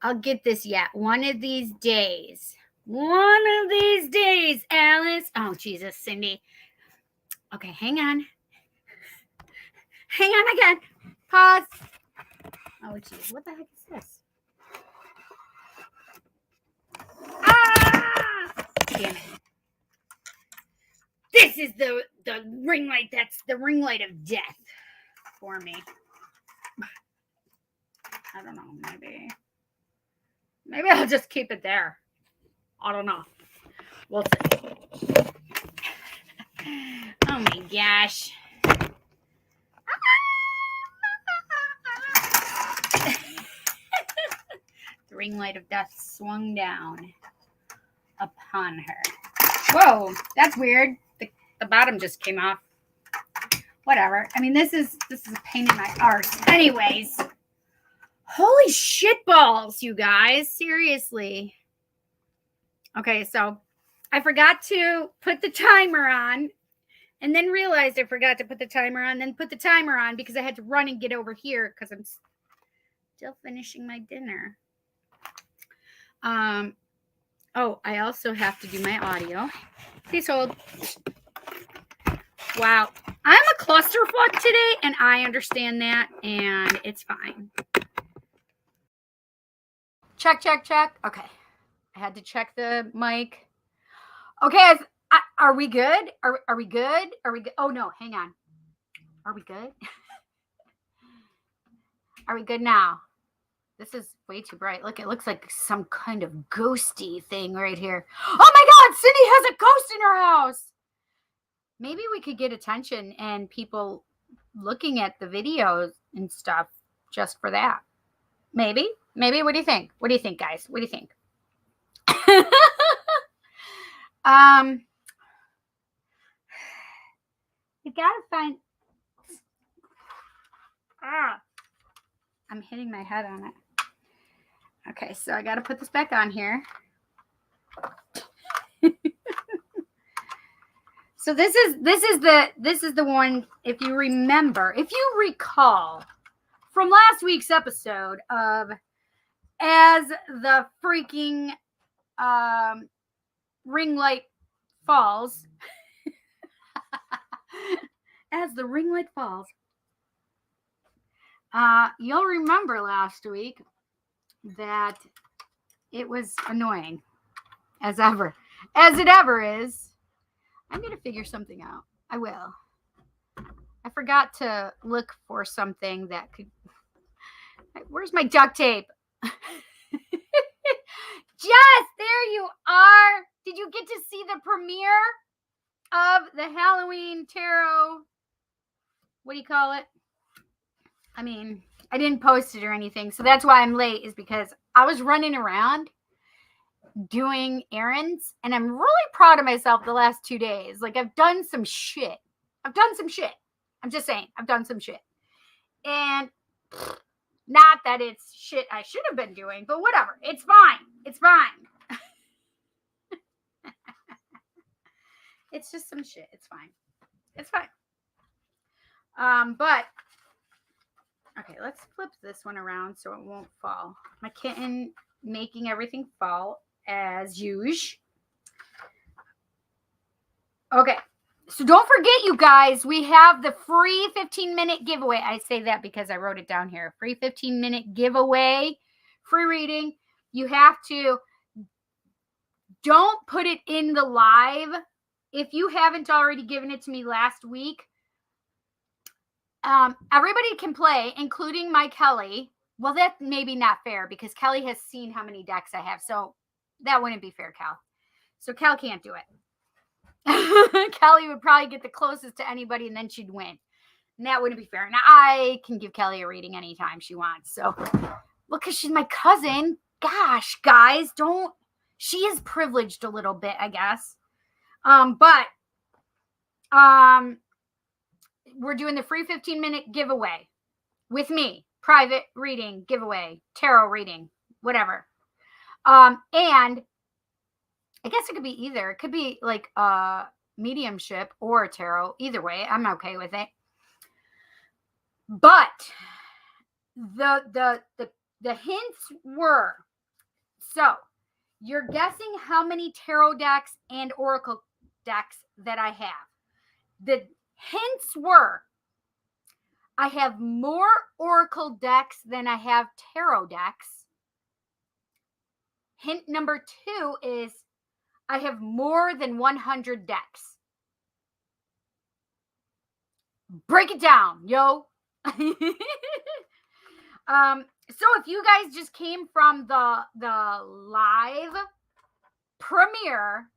I'll get this yet. One of these days. One of these days, Alice. Oh, Jesus, Cindy. Okay, hang on. Hang on again. Pause. Oh, geez. What the heck is this? Ah! Damn it. This is the ring light. That's the ring light of death for me. I don't know. Maybe I'll just keep it there. I don't know. We'll see. Oh my gosh. The ring light of death swung down upon her. Whoa, that's weird. The bottom just came off. Whatever. I mean, this is a pain in my arse. Anyways. Holy shit balls, you guys. Seriously. Okay, so I forgot to put the timer on and then realized I forgot to put the timer on, then put the timer on because I had to run and get over here because I'm still finishing my dinner. Oh, I also have to do my audio. Please hold. Wow. I'm a clusterfuck today, and I understand that, and it's fine. Check. Okay. I had to check the mic. Okay. Are we good? Are we good? Are we good? Oh, no. Hang on. Are we good? Are we good now? This is way too bright. Look, it looks like some kind of ghosty thing right here. Oh, my God. Cindy has a ghost in her house. Maybe we could get attention and people looking at the videos and stuff just for that. Maybe. What do you think? What do you think, guys? What do you think? You gotta find. I'm hitting my head on it. Okay, so I gotta put this back on here. So this is the one. If you remember, if you recall from last week's episode of As the Freaking Ring Light Falls, As the Ring Light Falls, you'll remember last week that it was annoying as it ever is. I'm going to figure something out. I will. I forgot to look for something that could... Where's my duct tape? Jess, there you are. Did you get to see the premiere of the Halloween tarot? What do you call it? I mean, I didn't post it or anything, so that's why I'm late, is because I was running around doing errands, and I'm really proud of myself the last 2 days. Like, I've done some shit. I'm just saying, I've done some shit. And not that it's shit I should have been doing, but whatever. It's fine. It's fine. It's just some shit. It's fine. It's fine. But okay, let's flip this one around so it won't fall. My kitten making everything fall as usual. Okay, so don't forget, you guys, we have the free 15-minute giveaway. I say that because I wrote it down here. Free 15-minute giveaway, free reading. You have to, don't put it in the live. If you haven't already given it to me last week, everybody can play, including my Kelly. Well, that's maybe not fair because Kelly has seen how many decks I have. So that wouldn't be fair, Cal. So Cal can't do it. Kelly would probably get the closest to anybody and then she'd win. And that wouldn't be fair. Now, I can give Kelly a reading anytime she wants. So, well, because she's my cousin. Gosh, guys, don't. She is privileged a little bit, I guess. But we're doing the free 15-minute giveaway with me. Private reading, giveaway, tarot reading, whatever. And I guess it could be either. It could be like mediumship or tarot. Either way, I'm okay with it. But the hints were, So you're guessing how many tarot decks and oracle decks that I have. The hints were I have more oracle decks than I have tarot decks. Hint number 2 is I have more than 100 decks. Break it down, yo. So if you guys just came from the live premiere,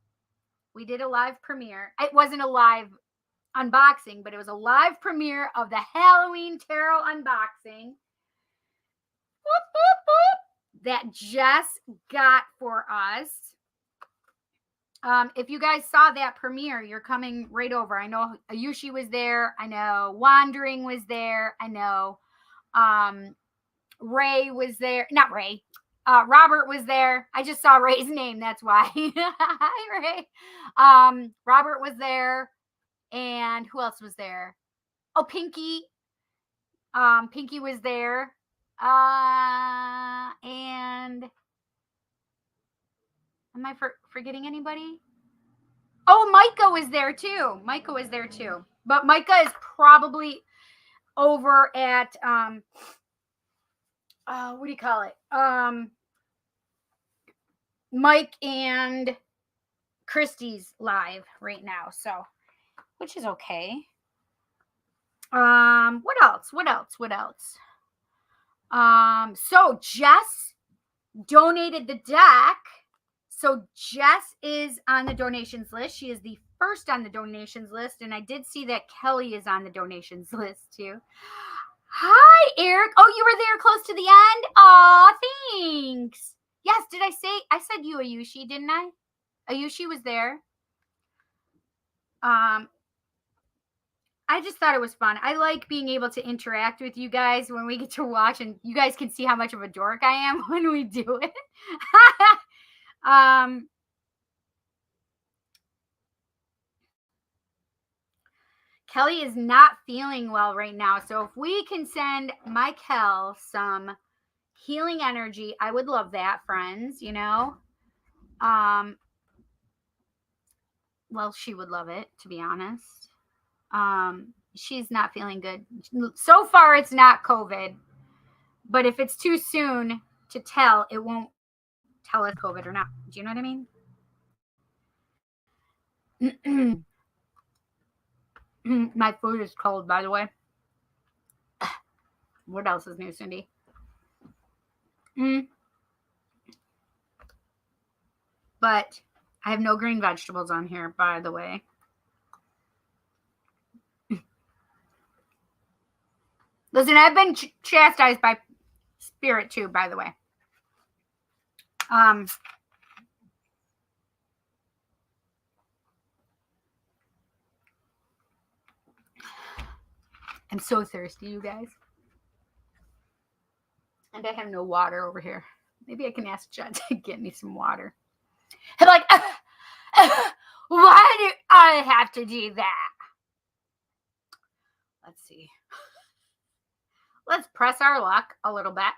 we did a live premiere. It wasn't a live unboxing, but it was a live premiere of the Halloween Tarot unboxing. Boop, boop, boop, that Jess got for us. If you guys saw that premiere, you're coming right over. I know Ayushi was there. I know Wandering was there. I know Ray was there. Not Ray. Robert was there. I just saw Ray's name. That's why. Hi, Ray. Robert was there. And who else was there? Oh, Pinky. Pinky was there. And am I forgetting anybody? Oh, Micah was there too. Micah was there too. But Micah is probably over at what do you call it? Mike and Christy's live right now. So, which is okay. What else? So Jess donated the deck. So Jess is on the donations list. She is the first on the donations list. And I did see that Kelly is on the donations list too. Hi, Eric. Oh, you were there close to the end? Aw, thanks. Yes, did I said you, Ayushi, didn't I? Ayushi was there. I just thought it was fun. I like being able to interact with you guys when we get to watch, and you guys can see how much of a dork I am when we do it. Kelly is not feeling well right now. So if we can send Michael some healing energy, I would love that, friends, you know. Well, she would love it, to be honest. She's not feeling good. So far, it's not COVID. But if it's too soon to tell, it won't tell us COVID or not. Do you know what I mean? My food is cold, by the way. What else is new, Cindy? But I have no green vegetables on here, by the way. Listen, I've been chastised by Spirit too, by the way. I'm so thirsty, you guys. And I have no water over here. Maybe I can ask Judd to get me some water. I'm like, why do I have to do that? Let's see. Let's press our luck a little bit.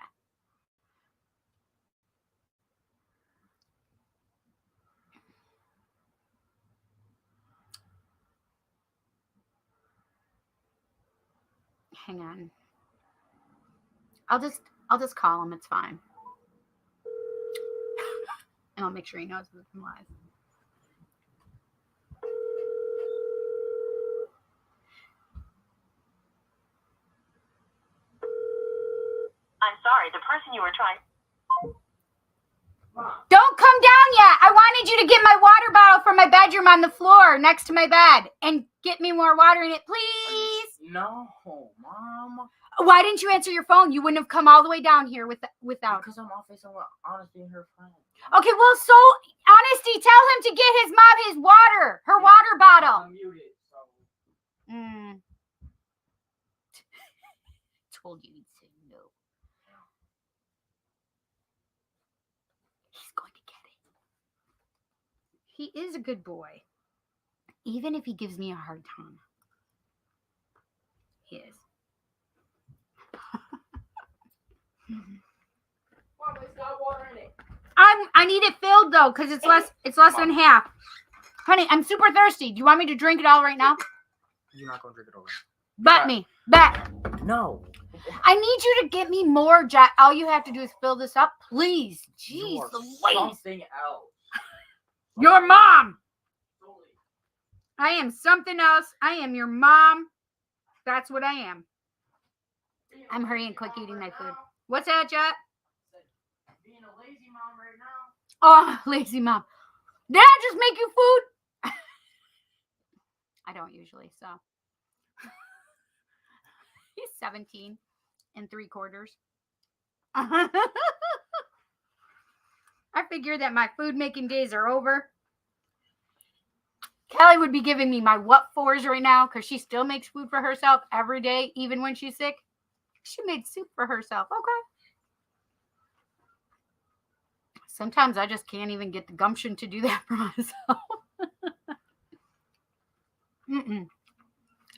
Hang on. I'll just call him. It's fine. And I'll make sure he knows I'm live. I'm sorry, the person you were trying. Don't come down yet. I wanted you to get my water bottle from my bedroom on the floor next to my bed and get me more water in it, please. No, Mom. Why didn't you answer your phone? You wouldn't have come all the way down here without. Because I'm off facing Honesty and her friend. Okay, well, so Honesty, tell him to get his mom his water, her water bottle. I'm muted, so. Told you he'd say no. He's going to get it. He is a good boy, even if he gives me a hard time. He is. Mom, it's got water in it. I need it filled though, because it's less than half. Honey, I'm super thirsty. Do you want me to drink it all right now? You're not gonna drink it all. Bet me. Bet. No. I need you to get me more, Jack. All you have to do is fill this up, please. You Jeez are Louise. something else. Your mom. I am something else. I am your mom. That's what I am. I'm hurrying quick eating my food. What's that, Jack? Being a lazy mom right now. Oh, lazy mom. Did I just make you food? I don't usually, so. He's 17 3/4. I figure that my food making days are over. Kelly would be giving me my what fors right now because she still makes food for herself every day, even when she's sick. She made soup for herself. Okay. Sometimes I just can't even get the gumption to do that for myself.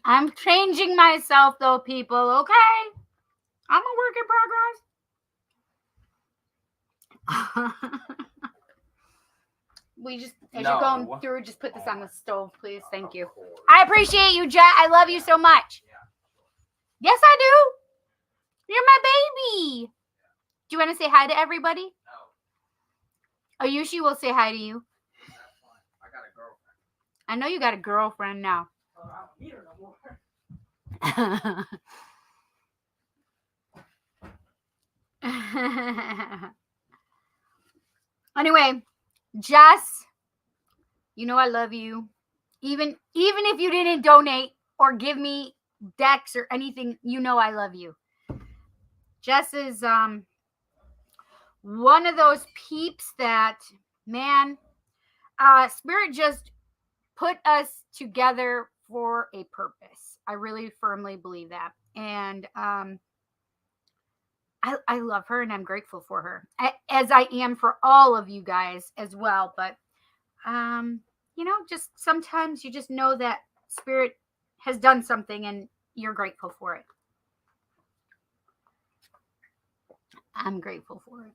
I'm changing myself though, people. Okay. I'm a work in progress. We just, as you're going through, just put this on the stove, please. Thank you. I appreciate you, Jet. I love you so much. Yes, I do. You're my baby. Do you want to say hi to everybody? No. Ayushi will say hi to you. That's fine. I got a girlfriend. I know you got a girlfriend now. Oh, I don't need her no more. Anyway, Jess, you know I love you. Even if you didn't donate or give me decks or anything, you know I love you. Jess is one of those peeps that, man, Spirit just put us together for a purpose. I really firmly believe that. And I love her and I'm grateful for her, as I am for all of you guys as well. But, you know, just sometimes you just know that Spirit has done something and you're grateful for it. I'm grateful for it.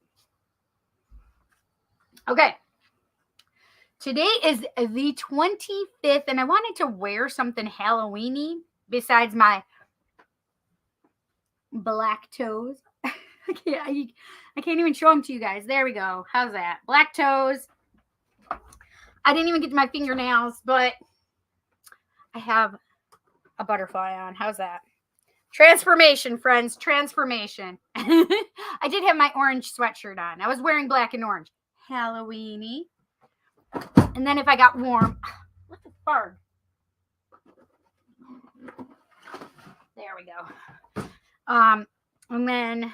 Okay. Today is the 25th, and I wanted to wear something Halloween-y besides my black toes. I can't even show them to you guys. There we go. How's that? Black toes. I didn't even get to my fingernails, but I have a butterfly on. How's that? Transformation, friends. Transformation. I did have my orange sweatshirt on. I was wearing black and orange. Halloween-y. And then if I got warm, what the fart? There we go. And then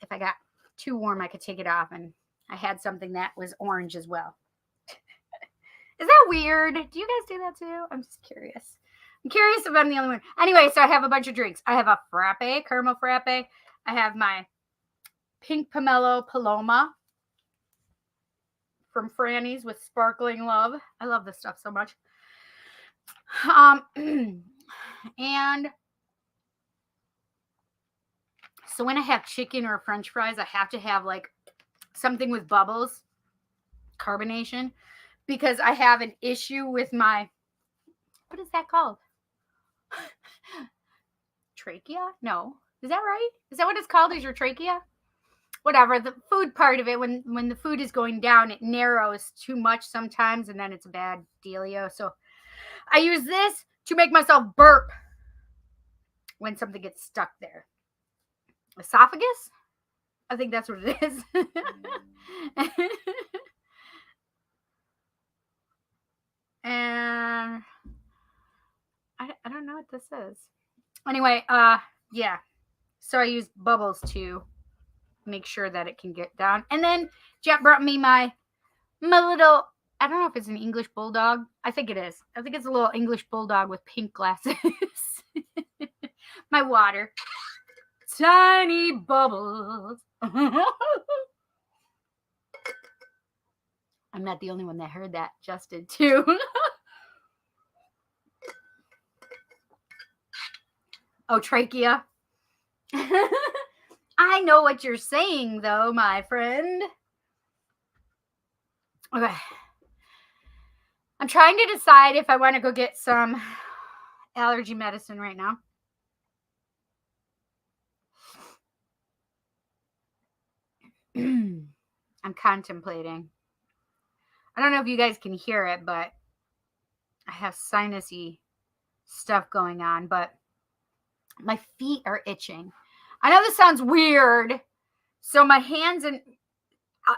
if I got too warm, I could take it off, and I had something that was orange as well. Is that weird? Do you guys do that too? I'm just curious. I'm curious if I'm the only one. Anyway, so I have a bunch of drinks. I have a frappe, caramel frappe. I have my pink pomelo Paloma from Franny's with sparkling love. I love this stuff so much. And so when I have chicken or French fries, I have to have like something with bubbles, carbonation, because I have an issue with my, what is that called? Trachea? No. Is that right? Is that what it's called? Is your trachea? Whatever, the food part of it, when the food is going down, it narrows too much sometimes, and then it's a bad dealio. So I use this to make myself burp when something gets stuck there. Esophagus? I think that's what it is. And I don't know what this is. Anyway, yeah. So I use bubbles to make sure that it can get down. And then Jet brought me my little, I don't know if it's an English bulldog. I think it is. I think it's a little English bulldog with pink glasses. My water. Tiny bubbles. I'm not the only one that heard that. Just did too. Oh, trachea. I know what you're saying, though, my friend. Okay. I'm trying to decide if I want to go get some allergy medicine right now. I'm contemplating. I don't know if you guys can hear it, but I have sinusy stuff going on, but my feet are itching. I know this sounds weird. So my hands and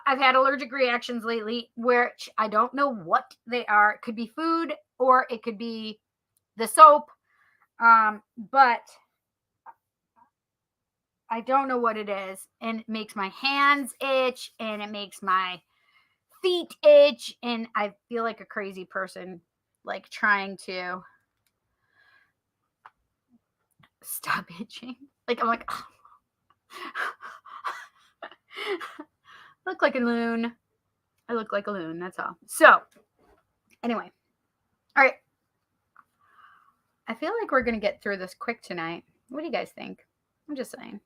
I've had allergic reactions lately, which I don't know what they are. It could be food or it could be the soap. But I don't know what it is. And it makes my hands itch and it makes my feet itch. And I feel like a crazy person, like trying to stop itching. Like, I'm like, oh. Look like a loon. I look like a loon. That's all. So, anyway. All right. I feel like we're going to get through this quick tonight. What do you guys think? I'm just saying.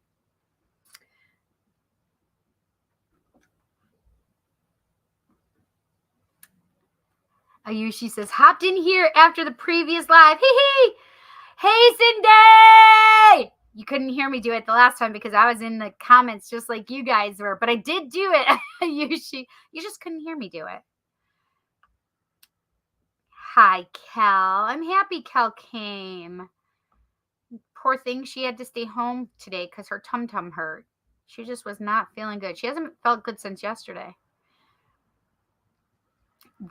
Ayushi says, hopped in here after the previous live. Hee hee. Hey, Cindy! You couldn't hear me do it the last time because I was in the comments just like you guys were. But I did do it, Ayushi. You just couldn't hear me do it. Hi, Cal. I'm happy Cal came. Poor thing, she had to stay home today because her tum-tum hurt. She just was not feeling good. She hasn't felt good since yesterday.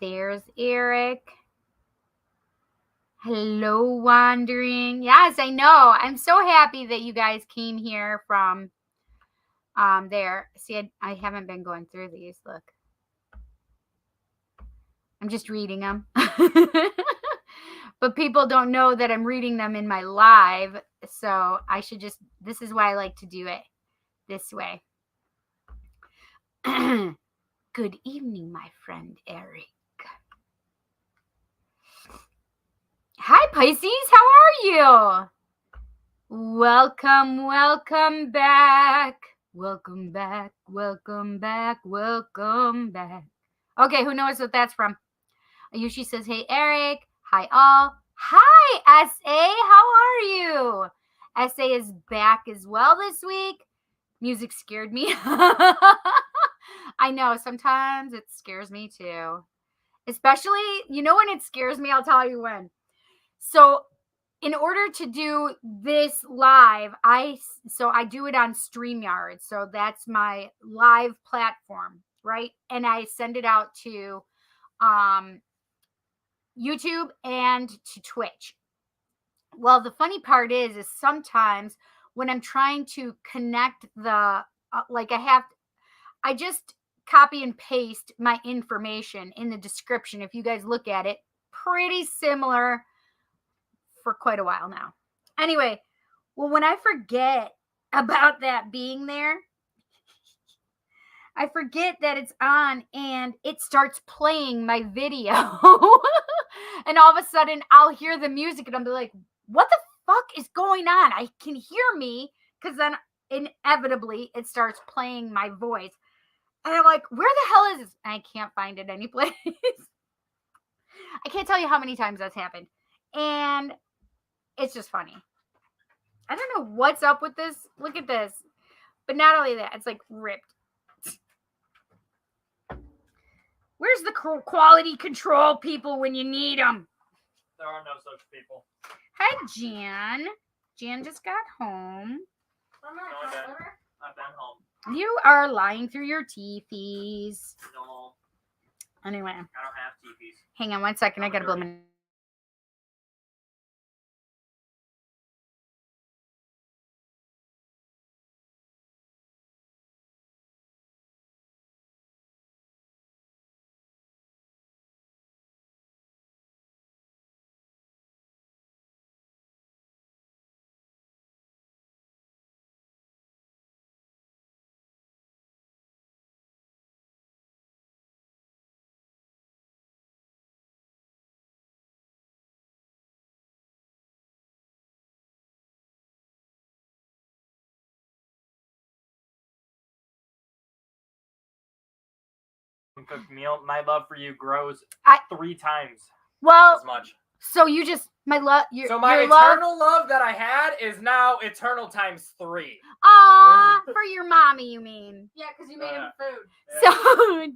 There's Eric. Hello, Wandering. Yes, I know. I'm so happy that you guys came here from there. See, I haven't been going through these. Look. I'm just reading them. But people don't know that I'm reading them in my live. So I should just, this is why I like to do it this way. Good evening, my friend Eric. Hi, Pisces. How are you? Welcome, welcome back. Welcome back, welcome back, welcome back. Okay, who knows what that's from? Ayushi says, hey, Eric. Hi, all. Hi, S.A. How are you? S.A. is back as well this week. Music scared me. I know, sometimes it scares me too. Especially, you know when it scares me? I'll tell you when. So in order to do this live, I do it on StreamYard. So that's my live platform, right? And I send it out to YouTube and to Twitch. Well, the funny part is sometimes when I'm trying to connect the, I just copy and paste my information in the description. If you guys look at it, pretty similar for quite a while now. Anyway, well, when I forget about that being there, I forget that it's on and it starts playing my video. And all of a sudden I'll hear the music and I'll be like, what the fuck is going on? I can hear me, because then inevitably it starts playing my voice. And I'm like, where the hell is this? And I can't find it anyplace. I can't tell you how many times that's happened. And it's just funny. I don't know what's up with this. Look at this. But not only that, it's like ripped. Where's the quality control people when you need them? There are no such people. Hi, Jan. Jan just got home. I've been home. You are lying through your teethies. No. Anyway. I don't have TVs. Hang on 1 second. I gotta blow my Cooked meal. My love for you grows I- 3 times Well, as much. so you just my love. So my your love. eternal love that I had is now eternal times 3. Aw, for your mommy, you mean? Yeah, because you made him food. So,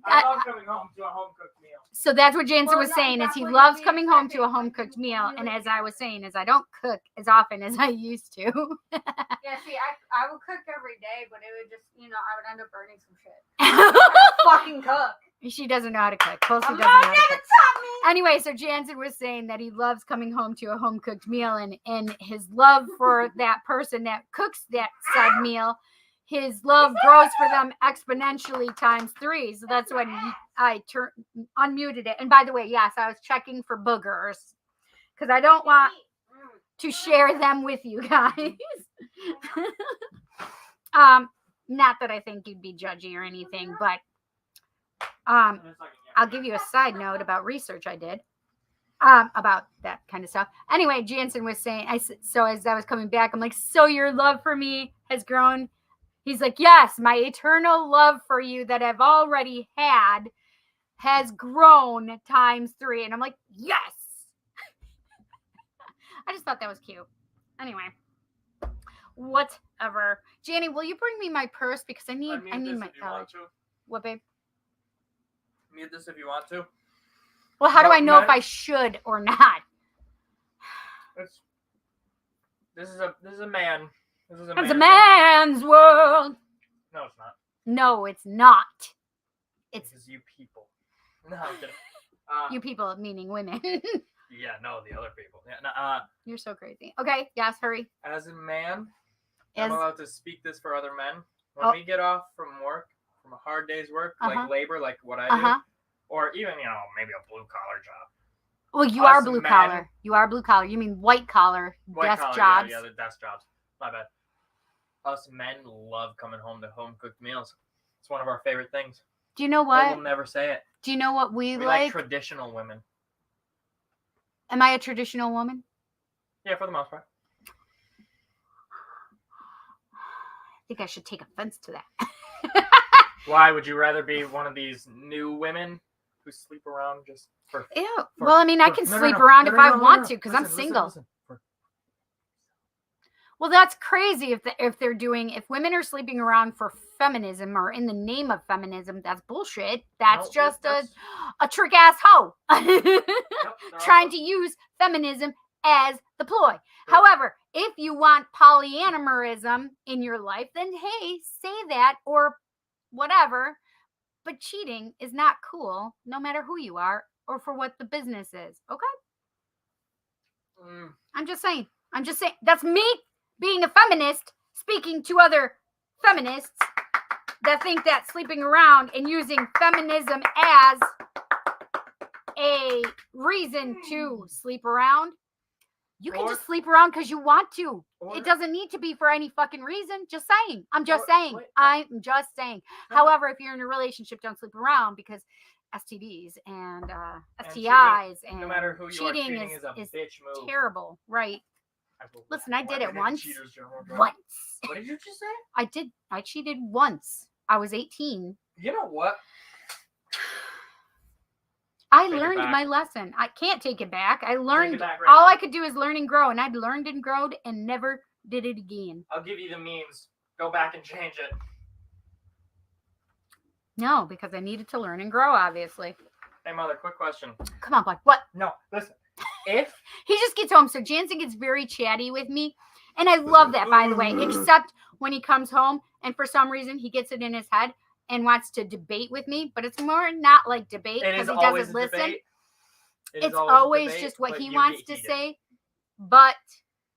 I love coming home to a home cooked meal. so that's what Jansen Well, was no, saying is that's he what loves we coming home to a expected. home cooked meal, and Really as I was saying, is I don't cook as often as I used to. Yeah, see, I would cook every day, but it would just, I would end up burning some shit. Fucking cook. She doesn't know how to cook. Kelsey My doesn't mom know how to never cook. taught me. Anyway, so Jansen was saying that he loves coming home to a home cooked meal, and his love for that person that cooks that said meal, his love grows for them exponentially times 3. So that's when I unmuted it. And by the way, yes, I was checking for boogers because I don't want to share them with you guys. Not that I think you'd be judgy or anything, but I'll give you a side note about research I did about that kind of stuff. Anyway, Jansen was saying, so as I was coming back, I'm like, so your love for me has grown. He's like, yes, my eternal love for you that I've already had has grown times 3. And I'm like, yes. I just thought that was cute. Anyway, whatever. Janny, will you bring me my purse because I need my college. What, babe? Mute this if you want to. Well, how do I know if I should or not? This is a man. It's a man's world. No, it's not. No, it's not. It's you people. No, I'm kidding. you people, meaning women. Yeah, no, the other people. Yeah, no, You're so crazy. Okay, yes, hurry. as a man, As I'm allowed to speak this for other men. When we get off from work, from a hard day's work, like labor, like what I do, or even, maybe a blue collar job. Well, you Us are blue men- collar. You are blue collar. You mean white collar desk jobs. Yeah, the desk jobs. My bad. Us men love coming home to home cooked meals. It's one of our favorite things. Do you know But what? we'll never say it. Do you know what we We like? like traditional women. Am I a traditional woman? Yeah, for the most part. I think I should take offense to that. Why would you rather be one of these new women who sleep around just for? Ew. Well, I mean, I can sleep around if I want to because I'm single. Well, that's crazy if women are sleeping around for feminism or in the name of feminism, that's bullshit. That's just a trick ass hoe trying to use feminism as the ploy. Yep. However, if you want polyamorism in your life, then hey, say that or whatever. But cheating is not cool, no matter who you are or for what the business is. Okay? I'm just saying. That's me being a feminist, speaking to other feminists that think that sleeping around and using feminism as a reason to sleep around, you can just sleep around because you want to. It doesn't need to be for any fucking reason. Just saying. I'm just saying. However, if you're in a relationship, don't sleep around because STDs and STIs and no matter who you are, cheating is a bitch move. Terrible, right? Listen, I did it once. What did you just say? I cheated once. I was 18. You know what? I learned my lesson. I can't take it back. I learned. All I could do is learn and grow, and I'd learned and grown and never did it again. I'll give you the means. Go back and change it. No, because I needed to learn and grow, obviously. Hey, Mother, quick question. Come on, bud. What? No, listen. If he just gets home, so Jansen gets very chatty with me, and I love that, by the way, except when he comes home and for some reason he gets it in his head and wants to debate with me, but it's more not like debate because he doesn't listen. It's always just what he wants to say, but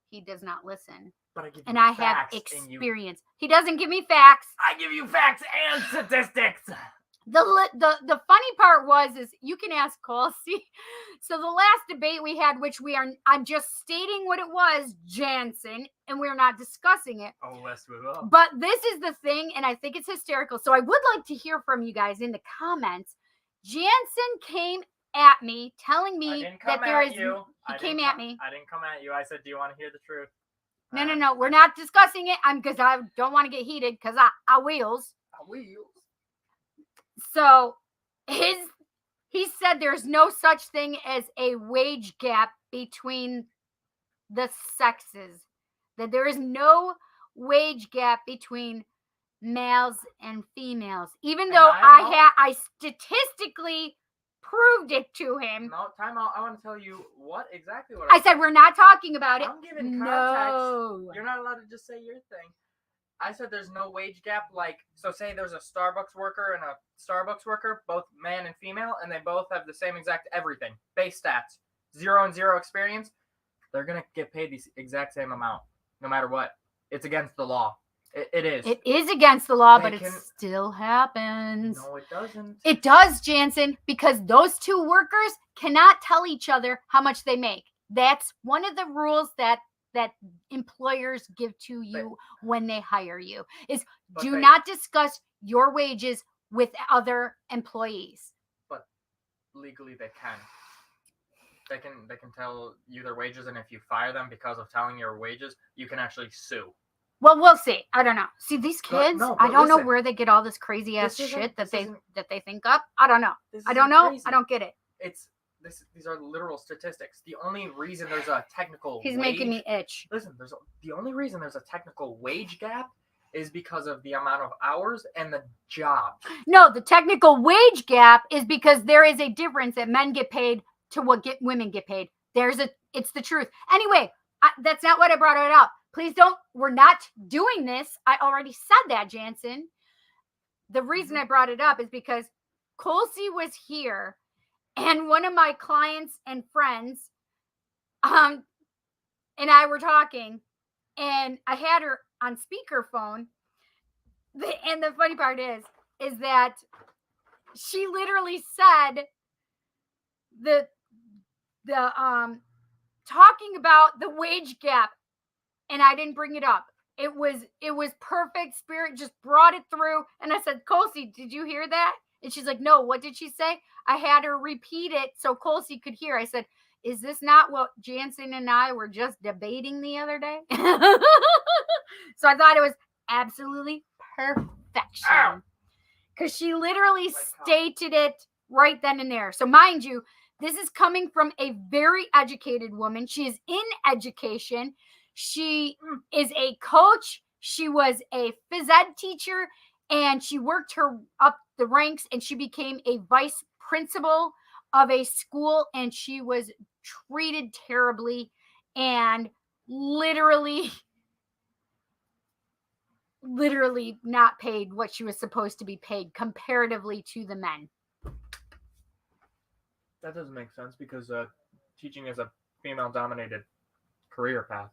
he does not listen. But I give you and I have experience. He doesn't give me facts. I give you facts and statistics. The funny part is you can ask Kelsey. So the last debate we had, I'm just stating what it was, Jansen, and we're not discussing it. Oh, let's move on. But this is the thing, and I think it's hysterical. So I would like to hear from you guys in the comments. Jansen came at me, telling me that there is. He came at me. I didn't come at you. I said, "Do you want to hear the truth?" No. We're not discussing it. Because I don't want to get heated. Because I wheels. I wheels. So he said there's no such thing as a wage gap between the sexes. That there is no wage gap between males and females. Even though I statistically proved it to him. No, time out. I want to tell you what exactly what I said we're not talking about it. I'm giving context. No. You're not allowed to just say your thing. I said there's no wage gap. Like, so say there's a Starbucks worker and a Starbucks worker, both man and female, and they both have the same exact everything. Base stats. 0 and 0 experience. They're going to get paid the exact same amount, no matter what. It's against the law. It is. It is against the law, but it still happens. No, it doesn't. It does, Jansen, because those two workers cannot tell each other how much they make. That's one of the rules that employers give to you when they hire you is do not discuss your wages with other employees. But legally they can. They can tell you their wages, and if you fire them because of telling your wages, you can actually sue. Well, we'll see. I don't know. See, these kids, I don't know where they get all this crazy ass shit that they think up. I don't know. I don't know. Crazy. I don't get it. These are literal statistics. The only reason there's a technical He's making me itch. Listen, the only reason there's a technical wage gap is because of the amount of hours and the job. No, the technical wage gap is because there is a difference that men get paid to what women get paid. It's the truth. Anyway, that's not what I brought it up. Please don't. We're not doing this. I already said that, Jansen. The reason I brought it up is because Colsey was here, and one of my clients and friends, and I were talking, and I had her on speakerphone. And the funny part is that she literally said the talking about the wage gap. And I didn't bring it up. It was perfect. Spirit just brought it through. And I said, Colsey, did you hear that? And she's like, no, what did she say? I had her repeat it so Colsey could hear. I said, is this not what Jansen and I were just debating the other day? So I thought it was absolutely perfection. Because she literally stated it right then and there. So mind you, this is coming from a very educated woman. She is in education. She is a coach. She was a phys ed teacher, and she worked her up the ranks, and she became a vice principal of a school, and she was treated terribly and literally not paid what she was supposed to be paid comparatively to the men. That doesn't make sense because teaching is a female-dominated career path.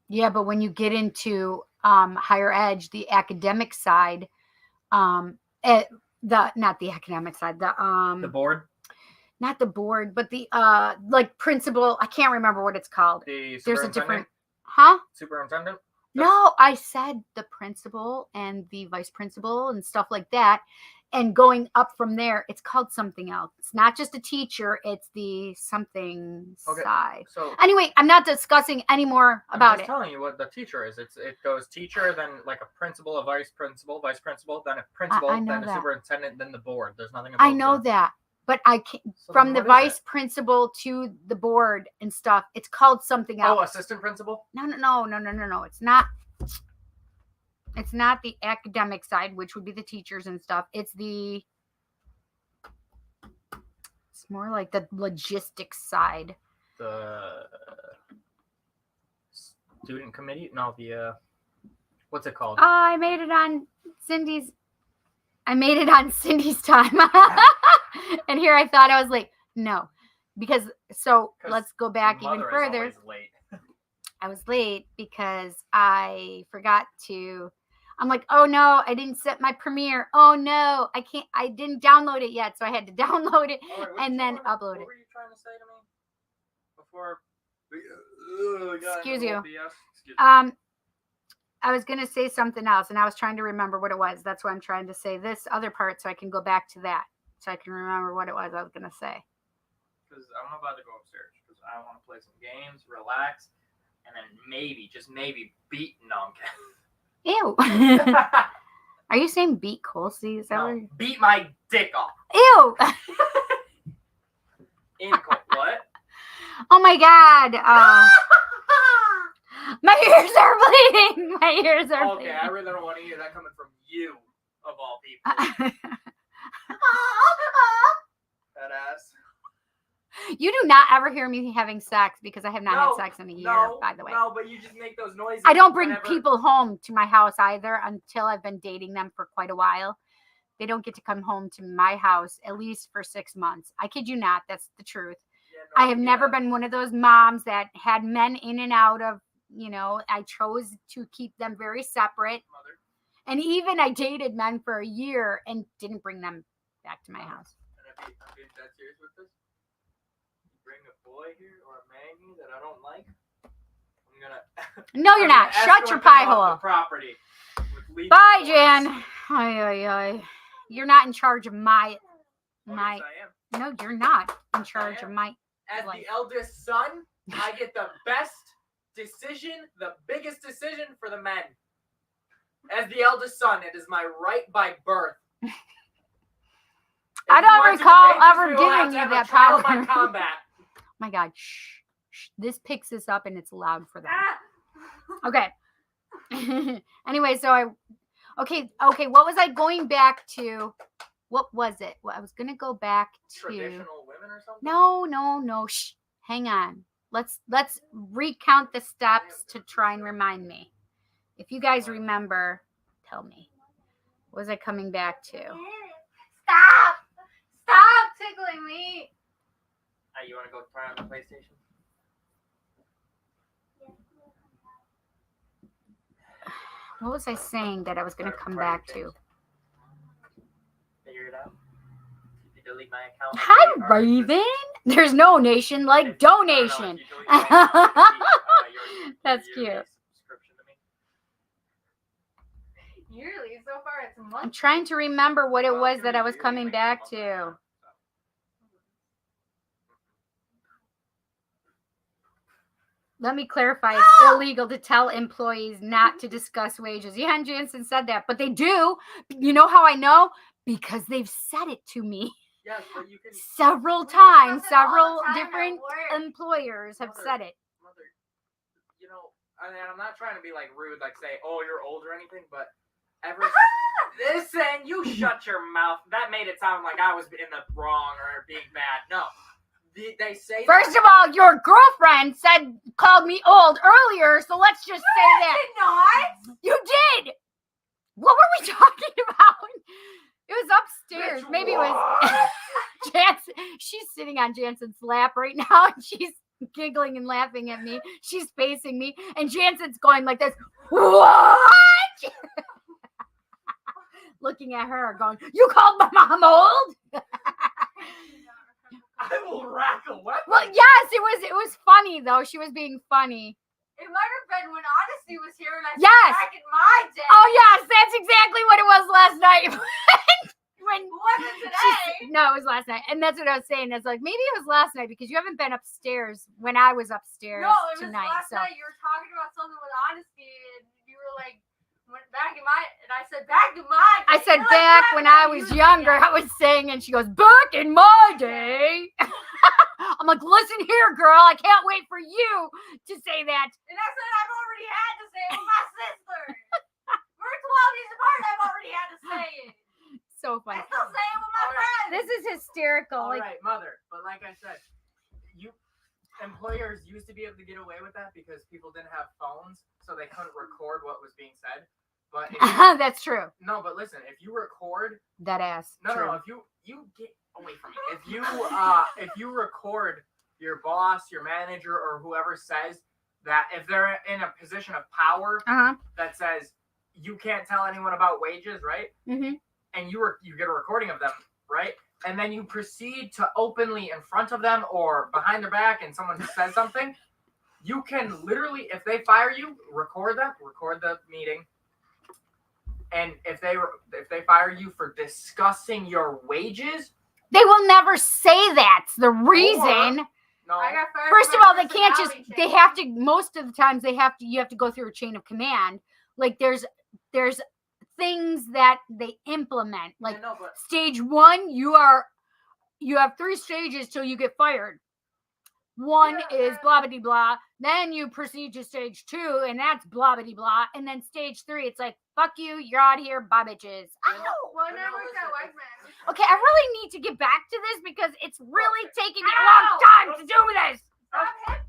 Yeah, but when you get into higher ed, the academic side, not the academic side, the board, not the board, but the like principal. I can't remember what it's called. There's a different, superintendent. No, I said the principal and the vice principal and stuff like that. And going up from there, it's called something else. It's not just a teacher, it's the something side. So anyway, I'm not discussing any more about it. I'm just telling you what the teacher is. It goes teacher, then like a principal, a vice principal, then a principal, then a superintendent, then the board. There's nothing about I know that. But I can't, from the vice principal to the board and stuff, it's called something else. Oh, assistant principal? No. It's not. It's not the academic side, which would be the teachers and stuff. It's more like the logistics side. The student committee? No, what's it called? I made it on Cindy's time. And here I thought I was late. No, because let's go back even further. Late. I was late because I forgot to. I'm like, oh no, I didn't set my Premiere. Oh no, I didn't download it yet, so I had to download it and then upload it. What were you trying to say to me before? Excuse you. I was gonna say something else, and I was trying to remember what it was. That's why I'm trying to say this other part, so I can go back to that, so I can remember what it was I was gonna say. Because I'm about to go upstairs because I want to play some games, relax, and then maybe, just maybe, beat. No, I'm kidding. Ew. Are you saying beat Colsey? Is that No, what? beat my dick off. Ew! What? Oh my god! My ears are bleeding. My ears are Okay, bleeding. I really don't want to hear that coming from you, of all people. That ass. You do not ever hear me having sex because I have not had sex in a year, by the way. No, but you just make those noises. I don't bring whenever- people home to my house either until I've been dating them for quite a while. They don't get to come home to my house at least for 6 months. I kid you not. That's the truth. Yeah, no, I have never been one of those moms that had men in and out of, I chose to keep them very separate. Mother. And even I dated men for a year and didn't bring them back to my house. And I'm being dead serious with this. You bring a boy here or a man here that I don't like, I'm gonna. No, you're not. Shut your pie hole. Property. Bye, Jan. Ay. You're not in charge of my. Yes, I am. No, you're not in charge of my. As life. the eldest son, I get the best decision, the biggest decision for the men. As the eldest son, it is my right by birth. I don't recall ever giving you that power. By combat. My God, shh. This picks this up and it's loud for them. Okay. Anyway, so okay. What was I going back to? What was it? Well, I was gonna go back to Traditional women or something. No. Shh. Hang on. Let's recount the steps to try and remind me. If you guys remember, tell me. What was I coming back to? Stop tickling me. You want to go try on the PlayStation? What was I saying that I was going to come back to? Figure it out. You delete my account. Hi, Raven. There's no nation like donation. That's cute. Yearly, so far it's a month. I'm trying to remember what it was that I was coming back to. Let me clarify. It's illegal to tell employees not to discuss wages. Yeah, and Jansen said that, but they do. You know how I know? Because they've said it to me. Yes, but you can. Several times. Several different employers have said it. Mother, and I'm not trying to be like rude, like say, "Oh, you're old" or anything, but listen, you shut your mouth. That made it sound like I was in the wrong or being bad. No. They say First of all, your girlfriend called me old earlier, so let's just say that. I did not. You did. What were we talking about? It was upstairs. Maybe it was Jansen. She's sitting on Jansen's lap right now, and she's giggling and laughing at me. She's facing me, and Jansen's going like this. What? Looking at her, going, "You called my mom old?" I will rack a weapon. Well, yes, it was funny though. She was being funny. It might have been when Honesty was here and I said Yes. back in my day. Oh yes, that's exactly what it was last night. When Wasn't today. No, it was last night, and that's what I was saying. It's like maybe it was last night because you haven't been upstairs when I was upstairs No, it was tonight. last So night. You were talking about something with Honesty and you were like, went back in my, and I said back in my day. I said You're like, back "Back when I you was said younger, that." I was saying, and she goes, "Back in my day." I'm like, "Listen here, girl, I can't wait for you to say that." And I said I've already had to say it with my sister. We're 12 years apart. I've already had to say it. So I funny. still say it with my friends. This is hysterical. All Like, right, mother. But like I said, employers used to be able to get away with that because people didn't have phones, so they couldn't record what was being said. But that's true. no, but listen, if you record, That ass. True. no, if you get away from me, if you record your boss, your manager, or whoever says that if they're in a position of power that says you can't tell anyone about wages, right? Mm-hmm. And you get a recording of them, right? And then you proceed to openly in front of them or behind their back and someone says something, you can literally, if they fire you, record the meeting. And if they fire you for discussing your wages, They will never say that's the reason. no, I got fired First for of my all, they can't just, personality they change. have to, most of the times you have to go through a chain of command. Like there's things that they implement. Like no, but stage 1, you have 3 stages till you get fired. 1 is blah blah blah. Then you proceed to stage 2, and that's blah blah blah. And then stage 3, it's like, fuck you, you're out of here, bye bitches. Well, never that white man. Okay, I really need to get back to this because it's really taking me a long time to do this. Stop hip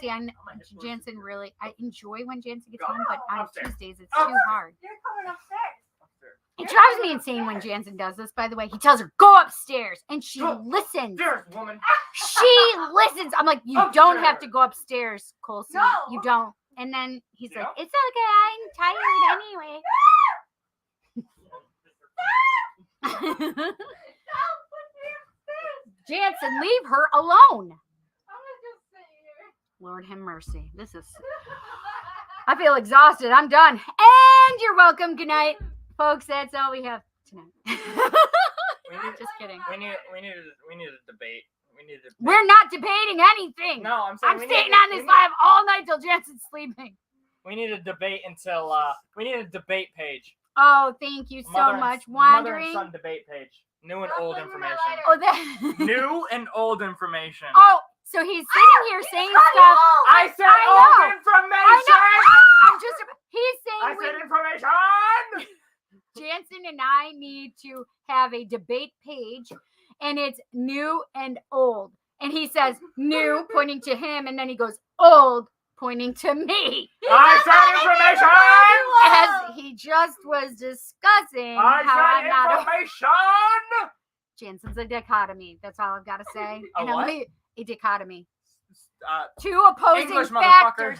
thrusting. See, Jansen really, I enjoy when Jansen gets home, but on Upstairs. Tuesdays it's too hard. You're coming upstairs. It drives me insane when Jansen does this, by the way. He tells her, go upstairs, and she Go listens. Upstairs, woman. She listens. I'm like, you don't have to Upstairs. go upstairs, Colsey. No. You don't. And then he's Yeah. like, it's okay, I'm tired anyway. Don't put me upstairs. Jansen, leave her alone. I'm gonna just sit here. Lord have mercy. This is, I feel exhausted. I'm done. And you're welcome. Good night. Folks, that's all we have tonight. Just kidding. We need a debate. We're not debating anything. No, I'm saying I'm staying on this live all night till Jansen's sleeping. We need a debate until we need a debate page. Oh, thank you so Mother much. and, mother Wandering. and son debate page. New and Stop old putting my information. lighter. Oh, that. New and old information. Oh, so he's sitting here saying stuff. I said I old know. information. I'm just. He's saying I we said information. Jansen and I need to have a debate page, and it's new and old. And he says new, pointing to him, and then he goes old, pointing to me. I said information. As he just was discussing I how I'm said not. information. Jansen's a dichotomy. That's all I've got to say. A And I'm what? a dichotomy. 2 English opposing motherfucker. factors.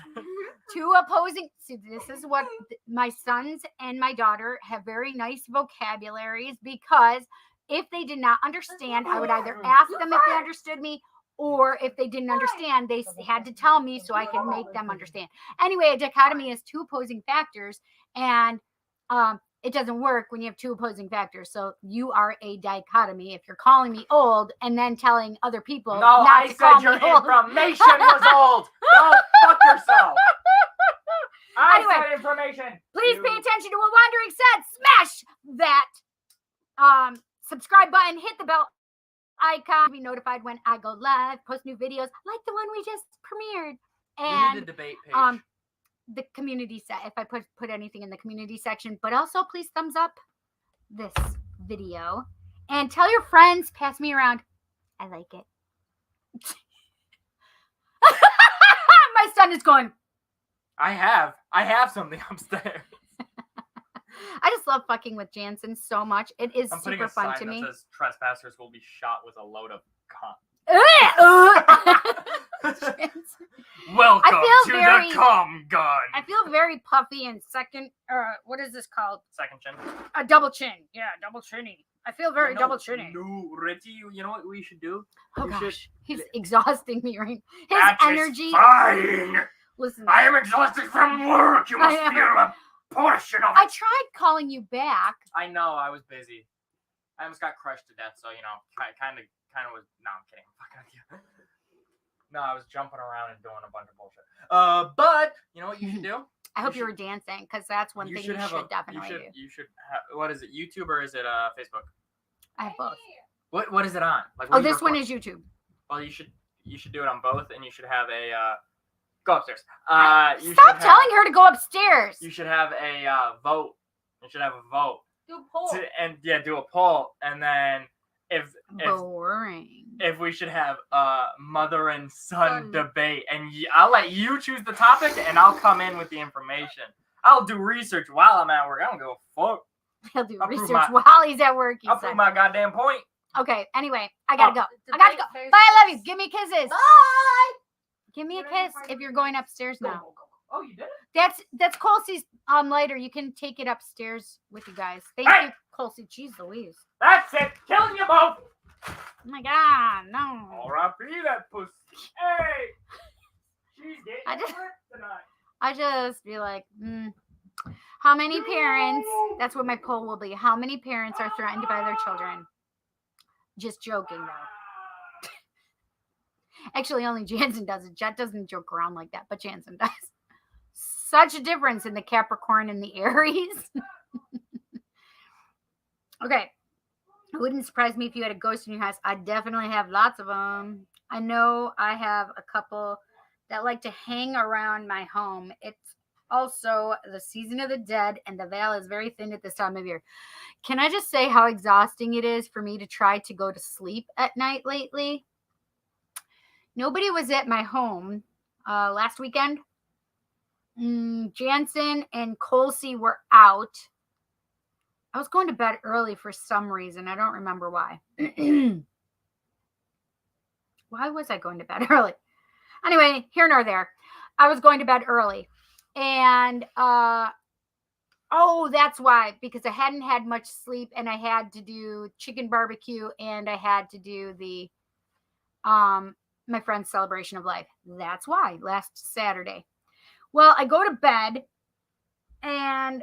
2 opposing. See, this is what my sons and my daughter have very nice vocabularies, because if they did not understand, I would either ask them if they understood me, or if they didn't understand, they had to tell me so I could make them understand. Anyway, a dichotomy is 2 opposing factors, and it doesn't work when you have 2 opposing factors. So you are a dichotomy if you're calling me old and then telling other people No, not I to call said your me old. information was old. Don't fuck yourself. I Anyway, said information. Please pay attention to what Wandering said. Smash that subscribe button, hit the bell icon to be notified when I go live, post new videos like the one we just premiered. We And need a debate page. the community if I put anything in the community section, but also please thumbs up this video and tell your friends, pass me around. I like it. My son is going, I have something upstairs. I just love fucking with Jansen so much. It is I'm putting super a fun sign to that me. says trespassers will be shot with a load of cum. Jansen. Welcome feel to very- the cum gun. I feel very puffy and second, what is this called? Second chin. A double chin. Yeah, double chinny. I feel very No, double chinny. No, Richie, you know what we should do? Oh we gosh, should- he's exhausting me right. His energy. Fine. Listen, I am exhausted from work. You must I know. feel a portion of I it. tried calling you back. I know, I was busy. I almost got crushed to death, so kind of was. No, I'm kidding. I'm fucking with you. No, I was jumping around and doing a bunch of bullshit. But you know what you should do? I hope you should- were dancing, because that's one thing you should definitely do. You should have, what is it? YouTube or is it Facebook? I have both. What is it on? Like, Oh, this one is YouTube. Well, you should do it on both, and you should have a go upstairs. Stop telling her to go upstairs. You should have a vote. You should have a vote. Do a poll. Do a poll, and then if Boring. if we should have a mother and son Son. debate, and I'll let you choose the topic, and I'll come in with the information. I'll do research while I'm at work. I don't give a fuck. He'll do I'll prove research my- while he's at work. I'll prove my goddamn point. Okay, anyway, I gotta go. Debate I gotta go. face Bye, I love to you. Give me kisses. Bye. Give me a You're ready kiss for if you're the- going upstairs now. Oh, you did it? That's Colsey's lighter. You can take it upstairs with you guys. Thank Hey! you, Colsey. Jeez Louise. That's it. Killing you both. Oh my god, no. R.I.P. that pussy. Hey. She's getting I just- work tonight. I just be like, how many parents, that's what my poll will be. How many parents are threatened by their children? Just joking though. Actually, only Jansen does it. Jet doesn't joke around like that, but Jansen does. Such a difference in the Capricorn and the Aries. Okay. It wouldn't surprise me if you had a ghost in your house. I definitely have lots of them. I know I have a couple that like to hang around my home. It's also the season of the dead, and the veil is very thin at this time of year. Can I just say how exhausting it is for me to try to go to sleep at night lately? Nobody was at my home last weekend. Jansen and Colsey were out. I was going to bed early for some reason. I don't remember why. Why was I going to bed early? Anyway, here nor there. I was going to bed early. And that's why, because I hadn't had much sleep and I had to do chicken barbecue and I had to do the my friend's celebration of life. That's why, last Saturday. Well, I go to bed, and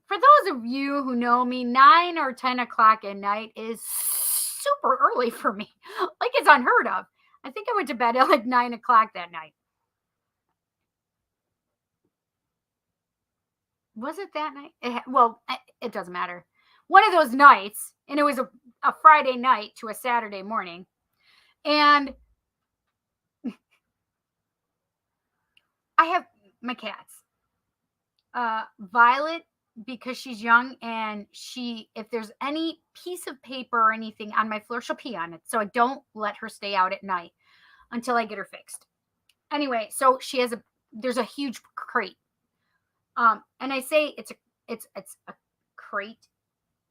for those of you who know me, 9 or 10 o'clock at night is super early for me. Like, it's unheard of. I think I went to bed at like 9 o'clock that night. Was it that night? It doesn't matter. One of those nights, and it was a Friday night to a Saturday morning. And I have my cats. Violet, because she's young, and if there's any piece of paper or anything on my floor, she'll pee on it. So I don't let her stay out at night until I get her fixed. Anyway, so there's a huge crate. And I say it's a crate.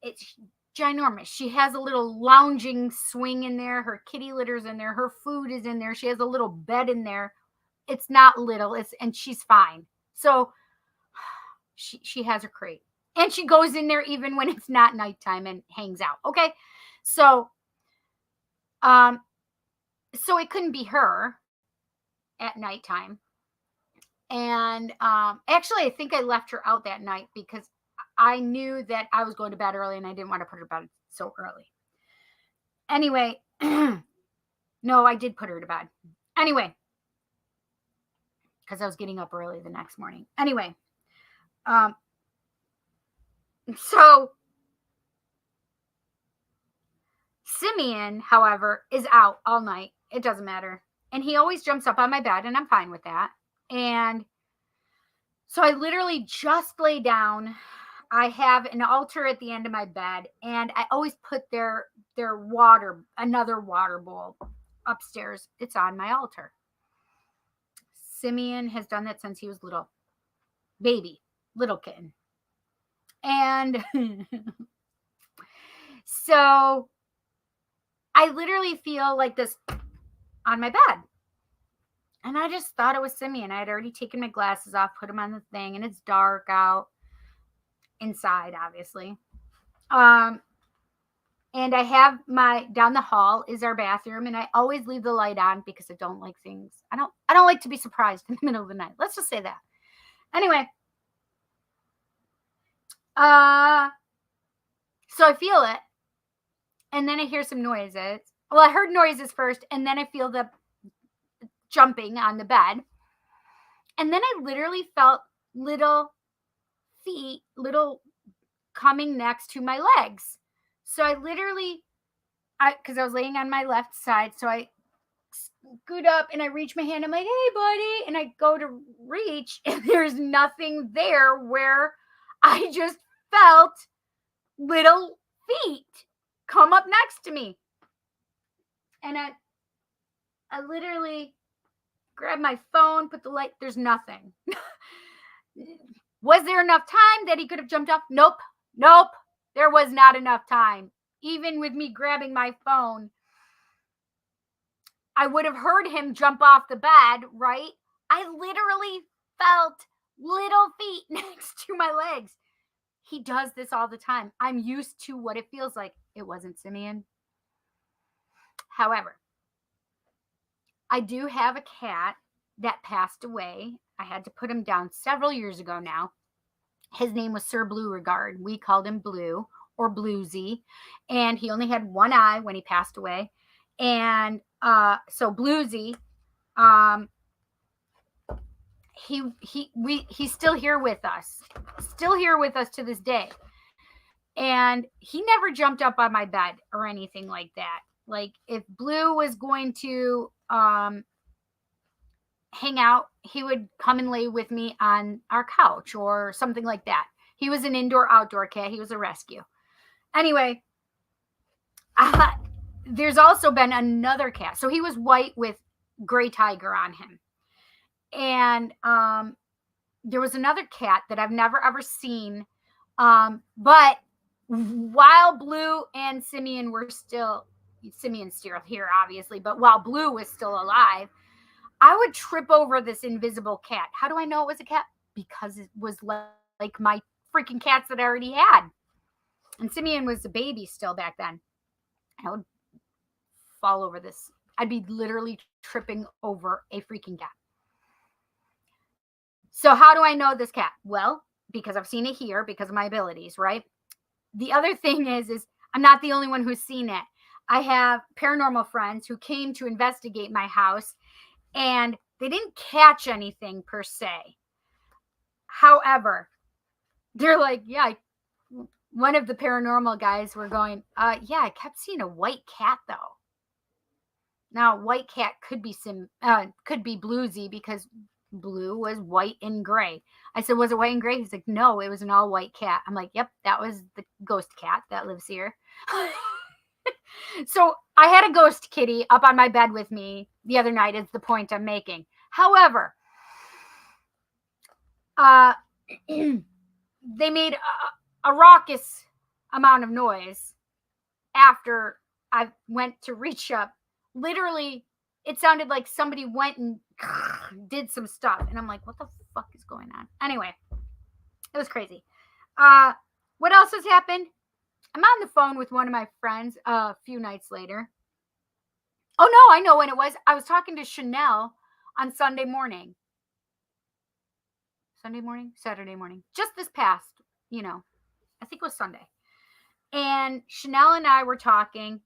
It's ginormous. She has a little lounging swing in there. Her kitty litter's in there. Her food is in there. She has a little bed in there. It's not little. And she's fine. So she has her crate. And she goes in there even when it's not nighttime and hangs out. Okay. So it couldn't be her at nighttime. And actually, I think I left her out that night because I knew that I was going to bed early and I didn't want to put her to bed so early. Anyway, no, I did put her to bed. Anyway, because I was getting up early the next morning. Anyway, so Simeon, however, is out all night. It doesn't matter. And he always jumps up on my bed, and I'm fine with that. And so I literally just lay down. I have an altar at the end of my bed, and I always put their another water bowl upstairs. It's on my altar. Simeon has done that since he was little kitten. And so I literally feel like this on my bed. And I just thought it was Simeon. I had already taken my glasses off, put them on the thing, and it's dark out inside, obviously. And I have down the hall is our bathroom, and I always leave the light on because I don't like things. I don't like to be surprised in the middle of the night. Let's just say that. Anyway, so I feel it, and then I hear some noises. Well, I heard noises first, and then I feel the jumping on the bed. And then I literally felt little feet, coming next to my legs. So I literally, because I was laying on my left side, so I scoot up and I reach my hand. I'm like, hey, buddy. And I go to reach, and there's nothing there where I just felt little feet come up next to me. And I literally grab my phone, put the light. There's nothing. Was there enough time that he could have jumped off? Nope. There was not enough time. Even with me grabbing my phone, I would have heard him jump off the bed, right? I literally felt little feet next to my legs. He does this all the time. I'm used to what it feels like. It wasn't Simeon. However, I do have a cat that passed away. I had to put him down several years ago now. His name was Sir Blue Regard. We called him Blue or Bluesy. And he only had one eye when he passed away. And so Bluesy, he's still here with us. Still here with us to this day. And he never jumped up on my bed or anything like that. Like if Blue was going to hang out, he would come and lay with me on our couch or something like that. He was an indoor outdoor cat. He was a rescue. Anyway, there's also been another cat. So he was white with gray tiger on him. And there was another cat that I've never ever seen. But while Blue and Simeon's still here, obviously, but while Blue was still alive, I would trip over this invisible cat. How do I know it was a cat? Because it was like my freaking cats that I already had. And Simeon was a baby still back then. I would fall over this. I'd be literally tripping over a freaking cat. So how do I know this cat? Well, because I've seen it here because of my abilities, right? The other thing is I'm not the only one who's seen it. I have paranormal friends who came to investigate my house, and they didn't catch anything per se. However, they're like, yeah, one of the paranormal guys were going, yeah, I kept seeing a white cat though. Now, white cat could be Bluesy because Blue was white and gray. I said, was it white and gray? He's like, no, it was an all white cat. I'm like, yep, that was the ghost cat that lives here. So I had a ghost kitty up on my bed with me the other night, is the point I'm making. However, they made a raucous amount of noise after I went to reach up. Literally, it sounded like somebody went and did some stuff. And I'm like, what the fuck is going on? Anyway, it was crazy. What else has happened? I'm on the phone with one of my friends a few nights later. Oh, no, I know when it was. I was talking to Chanel on Sunday morning. Saturday morning. Just this past, I think it was Sunday. And Chanel and I were talking.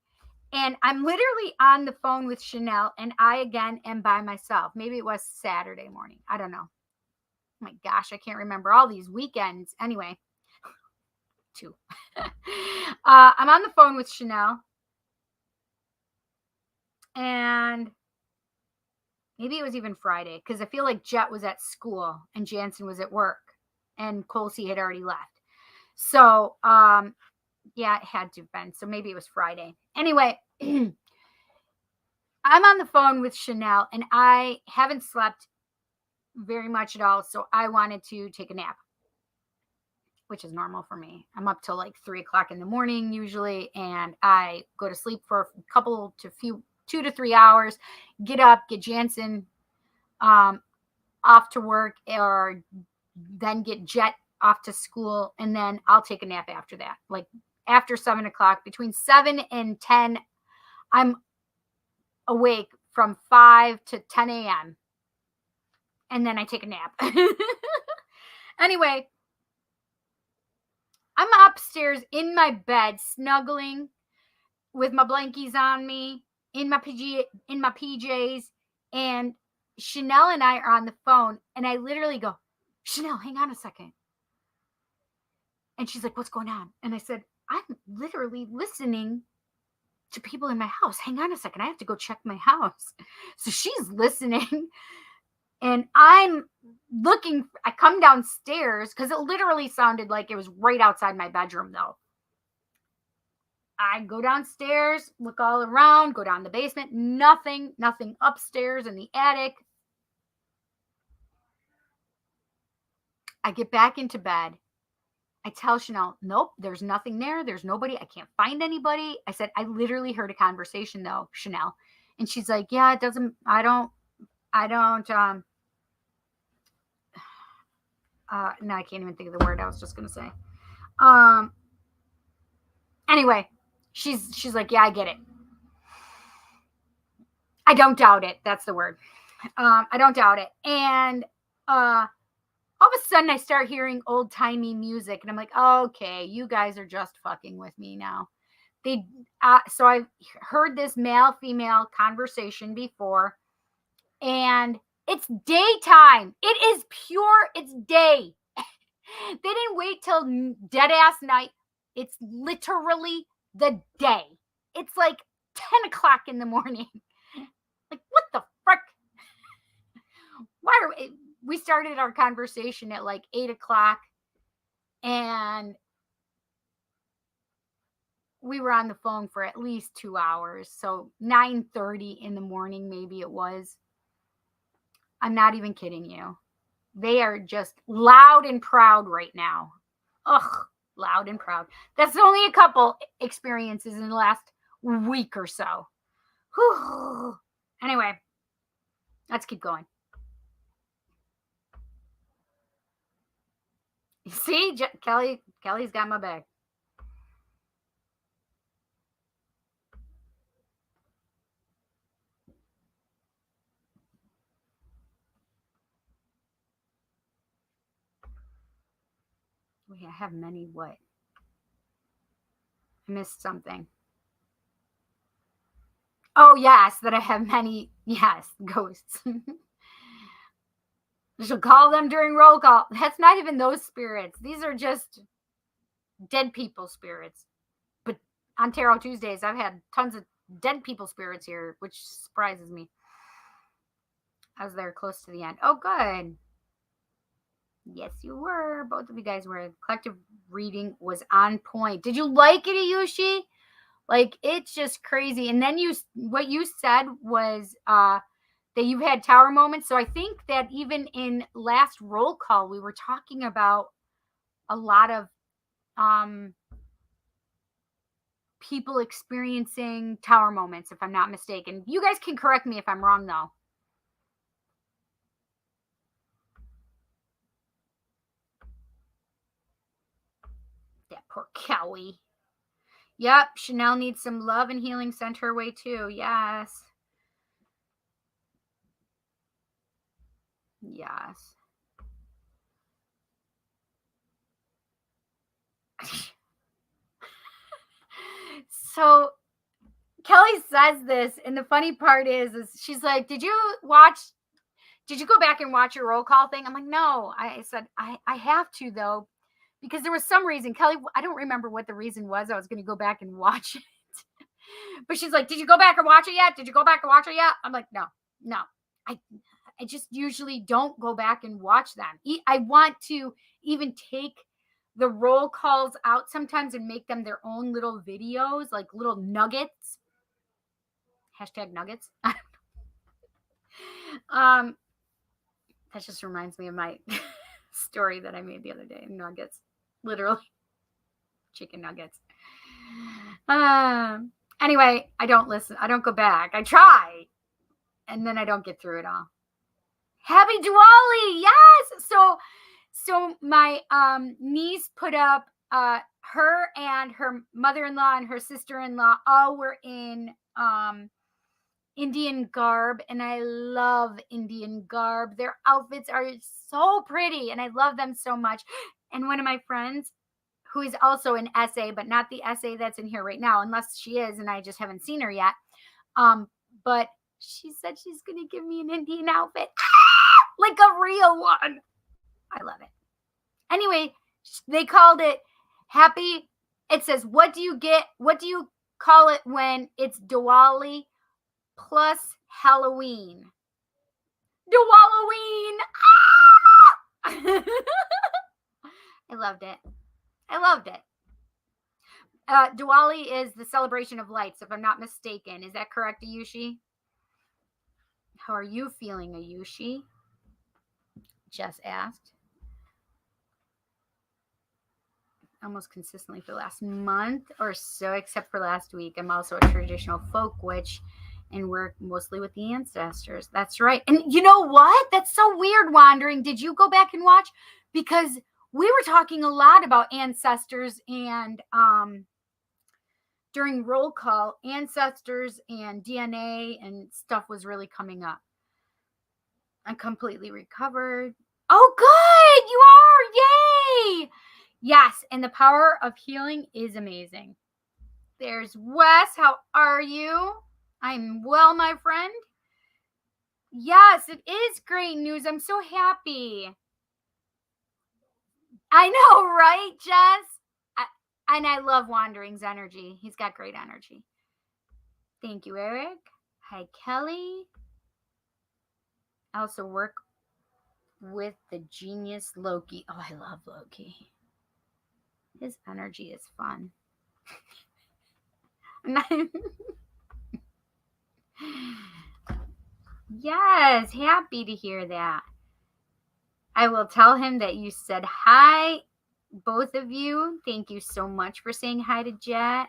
And I'm literally on the phone with Chanel, and I, again, am by myself. Maybe it was Saturday morning. I don't know. Oh, my gosh, I can't remember all these weekends. Anyway, 2. I'm on the phone with Chanel, and maybe it was even Friday, because I feel like Jet was at school, and Jansen was at work, and Colsey had already left. So, yeah, it had to have been. So maybe it was Friday. Anyway, I'm on the phone with Chanel, and I haven't slept very much at all. So I wanted to take a nap, which is normal for me. I'm up till like 3 o'clock in the morning usually, and I go to sleep for a 2 to 3 hours, get up, get Jansen off to work, or then get Jet off to school, and then I'll take a nap after that. Like after 7 o'clock, between 7 and 10, I'm awake from 5 to 10 a.m. And then I take a nap. Anyway, I'm upstairs in my bed, snuggling with my blankies on me, in my PJs, and Chanel and I are on the phone, and I literally go, Chanel, hang on a second. And she's like, what's going on? And I said, I'm literally listening to people in my house. Hang on a second. I have to go check my house. So she's listening, and I'm looking. I come downstairs because it literally sounded like it was right outside my bedroom, though. I go downstairs, look all around, go down the basement. Nothing upstairs in the attic. I get back into bed. I tell Chanel, nope, there's nothing there. There's nobody. I can't find anybody. I said, I literally heard a conversation though, Chanel. And she's like, yeah, it doesn't, no, I can't even think of the word I was just going to say. Anyway, she's like, yeah, I get it. I don't doubt it. That's the word. I don't doubt it. And, all of a sudden I start hearing old timey music, and I'm like, okay, you guys are just fucking with me now. So I've heard this male female conversation before, and it's daytime. It is pure. It's day. They didn't wait till dead ass night. It's literally the day. It's like 10 o'clock in the morning. Like, what the frick? Why are we started our conversation at like 8 o'clock, and we were on the phone for at least 2 hours. So 9:30 in the morning, maybe it was. I'm not even kidding you. They are just loud and proud right now. Ugh, loud and proud. That's only a couple experiences in the last week or so. Whew. Anyway, let's keep going. See, Kelly's got my back. Wait, I have many what? I missed something. Oh, yes, that I have many, yes, ghosts. She'll call them during roll call. That's not even those spirits. These are just dead people spirits. But on Tarot Tuesdays, I've had tons of dead people spirits here, which surprises me. I was there close to the end. Oh, good. Yes, you were. Both of you guys were. Collective reading was on point. Did you like it, Ayushi? Like, it's just crazy. And then what you said was that you've had tower moments. So I think that even in last roll call, we were talking about a lot of people experiencing tower moments, if I'm not mistaken. You guys can correct me if I'm wrong, though. That poor Kelly. Yep, Chanel needs some love and healing sent her way too. Yes. Yes. So Kelly says this, and the funny part is she's like, did you go back and watch your roll call thing? I'm like, no. I said, I have to, though, because there was some reason. Kelly, I don't remember what the reason was. I was going to go back and watch it. But she's like, did you go back and watch it yet? Did you go back and watch it yet? I'm like, no. I just usually don't go back and watch them. I want to even take the roll calls out sometimes and make them their own little videos, like little nuggets. #nuggets. That just reminds me of my story that I made the other day. Nuggets, literally chicken nuggets. Anyway, I don't listen. I don't go back. I try, and then I don't get through it all. Happy Diwali! Yes. So my niece put up her and her mother-in-law and her sister-in-law all were in Indian garb, and I love Indian garb. Their outfits are so pretty, and I love them so much. And one of my friends, who is also an SA, but not the SA that's in here right now, unless she is, and I just haven't seen her yet. But she said she's going to give me an Indian outfit, like a real one. I love it. Anyway, they called it happy. It says, what do you call it when it's Diwali plus Halloween? Diwaloween. Ah! I loved it. Diwali is the celebration of lights, if I'm not mistaken. Is that correct, Ayushi? How are you feeling, Ayushi? Jess asked. Almost consistently for the last month or so, except for last week. I'm also a traditional folk witch and work mostly with the ancestors. That's right. And you know what? That's so weird, Wandering. Did you go back and watch? Because we were talking a lot about ancestors, and during roll call, ancestors and DNA and stuff was really coming up. I'm completely recovered. Oh, good. You are. Yay. Yes. And the power of healing is amazing. There's Wes. How are you? I'm well, my friend. Yes, it is great news. I'm so happy. I know, right, Jess? And I love Wandering's energy. He's got great energy. Thank you, Eric. Hi, Kelly. I also work with the genius Loki. Oh, I love Loki. His energy is fun. Yes, happy to hear that. I will tell him that you said hi, both of you. Thank you so much for saying hi to Jet.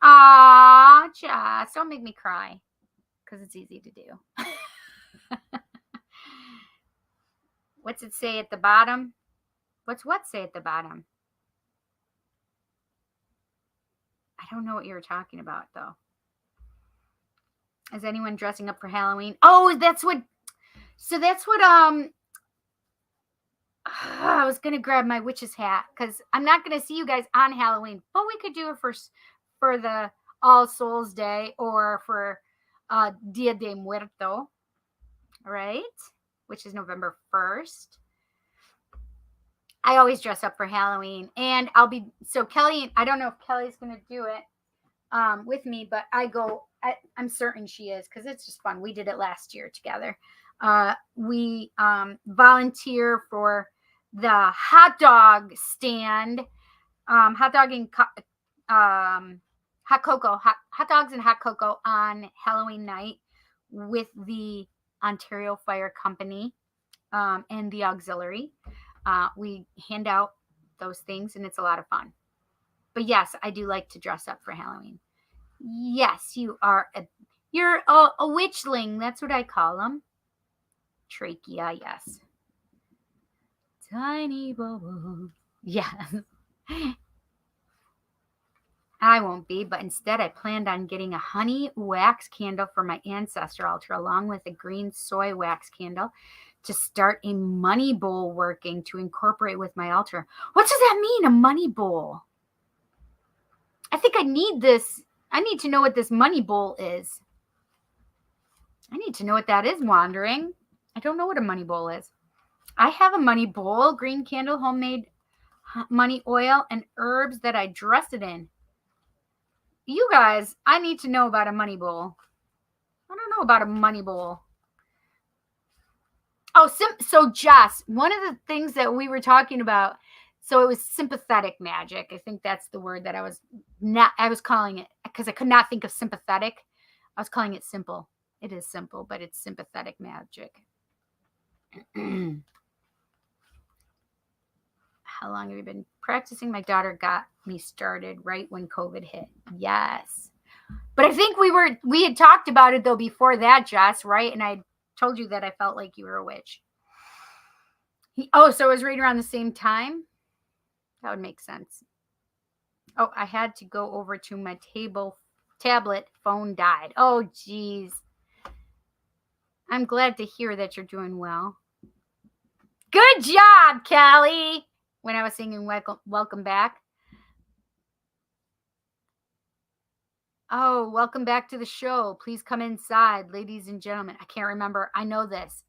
Aw, Jess, don't make me cry, because it's easy to do. What's it say at the bottom? What's what say at the bottom? I don't know what you were talking about, though. Is anyone dressing up for Halloween? Oh, that's what I was going to grab my witch's hat, because I'm not going to see you guys on Halloween, but we could do it for the All Souls Day or for Dia de Muerto, right? Which is November 1st. I always dress up for Halloween, and Kelly, I don't know if Kelly's going to do it with me, but I'm certain she is, because it's just fun. We did it last year together. We volunteer for the hot dog stand, hot dogs and hot cocoa on Halloween night with the Ontario Fire Company and the auxiliary. We hand out those things, and it's a lot of fun. But yes, I do like to dress up for Halloween. Yes, you're a witchling. That's what I call them. Trachea, yes. Tiny bubble. Yes. I won't be, but instead I planned on getting a honey wax candle for my ancestor altar, along with a green soy wax candle to start a money bowl working to incorporate with my altar. What does that mean, a money bowl? I think I need this. I need to know what this money bowl is. I need to know what that is, Wandering. I don't know what a money bowl is. I have a money bowl, green candle, homemade money oil, and herbs that I dress it in. You guys, I need to know about a money bowl. I don't know about a money bowl. Oh, so Jess, one of the things that we were talking about, so it was sympathetic magic. I think that's the word that I was calling it, because I could not think of sympathetic. I was calling it simple. It is simple, but it's sympathetic magic. How long have you been practicing? My daughter got me started right when COVID hit. Yes. But I think we had talked about it, though, before that, Jess, right? And I told you that I felt like you were a witch. So it was right around the same time? That would make sense. Oh, I had to go over to my tablet. Phone died. Oh, geez. I'm glad to hear that you're doing well. Good job, Callie. When I was singing Welcome Back. Oh, welcome back to the show. Please come inside, ladies and gentlemen. I can't remember. I know this.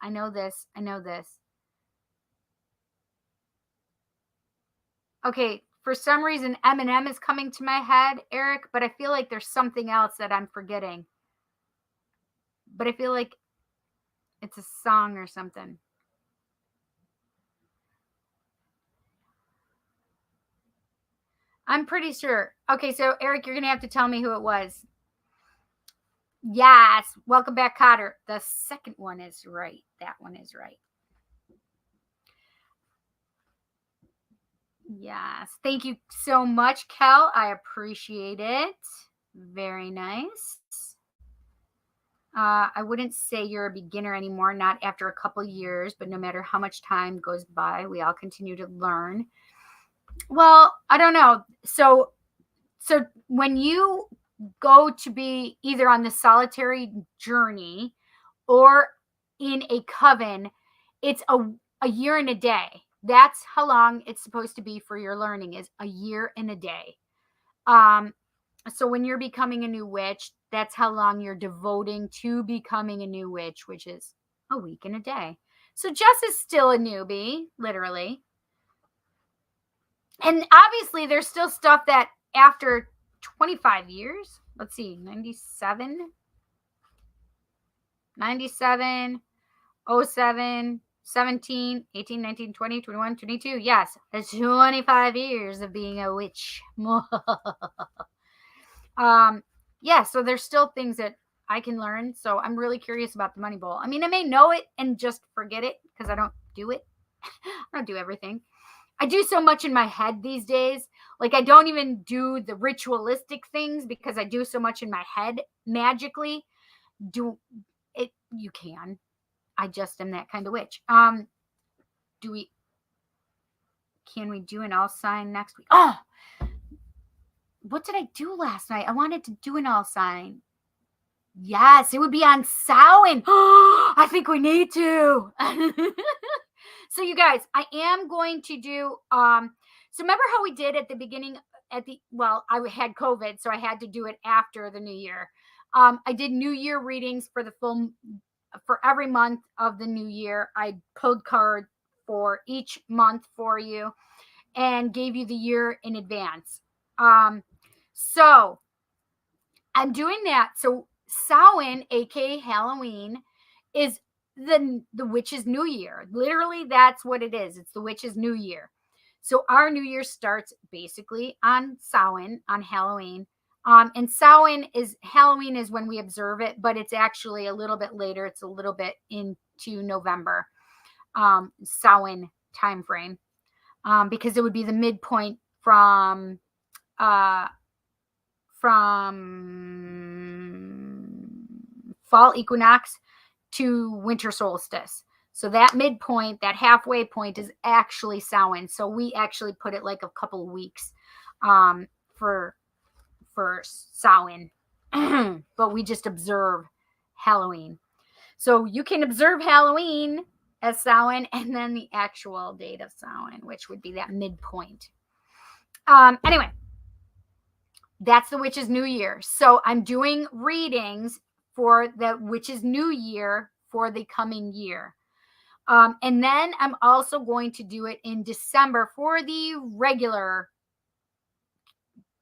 Okay, for some reason, Eminem is coming to my head, Eric, but I feel like there's something else that I'm forgetting. But I feel like it's a song or something. I'm pretty sure. Okay, so Eric, you're going to have to tell me who it was. Yes. Welcome back, Cotter. The second one is right. That one is right. Yes. Thank you so much, Kel. I appreciate it. Very nice. I wouldn't say you're a beginner anymore, not after a couple years, but no matter how much time goes by, we all continue to learn. Well, I don't know. So when you go to be either on the solitary journey or in a coven, it's a year and a day. That's how long it's supposed to be for your learning, is a year and a day. So when you're becoming a new witch, that's how long you're devoting to becoming a new witch, which is a week and a day. So Jess is still a newbie, literally. And obviously there's still stuff that after 25 years, let's see, 97, 07, 17, 18, 19, 20, 21, 22. Yes, it's 25 years of being a witch. Yeah, so there's still things that I can learn. So I'm really curious about the money bowl. I mean, I may know it and just forget it because I don't do it. I don't do everything. I do so much in my head these days. Like I don't even do the ritualistic things because I do so much in my head magically. Do it you can. I just am that kind of witch. Can we do an all sign next week? Oh, what did I do last night? I wanted to do an all sign. Yes, it would be on Samhain. I think we need to. So you guys, I am going to do so remember how we did at the beginning I had COVID, so I had to do it after the new year. I did new year readings for every month of the new year. I pulled cards for each month for you and gave you the year in advance. So I'm doing that. So Samhain, aka Halloween, is the witch's new year. Literally, that's what it is. It's the witch's new year. So our new year starts basically on Samhain, on Halloween. And Halloween is when we observe it, but it's actually a little bit later. It's a little bit into November, Samhain time frame, because it would be the midpoint from fall equinox to winter solstice. So that midpoint, that halfway point is actually Samhain. So we actually put it like a couple of weeks for Samhain. But we just observe Halloween. So you can observe Halloween as Samhain and then the actual date of Samhain, which would be that midpoint. Anyway, that's the witch's new year. So I'm doing readings for the witch's new year for the coming year. And then I'm also going to do it in December for the regular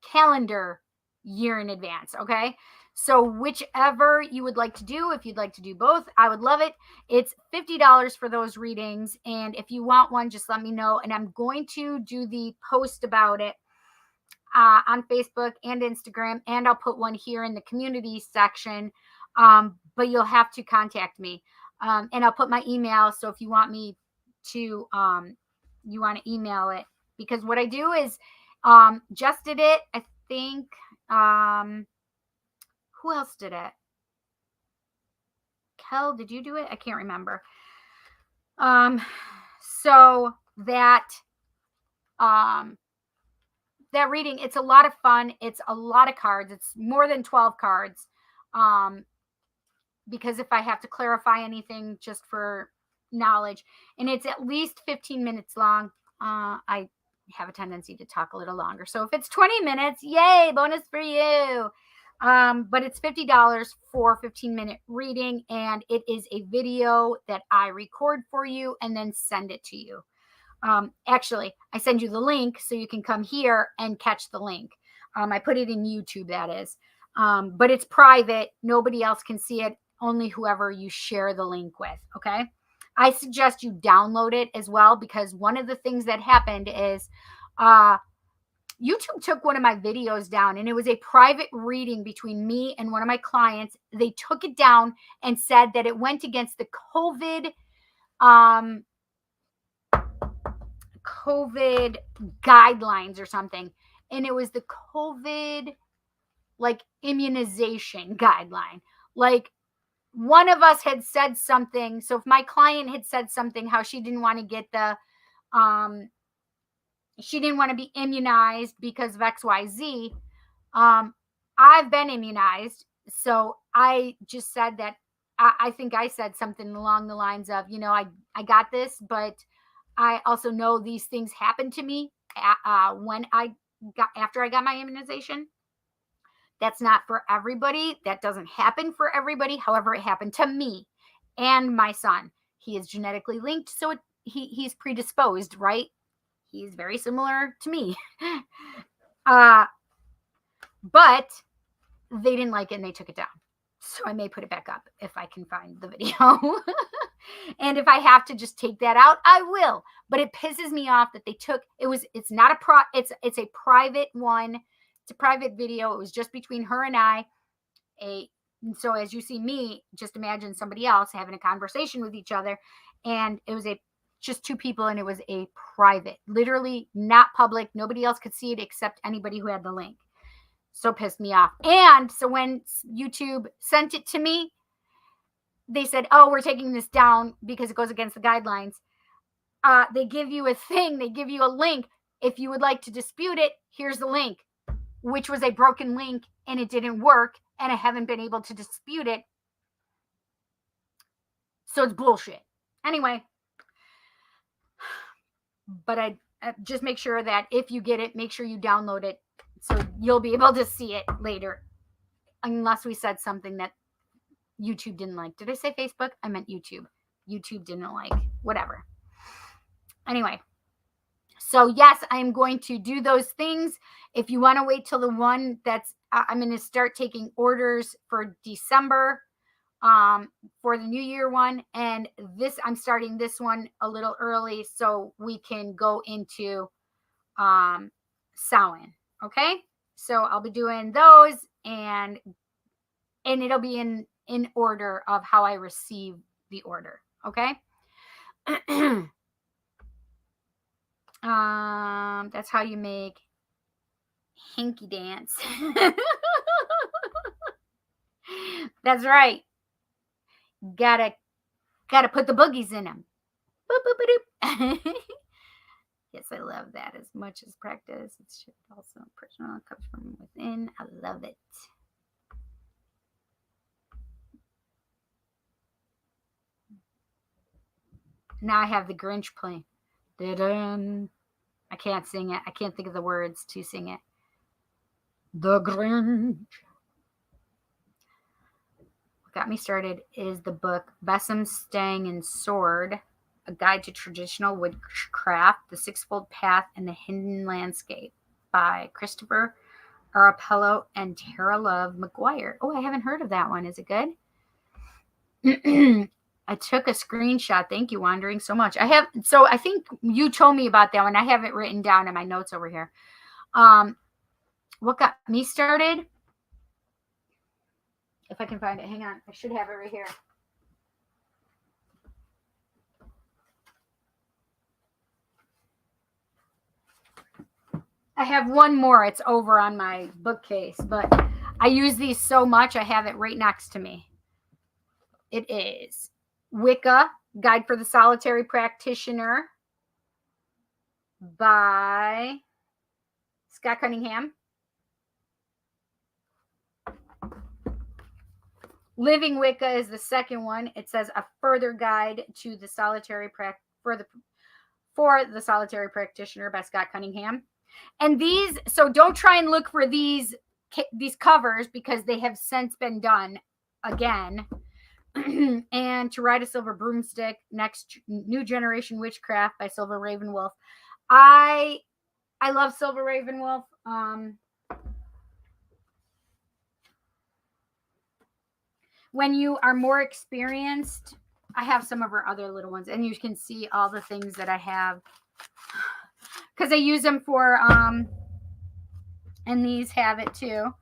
calendar year in advance. Okay. So whichever you would like to do, if you'd like to do both, I would love it. It's $50 for those readings. And if you want one, just let me know. And I'm going to do the post about it on Facebook and Instagram. And I'll put one here in the community section. But you'll have to contact me. And I'll put my email. So if you want me to, you want to email it, because what I do is, Jess did it. I think, who else did it? Kel, did you do it? I can't remember. So that reading, it's a lot of fun. It's a lot of cards. It's more than 12 cards. Because if I have to clarify anything just for knowledge, and it's at least 15 minutes long, I have a tendency to talk a little longer. So if it's 20 minutes, yay, bonus for you. But it's $50 for 15-minute reading, and it is a video that I record for you and then send it to you. Actually, I send you the link so you can come here and catch the link. I put it in YouTube, that is. But it's private. Nobody else can see it. Only whoever you share the link with. Okay. I suggest you download it as well, because one of the things that happened is YouTube took one of my videos down, and it was a private reading between me and one of my clients. They took it down and said that it went against the COVID guidelines or something. And it was the COVID immunization guideline. One of us had said something. So if my client had said something, how she didn't want to get she didn't want to be immunized because of XYZ. I've been immunized. So I just said that I think I said something along the lines of, I got this, but I also know these things happened to me after I got my immunization. That's not for everybody. That doesn't happen for everybody. However, it happened to me and my son. He is genetically linked, so he's predisposed, right? He's very similar to me. But they didn't like it and they took it down. So I may put it back up if I can find the video. And if I have to just take that out, I will. But it pisses me off that they took it's not a it's a private one. It's a private video. It was just between her and I. So as you see me, just imagine somebody else having a conversation with each other, and it was just two people, and it was a private, literally not public. Nobody else could see it except anybody who had the link. So pissed me off. And so when YouTube sent it to me, they said, oh, we're taking this down because it goes against the guidelines. They give you a thing. They give you a link. If you would like to dispute it, here's the link, which was a broken link, and it didn't work, and I haven't been able to dispute it. So it's bullshit. Anyway, but I just make sure that if you get it, make sure you download it so you'll be able to see it later, unless we said something that YouTube didn't like. Did I say Facebook? I meant YouTube. YouTube didn't like, whatever. Anyway, so yes, I'm going to do those things. If you want to wait till the one I'm going to start taking orders for December for the New Year one. And I'm starting this one a little early so we can go into Samhain. Okay, so I'll be doing those, and it'll be in order of how I receive the order. Okay. That's how you make hanky dance. That's right. Gotta put the boogies in them. Boop, boop, boop, boop. Yes, I love that as much as practice. It's also personal. It comes from within. I love it. Now I have the Grinch playing. Da-dun. I can't sing it. I can't think of the words to sing it. The Grinch. What got me started is the book Besom, Stang, and Sword, A Guide to Traditional Woodcraft, The Sixfold Path and the Hidden Landscape by Christopher Arapello and Tara Love McGuire. Oh, I haven't heard of that one. Is it good? I took a screenshot. Thank you, Wandering, so much. I think you told me about that one. I have it written down in my notes over here. What got me started? If I can find it. Hang on. I should have it right here. I have one more. It's over on my bookcase, but I use these so much, I have it right next to me. It is Wicca, Guide for the Solitary Practitioner by Scott Cunningham. Living Wicca is the second one. It says A Further Guide to the Solitary for the Solitary Practitioner by Scott Cunningham. And these, so don't try and look for these covers because they have since been done again. And To Ride a Silver Broomstick, New Generation Witchcraft by Silver Ravenwolf. I love Silver Ravenwolf. When you are more experienced, I have some of her other little ones, and you can see all the things that I have because I use them for, and these have it too.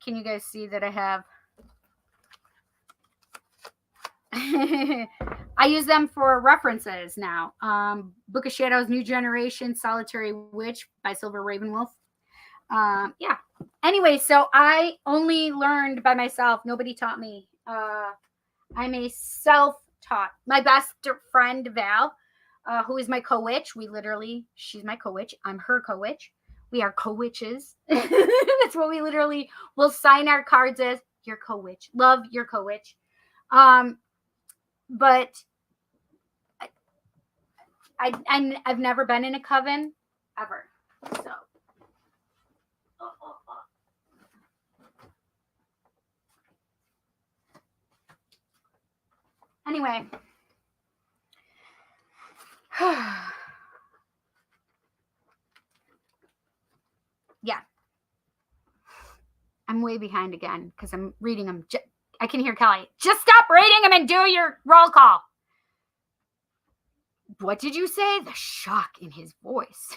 Can you guys see that I have? I use them for references now. Book of Shadows, New Generation, Solitary Witch by Silver Ravenwolf. Yeah. Anyway, so I only learned by myself. Nobody taught me. I'm a self-taught. My best friend, Val, who is my co-witch. She's my co-witch. I'm her co-witch. We are co-witches. That's what we literally will sign our cards as. Your co-witch. Love your co-witch. But I've never been in a coven ever. So. Anyway. way behind again because I'm reading them. I can hear Kelly. Just stop reading them and do your roll call. What did you say? The shock in his voice.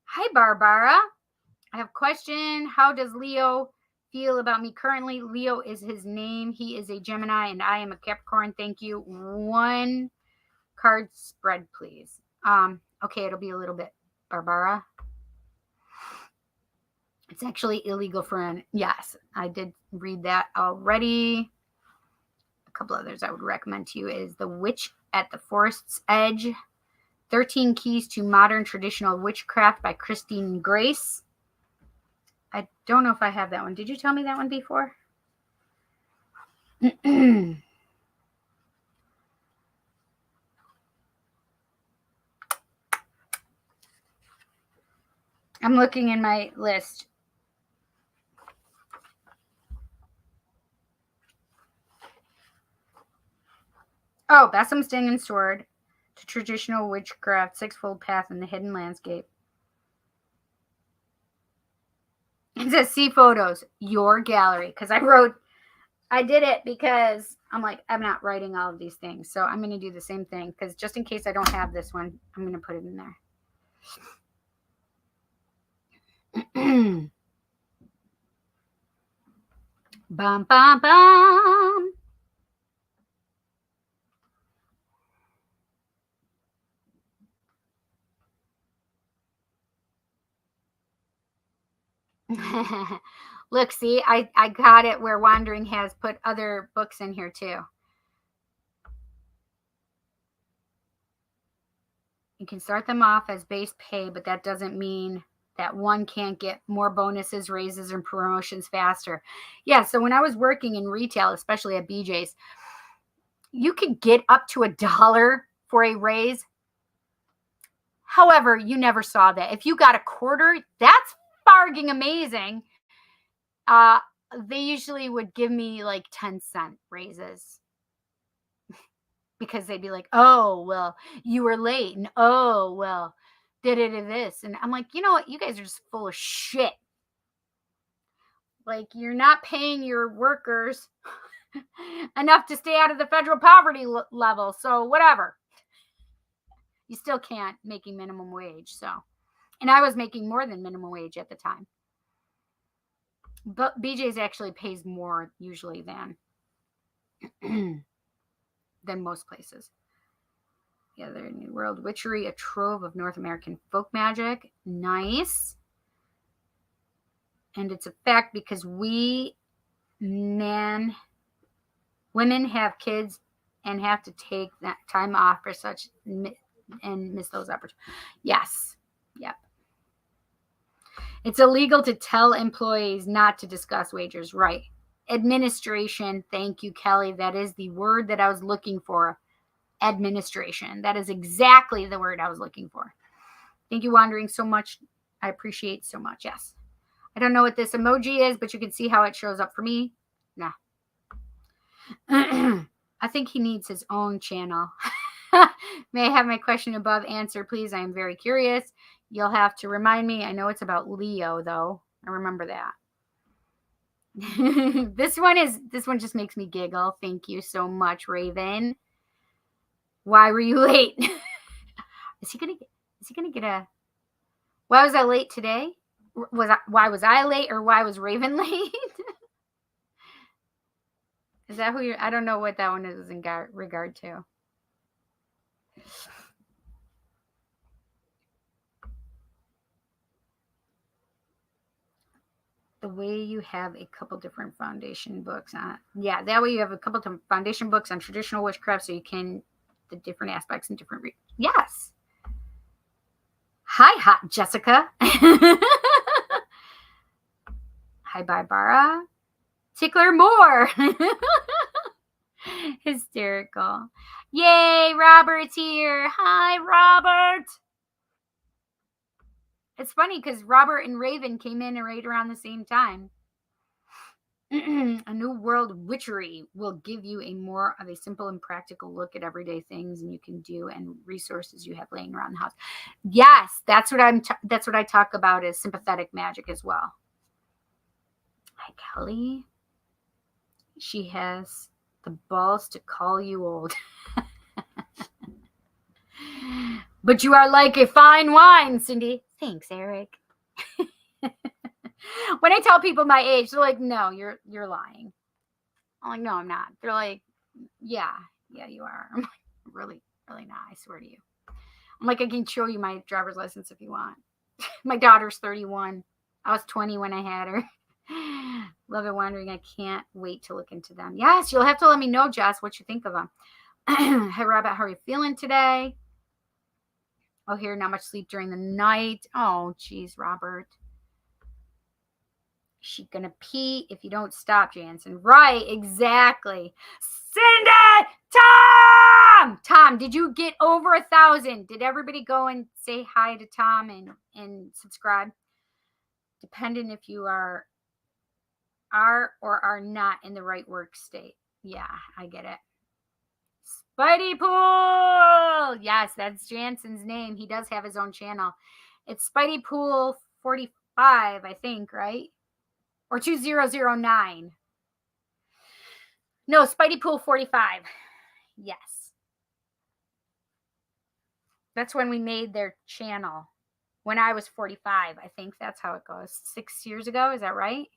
Hi, Barbara. I have a question. How does Leo feel about me currently? Leo is his name. He is a Gemini and I am a Capricorn. Thank you. 1 card spread, please. Okay, it'll be a little bit, Barbara. It's actually illegal for an, yes, I did read that already. A couple others I would recommend to you is The Witch at the Forest's Edge, 13 Keys to Modern Traditional Witchcraft by Christine Grace. I don't know if I have that one. Did you tell me that one before? I'm looking in my list. Oh, Bessem's Stinging Sword to Traditional Witchcraft, Sixfold Path in the Hidden Landscape. It says, see photos, your gallery. Because I did it because I'm like, I'm not writing all of these things. So I'm going to do the same thing. Because just in case I don't have this one, I'm going to put it in there. Bum, bum, bum. Look, see, I got it where Wandering has put other books in here too. You can start them off as base pay, but that doesn't mean that one can't get more bonuses, raises, and promotions faster. Yeah, so when I was working in retail, especially at BJ's, you could get up to $1 for a raise. However, you never saw that. If you got a quarter, that's farging amazing. They usually would give me like 10-cent raises because they'd be like, oh, well, you were late. And oh, well, did it this. And I'm like, you know what? You guys are just full of shit. Like, you're not paying your workers enough to stay out of the federal poverty level. So whatever. You still can't making minimum wage. So, and I was making more than minimum wage at the time. But BJ's actually pays more usually than most places. Yeah, they're New World Witchery, a trove of North American folk magic. Nice. And it's a fact because women have kids and have to take that time off for such and miss those opportunities. Yes. Yep. It's illegal to tell employees not to discuss wages. Right. Administration. Thank you, Kelly. That is the word that I was looking for. Administration. That is exactly the word I was looking for. Thank you, Wandering, so much. I appreciate so much. Yes. I don't know what this emoji is, but you can see how it shows up for me. Nah. I think he needs his own channel. May I have my question above answered, please? I am very curious. You'll have to remind me. I know it's about Leo, though. I remember that. This one just makes me giggle. Thank you so much, Raven. Why were you late? Is he gonna get a? Why was I late today? Why was I late, or why was Raven late? Is that who you're? I don't know what that one is in regard to. The way you have a couple different foundation books on. Yeah, that way you have a couple of foundation books on traditional witchcraft, so you can the different aspects and different. Yes. Hi, hot Jessica. Hi, Barbara. Tickler more. Hysterical. Yay, Robert's here. Hi, Robert. It's funny because Robert and Raven came in right around the same time. A New World Witchery will give you a more of a simple and practical look at everyday things and you can do and resources you have laying around the house. Yes, that's what I talk about as sympathetic magic as well. Kelly. She has the balls to call you old. But you are like a fine wine, Cindy. Thanks, Eric. When I tell people my age, they're like, no, you're lying. I'm like, no, I'm not. They're like, yeah, you are. I'm like, really not. I swear to you. I'm like, I can show you my driver's license if you want. My daughter's 31. I was 20 when I had her. Love it wondering. I can't wait to look into them. Yes, you'll have to let me know, Jess, what you think of them. Hey, Rabbit, how are you feeling today? Oh, here, not much sleep during the night. Oh, geez, Robert. She gonna pee if you don't stop, Jansen. Right, exactly. Cindy! Tom, did you get over 1,000? Did everybody go and say hi to Tom and subscribe? Depending if you are or are not in the right work state. Yeah, I get it. Spidey Pool! Yes, that's Jansen's name. He does have his own channel. It's Spidey Pool 45, I think, right? Or 2009. No, Spidey Pool 45. Yes. That's when we made their channel. When I was 45. I think that's how it goes. 6 years ago. Is that right?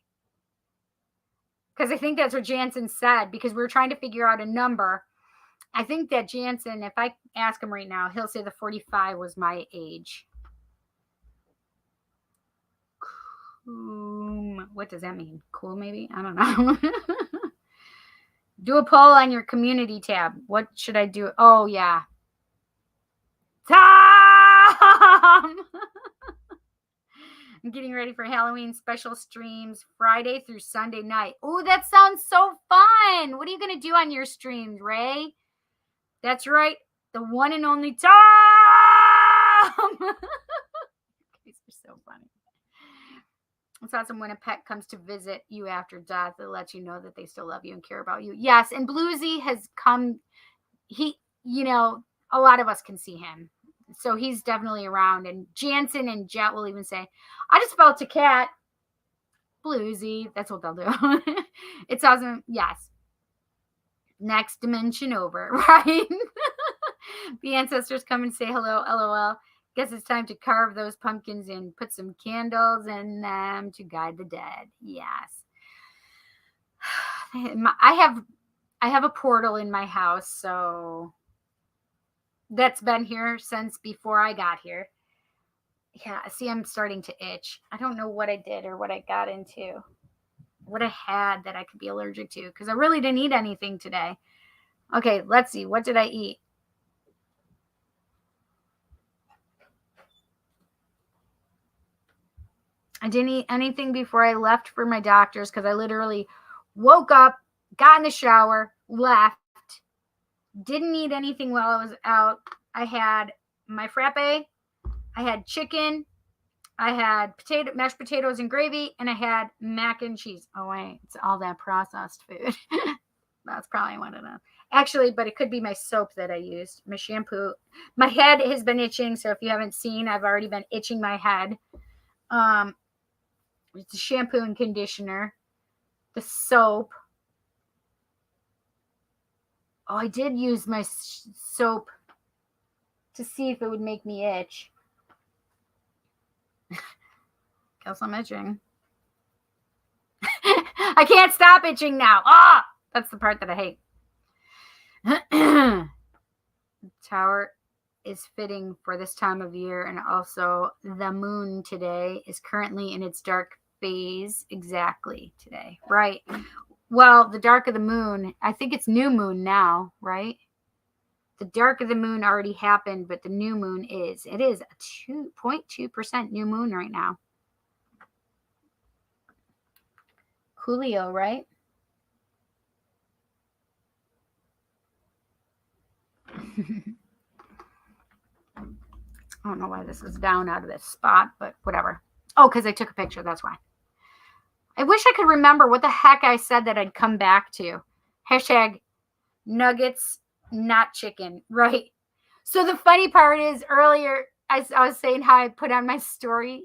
Because I think that's what Jansen said. Because we were trying to figure out a number. I think that Jansen, if I ask him right now, he'll say the 45 was my age. What does that mean? Cool, maybe? I don't know. Do a poll on your community tab. What should I do? Oh, yeah. Tom! I'm getting ready for Halloween special streams Friday through Sunday night. Oh, that sounds so fun. What are you going to do on your streams, Ray? That's right. The one and only Tom! You guys are so funny. It's awesome when a pet comes to visit you after death. It lets you know that they still love you and care about you. Yes, and Bluesy has come. He, a lot of us can see him. So he's definitely around. And Jansen and Jet will even say, I just felt a cat. Bluesy. That's what they'll do. It's awesome. Yes. Next dimension over, right? The ancestors come and say hello, LOL. Guess it's time to carve those pumpkins and put some candles in them to guide the dead. Yes. I have a portal in my house, so that's been here since before I got here. Yeah, see, I'm starting to itch. I don't know what I did or what I got into. What I had that I could be allergic to, because I really didn't eat anything today. Okay, let's see. What did I eat? I didn't eat anything before I left for my doctor's because I literally woke up, got in the shower, left, didn't eat anything while I was out. I had my frappe, I had chicken, I had mashed potatoes and gravy, and I had mac and cheese. Oh, wait, it's all that processed food. That's probably what it is. Actually, but it could be my soap that I used, my shampoo. My head has been itching, so if you haven't seen, I've already been itching my head. It's a shampoo and conditioner. The soap. Oh, I did use my soap to see if it would make me itch. Guess I'm itching. I can't stop itching now. Ah! That's the part that I hate. The tower is fitting for this time of year, and also the moon today is currently in its dark phase exactly today, right? Well, the dark of the moon, I think it's new moon now, right? The dark of the moon already happened, but the new moon is. It is a 2.2% new moon right now. Coolio, right? I don't know why this is down out of this spot, but whatever. Oh, because I took a picture. That's why. I wish I could remember what the heck I said that I'd come back to. Hashtag nuggets, not chicken. Right. So the funny part is earlier, I was saying how I put on my story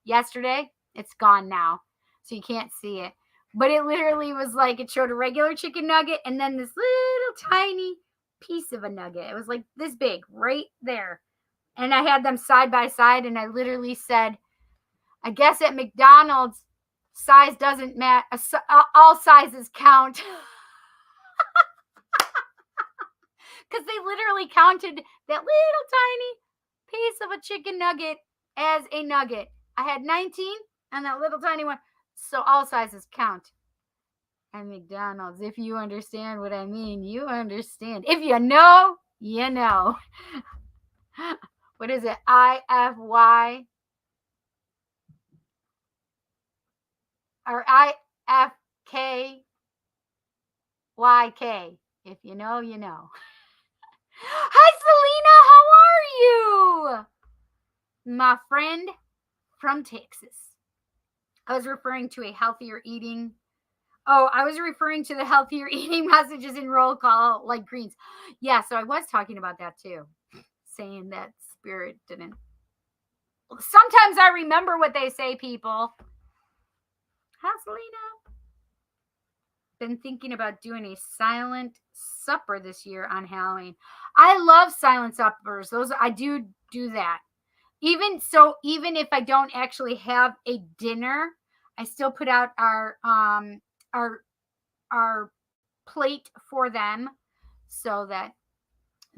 yesterday. It's gone now. so you can't see it. But it literally was like, it showed a regular chicken nugget and then this little tiny piece of a nugget. It was like this big right there. And I had them side by side, and I literally said, I guess at McDonald's, size doesn't matter. All sizes count. Because they literally counted that little tiny piece of a chicken nugget as a nugget. I had 19 and that little tiny one. So all sizes count. At McDonald's, if you understand what I mean, you understand. If you know, you know. What is it? IFY or IFKYK. If you know, you know. Hi, Selena. How are you? My friend from Texas. I was referring to a healthier eating. Oh, I was referring to the healthier eating messages in roll call, like greens. Yeah, so I was talking about that too. Saying that spirit didn't. Sometimes I remember what they say, people. Hi, Selena. Been thinking about doing a silent supper this year on Halloween. I love silent suppers. Those I do that. Even if I don't actually have a dinner, I still put out our plate for them so that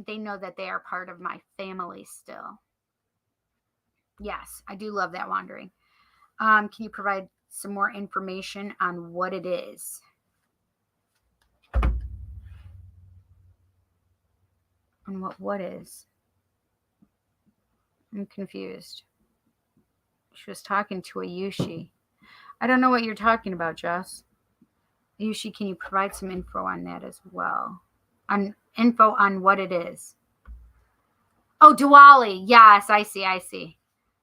they know that they are part of my family still. Yes, I do love that wandering. Can you provide some more information on what it is? On what is? I'm confused. She was talking to a Yushi. I don't know what you're talking about, Jess. Yushi, can you provide some info on that as well? Info on what it is. Oh, Diwali. Yes, I see.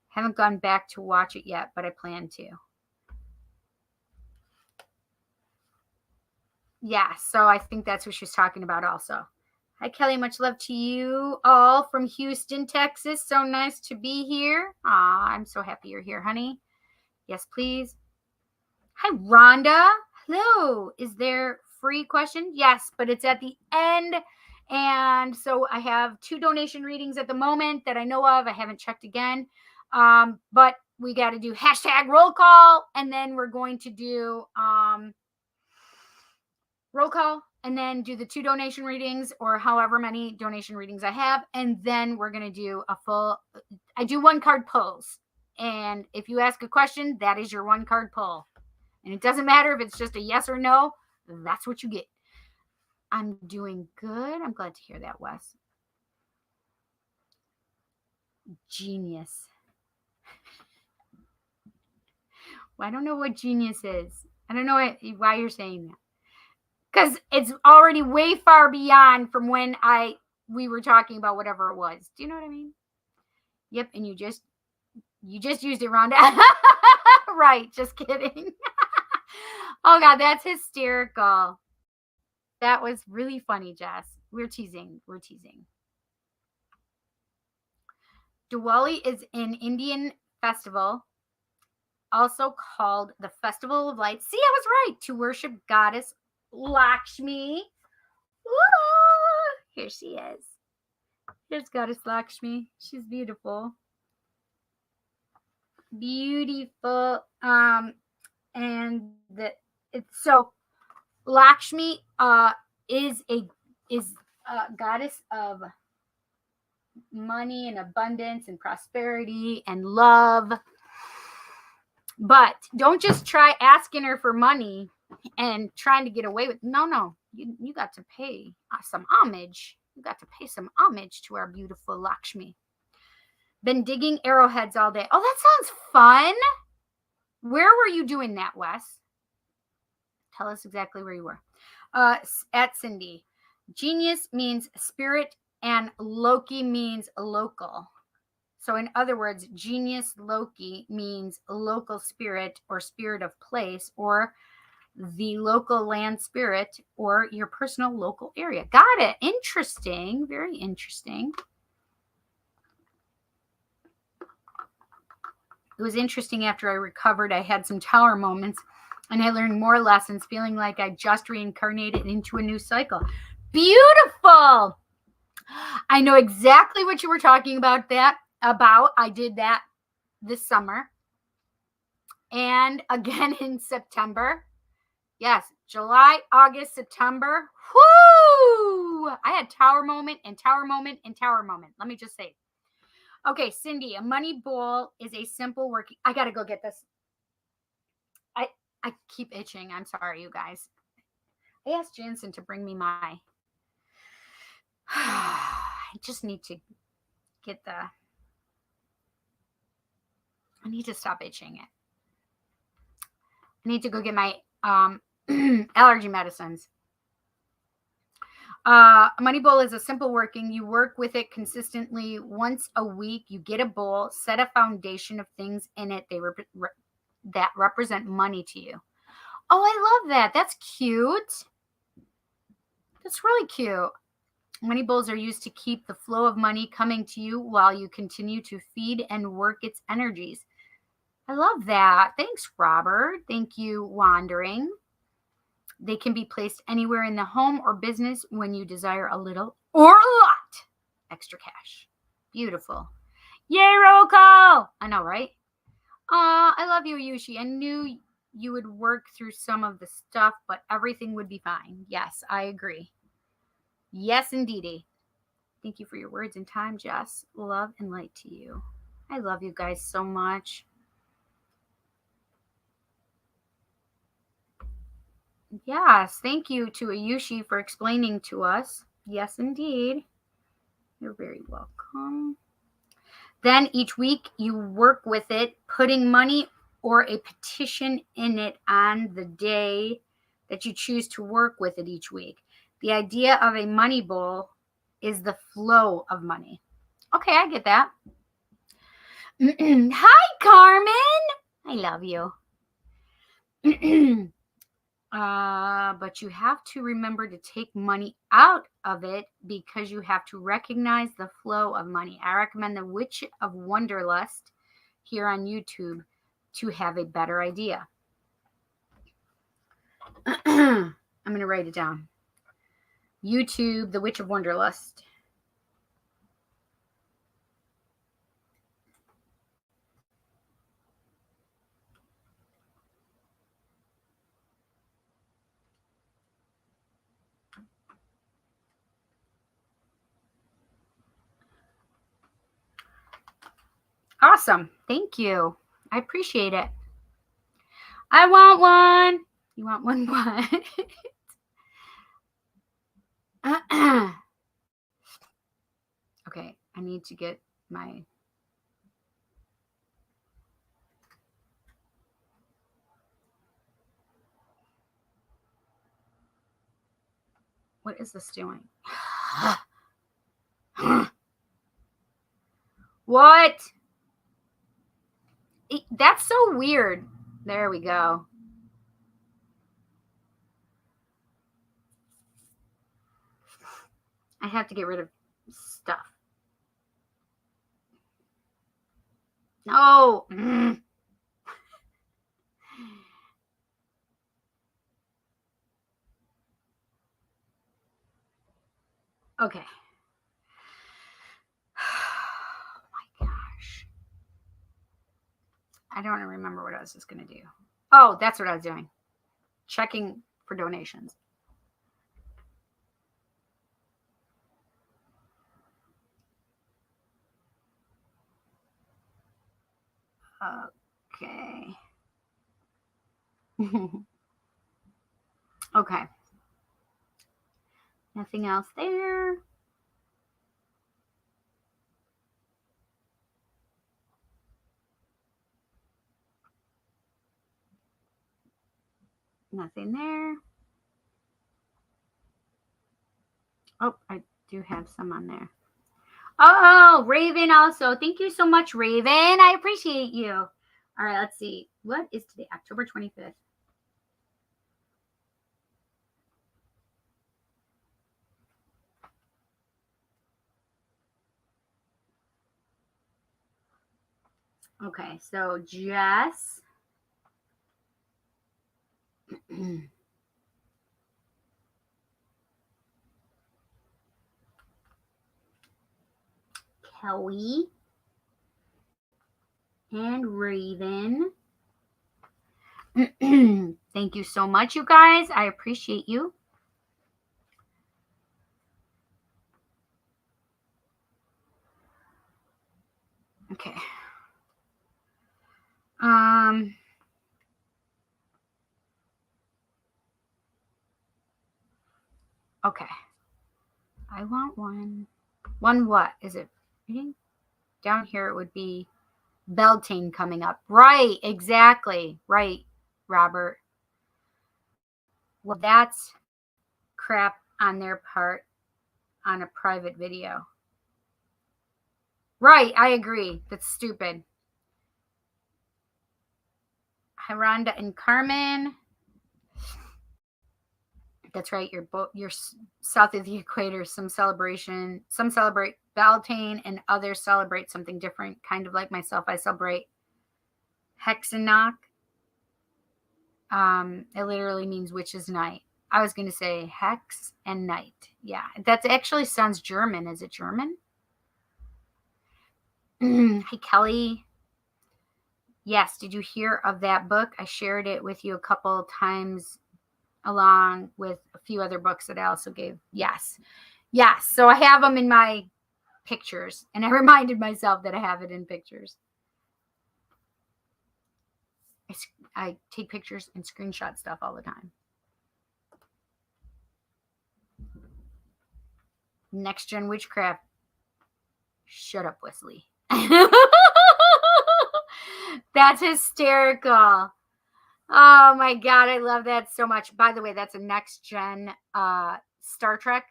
Haven't gone back to watch it yet, but I plan to. Yeah, so I think that's what she's talking about also. Hi, Kelly. Much love to you all from Houston, Texas. So nice to be here. I'm so happy you're here, honey. Yes, please. Hi, Rhonda. Hello. Is there free question? Yes, but it's at the end. And so I have 2 donation readings at the moment that I know of. I haven't checked again. But we got to do hashtag roll call. And then we're going to do roll call. And then do the 2 donation readings or however many donation readings I have. And then we're going to do I do 1 card pulls. And if you ask a question, that is your 1 card pull. And it doesn't matter if it's just a yes or no. That's what you get. I'm doing good. I'm glad to hear that, Wes. Genius. Well, I don't know what genius is. I don't know why you're saying that. Because it's already way far beyond from when we were talking about whatever it was. Do you know what I mean? Yep, and you just used it, Rhonda. Right, just kidding. Oh God, that's hysterical. That was really funny, Jess. We're teasing. Diwali is an Indian festival, also called the Festival of Lights. See, I was right. To worship goddess Lakshmi. Ooh, here she is. Here's goddess Lakshmi. She's beautiful. Beautiful. And so Lakshmi is a goddess of money and abundance and prosperity and love. But don't just try asking her for money and trying to get away with. No. You got to pay some homage. You got to pay some homage to our beautiful Lakshmi. Been digging arrowheads all day. Oh, that sounds fun. Where were you doing that, Wes? Tell us exactly where you were. At Cindy. Genius means spirit and Loki means local. So in other words, genius Loki means local spirit or spirit of place or the local land spirit or your personal local area. Got it. Interesting. Very interesting. It was interesting after I recovered. I had some tower moments And I learned more lessons, feeling like I just reincarnated into a new cycle. Beautiful. I know exactly what you were talking about. I did that this summer. And again in September. Yes, July, August, September. Whoo! I had tower moment and tower moment and tower moment. Let me just say. Okay, Cindy, a money bowl is a simple working. I got to go get this. I keep itching. I'm sorry, you guys. I asked Jansen to bring me my. I just need to get the. I need to stop itching it. I need to go get my allergy medicines. A money bowl is a simple working. You work with it consistently once a week. You get a bowl, set a foundation of things in it that represent money to you. Oh, I love that. That's cute. That's really cute. Money bowls are used to keep the flow of money coming to you while you continue to feed and work its energies. I love that. Thanks, Robert. Thank you, Wandering. They can be placed anywhere in the home or business when you desire a little or a lot extra cash. Beautiful. Yay, roll call. I know, right? I love you, Yushi. I knew you would work through some of the stuff, but everything would be fine. Yes, I agree. Yes, indeedy. Thank you for your words and time, Jess. Love and light to you. I love you guys so much. Yes, thank you to Ayushi for explaining to us. Yes, indeed. You're very welcome. Then each week you work with it, putting money or a petition in it on the day that you choose to work with it each week. The idea of a money bowl is the flow of money. Okay, I get that. Hi, Carmen. I love you. But you have to remember to take money out of it because you have to recognize the flow of money. I recommend The Witch of Wonderlust here on YouTube to have a better idea. I'm going to write it down. YouTube, The Witch of Wonderlust. Awesome. Thank you. I appreciate it. I want one. You want one what? Okay, I need to get my... What is this doing? What? That's so weird. There we go. I have to get rid of stuff. No. Okay. Oh my gosh. I don't remember what I was just going to do. Oh, that's what I was doing. Checking for donations. Okay. Okay. Nothing else there. Nothing there. Oh, I do have some on there. Oh, Raven also. Thank you so much, Raven. I appreciate you. All right, let's see. What is today? October 25th. Okay, so Jess. Kelly and Raven. Thank you so much, you guys. I appreciate you. Okay. Okay. I want one. One what? Is it reading? Down here it would be Beltane coming up. Right, exactly. Right, Robert. Well, that's crap on their part on a private video. Right, I agree. That's stupid. Rhonda and Carmen. That's right. You're south of the equator. Some celebrate Beltane, and others celebrate something different. Kind of like myself, I celebrate Hexenach. It literally means witch's night. I was going to say hex and night. Yeah, that actually sounds German. Is it German? Hey, Kelly. Yes, did you hear of that book? I shared it with you a couple times along with a few other books that I also gave. Yes. So I have them in my pictures, and I reminded myself that I have it in pictures. I take pictures and screenshot stuff all the time. Next Gen Witchcraft. Shut up, Wesley. That's hysterical. Oh my God, I love that so much. By the way, that's a Next Gen Star Trek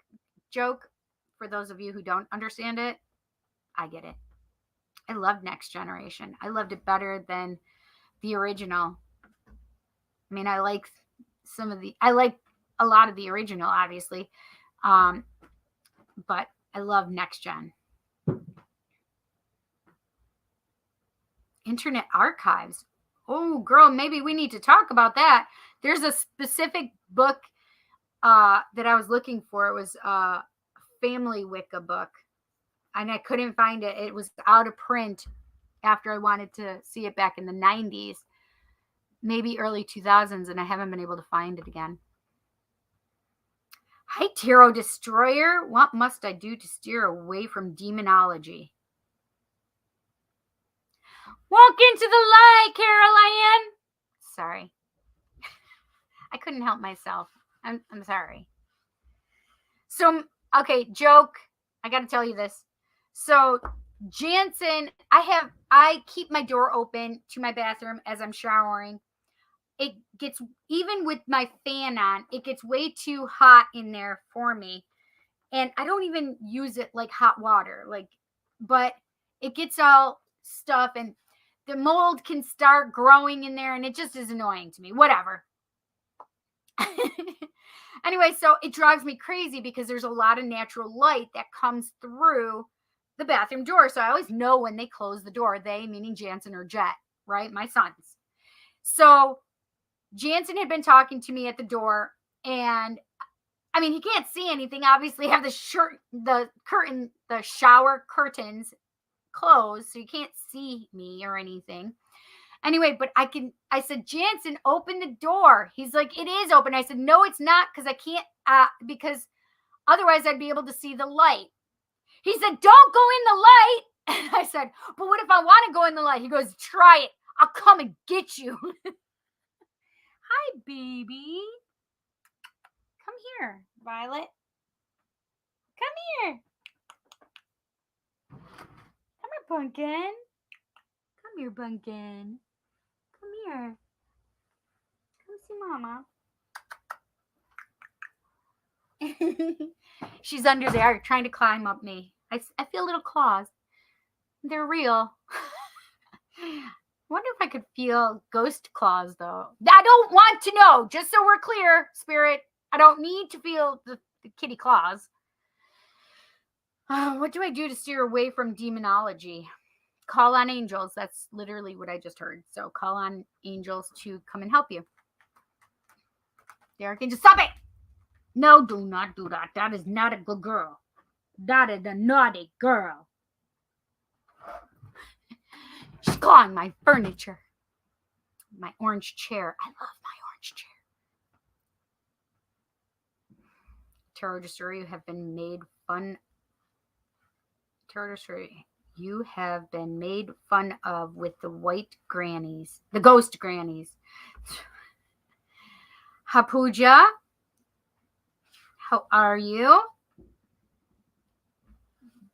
joke. For those of you who don't understand it, I get it. I loved Next Generation. I loved it better than the original. I mean, I like a lot of the original, obviously. But I love Next Gen. Internet Archives. Oh, girl, maybe we need to talk about that. There's a specific book that I was looking for. It was a family Wicca book, and I couldn't find it. It was out of print after I wanted to see it back in the 90s, maybe early 2000s, and I haven't been able to find it again. Hi, Tarot Destroyer. What must I do to steer away from demonology? Walk into the light, Caroline. Sorry. I couldn't help myself. I'm sorry. So, okay, joke. I got to tell you this. So, Jansen, I keep my door open to my bathroom as I'm showering. It gets, even with my fan on, it gets way too hot in there for me. And I don't even use it like hot water, but it gets all stuff and the mold can start growing in there and it just is annoying to me. Whatever. Anyway, so it drives me crazy because there's a lot of natural light that comes through the bathroom door. So I always know when they close the door, they meaning Jansen or Jet, right? My sons. So Jansen had been talking to me at the door, and I mean, he can't see anything. Obviously, I have the shower curtains closed, so you can't see me or anything. Anyway, but I said, Jansen, open the door. He's like, it is open. I said, no, it's not, because I can't, because otherwise I'd be able to see the light. He said, don't go in the light. And I said, but what if I want to go in the light? He goes, try it. I'll come and get you. Hi, baby. Come here, Violet. Come here. Come here, Pumpkin. Come here, Pumpkin. Come here. Come see Mama. She's under there trying to climb up me. I feel little claws. They're real. I wonder if I could feel ghost claws, though. I don't want to know. Just so we're clear, Spirit. I don't need to feel the kitty claws. What do I do to steer away from demonology? Call on angels. That's literally what I just heard. So call on angels to come and help you. Derek, just stop it. No, do not do that. That is not a good girl. That is a naughty girl. She's clawing my furniture. My orange chair. I love my orange chair. Tarot Destroyer, you have been made fun. Tarot Destroyer, you have been made fun of with the white grannies. The ghost grannies. Hapuja, how are you?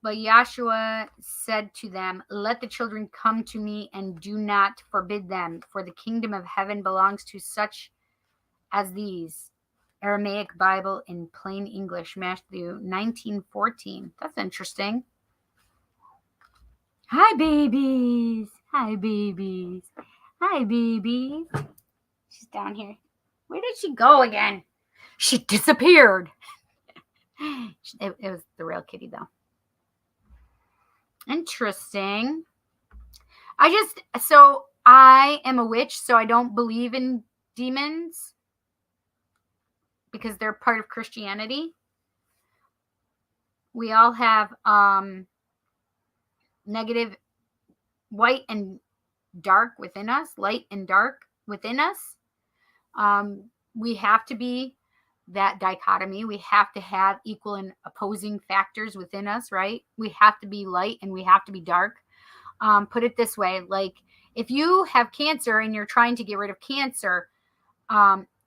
But Yahshua said to them, let the children come to me and do not forbid them, for the kingdom of heaven belongs to such as these. Aramaic Bible in plain English, Matthew 19:14. That's interesting. Hi, babies. Hi, babies. Hi, babies. She's down here. Where did she go again? She disappeared. It was the real kitty, though. Interesting. I am a witch, so I don't believe in demons because they're part of Christianity. We all have negative white and dark within us, light and dark within us. We have to be that dichotomy. We have to have equal and opposing factors within us, right? We have to be light and we have to be dark. Put it this way, like if you have cancer and you're trying to get rid of cancer,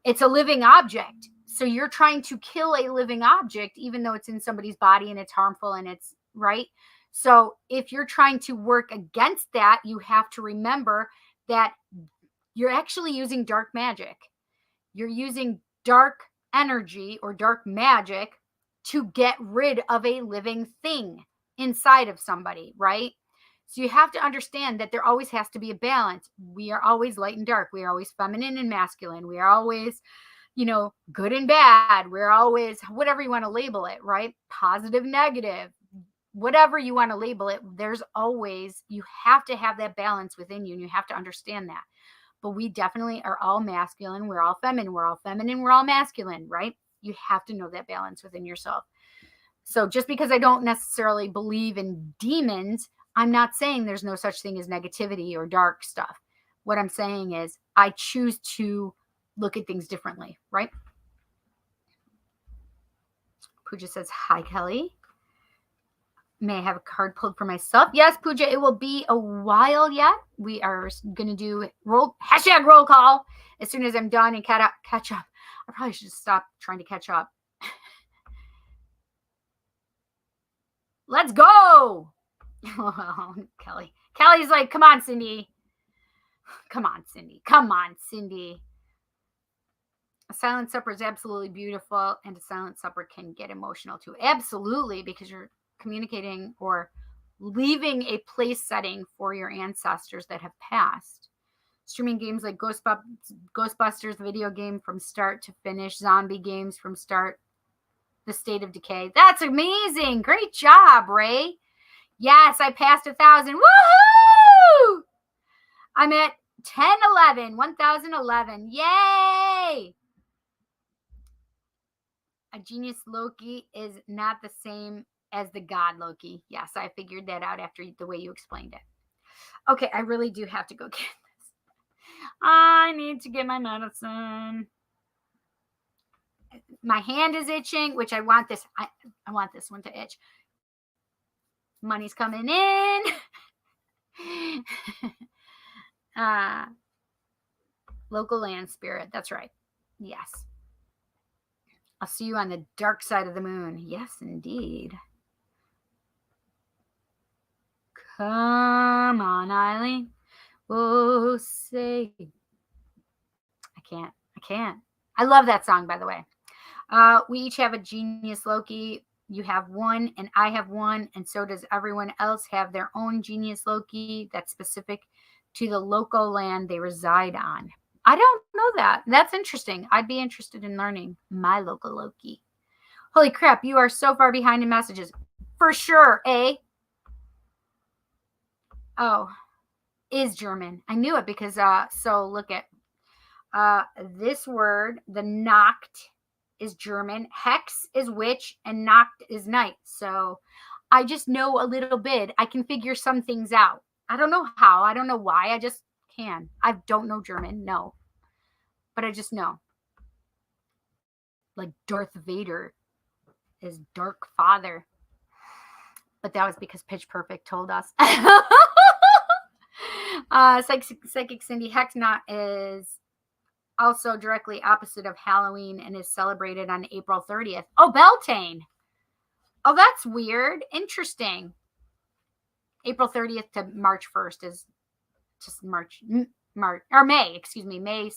it's a living object. So you're trying to kill a living object, even though it's in somebody's body and it's harmful and it's right. So if you're trying to work against that, you have to remember that you're actually using dark magic. You're using dark energy or dark magic to get rid of a living thing inside of somebody, right? So you have to understand that there always has to be a balance. We are always light and dark. We are always feminine and masculine. We are always, good and bad. We're always, whatever you want to label it, right? Positive, negative, whatever you want to label it. There's always, you have to have that balance within you and you have to understand that. But we definitely are all masculine. We're all feminine. We're all feminine. We're all masculine, right? You have to know that balance within yourself. So just because I don't necessarily believe in demons, I'm not saying there's no such thing as negativity or dark stuff. What I'm saying is I choose to look at things differently, right? Pooja says, hi, Kelly. May I have a card pulled for myself? Yes, Pooja, it will be a while yet. We are going to do roll call as soon as I'm done and catch up. I probably should stop trying to catch up. Let's go. Oh, Kelly. Kelly's like, come on, Cindy. Come on, Cindy. Come on, Cindy. A silent supper is absolutely beautiful, and a silent supper can get emotional too. Absolutely, because you're communicating or leaving a place setting for your ancestors that have passed. Streaming games like Ghostbusters video game from start to finish, zombie games from start, The State of Decay. That's amazing. Great job, Ray. Yes, I passed 1,000. Woohoo! I'm at 1011. Yay! A genius Loki is not the same as the god Loki. Yes, I figured that out after the way you explained it. Okay, I really do have to go get this. I need to get my medicine. My hand is itching, which I want this. I want this one to itch. Money's coming in. Local land spirit. That's right. Yes. I'll see you on the dark side of the moon. Yes, indeed. Come on, Eileen. Oh, say. I can't. I love that song, by the way. We each have a genius Loki. You have one, and I have one, and so does everyone else have their own genius Loki that's specific to the local land they reside on. I don't know that. That's interesting. I'd be interested in learning my local Loki. Holy crap, you are so far behind in messages. For sure, eh? Oh, is German. I knew it because, so look at, This word, the Nacht, is German. Hex is witch, and Nacht is night. So I just know a little bit. I can figure some things out. I don't know how. I don't know why. I just can. I don't know German, no. But I just know. Like Darth Vader is Dark Father. But that was because Pitch Perfect told us. Psychic Cindy, Hexnot is also directly opposite of Halloween and is celebrated on April 30th. Oh, Beltane. Oh, that's weird. Interesting. April 30th to March 1st is just March or May, excuse me, May.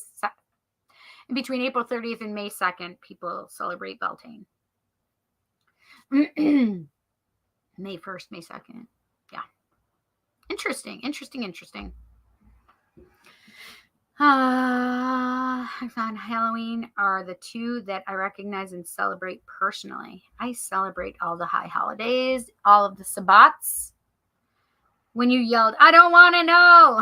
In between April 30th and May 2nd, people celebrate Beltane. May 1st, May 2nd. Yeah. Interesting. On Halloween are the two that I recognize and celebrate personally. I celebrate all the high holidays, all of the Sabbats. When you yelled, I don't want to know.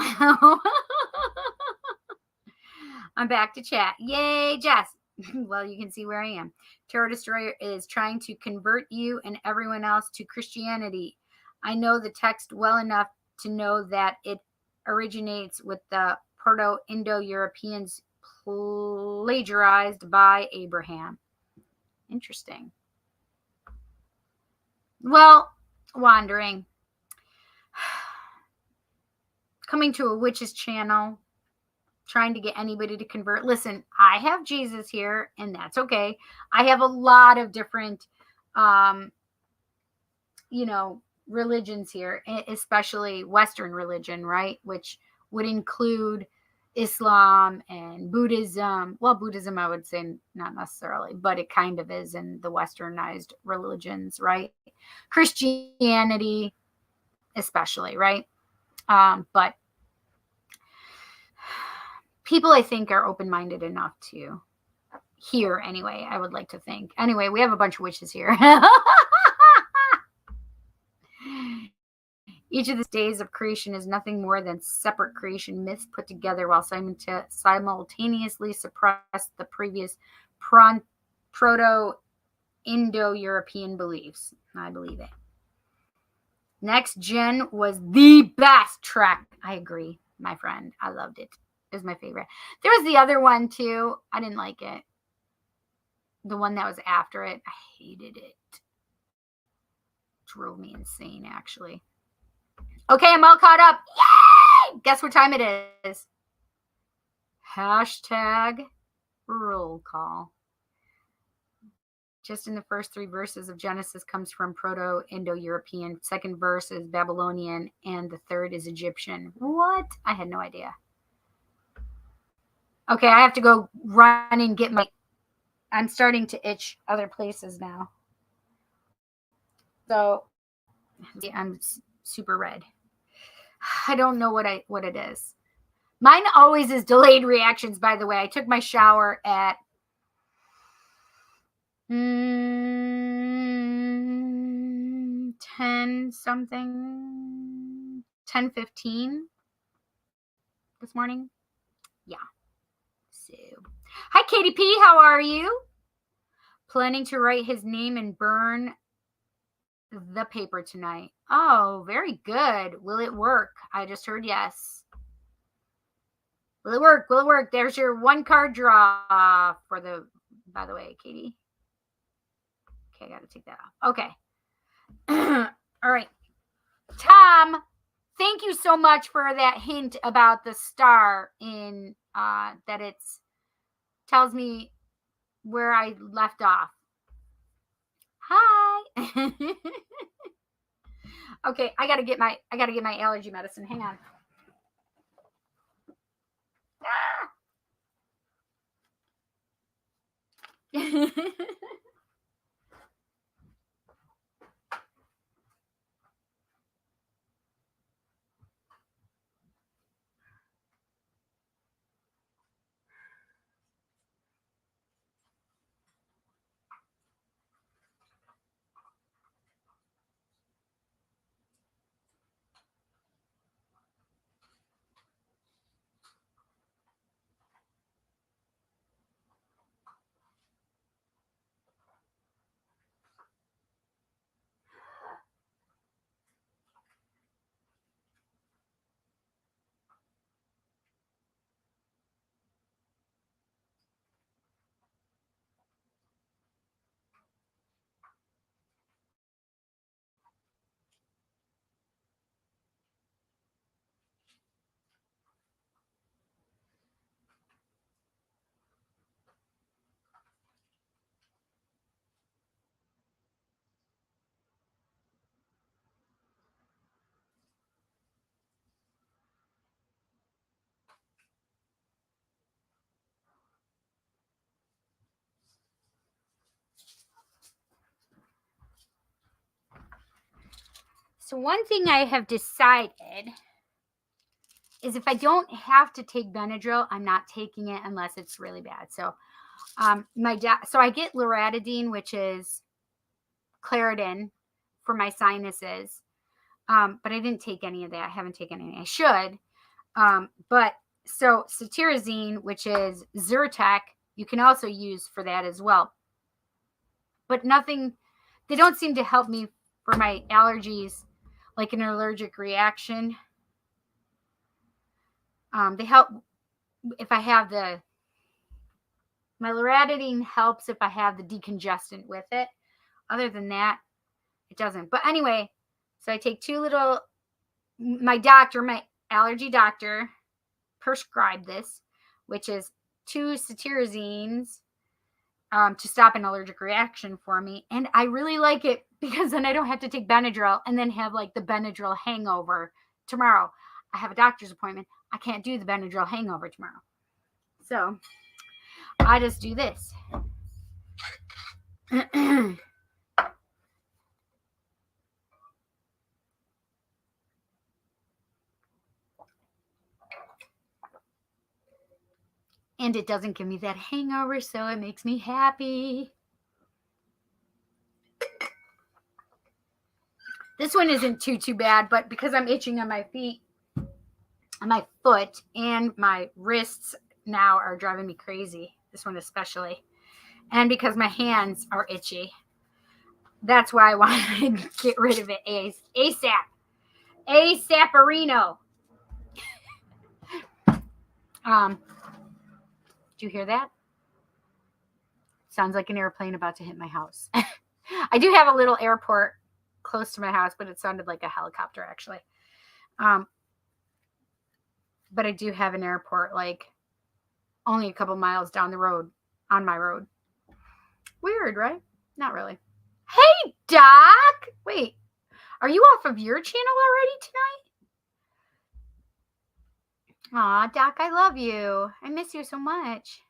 I'm back to chat. Yay, Jess. Well, you can see where I am. Tarot Destroyer is trying to convert you and everyone else to Christianity. I know the text well enough to know that it originates with the Proto-Indo-Europeans plagiarized by Abraham. Interesting. Well, wandering. Coming to a witch's channel, trying to get anybody to convert. Listen, I have Jesus here, and that's okay. I have a lot of different, religions here, especially Western religion, right? Which would include Islam and Buddhism. Well, Buddhism, I would say not necessarily, but it kind of is in the westernized religions, right? Christianity, especially, right? But people, I think, are open-minded enough to hear anyway. I would like to think. Anyway, we have a bunch of witches here. Each of the days of creation is nothing more than separate creation myths put together while simultaneously suppress the previous Proto-Indo-European beliefs. I believe it. Next Gen was the best track. I agree, my friend. I loved it. It was my favorite. There was the other one too. I didn't like it. The one that was after it. I hated it. Drove me insane, actually. Okay, I'm all caught up. Yay! Guess what time it is? Hashtag roll call. Just in the first 3 verses of Genesis comes from Proto-Indo-European. Second verse is Babylonian, and the third is Egyptian. What? I had no idea. Okay, I have to go run and get my... I'm starting to itch other places now. So I'm super red. I don't know what it is. Mine always is delayed reactions, by the way. I took my shower at 10 something, 10:15 this morning. Yeah. So, hi KDP, how are you? Planning to write his name and burn the paper tonight. Oh, very good. Will it work? I just heard yes. Will it work? Will it work? There's your 1 card draw for the, by the way, Katie. Okay, I got to take that off. Okay. All right. Tom, thank you so much for that hint about the star in that it's tells me where I left off. Hi. Okay, I gotta get my allergy medicine. Hang on. So one thing I have decided is if I don't have to take Benadryl, I'm not taking it unless it's really bad. So so I get loratadine, which is Claritin for my sinuses. But I didn't take any of that. I haven't taken any. I should. But so cetirizine, which is Zyrtec, you can also use for that as well. But nothing, they don't seem to help me for my allergies, like an allergic reaction. They help if I have my loratadine helps if I have the decongestant with it. Other than that, it doesn't. But anyway, so I take my allergy doctor prescribed this, which is 2 cetirizines to stop an allergic reaction for me. And I really like it because then I don't have to take Benadryl and then have like the Benadryl hangover tomorrow. I have a doctor's appointment. I can't do the Benadryl hangover tomorrow. So I just do this. And it doesn't give me that hangover, so it makes me happy. This one isn't too bad, but because I'm itching on my feet, on my foot, and my wrists now are driving me crazy. This one especially. And because my hands are itchy. That's why I wanted to get rid of it ASAP. ASAParino. Do you hear that? Sounds like an airplane about to hit my house. I do have a little airport close to my house, but it sounded like a helicopter actually. But I do have an airport like only a couple miles down the road on my road. Weird, right? Not really. Hey, Doc. Wait, are you off of your channel already tonight? Aw, Doc, I love you. I miss you so much.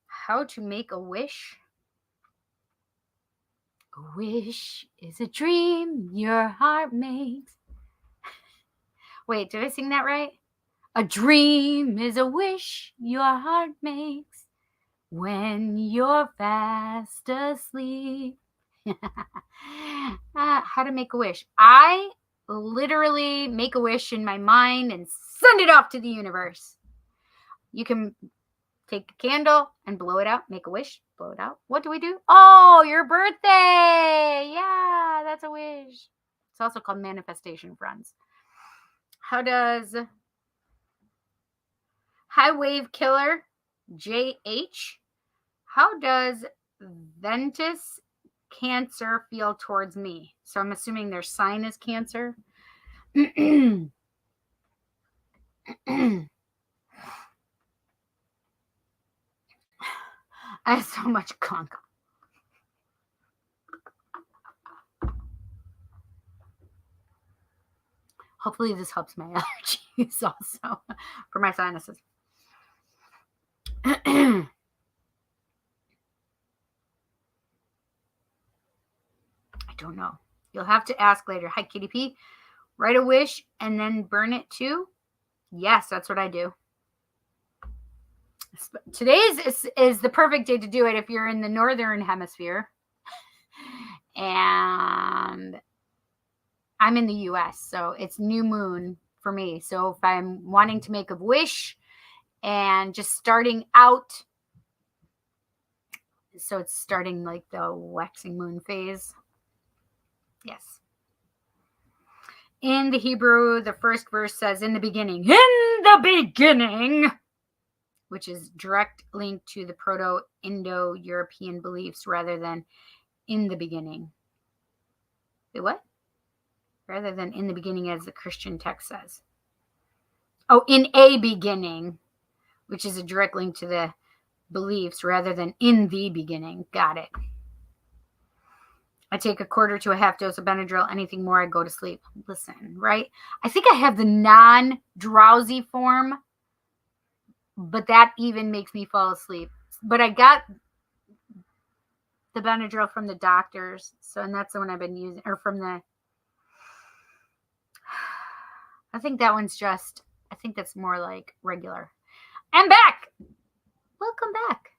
How to make a wish? A wish is a dream your heart makes. Wait, did I sing that right? A dream is a wish your heart makes when you're fast asleep. How to make a wish? I literally make a wish in my mind and send it off to the universe. You can take a candle and blow it out, make a wish, blow it out. What do we do? Oh, your birthday. Yeah, that's a wish. It's also called manifestation, friends. How does High Wave Killer JH? How does Ventus Cancer feel towards me? So I'm assuming their sign is Cancer. I have so much gunk. Hopefully this helps my allergies also for my sinuses. I don't know. You'll have to ask later. Hi, Kitty P. Write a wish and then burn it too? Yes, that's what I do. Today is the perfect day to do it if you're in the northern hemisphere. And I'm in the US, so it's new moon for me. So if I'm wanting to make a wish and just starting out, so it's starting like the waxing moon phase. Yes. In the Hebrew, the first verse says, in the beginning, which is direct link to the Proto-Indo-European beliefs rather than in the beginning. Wait, what? Rather than in the beginning as the Christian text says. Oh, in a beginning, which is a direct link to the beliefs rather than in the beginning. Got it. I take a quarter to a half dose of Benadryl. Anything more, I go to sleep. Listen, right? I think I have the non-drowsy form, but that even makes me fall asleep. But I got the Benadryl from the doctors. So, and that's the one I've been using, or from the, I think that one's just, I think that's more like regular. I'm back. Welcome back.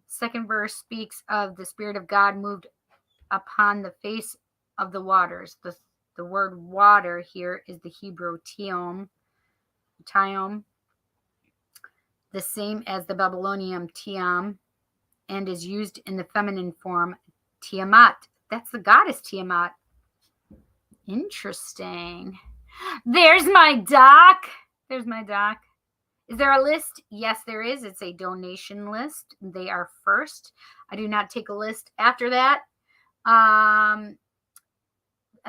Second verse speaks of the Spirit of God moved upon the face of the waters. The word water here is the Hebrew tiom, the same as the Babylonian tiam, and is used in the feminine form Tiamat. That's the goddess Tiamat. Interesting. There's my doc. There's my doc. Is there a list? Yes, there is. It's a donation list. They are first. I do not take a list after that. I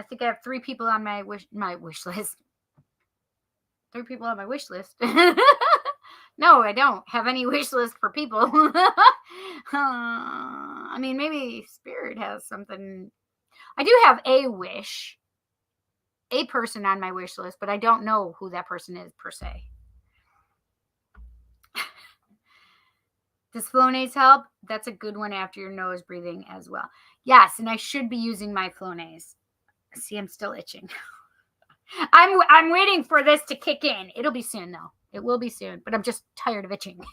think I have 3 people on my wish list. 3 people on my wish list. No, I don't have any wish list for people. I mean, maybe Spirit has something. I do have a wish, a person on my wish list, but I don't know who that person is per se. Does Flonase help? That's a good one after your nose breathing as well. Yes, and I should be using my Flonase. See, I'm still itching. I'm waiting for this to kick in. It'll be soon, though. It will be soon, but I'm just tired of itching.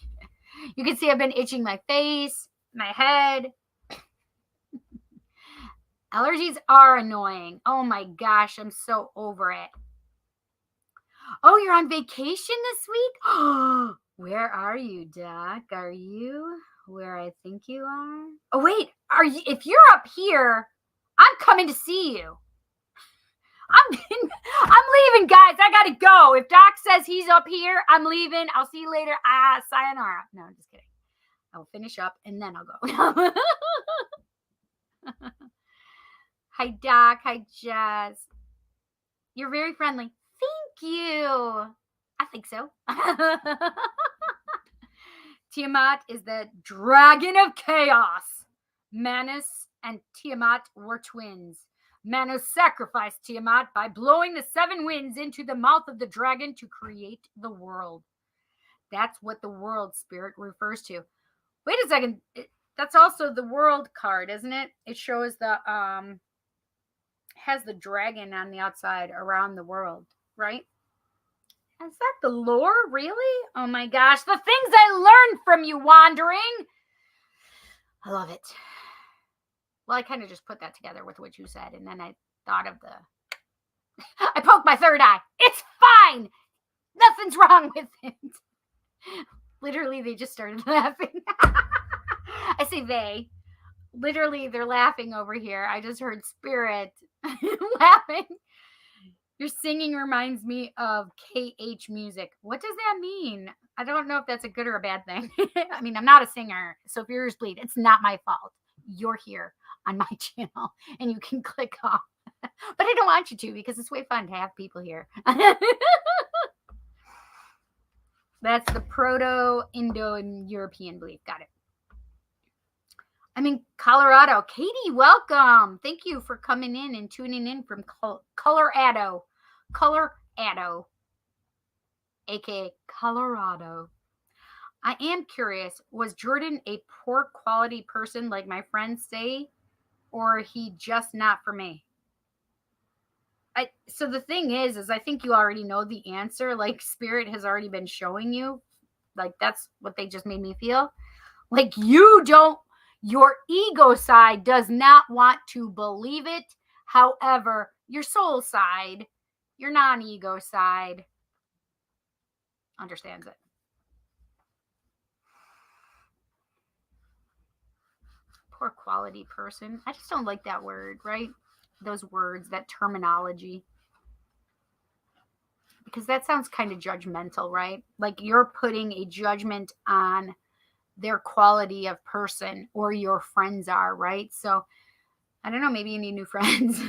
You can see I've been itching my face, my head. Allergies are annoying. Oh my gosh, I'm so over it. Oh, you're on vacation this week? Where are you, Doc? Are you where I think you are? Oh, wait. Are you? If you're up here, I'm coming to see you. I'm leaving, guys. I gotta go. If Doc says he's up here, I'm leaving. I'll see you later. Sayonara. No, I'm just kidding. I'll finish up and then I'll go. Hi, Doc. Hi, Jazz. You're very friendly. Thank you. I think so. Tiamat is the dragon of chaos. Manus and Tiamat were twins. Manus sacrificed Tiamat by blowing the 7 winds into the mouth of the dragon to create the world. That's what the world spirit refers to. Wait a second. That's also the world card, isn't it? It shows the has the dragon on the outside around the world, right? Is that the lore, really? Oh my gosh, the things I learned from you wandering. I love it. Well, I kind of just put that together with what you said, and then I thought of I poked my third eye. It's fine. Nothing's wrong with it. Literally, they just started laughing. I say they. Literally, they're laughing over here. I just heard Spirit laughing. Your singing reminds me of KH music. What does that mean? I don't know if that's a good or a bad thing. I mean, I'm not a singer, so if your ears bleed, it's not my fault. You're here on my channel, and you can click off. But I don't want you to because it's way fun to have people here. That's the Proto-Indo-European belief. Got it. I'm in Colorado. Katie, welcome. Thank you for coming in and tuning in from Colorado, aka Colorado. I am curious, was Jordan a poor quality person like my friends say, or he just not for me? So the thing is I think you already know the answer. Like Spirit has already been showing you. Like that's what they just made me feel. Like your ego side does not want to believe it. However, your soul side, your non-ego side, understands it. Poor quality person. I just don't like that word, right? Those words, that terminology. Because that sounds kind of judgmental, right? Like you're putting a judgment on their quality of person, or your friends are, right? So I don't know, maybe you need new friends.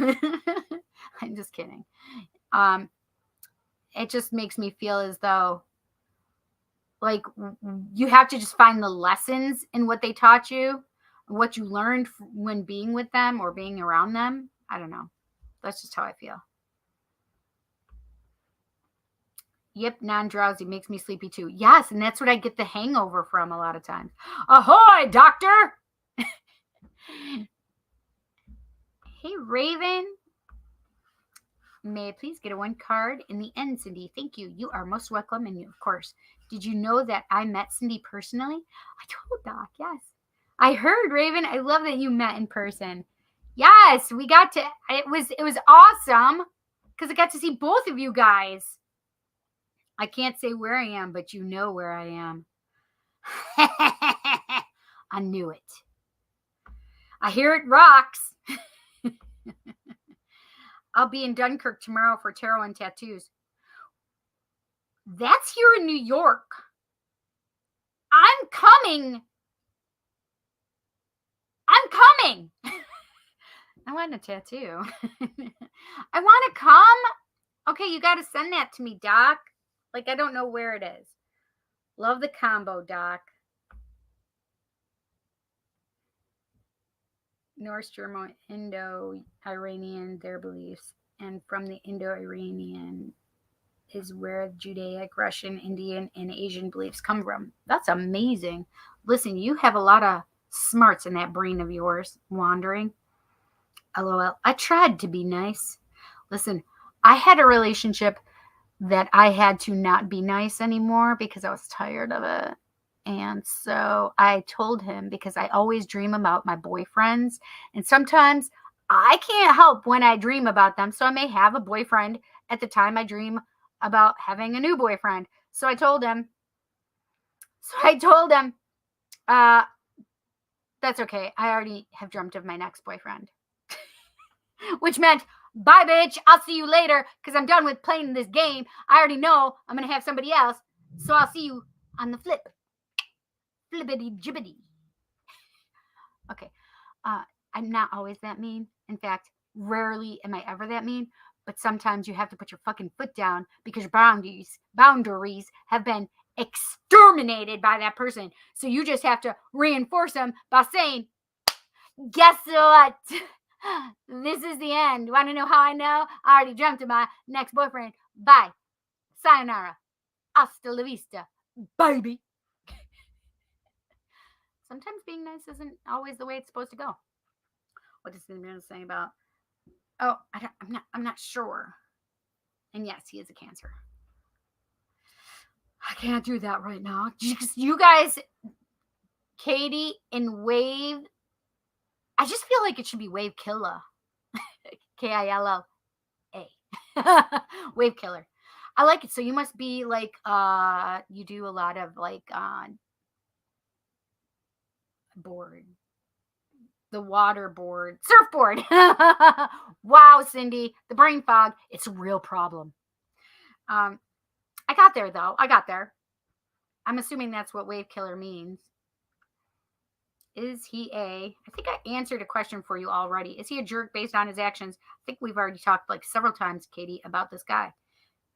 I'm just kidding. It just makes me feel as though like you have to just find the lessons in what they taught you, what you learned when being with them or being around them. I don't know. That's just how I feel. Yep, non-drowsy makes me sleepy too. Yes, and that's what I get the hangover from a lot of times. Ahoy, doctor! Hey, Raven. May I please get a 1 card in the end, Cindy? Thank you. You are most welcome. And you, of course, did you know that I met Cindy personally? I told Doc, yes. I heard, Raven. I love that you met in person. Yes, we got to, it was awesome because I got to see both of you guys. I can't say where I am, but you know where I am. I knew it. I hear it rocks. I'll be in Dunkirk tomorrow for tarot and tattoos. That's here in New York. I'm coming. I want a tattoo. I want to come. Okay, you got to send that to me, Doc. Like, I don't know where it is. Love the combo, Doc. Norse, German, Indo-Iranian, their beliefs. And from the Indo-Iranian is where Judaic, Russian, Indian, and Asian beliefs come from. That's amazing. Listen, you have a lot of smarts in that brain of yours wandering. LOL. I tried to be nice. Listen, I had a relationship that I had to not be nice anymore because I was tired of it. And so I told him, because I always dream about my boyfriends. And sometimes I can't help when I dream about them. So I may have a boyfriend at the time I dream about having a new boyfriend. So I told him, that's okay. I already have dreamt of my next boyfriend. Which meant, bye, bitch. I'll see you later because I'm done with playing this game. I already know I'm going to have somebody else. So I'll see you on the flip. Flibbity jibbity. Okay. I'm not always that mean. In fact, rarely am I ever that mean. But sometimes you have to put your fucking foot down because your boundaries have been exterminated by that person. So you just have to reinforce them by saying, guess what? This is the end. Want to know how I know? I already dreamt of my next boyfriend. Bye. Sayonara. Hasta la vista, baby. Sometimes being nice isn't always the way it's supposed to go. What is the man saying about? Oh, I'm not sure. And yes, he is a Cancer. I can't do that right now. You guys, Katie and Wave. I just feel like it should be Wave Killa. Killa. Wave Killer. I like it. So you must be like you do a lot of like board. The water board. Surfboard. Wow, Cindy. The brain fog. It's a real problem. I got there though. I got there. I'm assuming that's what Wave Killer means. Is he I think I answered a question for you already. Is he a jerk based on his actions? I think we've already talked like several times, Katie, about this guy.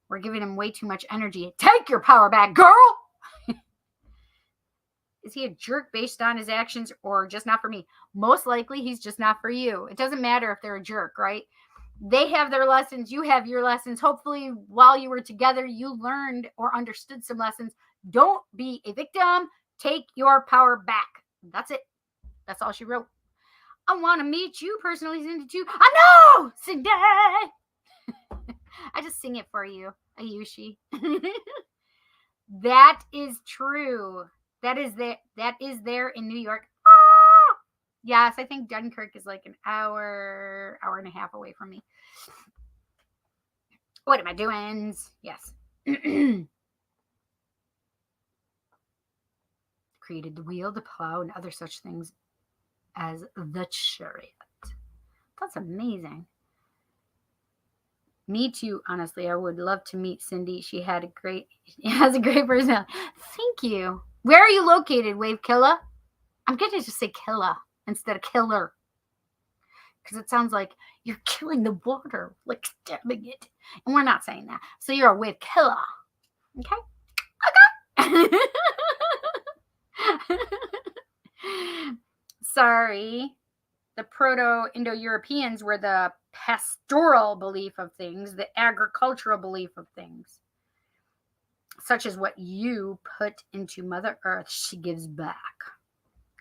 We're giving him way too much energy. Take your power back, girl! Is he a jerk based on his actions or just not for me? Most likely he's just not for you. It doesn't matter if they're a jerk, right? They have their lessons. You have your lessons. Hopefully while you were together, you learned or understood some lessons. Don't be a victim. Take your power back. That's it. That's all she wrote. I want to meet you personally, Cindy, too. I know, Cindy. I just sing it for you, Ayushi. That is true. That is there in New York. Ah! Yes, I think Dunkirk is like an hour and a half away from me. What am I doing? Yes. Created the wheel, the plow, and other such things as the chariot. That's amazing. Me too, honestly. I would love to meet Cindy. She has a great personality. Thank you. Where are you located, Wave Killa? I'm going to just say Killa instead of killer. Because it sounds like you're killing the water, like stabbing it. And we're not saying that. So you're a Wave Killa. Okay? Okay. Sorry. The Proto-Indo-Europeans were the pastoral belief of things, the agricultural belief of things. such as what you put into Mother Earth, she gives back.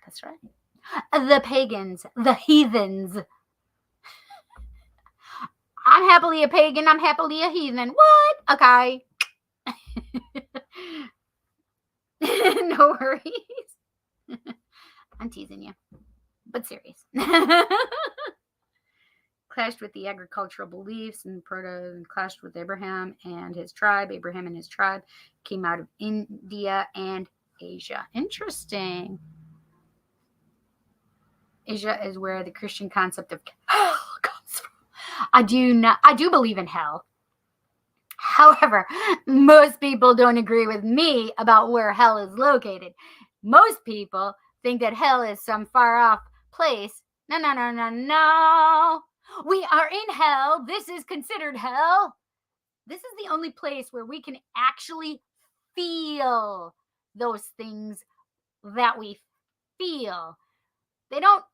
That's right. The pagans, the heathens. I'm happily a pagan, I'm happily a heathen. What? Okay. No worries. I'm teasing you, but serious. Clashed with the agricultural beliefs and clashed with Abraham and his tribe. Abraham and his tribe came out of India and Asia. Interesting. Asia is where the Christian concept of hell comes from. I do believe in hell. However, most people don't agree with me about where hell is located. Most people think that hell is some far off place. No. We are in hell. This is considered hell. This is the only place where we can actually feel those things that we feel. They don't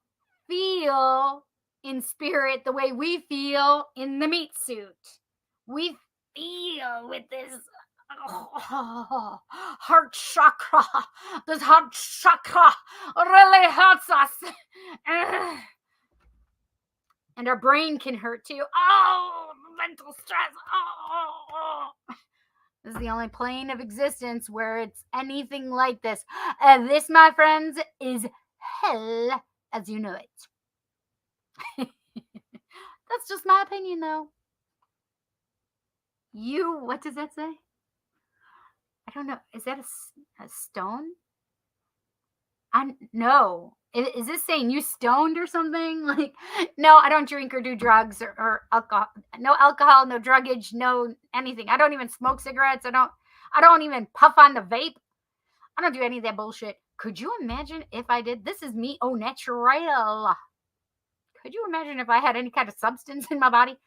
feel in spirit the way we feel in the meat suit. We feel with this heart chakra. This heart chakra really hurts us. And our brain can hurt too. Oh, mental stress. Oh. This is the only plane of existence where it's anything like this. And this, my friends, is hell as you know it. That's just my opinion, though. What does that say? I don't know. Is that a stone? No. Is this saying you stoned or something? Like, no, I don't drink or do drugs or alcohol. No alcohol, no druggage, no anything. I don't even smoke cigarettes. I don't even puff on the vape. I don't do any of that bullshit. Could you imagine if I did? This is me au natural. Could you imagine if I had any kind of substance in my body?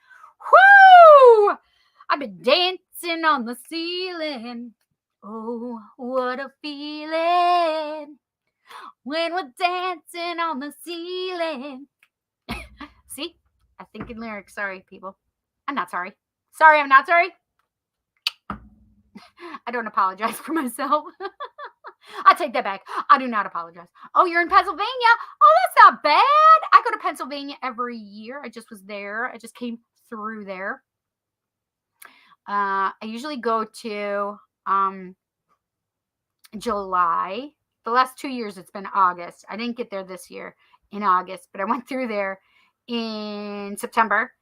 Whoo! I've been dancing on the ceiling. Oh, what a feeling when we're dancing on the ceiling. See? I think in lyrics. Sorry, people. I'm not sorry. Sorry, I'm not sorry. I don't apologize for myself. I take that back. I do not apologize. Oh, you're in Pennsylvania? Oh, that's not bad. I go to Pennsylvania every year. I just was there. I just came through there. I usually go to July. The last 2 years it's been August. I didn't get there this year in August, but I went through there in September,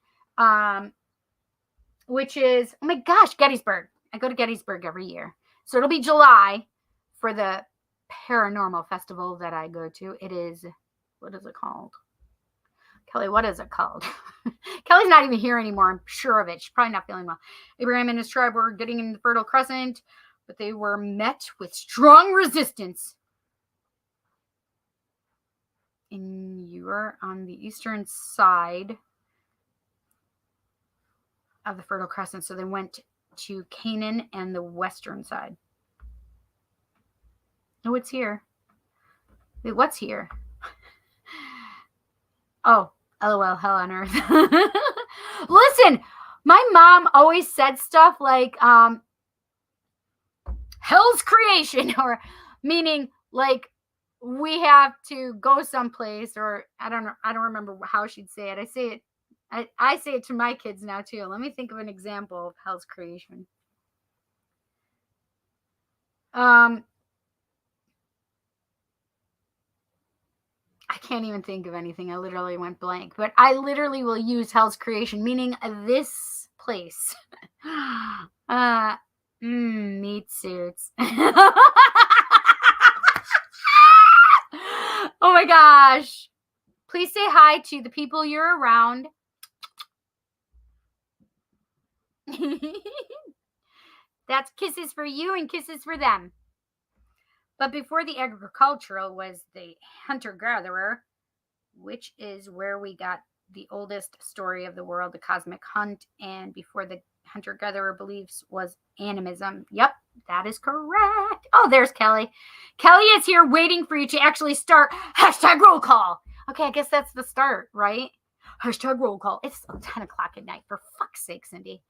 which is, oh my gosh, Gettysburg. I go to Gettysburg every year. So it'll be July for the paranormal festival that I go to. It is, what is it called? Kelly, what is it called? Kelly's not even here anymore. I'm sure of it. She's probably not feeling well. Abraham and his tribe were getting in the Fertile Crescent, but they were met with strong resistance. And you are on the eastern side of the Fertile Crescent. So they went to Canaan and the western side. Oh, it's here. Wait, what's here? Oh, LOL, hell on earth. Listen, my mom always said stuff like hell's creation, or meaning like we have to go someplace, or I don't remember how she'd say it. I say it to my kids now too. Let me think of an example of hell's creation. I can't even think of anything. I literally went blank. But I literally will use hell's creation, meaning this place. Meat suits. Oh my gosh. Please say hi to the people you're around. That's kisses for you and kisses for them. But before the agricultural was the hunter-gatherer, which is where we got the oldest story of the world, the cosmic hunt. And before the hunter-gatherer beliefs was animism. Yep, that is correct. Oh, there's Kelly. Kelly is here waiting for you to actually start hashtag roll call. Okay, I guess that's the start, right? Hashtag roll call. It's 10 o'clock at night. For fuck's sake, Cindy.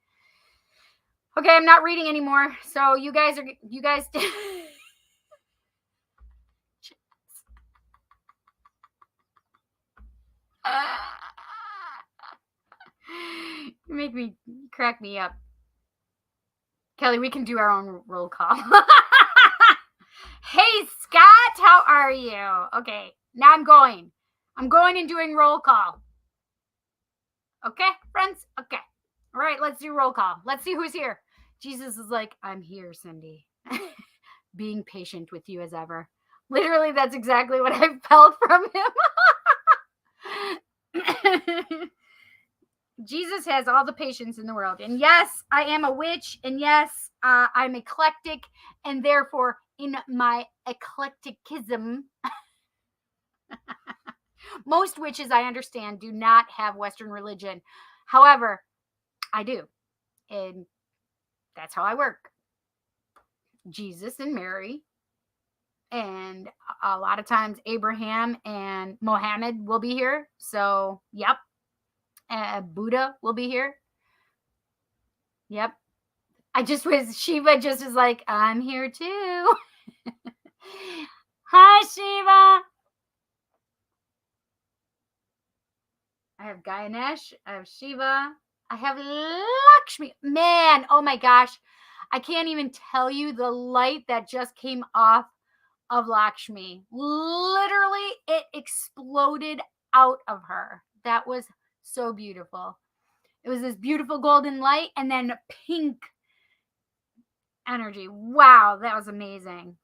Okay, I'm not reading anymore. So you guys. You make me crack me up. Kelly, we can do our own roll call. Hey, Scott, how are you? Okay, now I'm going and doing roll call. Okay, friends? Okay. All right, let's do roll call. Let's see who's here. Jesus is like, I'm here, Cindy. Being patient with you as ever. Literally, that's exactly what I felt from him. Jesus has all the patience in the world. And yes, I am a witch. And yes, I'm eclectic. And therefore, in my eclecticism, most witches, I understand, do not have Western religion. However, I do. And that's how I work. Jesus and Mary. And a lot of times Abraham and Mohammed will be here. So, yep. Buddha will be here. Yep. Shiva just is like, I'm here too. Hi, Shiva. I have Ganesh. I have Shiva. I have Lakshmi. Man, oh my gosh. I can't even tell you the light that just came off of Lakshmi. Literally, it exploded out of her. That was so beautiful. It was this beautiful golden light and then pink energy. Wow, that was amazing.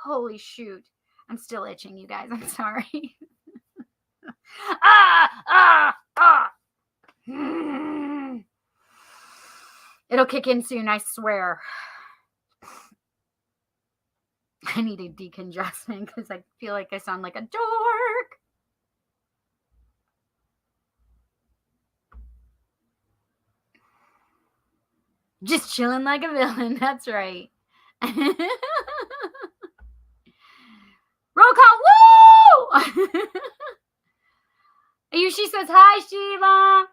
Holy shoot. I'm still itching, you guys. I'm sorry. It'll kick in soon, I swear. I need a decongestant because I feel like I sound like a dork. Just chilling like a villain. That's right. Roll call. Woo! Ayushi says, hi, Shiva.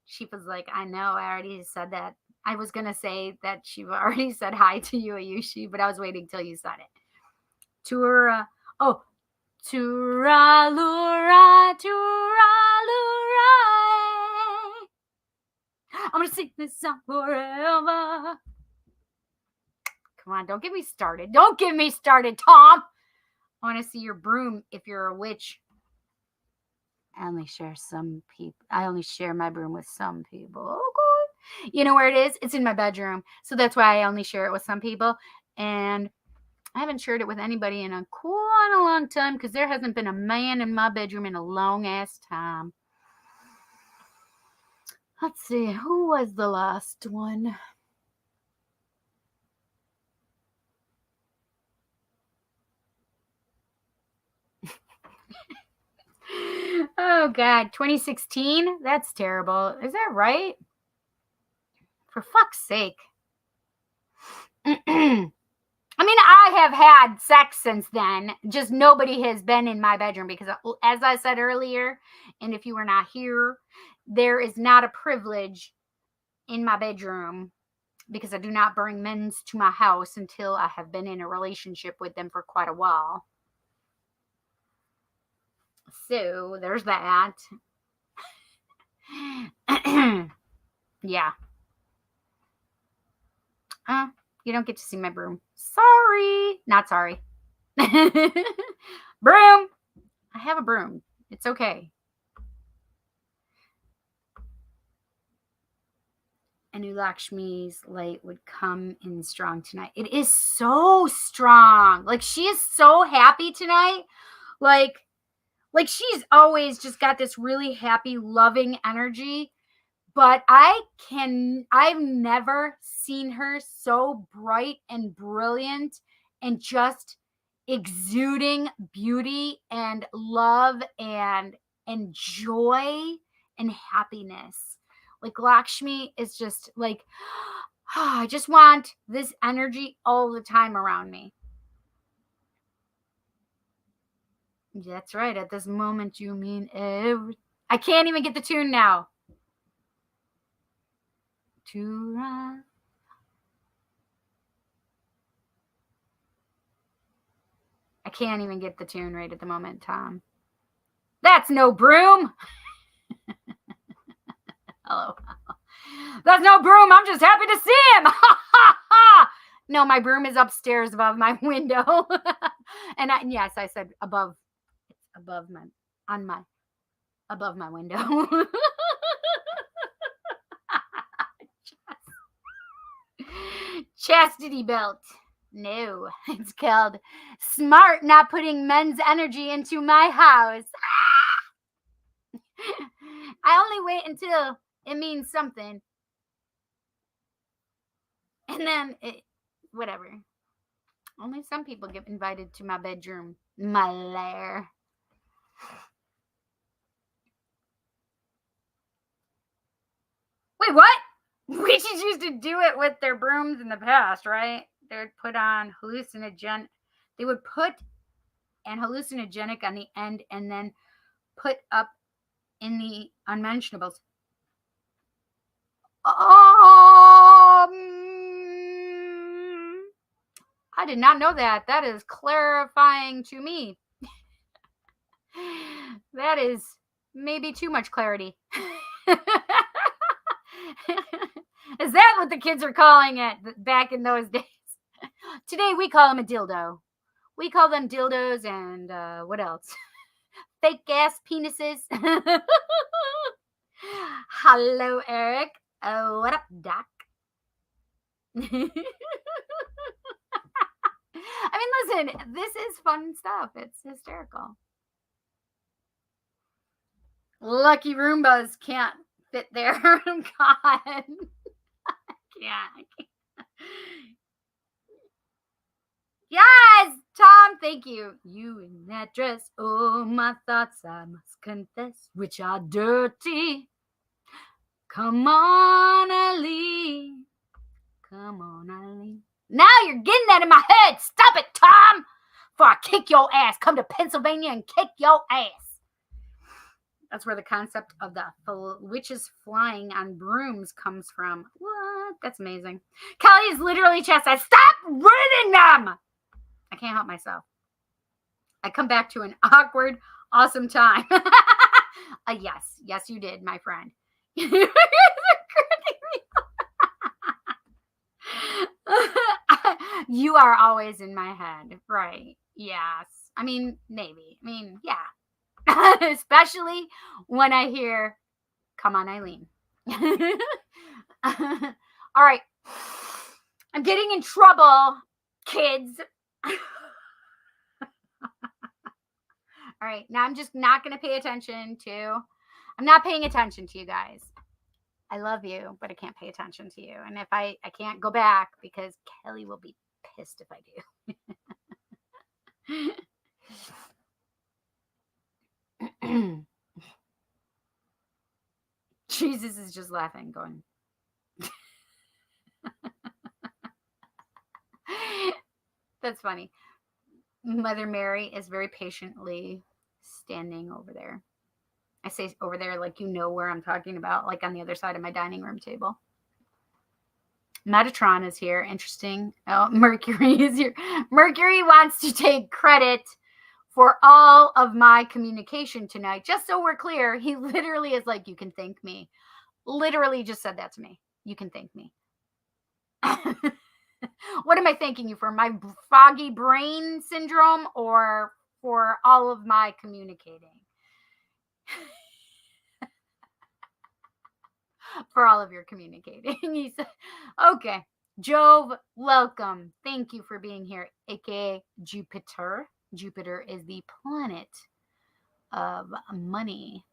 Shiva's like, I know. I already said that. I was going to say that Shiva already said hi to you, Ayushi, but I was waiting till you said it. Tura. Oh. Tura lura, tura lura. I'm going to sing this song forever. Come on, don't get me started. Don't get me started, Tom. I want to see your broom if you're a witch. I only share my broom with some people. Oh, God. You know where it is? It's in my bedroom. So that's why I only share it with some people. And I haven't shared it with anybody in quite a long time because there hasn't been a man in my bedroom in a long ass time. Let's see. Who was the last one? Oh, God. 2016? That's terrible. Is that right? For fuck's sake. I mean, I have had sex since then. Just nobody has been in my bedroom because, as I said earlier, and if you were not here, there is not a privilege in my bedroom because I do not bring men to my house until I have been in a relationship with them for quite a while. So, there's that. Yeah. You don't get to see my broom. Sorry. Not sorry. Broom. I have a broom. It's okay. I knew Lakshmi's light would come in strong tonight. It is so strong. Like, she is so happy tonight. Like she's always just got this really happy, loving energy. But I've never seen her so bright and brilliant and just exuding beauty and love and joy and happiness. Like, Lakshmi is just like, I just want this energy all the time around me. That's right. At this moment, you mean every. I can't even get the tune now. To run. can't even get the tune right at the moment, Tom. That's no broom. Hello. That's no broom. I'm just happy to see him. No, my broom is upstairs above my window. And yes, I said above my window. Chastity belt. No, it's called smart not putting men's energy into my house. I only wait until it means something. And then whatever. Only some people get invited to my bedroom, my lair. Wait, what? Witches used to do it with their brooms in the past, right? They would put on hallucinogen. They would put an hallucinogenic on the end and then put up in the unmentionables. I did not know that. That is clarifying to me. That is maybe too much clarity. Is that what the kids are calling it back in those days? Today we call them a dildo. We call them dildos and what else? Fake ass penises. Hello, Eric. Oh, what up, Doc? I mean, listen, this is fun stuff. It's hysterical. Lucky Roombas can't fit there. God. I can't. Yes, Tom, thank you. You in that dress. Oh, my thoughts, I must confess, which are dirty. Come on, Ali. Come on, Ali. Now you're getting that in my head. Stop it, Tom. Before I kick your ass. Come to Pennsylvania and kick your ass. That's where the concept of the witches flying on brooms comes from. What? That's amazing. Kelly is literally chastised. Stop reading them. I can't help myself. I come back to an awkward, awesome time. Yes, you did, my friend. You are always in my head, right? Yes. I mean, maybe. I mean, yeah. Especially when I hear, come on, Eileen. All right. I'm getting in trouble, kids. All right. Now I'm just not going to pay attention to, I'm not paying attention to you guys. I love you, but I can't pay attention to you. And if I can't go back because Kelly will be pissed if I do. Jesus is just laughing, going. That's funny. Mother Mary is very patiently standing over there. I say over there like you know where I'm talking about, like on the other side of my dining room table. Metatron is here. Interesting. Oh, Mercury is here. Mercury wants to take credit for all of my communication tonight. Just so we're clear, he literally is like, you can thank me. Literally just said that to me. You can thank me. What am I thanking you for? My foggy brain syndrome or for all of my communicating? For all of your communicating. He said, okay. Jove, welcome. Thank you for being here, aka Jupiter. Jupiter is the planet of money.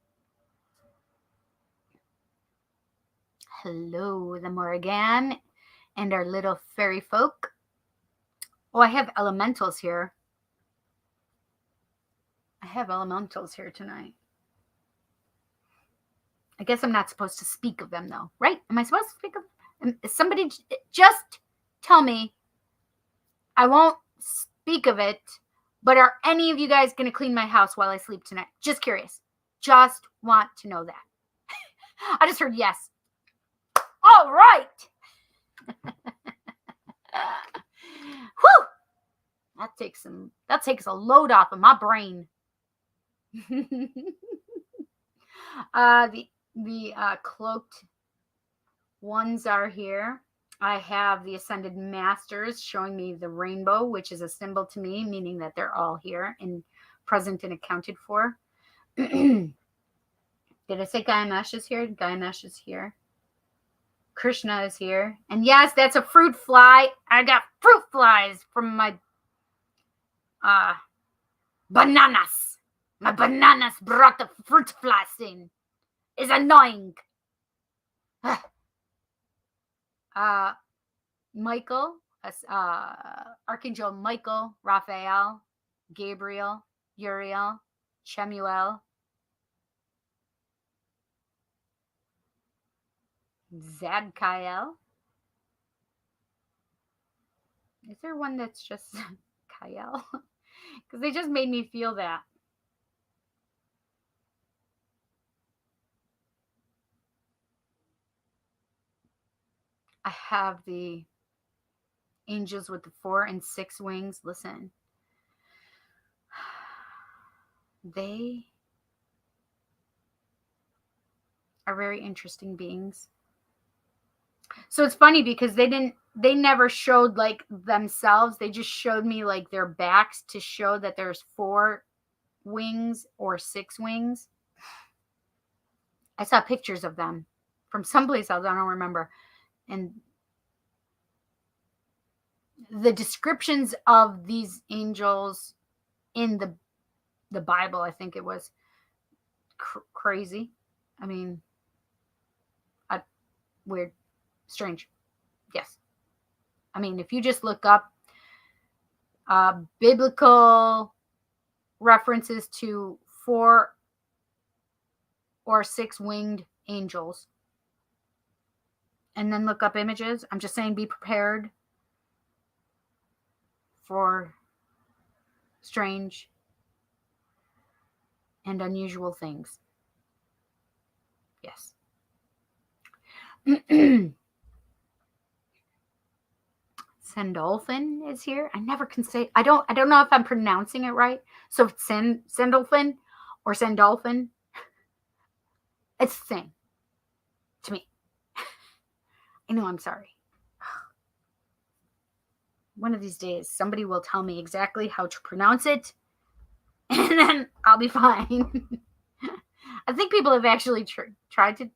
Hello, the Morrigan and our little fairy folk. Oh, I have elementals here. I have elementals here tonight. I guess I'm not supposed to speak of them, though, right? Am I supposed to speak of them? Somebody just tell me. I won't speak of it, but are any of you guys going to clean my house while I sleep tonight? Just curious. Just want to know that. I just heard yes. All right. Whew. That takes a load off of my brain. The cloaked ones are here. I have the Ascended Masters showing me the rainbow, which is a symbol to me, meaning that they're all here and present and accounted for. Did I say Ganesh is here? Ganesh is here. Krishna is here. And yes, that's a fruit fly. I got fruit flies from my bananas. My bananas brought the fruit flies in. It's annoying. Michael, Archangel Michael, Raphael, Gabriel, Uriel, Shemuel, Zadkiel. Is there one that's just Kyle? Because they just made me feel that. I have the angels with the 4 and 6 wings. Listen, they are very interesting beings. So it's funny because they never showed like themselves. They just showed me like their backs to show that there's 4 wings or 6 wings. I saw pictures of them from someplace else. I don't remember. And the descriptions of these angels in the Bible, I think it was crazy. I mean, weird, strange. Yes. I mean, if you just look up biblical references to 4 or 6 winged angels, and then look up images, I'm just saying be prepared for strange and unusual things. Yes. Sandolphin is here. I never can say. I don't know if I'm pronouncing it right. So it's Sandolphin or Sandolphin. It's the same to me. I know. I'm sorry. One of these days, somebody will tell me exactly how to pronounce it, and then I'll be fine. I think people have actually tried to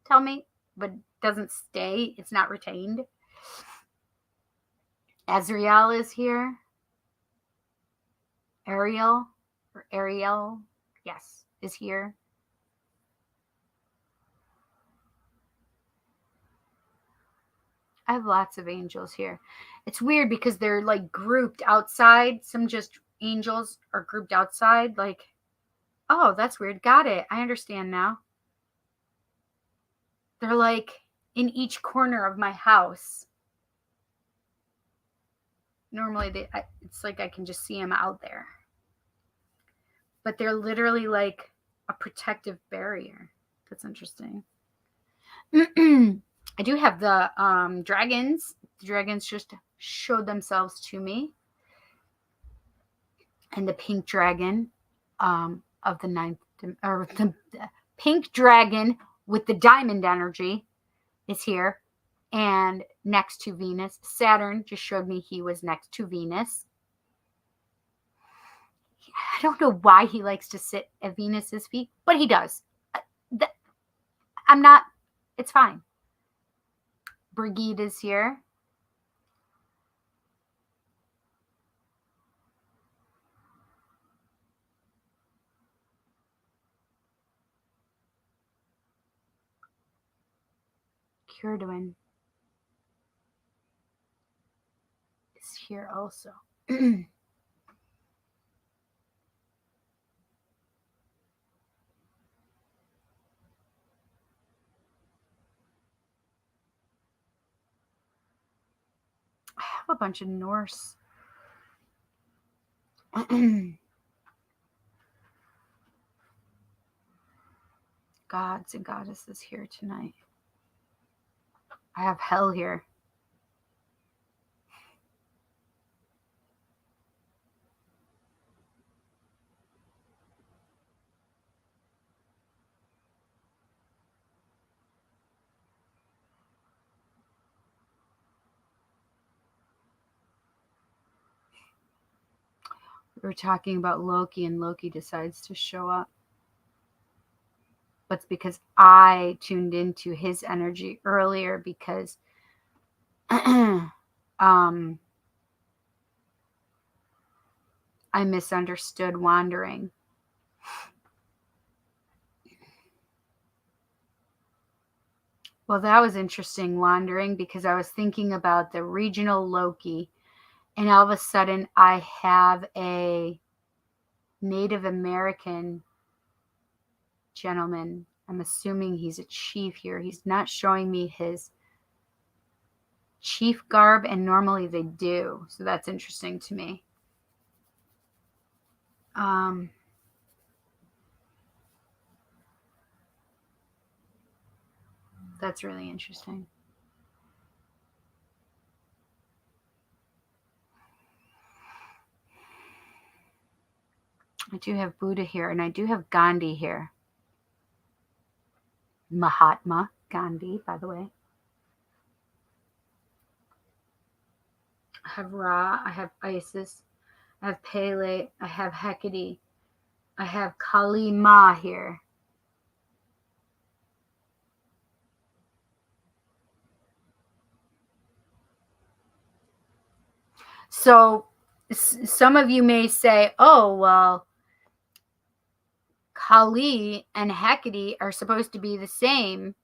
tell me, but it doesn't stay. It's not retained. Azrael is here. Ariel, yes, is here. I have lots of angels here. It's weird because they're like grouped outside. Some just angels are grouped outside. Like, oh, that's weird. Got it. I understand now. They're like in each corner of my house. Normally, it's like I can just see them out there. But they're literally like a protective barrier. That's interesting. I do have the dragons. The dragons just showed themselves to me. And the pink dragon of the 9th, or the pink dragon with the diamond energy is here. And next to Venus. Saturn just showed me he was next to Venus. I don't know why he likes to sit at Venus's feet, but he does. I'm not, it's fine. Brigitte is here. Kierduin is here also. I have a bunch of Norse. Gods and goddesses here tonight. I have hell here. We were talking about Loki, and Loki decides to show up. But it's because I tuned into his energy earlier because I misunderstood wandering. Well, that was interesting, wandering, because I was thinking about the regional Loki, and all of a sudden I have a Native American gentleman. I'm assuming he's a chief here. He's not showing me his chief garb, and normally they do. So that's interesting to me. That's really interesting. I do have Buddha here, and I do have Gandhi here. Mahatma Gandhi, by the way. I have Ra, I have Isis, I have Pele, I have Hecate, I have Kali Ma here. So some of you may say, oh, well, Kali and Hecate are supposed to be the same,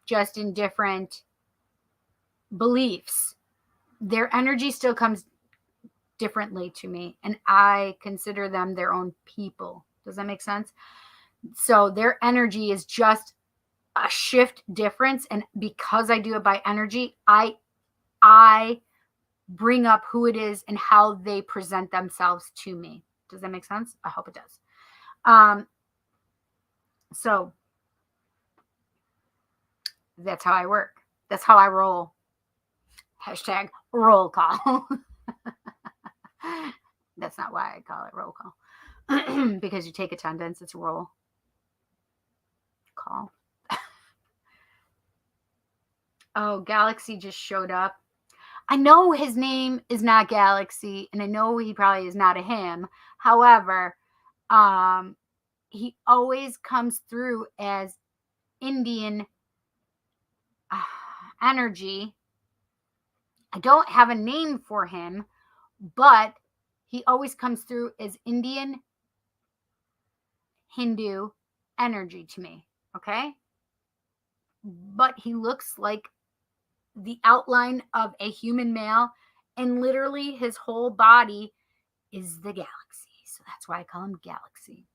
just in different beliefs. Their energy still comes differently to me, and I consider them their own people. Does that make sense? So their energy is just a shift difference, and because I do it by energy, I bring up who it is and how they present themselves to me. Does that make sense? I hope it does. So that's how I work. That's how I roll. Hashtag roll call. That's not why I call it roll call. Because you take attendance, it's roll call. Oh, Galaxy just showed up. I know his name is not Galaxy, and I know he probably is not a him. However, he always comes through as Indian energy. I don't have a name for him, but he always comes through as Indian Hindu energy to me. Okay? But he looks like the outline of a human male, and literally his whole body is the galaxy. So that's why I call him Galaxy.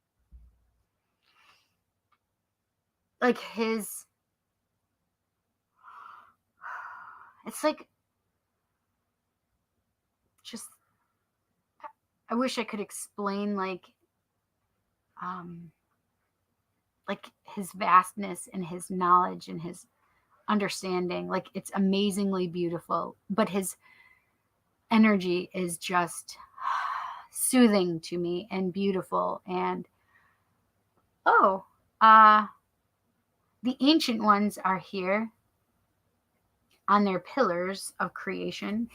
Like it's like, just, I wish I could explain like his vastness and his knowledge and his understanding. Like, it's amazingly beautiful, but his energy is just soothing to me and beautiful. And the ancient ones are here on their pillars of creation.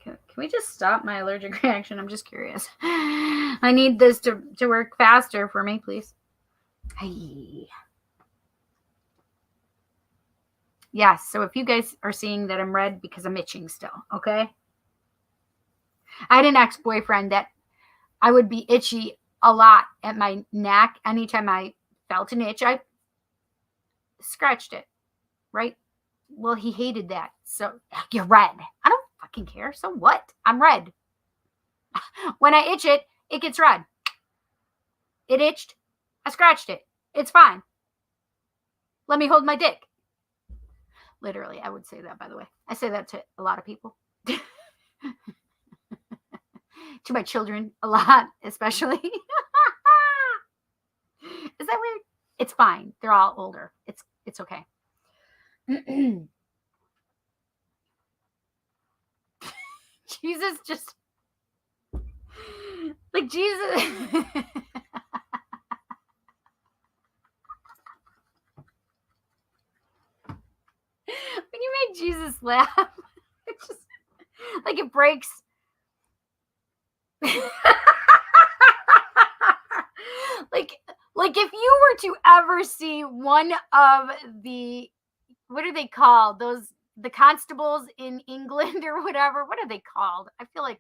Can we just stop my allergic reaction? I'm just curious. I need this to work faster for me, please. Hey. Yes, so if you guys are seeing that I'm red, because I'm itching still, okay? I had an ex-boyfriend that I would be itchy a lot at my neck. Anytime I felt an itch, I scratched it, right? Well, he hated that. So, you're red. I don't fucking care. So what? I'm red. When I itch it, it gets red. It itched. I scratched it. It's fine. Let me hold my dick. Literally, I would say that, by the way. I say that to a lot of people. To my children, a lot, especially. Is that weird? It's fine. They're all older. It's okay. Jesus just, like, Jesus. When you make Jesus laugh, Like it breaks. like if you were to ever see one of the, what are they called? The constables in England or whatever. What are they called? I feel like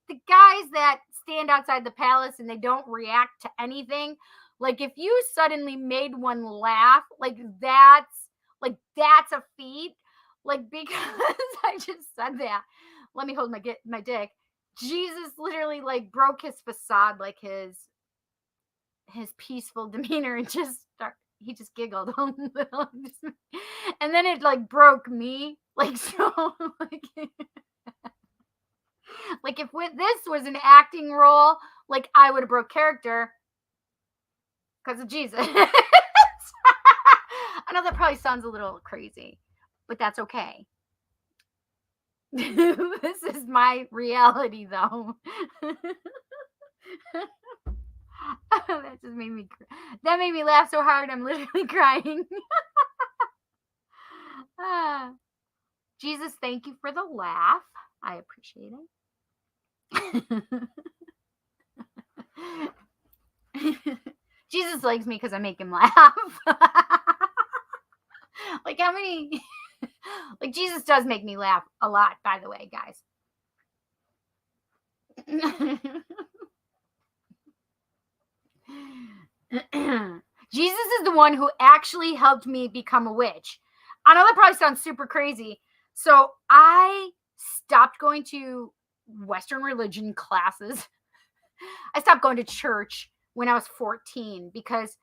the guys that stand outside the palace and they don't react to anything. Like if you suddenly made one laugh, like that's a feat. Like because I just said that. Let me hold my dick. Jesus literally like broke his facade, like his peaceful demeanor, and he just giggled a little. And then it like broke me. Like so like if this was an acting role, like I would have broke character because of Jesus. I know that probably sounds a little crazy, but that's okay. This is my reality though. That just made me laugh so hard I'm literally crying. Jesus, thank you for the laugh. I appreciate it. Jesus likes me because I make him laugh. Like how many like Jesus does make me laugh a lot, by the way, guys. Jesus is the one who actually helped me become a witch. I know that probably sounds super crazy. So I stopped going to Western religion classes. I stopped going to church when I was 14 because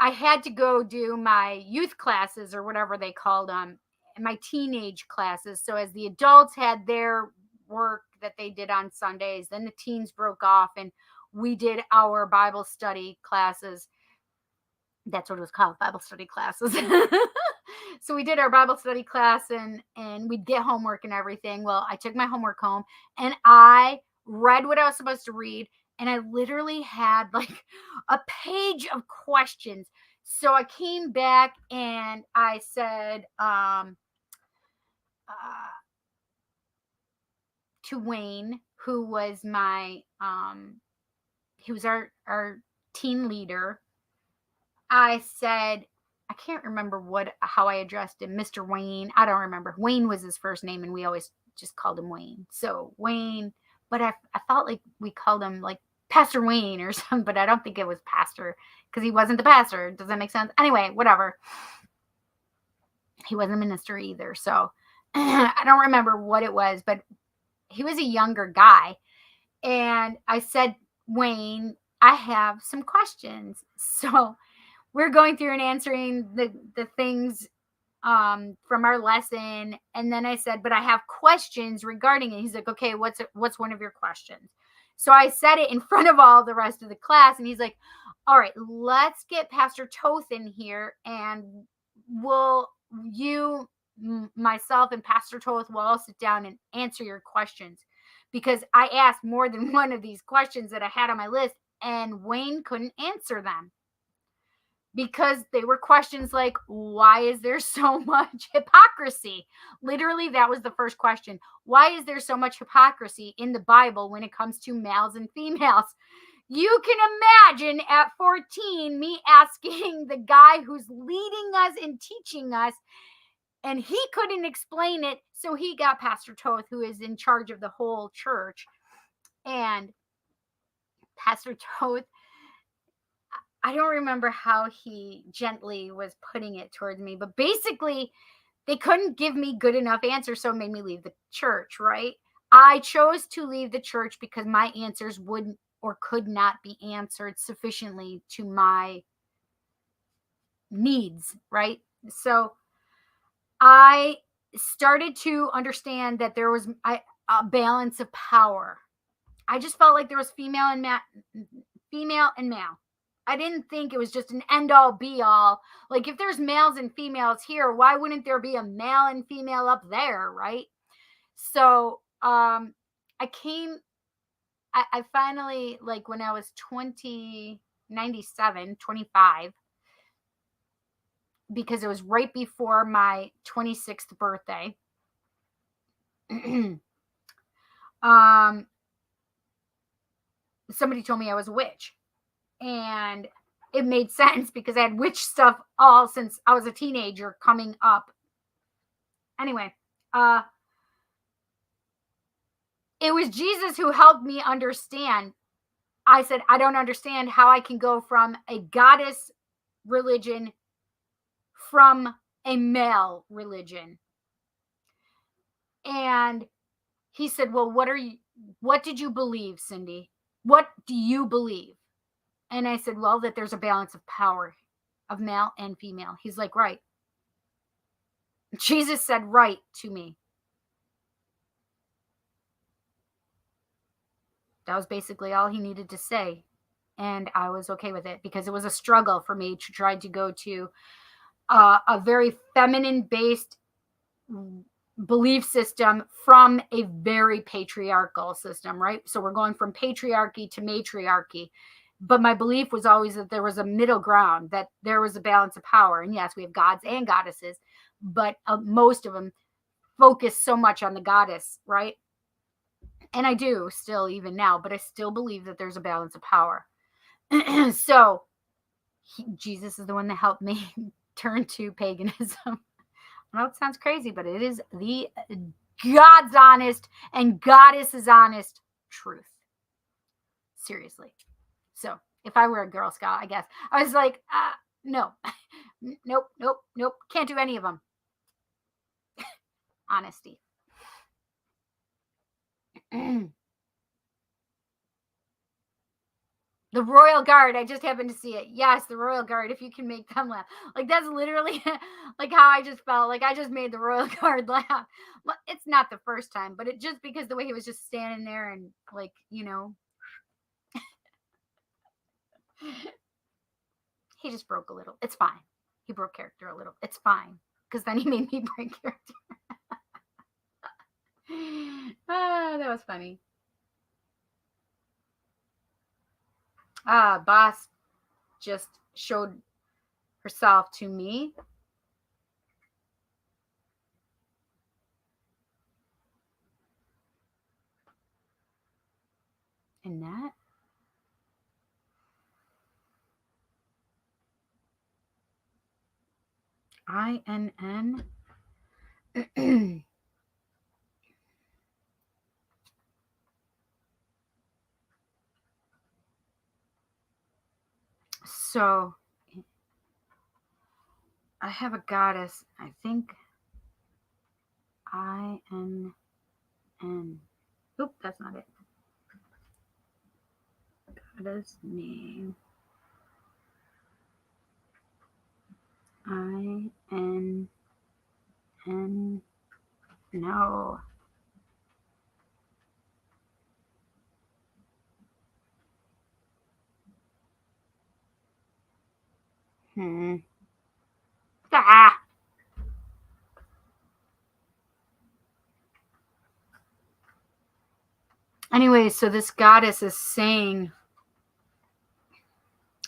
I had to go do my youth classes or whatever they called them, my teenage classes. So as the adults had their work that they did on Sundays, then the teens broke off and we did our Bible study classes. That's what it was called, Bible study classes. So we did our Bible study class and we'd get homework and everything. Well, I took my homework home and I read what I was supposed to read. And I literally had like a page of questions. So I came back and I said to Wayne, who was he was our teen leader. I said, I can't remember how I addressed him, Mr. Wayne. I don't remember. Wayne was his first name, and we always just called him Wayne. So Wayne, but I felt like we called him like Pastor Wayne or something, but I don't think it was pastor because he wasn't the pastor. Does that make sense? Anyway, whatever. He wasn't a minister either. So I don't remember what it was, but he was a younger guy. And I said, Wayne, I have some questions. So we're going through and answering the things from our lesson. And then I said, but I have questions regarding it. He's like, okay, what's one of your questions? So I said it in front of all the rest of the class. And he's like, all right, let's get Pastor Toth in here. And myself and Pastor Toth will all sit down and answer your questions. Because I asked more than one of these questions that I had on my list. And Wayne couldn't answer them. Because they were questions like, why is there so much hypocrisy? Literally, that was the first question. Why is there so much hypocrisy in the Bible when it comes to males and females? You can imagine at 14, me asking the guy who's leading us and teaching us, and he couldn't explain it. So he got Pastor Toth, who is in charge of the whole church. And Pastor Toth, I don't remember how he gently was putting it towards me, but basically they couldn't give me good enough answers, so it made me leave the church, right? I chose to leave the church because my answers wouldn't or could not be answered sufficiently to my needs, right? So I started to understand that there was a balance of power. I just felt like there was female and male. I didn't think it was just an end all be all. Like if there's males and females here, why wouldn't there be a male and female up there, right? So I finally, like when I was 25, because it was right before my 26th birthday. somebody told me I was a witch. And it made sense because I had witch stuff all since I was a teenager coming up. Anyway, it was Jesus who helped me understand. I said, I don't understand how I can go from a goddess religion from a male religion. And he said, well, what did you believe, Cindy? What do you believe? And I said, well, that there's a balance of power of male and female. He's like, right. Jesus said right to me. That was basically all he needed to say. And I was okay with it because it was a struggle for me to try to go to a very feminine based belief system from a very patriarchal system, right? So we're going from patriarchy to matriarchy. But my belief was always that there was a middle ground, that there was a balance of power. And yes, we have gods and goddesses, but most of them focus so much on the goddess, right? And I do still even now, but I still believe that there's a balance of power. So Jesus is the one that helped me turn to paganism. I know it sounds crazy, but it is the God's honest and goddess's honest truth. Seriously. So if I were a Girl Scout, I guess I was like, no, nope. Can't do any of them. Honesty. The Royal Guard. I just happened to see it. Yes, the Royal Guard. If you can make them laugh. Like, that's literally like how I just felt. Like, I just made the Royal Guard laugh. Well, it's not the first time, but it just because the way he was just standing there and, like, you know. He just broke a little. It's fine. He broke character a little. It's fine. Because then he made me break character. That was funny. Boss just showed herself to me. And that. INN. So I have a goddess. I think INN. Oop, that's not it. Goddess name. INN. No. Ah. Anyway, so this goddess is saying,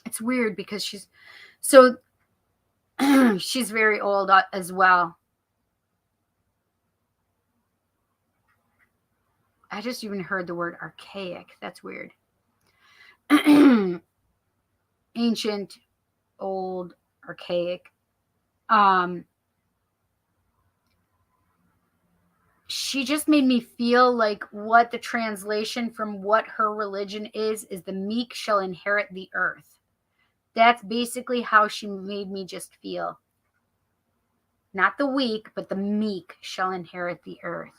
it's weird because she's very old as well. I just even heard the word archaic. That's weird. Ancient, old, archaic. She just made me feel like what the translation from what her religion is the meek shall inherit the earth. That's basically how she made me just feel. Not the weak, but the meek shall inherit the earth.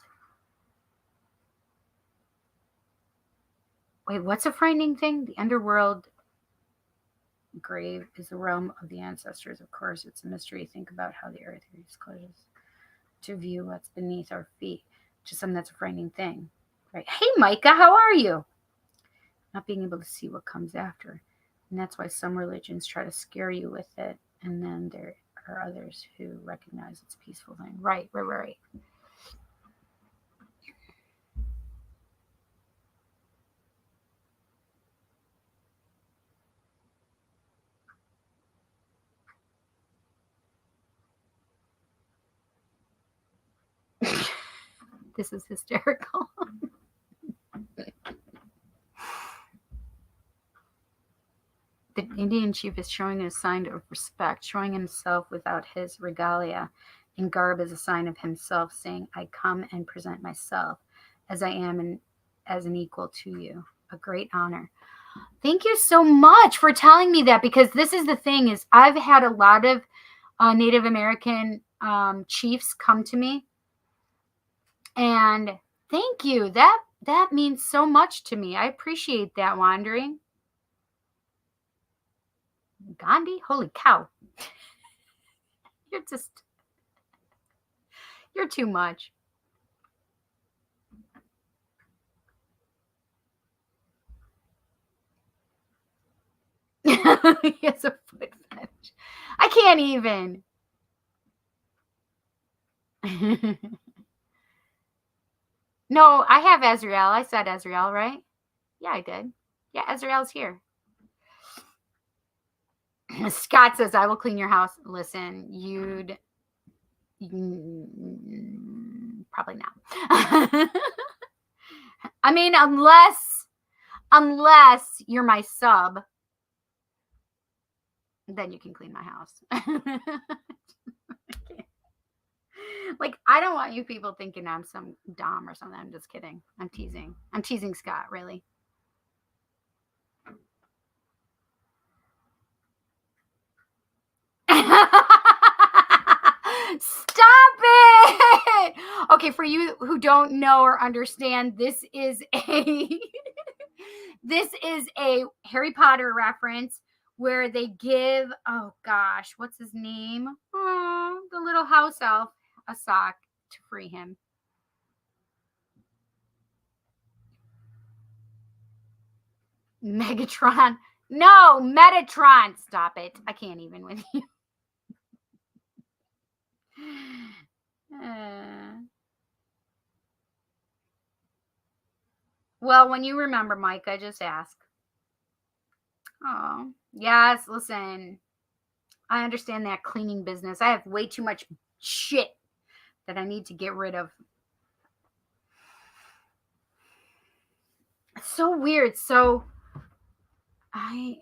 Wait, what's a frightening thing? The underworld grave is the realm of the ancestors. Of course, it's a mystery. Think about how the earth closes to view what's beneath our feet. Just something that's a frightening thing. Right? Hey, Micah, how are you? Not being able to see what comes after. And that's why some religions try to scare you with it. And then there are others who recognize it's a peaceful thing. Right. This is hysterical. The Indian chief is showing a sign of respect, showing himself without his regalia and garb as a sign of himself, saying, I come and present myself as I am and as an equal to you. A great honor. Thank you so much for telling me that, because this is the thing is I've had a lot of Native American chiefs come to me, and thank you. That means so much to me. I appreciate that, Wandering. Gandhi? Holy cow. You're too much. He has a foot fetish. I can't even. No, I have Azrael. I said Azrael, right? Yeah, I did. Yeah, Azrael's here. Scott says, I will clean your house. Listen, you'd probably not. I mean, unless you're my sub, then you can clean my house. Like, I don't want you people thinking I'm some dom or something. I'm just kidding. I'm teasing. I'm teasing Scott, really. Stop it! Okay, for you who don't know or understand, this is a Harry Potter reference where they give, oh gosh, what's his name? Oh, the little house elf a sock to free him. Megatron. No, Metatron. Stop it. I can't even with you. Well, when you remember, Mike, I just ask. Oh, yes, listen. I understand that cleaning business. I have way too much shit that I need to get rid of. It's so weird. So I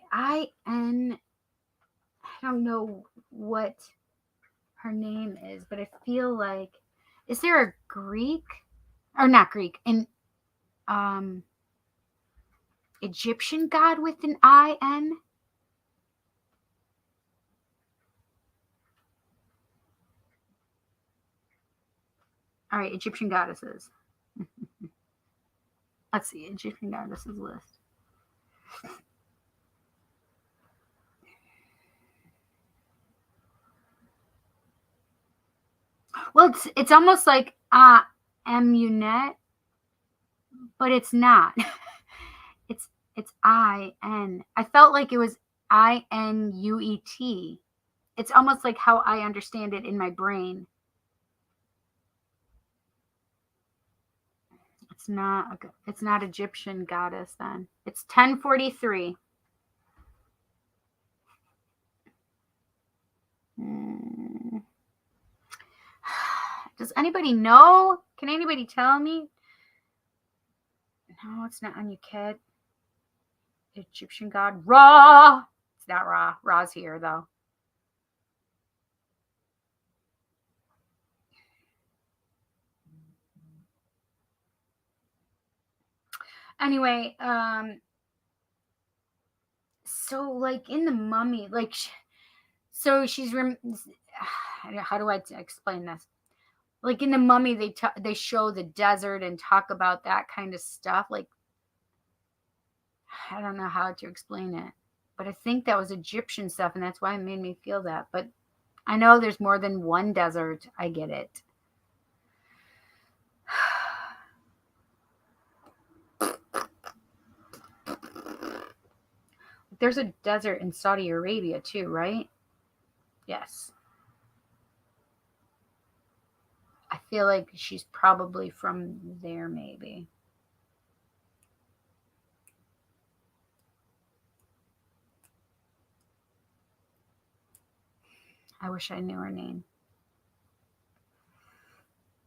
don't know what her name is, but I feel like, is there a Greek or not Greek, an Egyptian god with an I-N? All right, Egyptian goddesses. Let's see, Egyptian goddesses list. Well, it's almost like Amunet, but it's not. It's I-N. I felt like it was I-N-U-E-T. It's almost like how I understand it in my brain. It's not Egyptian goddess then. It's 1043. Does anybody know? Can anybody tell me? No, it's not Anuket. Egyptian god Ra. It's not Ra. Ra's here though. Anyway, so like in the Mummy, like, so she's how do I explain this? Like in the Mummy, they show the desert and talk about that kind of stuff. Like, I don't know how to explain it, but I think that was Egyptian stuff, and that's why it made me feel that. But I know there's more than one desert. I get it. There's a desert in Saudi Arabia too, right? Yes. I feel like she's probably from there, maybe. I wish I knew her name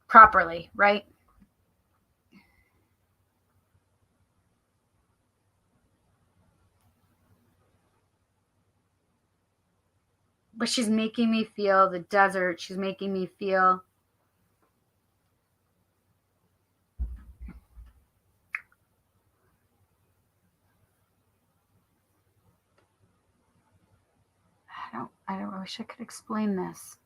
properly, right? But she's making me feel the desert. She's making me feel I wish I could explain this.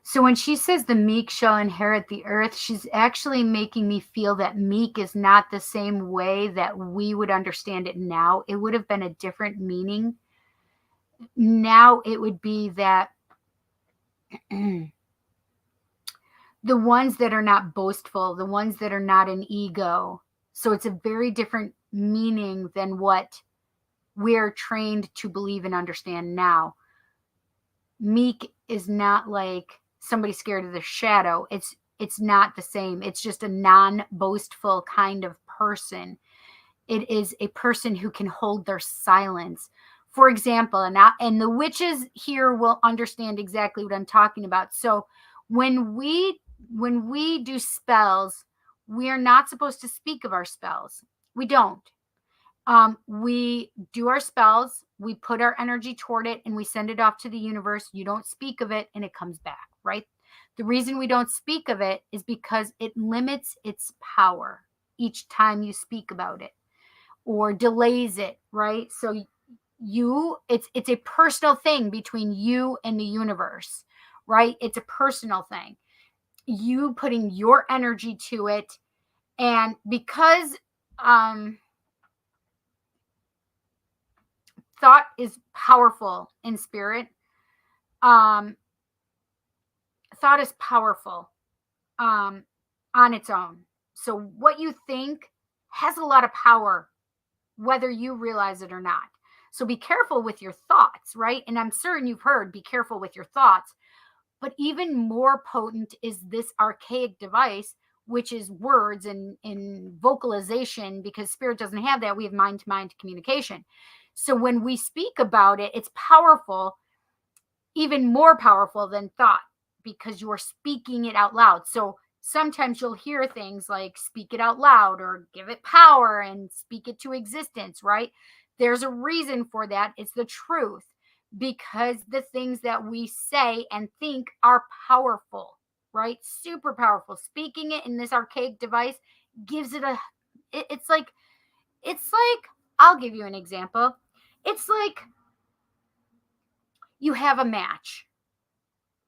So when she says the meek shall inherit the earth, she's actually making me feel that meek is not the same way that we would understand it now. It would have been a different meaning. Now it would be that the ones that are not boastful, the ones that are not an ego. So it's a very different meaning than what we're trained to believe and understand now. Meek is not like somebody scared of the shadow. It's not the same. It's just a non-boastful kind of person. It is a person who can hold their silence. For example, and the witches here will understand exactly what I'm talking about. So when we do spells, we are not supposed to speak of our spells. We don't. We do our spells, we put our energy toward it, and we send it off to the universe. You don't speak of it, and it comes back, right? The reason we don't speak of it is because it limits its power each time you speak about it or delays it, right? So it's a personal thing between you and the universe, right? It's a personal thing. You putting your energy to it, and because thought is powerful in spirit. Thought is powerful on its own. So what you think has a lot of power, whether you realize it or not. So be careful with your thoughts, right? And I'm certain you've heard, be careful with your thoughts. But even more potent is this archaic device, which is words and vocalization, because spirit doesn't have that. We have mind-to-mind communication. So when we speak about it, it's powerful, even more powerful than thought, because you're speaking it out loud. So sometimes you'll hear things like speak it out loud or give it power and speak it to existence, right? There's a reason for that. It's the truth, because the things that we say and think are powerful, right? Super powerful. Speaking it in this archaic device gives it it's like, I'll give you an example. It's like you have a match,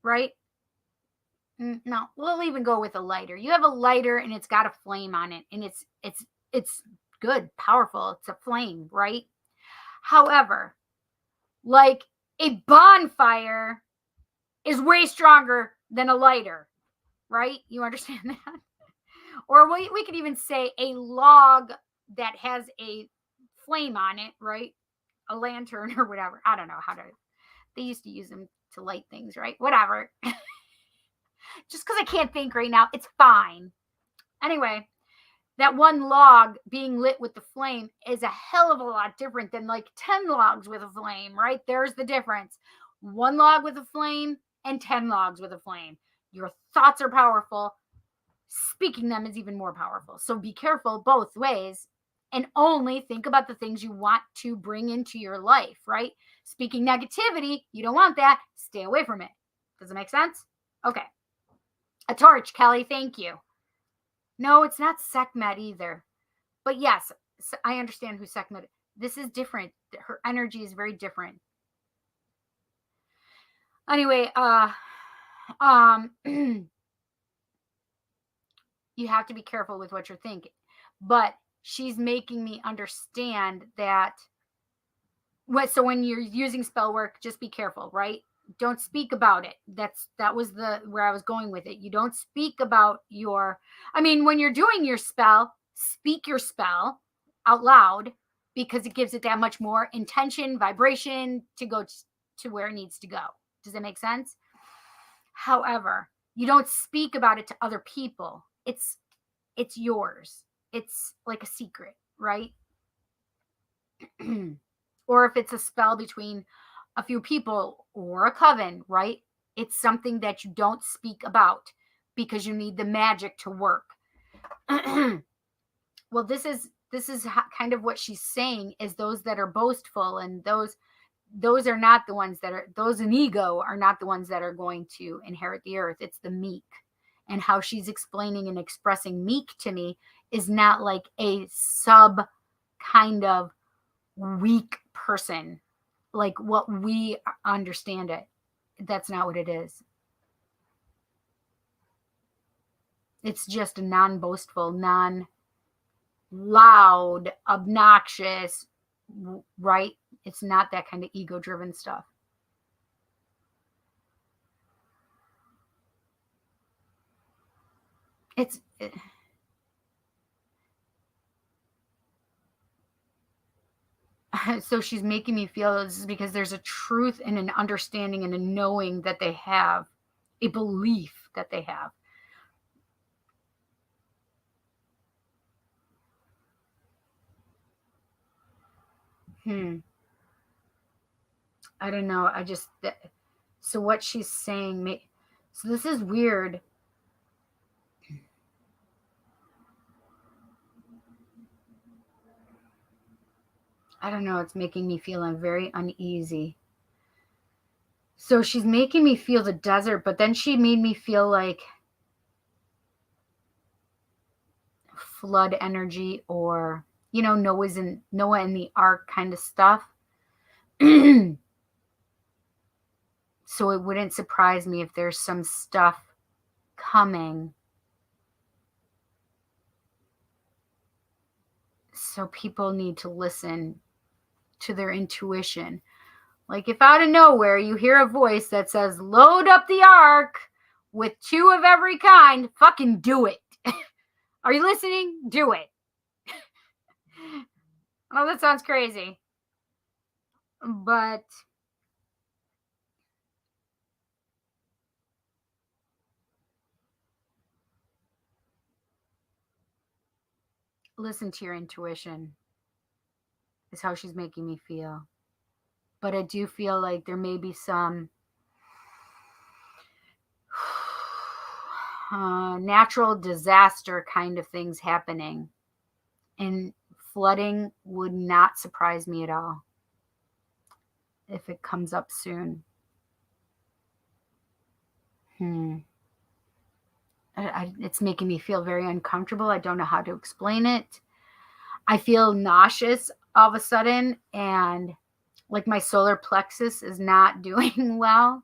right? No, we'll even go with a lighter. You have a lighter and it's got a flame on it, and it's good, powerful. It's a flame, right? However, like a bonfire is way stronger than a lighter, right? You understand that? Or we could even say a log that has a flame on it, right? A lantern or whatever. I don't know how to. They used to use them to light things, right? Whatever. Just because I can't think right now, it's fine. Anyway, that one log being lit with the flame is a hell of a lot different than like 10 logs with a flame, right? There's the difference. One log with a flame and 10 logs with a flame. Your thoughts are powerful. Speaking them is even more powerful. So be careful both ways, and only think about the things you want to bring into your life, right? Speaking negativity, you don't want that. Stay away from it. Does it make sense? Okay. A torch, Kelly. Thank you. No, it's not Sekhmet either. But yes, I understand who Sekhmet is. This is different. Her energy is very different. Anyway, you have to be careful with what you're thinking. But she's making me understand that. So when you're using spell work, just be careful, right? Don't speak about it. That was where I was going with it. You don't speak about when you're doing your spell, speak your spell out loud, because it gives it that much more intention, vibration to go to where it needs to go. Does that make sense? However, you don't speak about it to other people. It's yours. It's like a secret, right? Or if it's a spell between a few people or a coven, right? It's something that you don't speak about because you need the magic to work. Well, this is this is kind of what she's saying, is those that are boastful and those are not the ones that are, those in ego are not the ones that are going to inherit the earth. It's the meek. And how she's explaining and expressing meek to me is not like a sub kind of weak person, like what we understand it. That's not what it is. It's just a non-boastful, non-loud, obnoxious, right? It's not that kind of ego-driven stuff. So she's making me feel this is because there's a truth and an understanding and a knowing that they have, a belief that they have. I don't know. So what she's saying, so this is weird. I don't know. It's making me feel very uneasy. So she's making me feel the desert, but then she made me feel like flood energy, or, you know, Noah and the ark kind of stuff. So it wouldn't surprise me if there's some stuff coming. So people need to listen to their intuition. Like if out of nowhere you hear a voice that says, load up the ark with 2 of every kind, fucking do it. Are you listening? Do it. Oh, that sounds crazy. But listen to your intuition is how she's making me feel. But I do feel like there may be some natural disaster kind of things happening. And flooding would not surprise me at all if it comes up soon. It's making me feel very uncomfortable. I don't know how to explain it. I feel nauseous all of a sudden, and like my solar plexus is not doing well.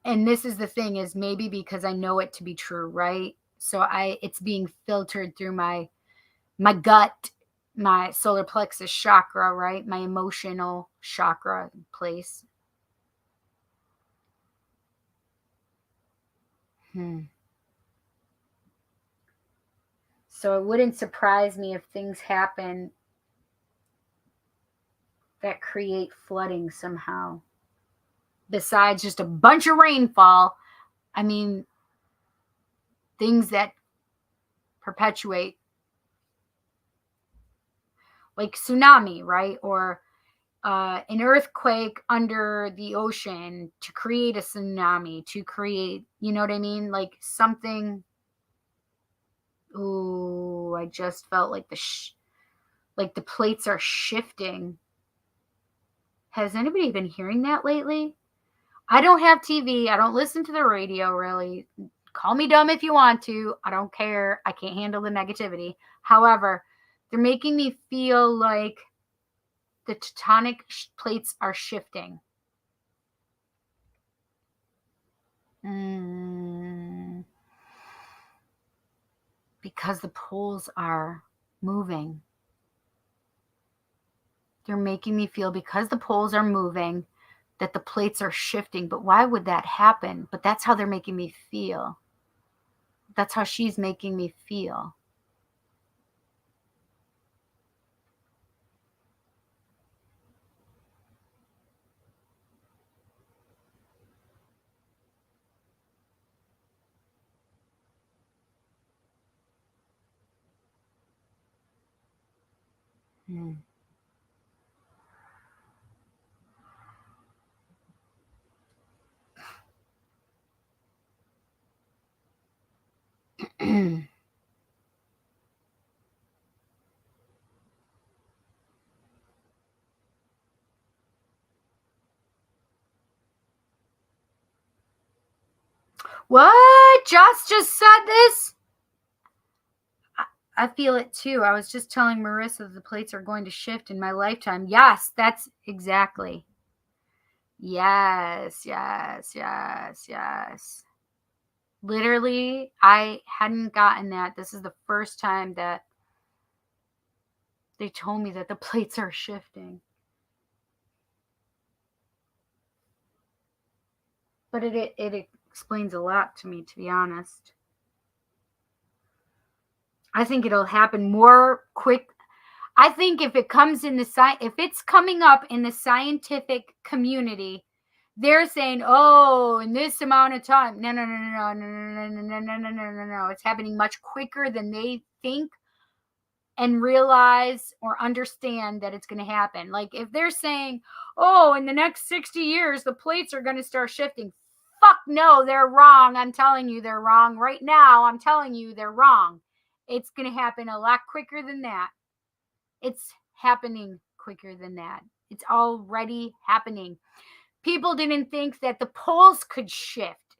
And this is the thing, is maybe because I know it to be true, right? So it's being filtered through my gut, my solar plexus chakra, right? My emotional chakra place. So it wouldn't surprise me if things happen that create flooding somehow. Besides just a bunch of rainfall, I mean, things that perpetuate, like tsunami, right? Or an earthquake under the ocean to create a tsunami, to create, you know what I mean? Like something. Ooh, I just felt like like the plates are shifting. Has anybody been hearing that lately? I don't have TV. I don't listen to the radio, really. Call me dumb if you want to. I don't care. I can't handle the negativity. However, they're making me feel like the tectonic plates are shifting. Because the poles are moving. They're making me feel, because the poles are moving, that the plates are shifting. But why would that happen? But that's how they're making me feel. That's how she's making me feel. What? Joss just said this? I feel it too. I was just telling Marissa the plates are going to shift in my lifetime. Yes, that's exactly. Yes. Literally, I hadn't gotten that. This is the first time that they told me that the plates are shifting. But it explains a lot to me, to be honest. I think it'll happen more quick. I think if it comes in if it's coming up in the scientific community, they're saying, "Oh, in this amount of time." No. It's happening much quicker than they think and realize or understand that it's going to happen. Like if they're saying, "Oh, in the next 60 years, the plates are going to start shifting." Fuck no, they're wrong. I'm telling you they're wrong. Right now, I'm telling you they're wrong. It's going to happen a lot quicker than that. It's happening quicker than that. It's already happening. People didn't think that the poles could shift.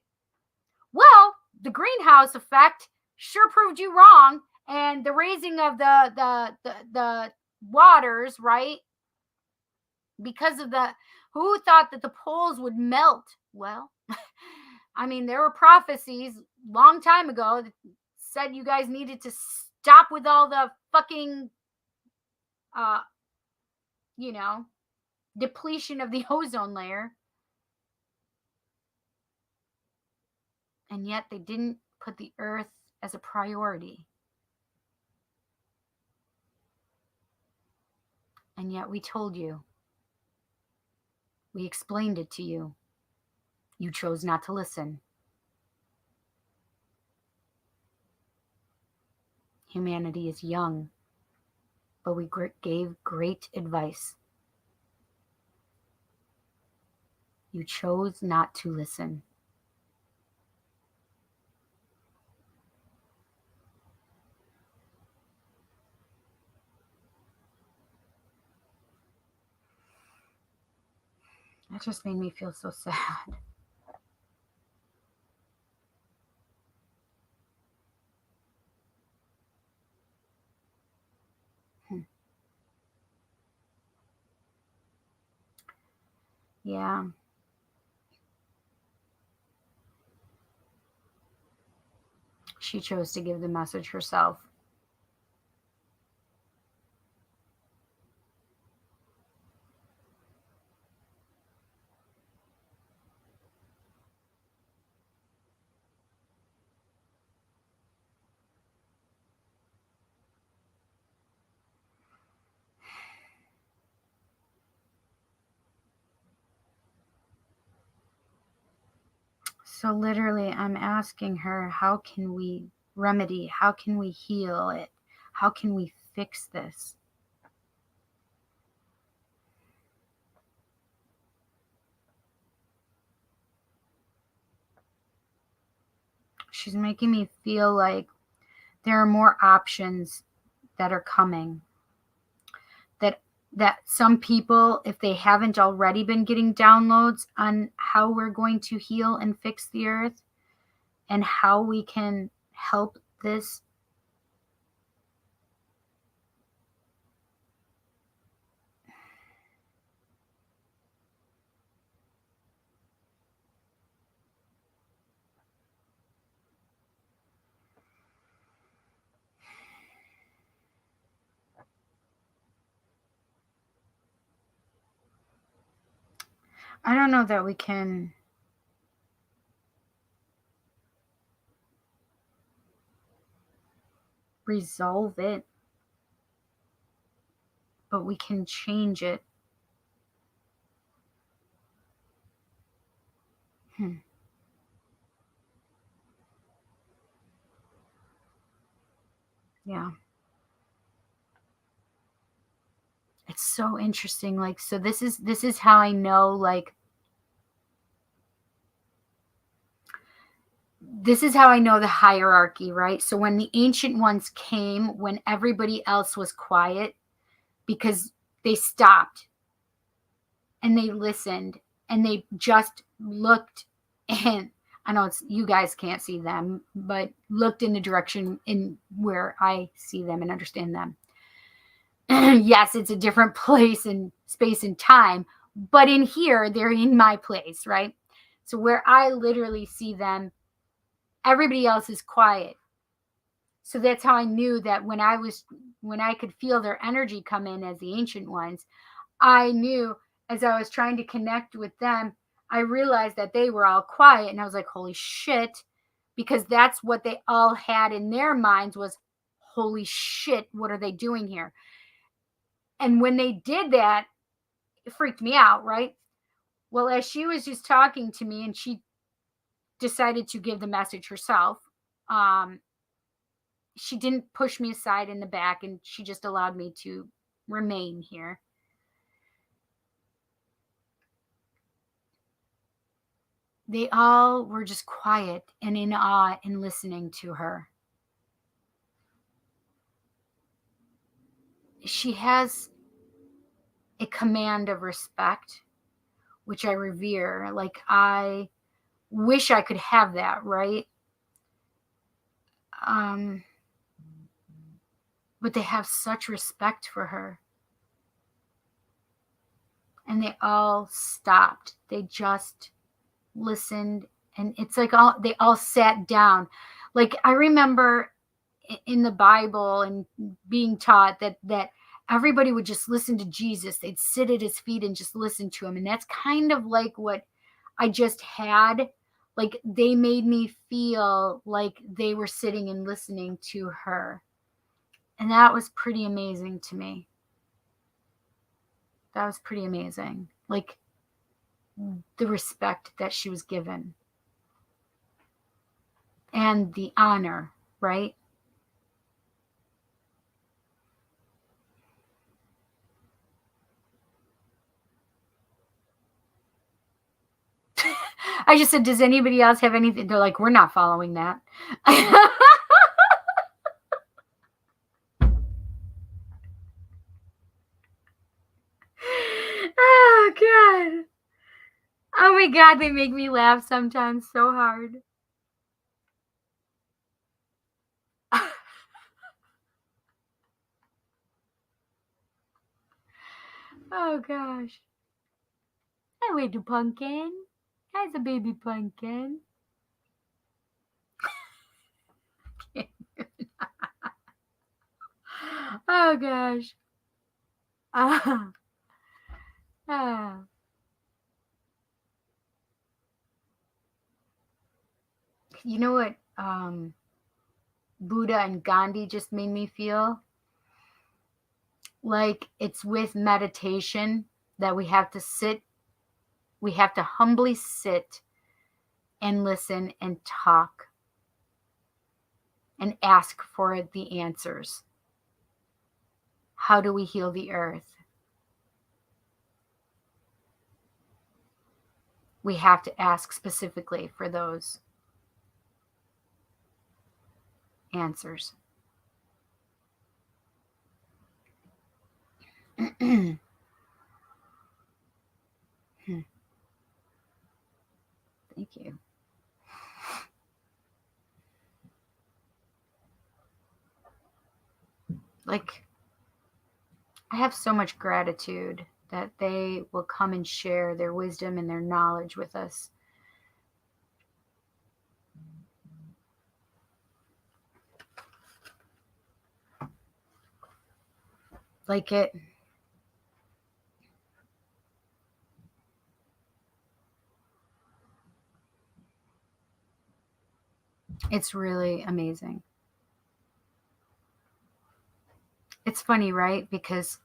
Well, the greenhouse effect sure proved you wrong. And the raising of the waters, right? Because of who thought that the poles would melt? Well, I mean, there were prophecies long time ago that said you guys needed to stop with all the fucking, depletion of the ozone layer. And yet they didn't put the earth as a priority. And yet we told you. We explained it to you. You chose not to listen. Humanity is young, but we gave great advice. You chose not to listen. That just made me feel so sad. Yeah. She chose to give the message herself. So literally, I'm asking her, how can we remedy? How can we heal it? How can we fix this? She's making me feel like there are more options that are coming. That some people, if they haven't already been getting downloads on how we're going to heal and fix the earth and how we can help this. I don't know that we can resolve it, but we can change it. Yeah. It's so interesting. Like, so this is how I know, like, this is how I know the hierarchy, right? So when the ancient ones came, when everybody else was quiet, because they stopped and they listened and they just looked and I know it's you guys can't see them, but looked in the direction in where I see them and understand them. Yes, it's a different place and space and time, but in here, they're in my place, right? So where I literally see them, everybody else is quiet. So that's how I knew that when I could feel their energy come in as the ancient ones, I knew as I was trying to connect with them, I realized that they were all quiet, and I was like, holy shit, because that's what they all had in their minds was, holy shit, what are they doing here? And when they did that, it freaked me out, right? Well, as she was just talking to me and she decided to give the message herself, she didn't push me aside in the back, and she just allowed me to remain here. They all were just quiet and in awe and listening to her. She has a command of respect, which I revere. Like, I wish I could have that, right? But they have such respect for her. And they all stopped. They just listened, and it's like they all sat down. Like, I remember in the Bible and being taught that everybody would just listen to Jesus. They'd sit at his feet and just listen to him. And that's kind of like what I just had. Like, they made me feel like they were sitting and listening to her. And that was pretty amazing to me. That was pretty amazing. Like, the respect that she was given. And the honor, right? I just said, does anybody else have anything? They're like, we're not following that. Oh, God. Oh, my God. They make me laugh sometimes so hard. Oh, gosh. Hi, little pumpkin. How's a baby pumpkin? Oh, gosh. You know what Buddha and Gandhi just made me feel? Like, it's with meditation that we have to sit, we have to humbly sit and listen and talk and ask for the answers. How do we heal the earth? We have to ask specifically for those answers. Thank you. Like, I have so much gratitude that they will come and share their wisdom and their knowledge with us. Like, it's really amazing. It's funny, right? Because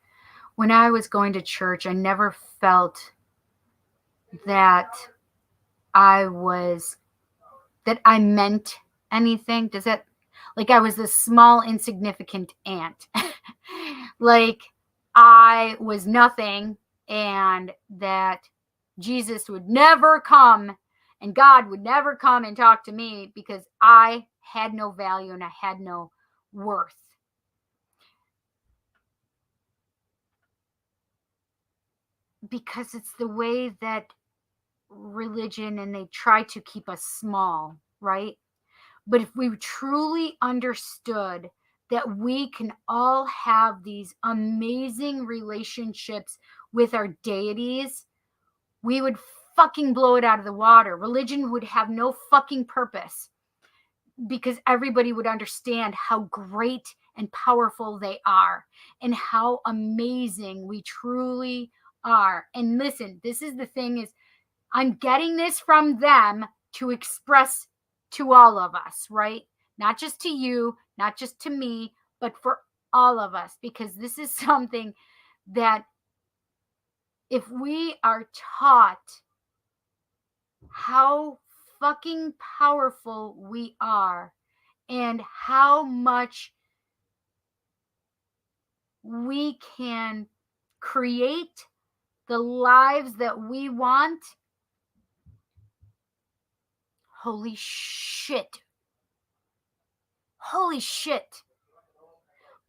when I was going to church, I never felt that I meant anything. Does that, like, I was this small, insignificant ant. Like, I was nothing, and that Jesus would never come and God would never come and talk to me because I had no value and I had no worth. Because it's the way that religion and they try to keep us small, right? But if we truly understood that we can all have these amazing relationships with our deities, we would fucking blow it out of the water. Religion would have no fucking purpose because everybody would understand how great and powerful they are and how amazing we truly are. And listen, this is the thing is I'm getting this from them to express to all of us, right? Not just to you, not just to me, but for all of us, because this is something that if we are taught how fucking powerful we are and how much we can create the lives that we want, holy shit. Holy shit.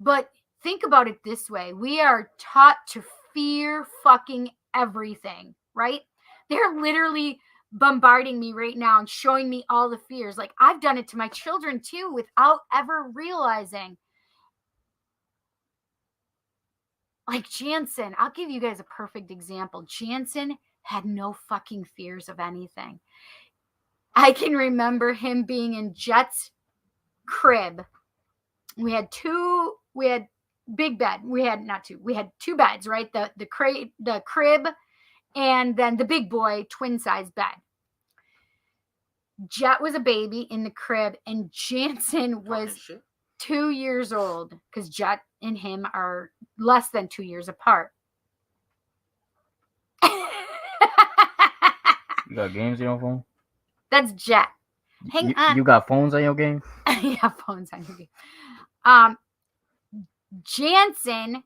But think about it this way. We are taught to fear fucking everything, right? They're literally bombarding me right now and showing me all the fears. Like I've done it to my children too without ever realizing. Like Jansen, I'll give you guys a perfect example. Jansen had no fucking fears of anything. I can remember him being in Jet's crib. We had big bed. We had two beds, right? The crib, and then the big boy twin size bed. Jet was a baby in the crib, and Jansen was 2 years old because Jet and him are less than 2 years apart. You got games on your phone? That's Jet. Hang on. You got phones on your game? Yeah, phones on your game. Jansen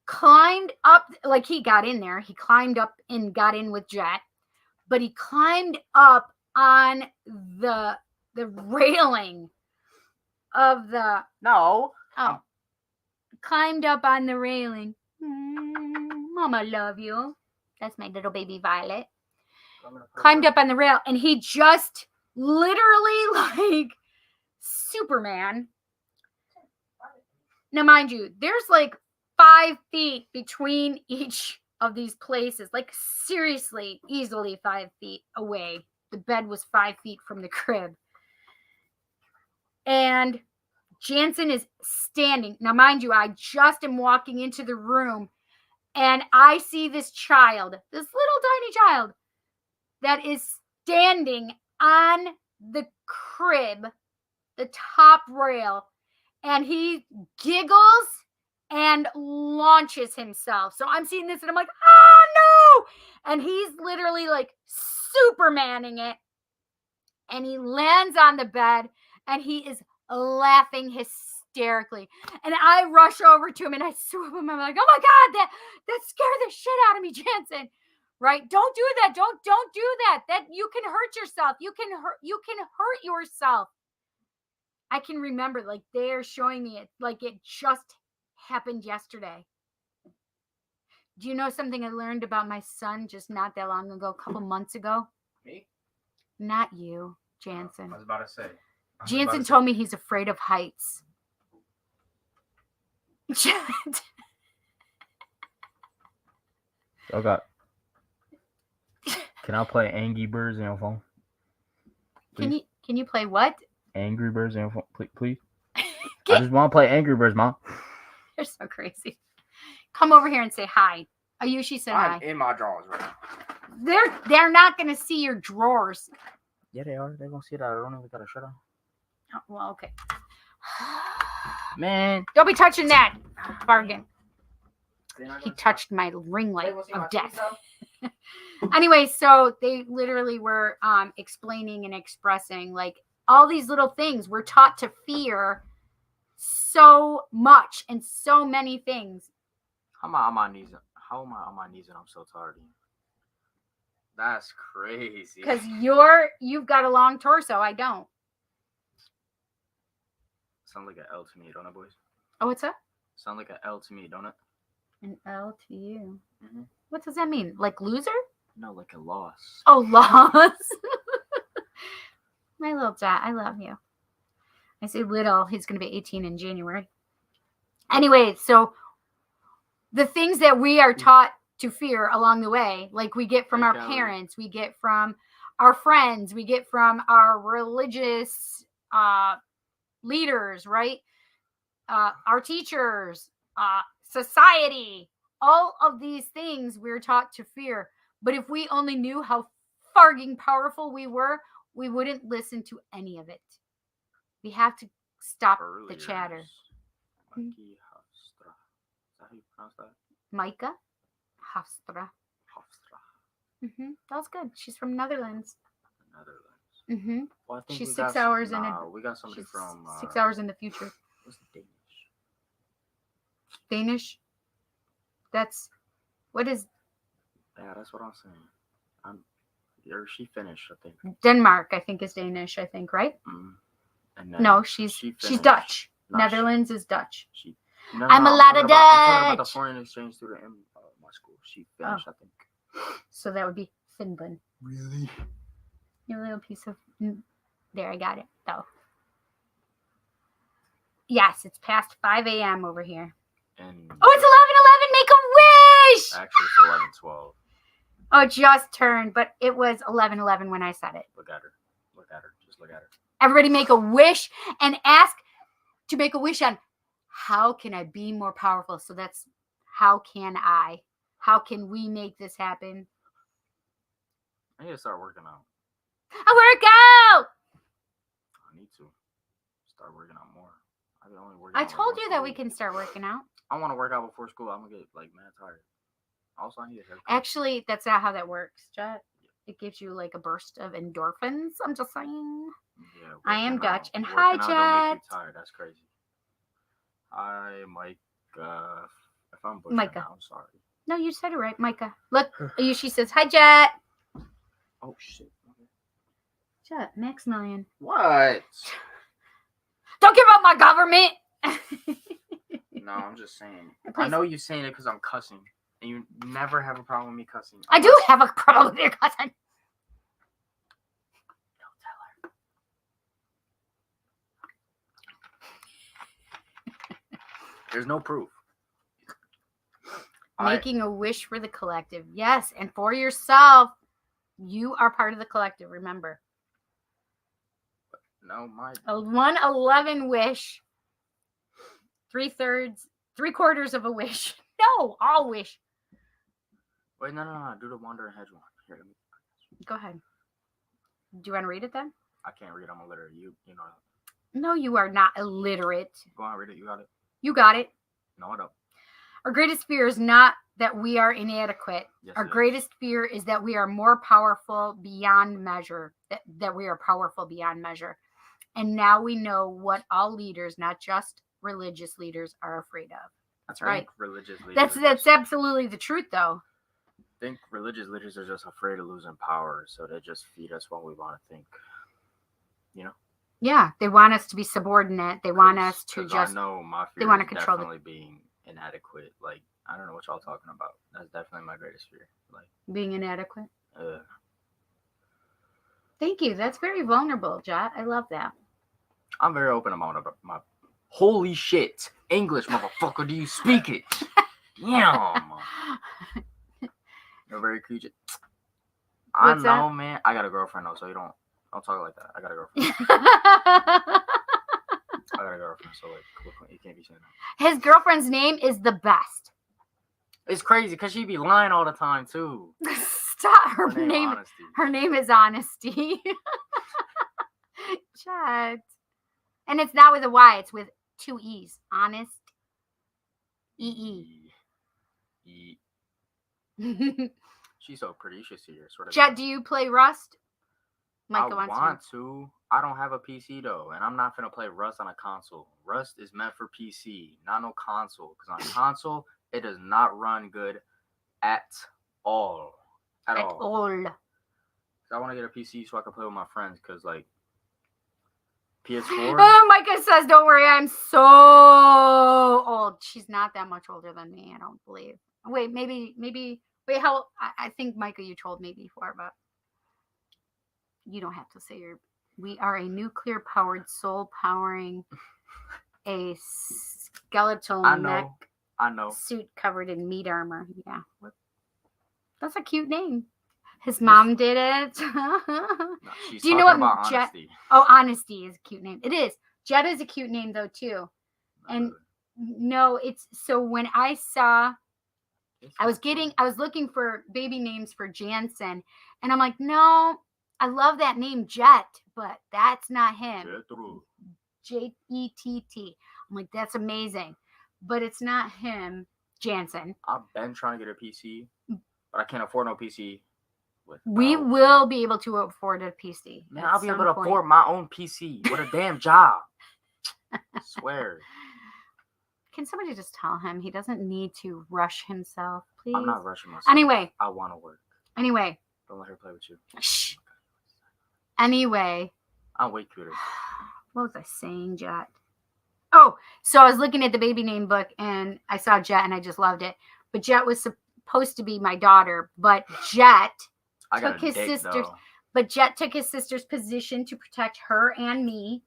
climbed up, like he got in there. He climbed up and got in with Jet, but he climbed up on the railing of the climbed up on the railing. Mama love you. That's my little baby Violet. Climbed up on the rail and he just literally like Superman. Now mind you, there's like 5 feet between each of these places, like seriously, easily 5 feet away. The bed was 5 feet from the crib. And Jansen is standing. Now, mind you, I just am walking into the room and I see this child, this little tiny child that is standing on the crib, the top rail, and he giggles and launches himself. So I'm seeing this and I'm like, oh no! And he's literally like Supermaning it. And he lands on the bed and he is laughing hysterically. And I rush over to him and I swoop him. I'm like, oh my God, that scared the shit out of me, Jansen. Right? Don't do that. Don't do that. That you can hurt yourself. You can hurt yourself. I can remember like they're showing me it like it just happened yesterday. Do you know something I learned about my son just not that long ago, a couple months ago? Me? Not you, Jansen. I was about to say. Jansen told me he's afraid of heights. Okay. Can I play Angry Birds on your phone? Please? Can you play what? Angry Birds on your phone, please? I just want to play Angry Birds, Mom. You're so crazy. Come over here and say hi. Ayushi said hi. I'm in my drawers right now. They're not gonna see your drawers. Yeah, they are. They're gonna see that. I don't even gotta shut up. Oh, well, okay. Man, Don't be touching that. Bargain. He touched my ring light of death. Anyway, so they literally were explaining and expressing like all these little things. We're taught to fear so much and so many things. how am I on my knees? How am I on my knees and I'm so tired? That's crazy. Because you've got a long torso. I don't. Sound like an L to me, don't it, boys? Oh, what's that? Sound like an L to me, don't it? An L to you. Mhm. What does that mean? Like loser? No, like a loss. Oh, loss. My little Jet, I love you. I say little. He's going to be 18 in January. Anyway, so the things that we are taught to fear along the way, like we get from our parents, we get from our friends, we get from our religious leaders, right? Our teachers, society, all of these things we're taught to fear. But if we only knew how farging powerful we were, we wouldn't listen to any of it. We have to stop the chatter. Mikey Hofstra. Is that how you pronounce that? Micah Hofstra. Hofstra. That was good. She's from Netherlands. Netherlands. Well, I think She's we 6 got hours in we got somebody from 6 hours in the future. What's Danish? Danish. That's what is Yeah, that's what I'm saying. Or she finished, I think. Denmark, I think, is Danish, I think, right? And then No, she's Dutch. No, Netherlands is Dutch. No, I'm a lot of I'm talking about the Dutch. foreign exchange student in my school. She finished, I think. So that would be Finland. Really? Your little piece of there, I got it though. Yes, it's past 5 a.m. over here. And oh, it's 11:11. Make a wish. Actually, it's 11:12. Oh, it just turned, but it was 11:11 when I said it. Look at her. Look at her. Just look at her. Everybody make a wish and ask to make a wish on how can I be more powerful? So that's how can I? How can we make this happen? I need to start working out. I work out. I need to start working out more. I can only work I out told like you once that a we week. can start working out. I want to work out before school. I'm gonna get like mad tired. Also, I need a haircut. Actually, that's not how that works, Jet. It gives you like a burst of endorphins. I'm just saying. Yeah, I am working out- Dutch. And working hi, out don't make you Jet. tired. That's crazy. Hi, Mike. If I'm butchering Micah. that, I'm sorry. No, you said it right, Micah. Look, she says, hi, Jet. Oh shit. Jet, Maximilian. What? Don't give up my government. No, I'm just saying. I Please. know you're saying it because I'm cussing, and you never have a problem with me cussing. I do have a problem with your cousin. Don't tell her. There's no proof. Making a wish for the collective. Yes, and for yourself. You are part of the collective, remember. No, my. A 111 wish. 3/4 of a wish. No, all wish. Wait, no. Do the wandering hedge one. Here, let me. Go ahead. Do you want to read it then? I can't read. I'm illiterate. You know. No, you are not illiterate. Go on, read it. You got it. You got it. No, I don't. Our greatest fear is not that we are inadequate. Yes, Our it is. greatest fear is that we are more powerful beyond measure. That we are powerful beyond measure. And now we know what all leaders, not just religious leaders, are afraid of. That's right. Religious leaders. That's absolutely the truth, though. I think religious leaders are just afraid of losing power, so they just feed us what we want to think. You know? Yeah, they want us to be subordinate. They want us to just. I know my fear they want to is control definitely being inadequate. Like, I don't know what y'all talking about. That's definitely my greatest fear. Like, being inadequate. Thank you. That's very vulnerable, Jot. I love that. I'm very open about my. Holy shit! English, motherfucker. Do you speak it? Damn. You're very cute. I What's know, that? man. I got a girlfriend though, so you don't talk like that. I got a girlfriend. I got a girlfriend, so like, you can't be saying that. His girlfriend's name is the best. It's crazy because she be lying all the time too. Stop. Her Her name. Honesty. Her name is Honesty. Chat. And it's not with a Y. It's with 2 E's. Honest. E. She's so pretty. You should see her. Sort of. Jet, do you play Rust? Micah I wants want to. I don't have a PC though, and I'm not gonna play Rust on a console. Rust is meant for PC, not no console. Because on console, it does not run good at all. At all. So I want to get a PC so I can play with my friends. Because like PS4. Oh, Micah says, "Don't worry, I'm so old." She's not that much older than me. I don't believe. Wait, maybe. Wait, how? I think, Micah, you told me before, but you don't have to say we are a nuclear powered soul powering a skeletal I neck know. I know. suit covered in meat armor. Yeah. That's a cute name. His mom did it. No, she's Do you know talking what about Jet? honesty. Oh, Honesty is a cute name. It is. Jet is a cute name though too. Not And really. no, it's so when I saw It's I was not cute. looking for baby names for Jansen, and I'm like, no, I love that name Jet, but that's not him. Jethro. Jett. I'm like, that's amazing, but it's not him, Jansen. I've been trying to get a PC, but I can't afford no PC. We will be able to afford a PC. Man, at I'll be able some to point. afford my own PC with a damn job. I swear. Can somebody just tell him he doesn't need to rush himself, please? I'm not rushing myself. Anyway. I want to work. Anyway. Don't let her play with you. Shh. Anyway. I'm way cuter. What was I saying, Jet? Oh, so I was looking at the baby name book and I saw Jet and I just loved it. But Jet was supposed to be my daughter, but Jet I got took a his dick, sister's though. but Jet took his sister's position to protect her and me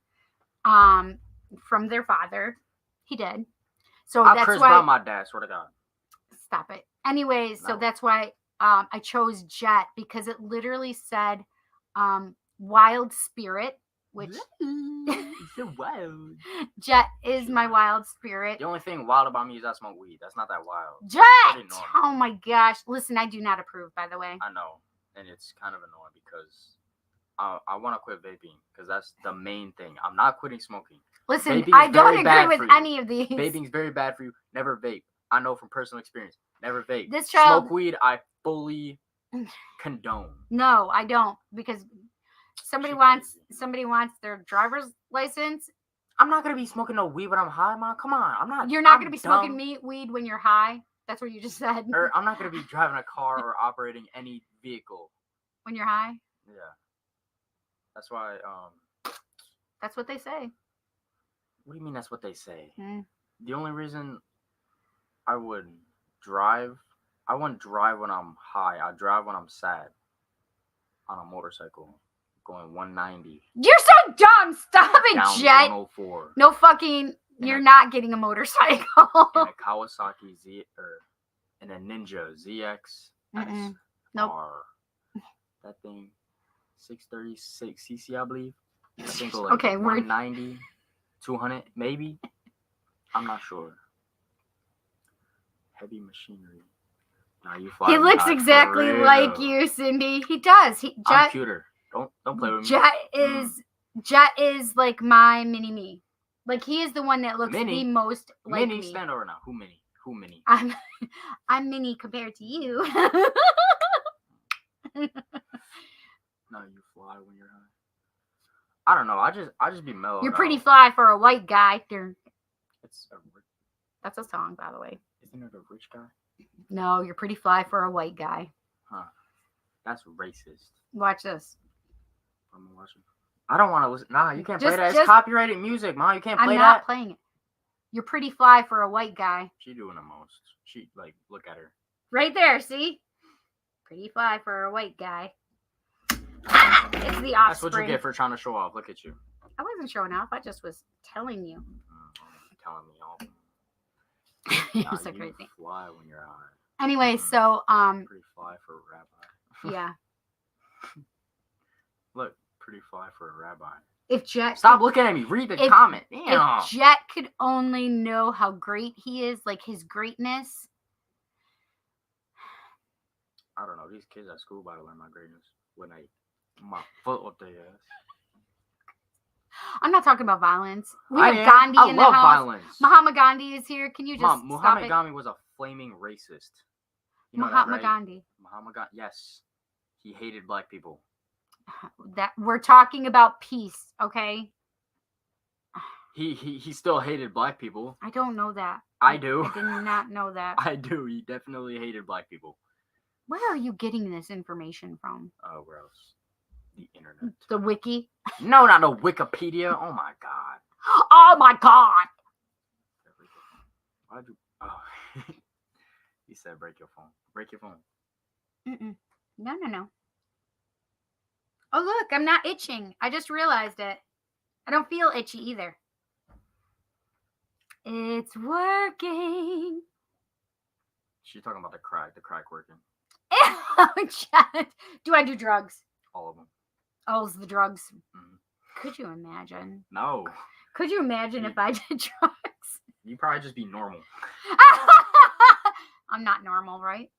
from their father. He did. So I'll that's curse why by my dad, swear to God. Stop it. Anyways, so No. that's why I chose Jet because it literally said wild spirit, which It's so wild. Jet is my wild spirit. The only thing wild about me is I smoke weed. That's not that wild. Jet! Pretty normal. Oh my gosh. Listen, I do not approve, by the way. I know. And it's kind of annoying because I want to quit vaping because that's the main thing. I'm not quitting smoking. Listen, Vaping is I don't very bad agree for with you. any of these. Vaping's very bad for you. Never vape. I know from personal experience. Never vape. This child- Smoke weed, I fully condone. No, I don't because somebody wants their driver's license. I'm not gonna be smoking no weed when I'm high, man. Come on, I'm not. You're not I'm going to be dumb. smoking weed when you're high. That's what you just said. Or I'm not gonna be driving a car or operating any vehicle. When you're high. Yeah. That's why. That's what they say. What do you mean? That's what they say. Mm. The only reason I would drive, I wouldn't drive when I'm high. I drive when I'm sad. On a motorcycle, going 190. You're so dumb. Stop it, Down Jet. 104. No fucking. You're not getting a motorcycle. And a Kawasaki and a Ninja ZX. Mm-mm. Nope. That thing, 636 cc, I believe. I think like Okay, we're 190, 200, maybe. I'm not sure. Heavy machinery. Nah, you fly. He me looks high, for exactly real. like you, Cindy. He does. I'm Jet cuter. Don't play with me. Jet is like my mini me. Like he is the one that looks Mini? the most like Mini, me. stand over now. Who mini? Who mini? I'm mini compared to you. No, you fly when you're high. I don't know. I just be mellow. You're pretty fly for a white guy. It's That's a song, by the way. Isn't it a rich guy? No, you're pretty fly for a white guy. Huh. That's racist. Watch this. I'm watching. I don't want to listen. Nah, you can't play that. It's just- copyrighted music, Mom. You can't play I'm not that. playing it. You're pretty fly for a white guy. She doing the most. She like look at her. Right there, see? Pretty fly for a white guy. It's the offspring. That's what you get for trying to show off. Look at you. I wasn't showing off. I just was telling you. Telling me all. You're Nah, so you crazy. fly when you're high. Anyway, so Pretty fly for a rabbi. yeah. Look, pretty fly for a rabbi. If Jet Stop looking at me. Read the comment. Damn. If Jet could only know how great he is, like his greatness. I don't know. These kids at school about to learn my greatness when my foot up their ass. I'm not talking about violence. We I have am. Gandhi I in the love house. violence. Mahatma Gandhi is here. Can you just Mom, stop Muhammad it? Gandhi was a flaming racist. You know Mahatma that, right? Gandhi. Muhammad Gandhi, yes. He hated black people. That we're talking about peace, okay? He still hated black people. I don't know that. I do. I did not know that. I do. He definitely hated black people. Where are you getting this information from? Where else? The internet. The wiki? No, not no Wikipedia. Oh my god. Oh my god! Why'd you? Oh. He said break your phone. Break your phone. Mm-mm. No. Oh, look, I'm not itching. I just realized it. I don't feel itchy either. It's working. She's talking about the crack working. Oh, Chad. Do I do drugs? All of them. Oh, it's the drugs. Mhm. Could you imagine? No. Could you imagine if I did drugs? You probably just be normal. I'm not normal, right?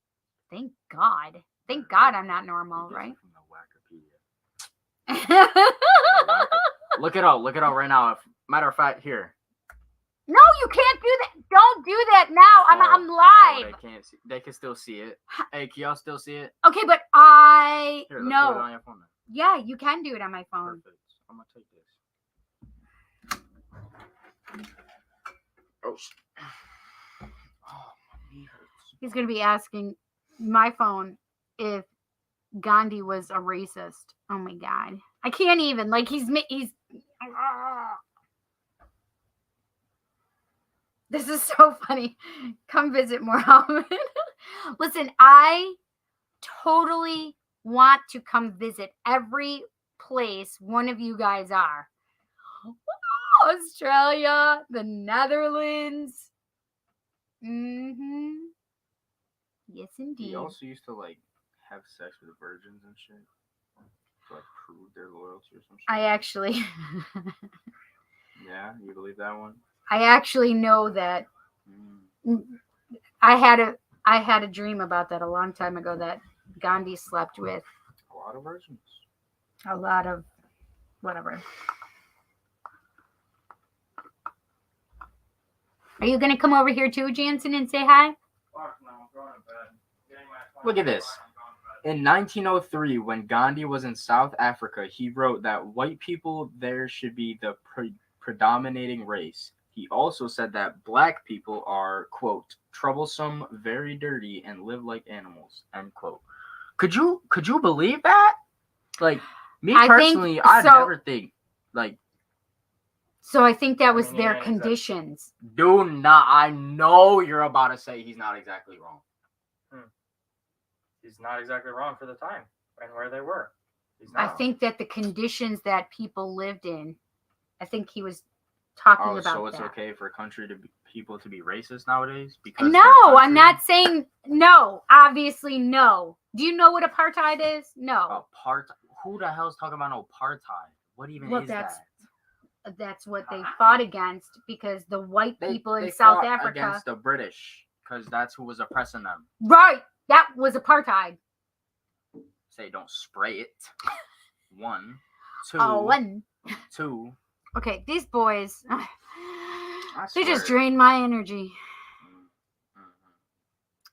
Thank God. Thank God I'm not normal, You get it right? from the Wikipedia. Look it up right now. Matter of fact, here. No, you can't do that. Don't do that now. I'm live. They can't see. They can still see it. Hey, can y'all still see it? Okay, but I Here, let's do it no. on your phone then. Yeah, you can do it on my phone. Perfect. I'm gonna take this. Oh, oh, my knee hurts. He's gonna be asking my phone if Gandhi was a racist. Oh my God, I can't even. Like he's. This is so funny. Come visit Muhammad. Listen, I totally want to come visit every place one of you guys are. Australia, the Netherlands. Mm-hmm. Yes, indeed. He also used to like have sex with virgins and shit to like prove their loyalty or some shit. I actually Yeah, you believe that one? I actually know that. I had a dream about that a long time ago that Gandhi slept with A lot of virgins. a lot of whatever. Are you gonna come over here too, Jansen, and say hi? Fuck no, I'm going to bed. Getting my Look at this. In 1903, when Gandhi was in South Africa, he wrote that white people there should be the predominating race. He also said that black people are, quote, troublesome, very dirty, and live like animals, end quote. Could you believe that? Like, me personally, I never think, like. So I think that was mean, their yeah, conditions. Do not, I know you're about to say he's not exactly wrong. He's not exactly wrong for the time and where they were. He's I not. think that the conditions that people lived in, I think he was talking about so it's that. okay for people to be racist nowadays? No, I'm not saying no. Obviously, no. Do you know what apartheid is? No. Who the hell's talking about apartheid? What even is that? That's what they fought against because the white people in they South fought Africa against the British because that's who was oppressing them. Right. That was apartheid. Say don't spray it. 1, 2. Oh, 1. 2. Okay, these boys, they just swear. drain my energy.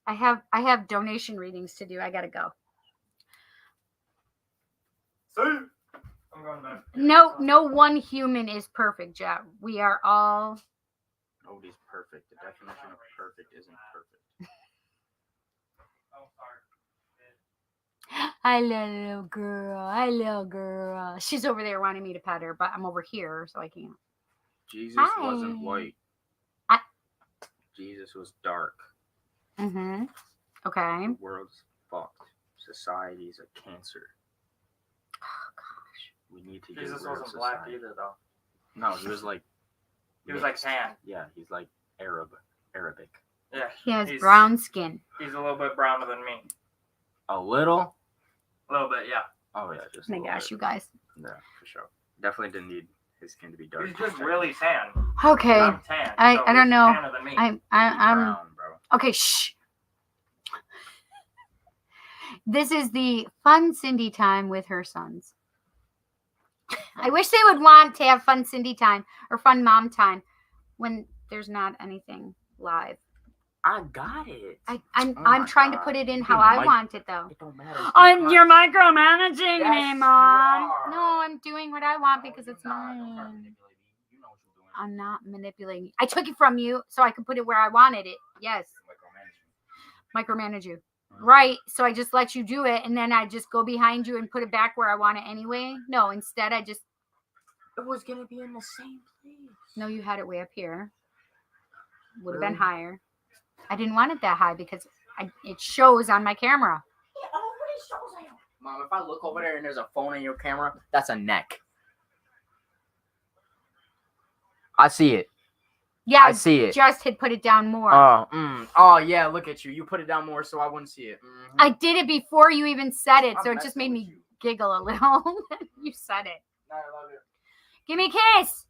Mm-hmm. I have donation readings to do. I gotta go. See? I'm going back. No one human is perfect, Jack. We are all. Nobody's perfect. The definition of perfect isn't perfect. Oh, sorry. Hi, little girl. Hi, little girl. She's over there wanting me to pet her, but I'm over here, so I can't. Jesus Hi. wasn't white. Jesus was dark. Mm-hmm. Okay. The world's fucked. Society's a cancer. Oh, gosh. We need to Jesus get rid of wasn't black society. either, though. No, he was like. He was like tan. Yeah, he's like Arabic. Yeah. He has he's brown skin. He's a little bit browner than me. A little? A little bit, yeah. Oh, yeah. Just Oh my gosh, you guys. Yeah, for sure. Definitely didn't need his skin to be dark. He's just really tan. Okay. I'm tan. I don't he's know. tanner than me. I'm brown, bro. okay, shh. This is the fun Cindy time with her sons. I wish they would want to have fun Cindy time or fun mom time when there's not anything live. I got it. I'm trying to put it in how I want it though. It don't matter. You're micromanaging Yes, me, you Mom. are. No, I'm doing what I want because No, it's you're not. Don't try to mine. manipulate me. You know what you're doing. I'm not manipulating. I took it from you so I could put it where I wanted it. Yes. Micromanage you. Right. So I just let you do it and then I just go behind you and put it back where I want it anyway. No, instead I just. It was going to be in the same place. No, you had it way up here. Would have been Really? higher. I didn't want it that high because it shows on my camera. Mom, if I look over there and there's a phone in your camera, that's a neck. I see it. Yeah, I see it. Just had put it down more. Oh, yeah, look at you. You put it down more so I wouldn't see it. Mhm. I did it before you even said it, so I'm it just made messing with me you. giggle a little. You said it. I love it. Give me a kiss.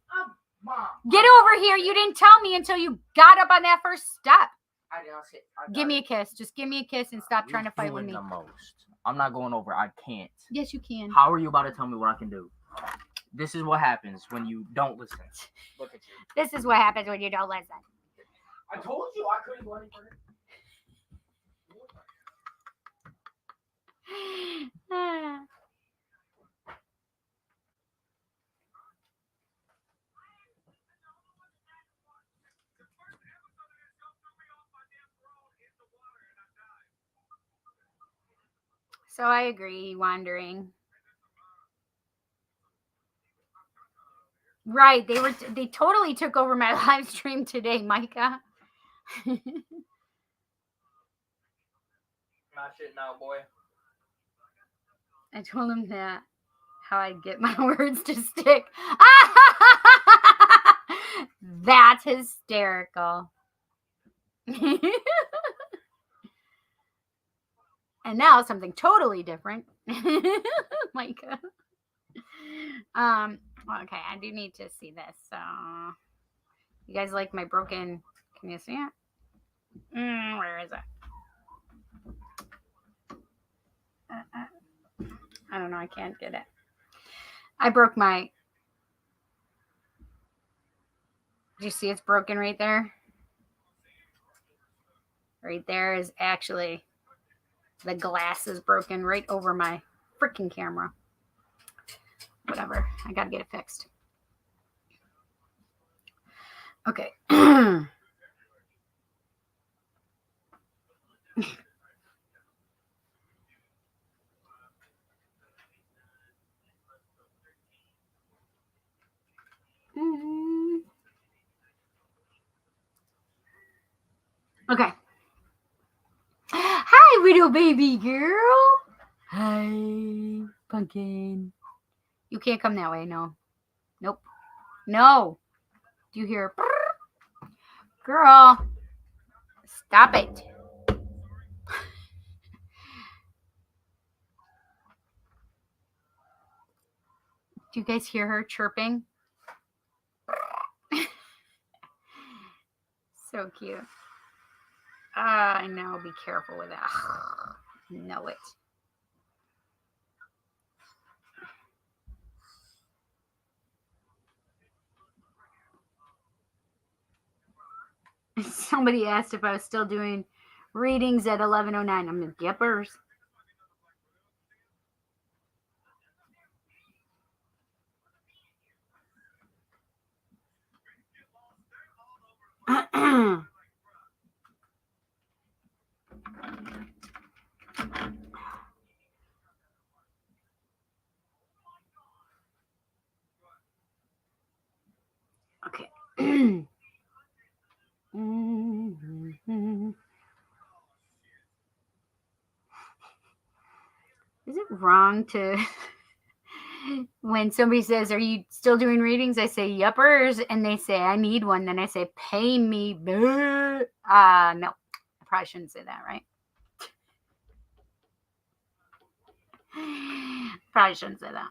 Mom. Get over here. You didn't tell me until you got up on that first step. I didn't say. Give me a kiss. Just give me a kiss and stop trying to fight with me. The most. I'm not going over. I can't. Yes, you can. How are you about to tell me what I can do? This is what happens when you don't listen. Look at you. This is what happens when you don't listen. I told you I couldn't go any further. So I agree, wandering. Right, they totally took over my live stream today, Micah. My shit now, boy. I told him that how I'd get my words to stick. That's hysterical. And now something totally different. Micah. Okay, I do need to see this. So you guys like my broken, can you see it? Where is it? I don't know, I can't get it. I broke my, do you see it's broken right there? Right there is actually, the glass is broken right over my freaking camera. Whatever, I gotta get it fixed. Okay. Okay. Hi, widow baby girl. Hi, pumpkin. You can't come that way. No. Nope. No. Do you hear? Girl. Stop it. Do you guys hear her chirping? So cute. I know. Be careful with that. Know it. Somebody asked if I was still doing readings at 11:09. I'm in Gippers. Okay. Is it wrong to, when somebody says, are you still doing readings? I say, yuppers. And they say, I need one. Then I say, pay me. No, I probably shouldn't say that, right? Probably shouldn't say that.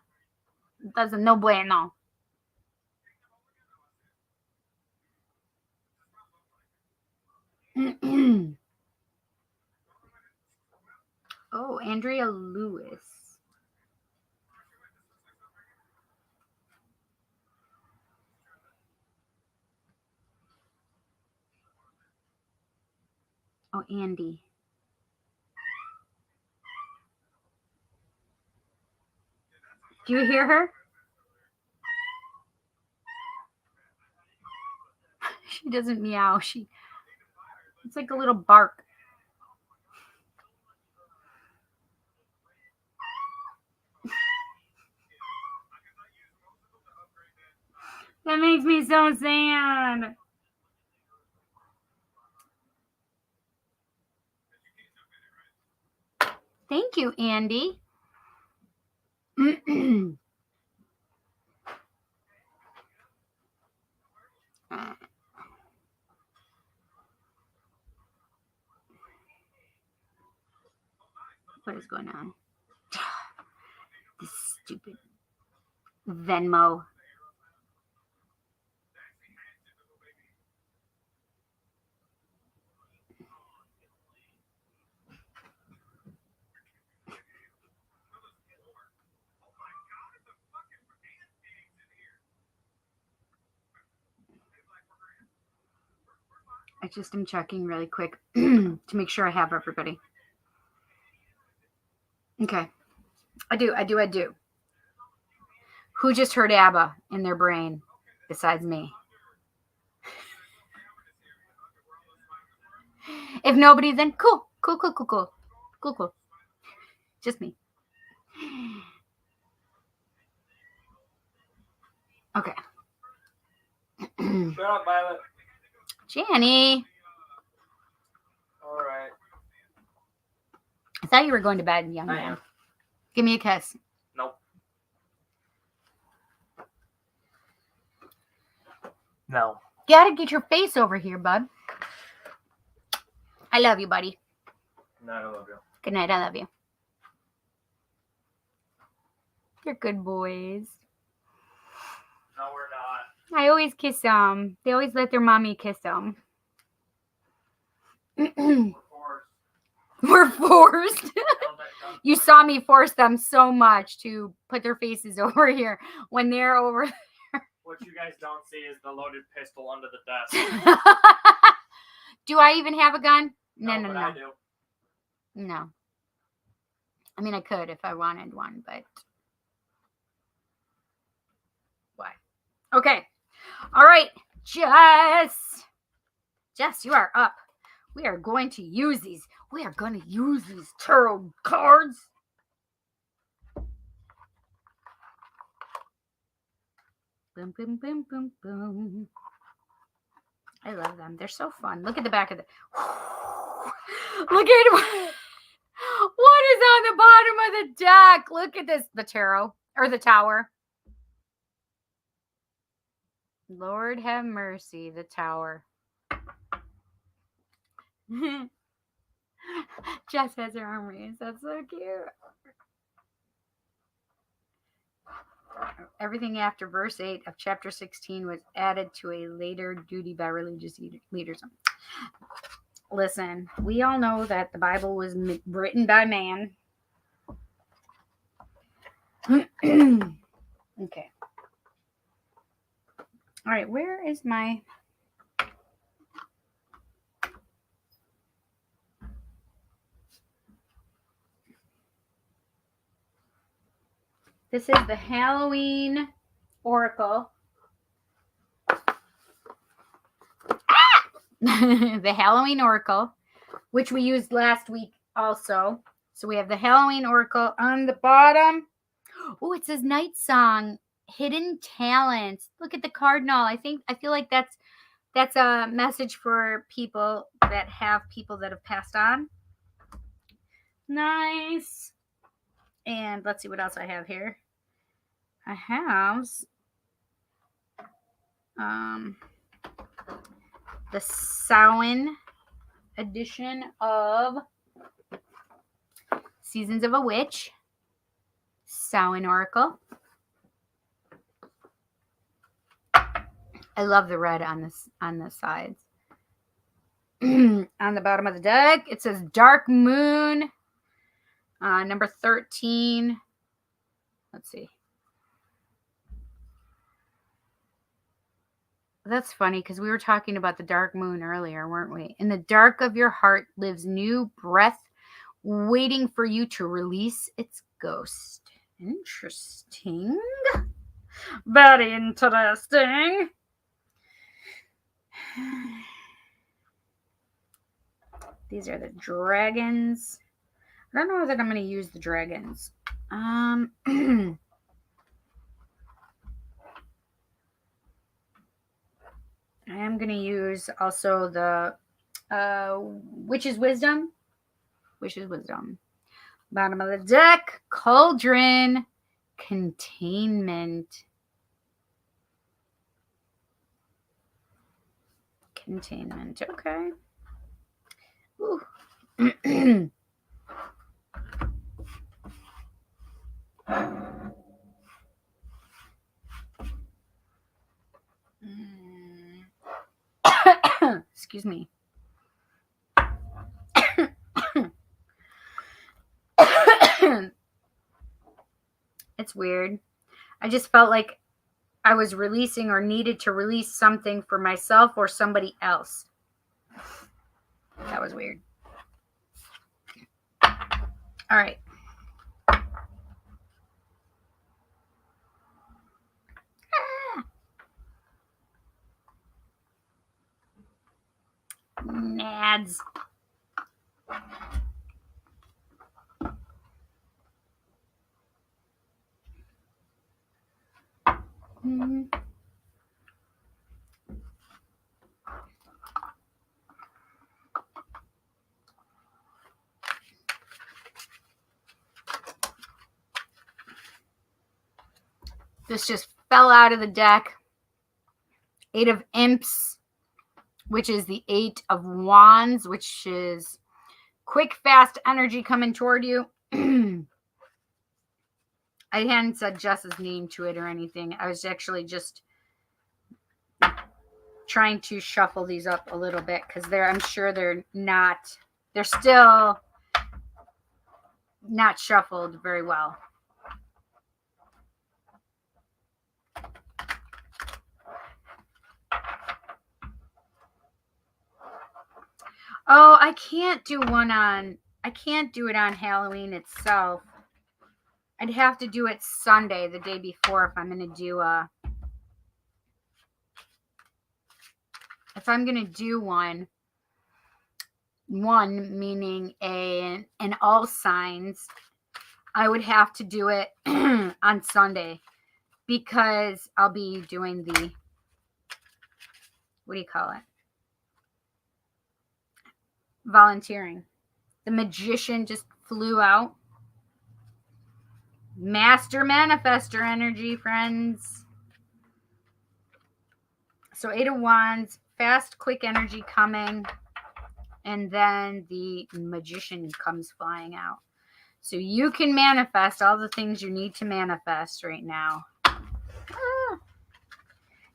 Doesn't, no bueno. Oh, Andrea Lewis. Oh, Andy. Do you hear her? She doesn't meow. It's like a little bark. That makes me so sad. Thank you, Andy. What is going on? This stupid Venmo. I just am checking really quick to make sure I have everybody. Okay. I do. Who just heard ABBA in their brain besides me? If nobody, then cool. Just me. Okay. Shut up, Violet. Janny. All right. I thought you were going to bed, young I man. am. Give me a kiss. Nope. No. Gotta get your face over here, bud. I love you, buddy. No, I love you. Good night. I love you. You're good boys. No, we're not. I always kiss them. They always let their mommy kiss them. We're forced. We're forced. Don't You saw me force them so much to put their faces over here when they're over. What you guys don't see is the loaded pistol under the desk. Do I even have a gun? No. But I do. No. I mean, I could if I wanted one, but why? Okay. All right. Jess, you are up. We are going to use these. We are going to use these tarot cards. Boom, boom, boom, boom, boom. I love them. They're so fun. Look at the back of the. Look at what is on the bottom of the deck. Look at this. The tarot or the tower. Lord have mercy. The tower. Jess has her arm raised. That's so cute. Everything after verse 8 of chapter 16 was added to a later duty by religious leaders. Listen, we all know that the Bible was written by man. Okay. All right, where is my... This is the Halloween Oracle. The Halloween Oracle, which we used last week also. So we have the Halloween Oracle on the bottom. Oh, it says Night Song, Hidden Talents. Look at the cardinal. I feel like that's a message for people that have people that have passed on. Nice. And let's see what else I have here. I have the Samhain edition of Seasons of a Witch, Samhain Oracle. I love the red on the sides. On the bottom of the deck, it says Dark Moon, number 13. Let's see. That's funny because we were talking about the dark moon earlier, weren't we? In the dark of your heart lives new breath waiting for you to release its ghost. Interesting. Very interesting. These are the dragons. I don't know that I'm going to use the dragons. I am going to use also the Witch's Wisdom. Bottom of the deck, Cauldron. Containment. Containment. Okay. Ooh. Excuse me. It's weird. I just felt like I was releasing or needed to release something for myself or somebody else. That was weird. All right. Nads. This just fell out of the deck. 8 of Imps, which is the 8 of Wands, which is quick, fast energy coming toward you. I hadn't said Jess's name to it or anything. I was actually just trying to shuffle these up a little bit because I'm sure they're still not shuffled very well. Oh, I can't do it on Halloween itself. I'd have to do it Sunday, the day before, if I'm going to do one meaning an all signs, I would have to do it on Sunday because I'll be doing the, what do you call it? Volunteering. The Magician just flew out. Master Manifester energy, friends. So 8 of Wands, fast, quick energy coming. And then the Magician comes flying out. So you can manifest all the things you need to manifest right now.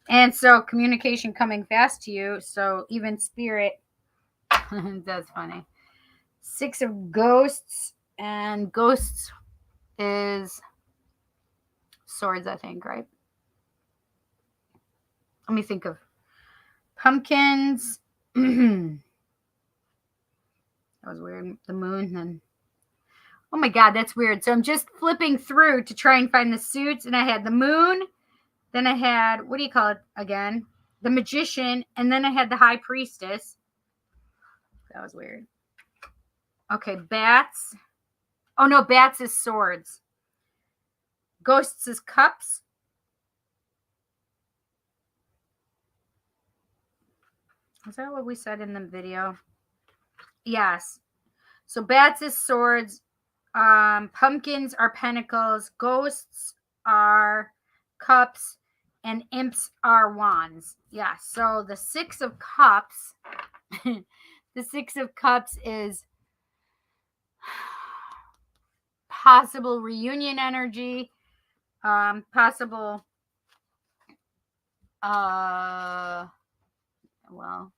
And so communication coming fast to you. So even Spirit, that's funny. 6 of Ghosts. And Ghosts is Swords, I think, right? Let me think of Pumpkins. That was weird. The Moon, then. Oh my God, that's weird. So I'm just flipping through to try and find the suits, and I had the Moon, then I had, what do you call it again? The Magician, and then I had the High Priestess. That was weird. Okay, Bats. Oh no, Bats is Swords. Ghosts is Cups. Is that what we said in the video? Yes. So Bats is Swords. Pumpkins are Pentacles. Ghosts are Cups. And Imps are Wands. Yeah. So the 6 of Cups. The 6 of Cups is possible reunion energy. Possible. Well,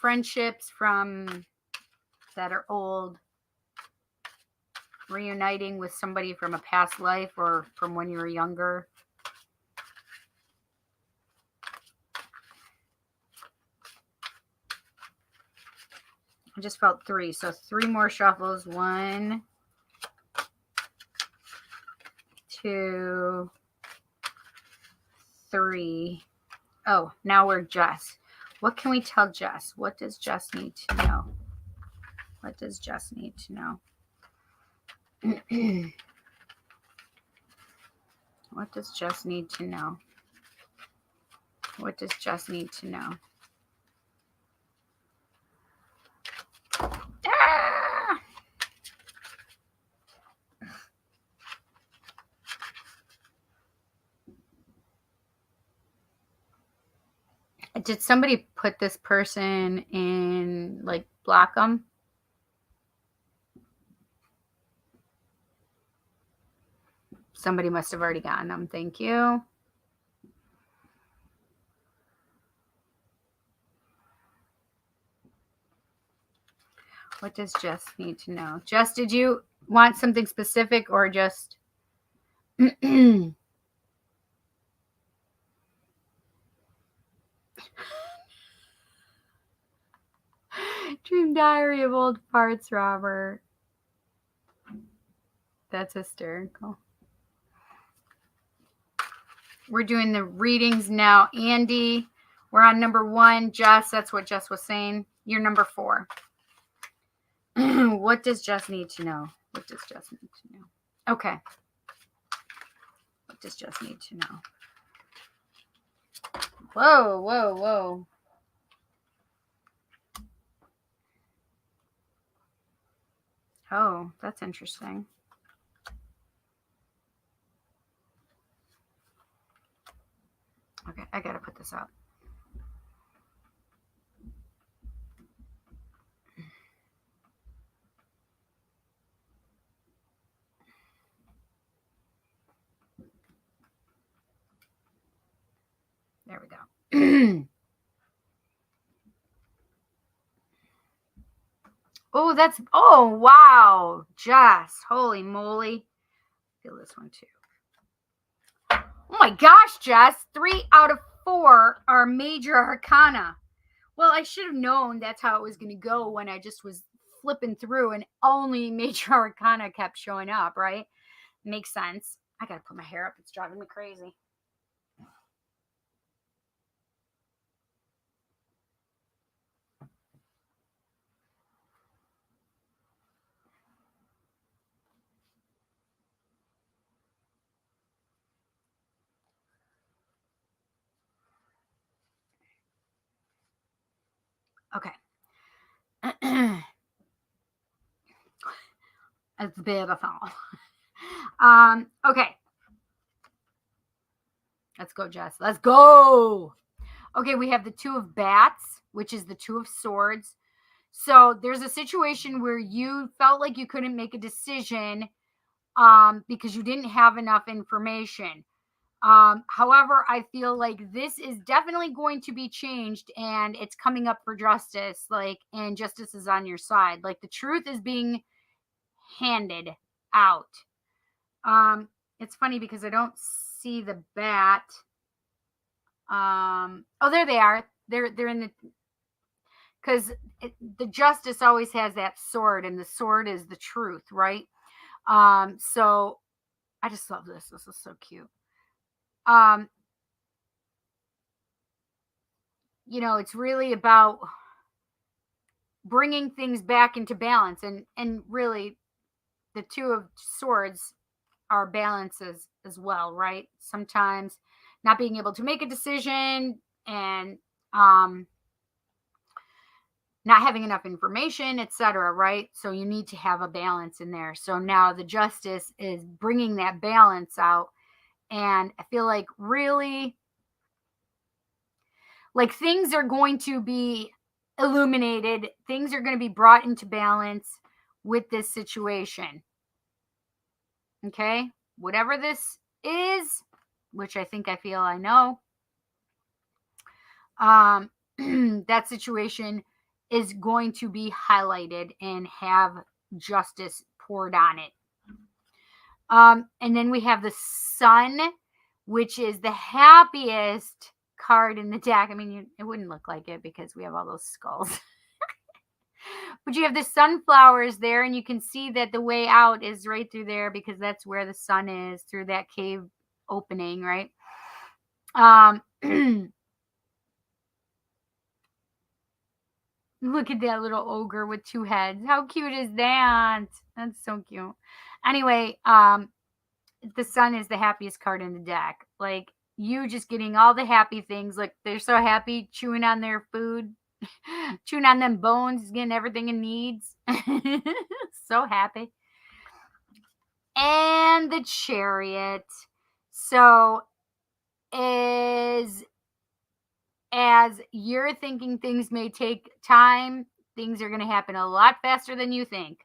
friendships from that are old, reuniting with somebody from a past life or from when you were younger. I just felt 3, so 3 more shuffles. 1, 2, 3. Oh, now we're Jess. What can we tell Jess? What does Jess need to know? What does Jess need to know? What does Jess need to know? What does Jess need to know? Ah! Did somebody put this person in, like, block them? Somebody must have already gotten them. Thank you. What does Jess need to know? Jess, did you want something specific or just... Dream diary of old farts, Robert. That's hysterical. We're doing the readings now. Andy, we're on number 1. Jess, that's what Jess was saying. You're number 4. What does Jess need to know? What does Jess need to know? Okay. What does Jess need to know? Whoa, whoa, whoa. Oh, that's interesting. Okay, I gotta put this up. There we go. Oh, that's, oh, wow. Jess, holy moly. Feel this one too. Oh my gosh, Jess. 3 out of 4 are major arcana. Well, I should have known that's how it was going to go when I just was flipping through and only major arcana kept showing up, right? Makes sense. I got to put my hair up. It's driving me crazy. Okay. That's beautiful. Okay. Let's go, Jess. Let's go. Okay, we have the 2 of bats, which is the 2 of swords. So there's a situation where you felt like you couldn't make a decision because you didn't have enough information. However, I feel like this is definitely going to be changed and it's coming up for justice, like, and justice is on your side. Like, the truth is being handed out. It's funny because I don't see the bat. Oh, there they are. They're in the, because the justice always has that sword, and the sword is the truth, right? So I just love this. This is so cute. You know, it's really about bringing things back into balance, and really the 2 of swords are balances as well, right? Sometimes not being able to make a decision and not having enough information, etc., right? So you need to have a balance in there. So now the justice is bringing that balance out, and I feel like really, like, things are going to be illuminated, things are going to be brought into balance with this situation. Okay, whatever this is, which I think I feel I know, that situation is going to be highlighted and have justice poured on it. And then we have the Sun, which is the happiest card in the deck. I mean, it wouldn't look like it because we have all those skulls. But you have the sunflowers there, and you can see that the way out is right through there because that's where the sun is, through that cave opening, right? Look at that little ogre with 2 heads. How cute is that? That's so cute. Anyway, the sun is the happiest card in the deck. Like, you just getting all the happy things. Like, they're so happy chewing on their food, chewing on them bones, getting everything it needs. So happy. And the Chariot. So is as you're thinking things may take time, things are going to happen a lot faster than you think.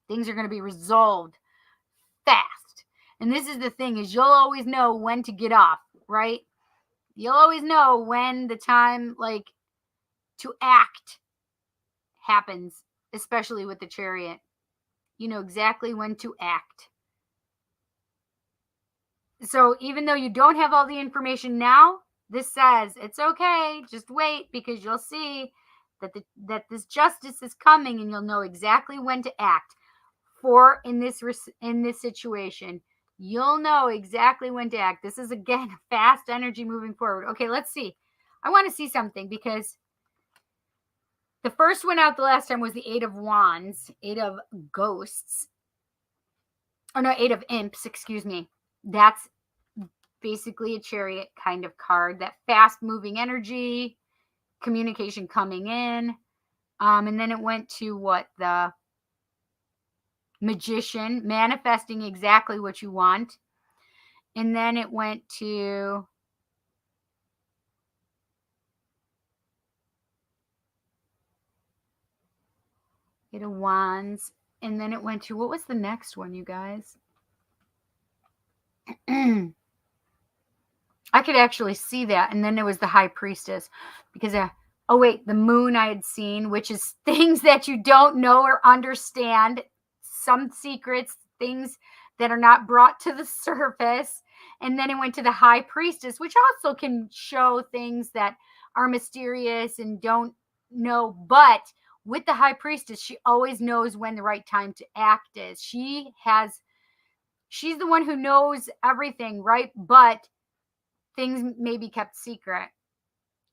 Things are going to be resolved fast. And this is the thing, is you'll always know when to get off, right? You'll always know when the time, like, to act happens, especially with the Chariot. You know exactly when to act. So even though you don't have all the information now, this says it's okay, just wait, because you'll see that this justice is coming, and you'll know exactly when to act. For in this situation, you'll know exactly when to act. This is, again, fast energy moving forward. Okay, let's see. I want to see something, because the first one out the last time was the Eight of Wands, Eight of Ghosts. Oh no, Eight of Imps, excuse me. That's basically a Chariot kind of card. That fast moving energy, communication coming in. And then it went to what? The Magician, manifesting exactly what you want. And then it went to Eight of Wands. And then it went to, what was the next one, you guys? I could actually see that. And then there was the High Priestess, because oh wait, the Moon I had seen, which is things that you don't know or understand, some secrets, things that are not brought to the surface. And then it went to the High Priestess, which also can show things that are mysterious and don't know. But with the High Priestess, she always knows when the right time to act is. She's the one who knows everything, right? But things may be kept secret.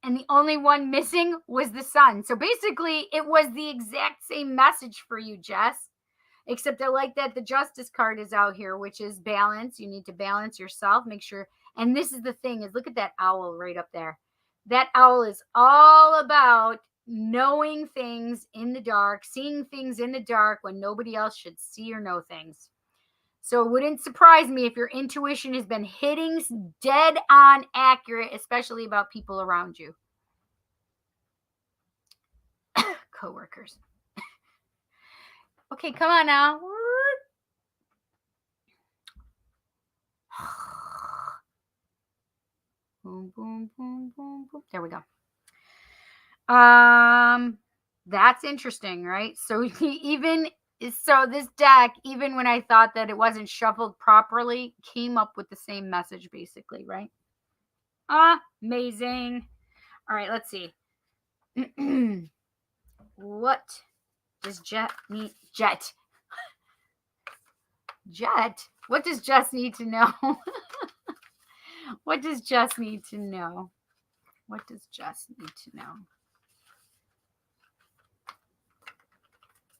And the only one missing was the Sun. So basically, it was the exact same message for you, Jess. Except I like that the Justice card is out here, which is balance. You need to balance yourself. Make sure. And this is the thing, is look at that owl right up there. That owl is all about knowing things in the dark, seeing things in the dark when nobody else should see or know things. So it wouldn't surprise me if your intuition has been hitting dead on accurate, especially about people around you. Coworkers. Okay, come on now. Boom, boom, boom, boom, boom. There we go. That's interesting, right? So this deck, even when I thought that it wasn't shuffled properly, came up with the same message, basically, right? Amazing. All right, let's see. What does Jet need? Jet. What does Jess need to know? What does Jess need to know? What does Jess need to know?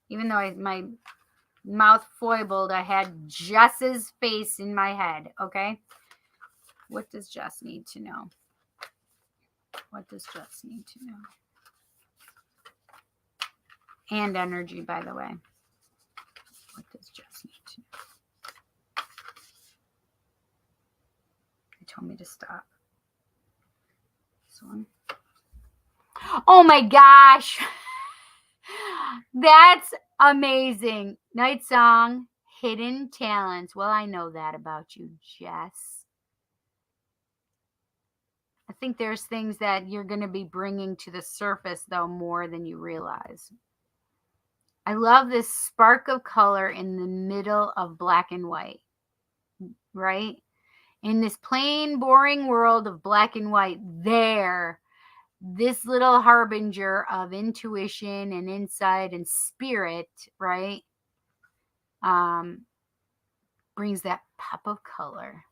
Even though my mouth foibled, I had Jess's face in my head, okay? What does Jess need to know? What does Jess need to know? And energy, by the way. What does Jess need to know? They told me to stop. This one. Oh my gosh. That's amazing. Night Song, hidden talents. Well, I know that about you, Jess. I think there's things that you're going to be bringing to the surface, though, more than you realize. I love this spark of color in the middle of black and white, right? In this plain, boring world of black and white, this little harbinger of intuition and insight and spirit, right, brings that pop of color.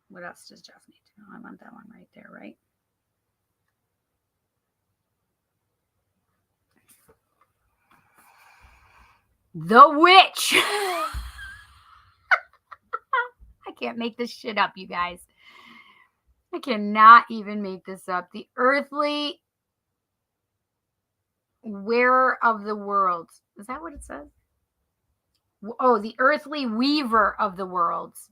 What else does Jeff need to know? I want that one right there, right? The Witch. I can't make this shit up, you guys. I cannot even make this up. The earthly wearer of the worlds. Is that what it says? Oh, the earthly weaver of the worlds.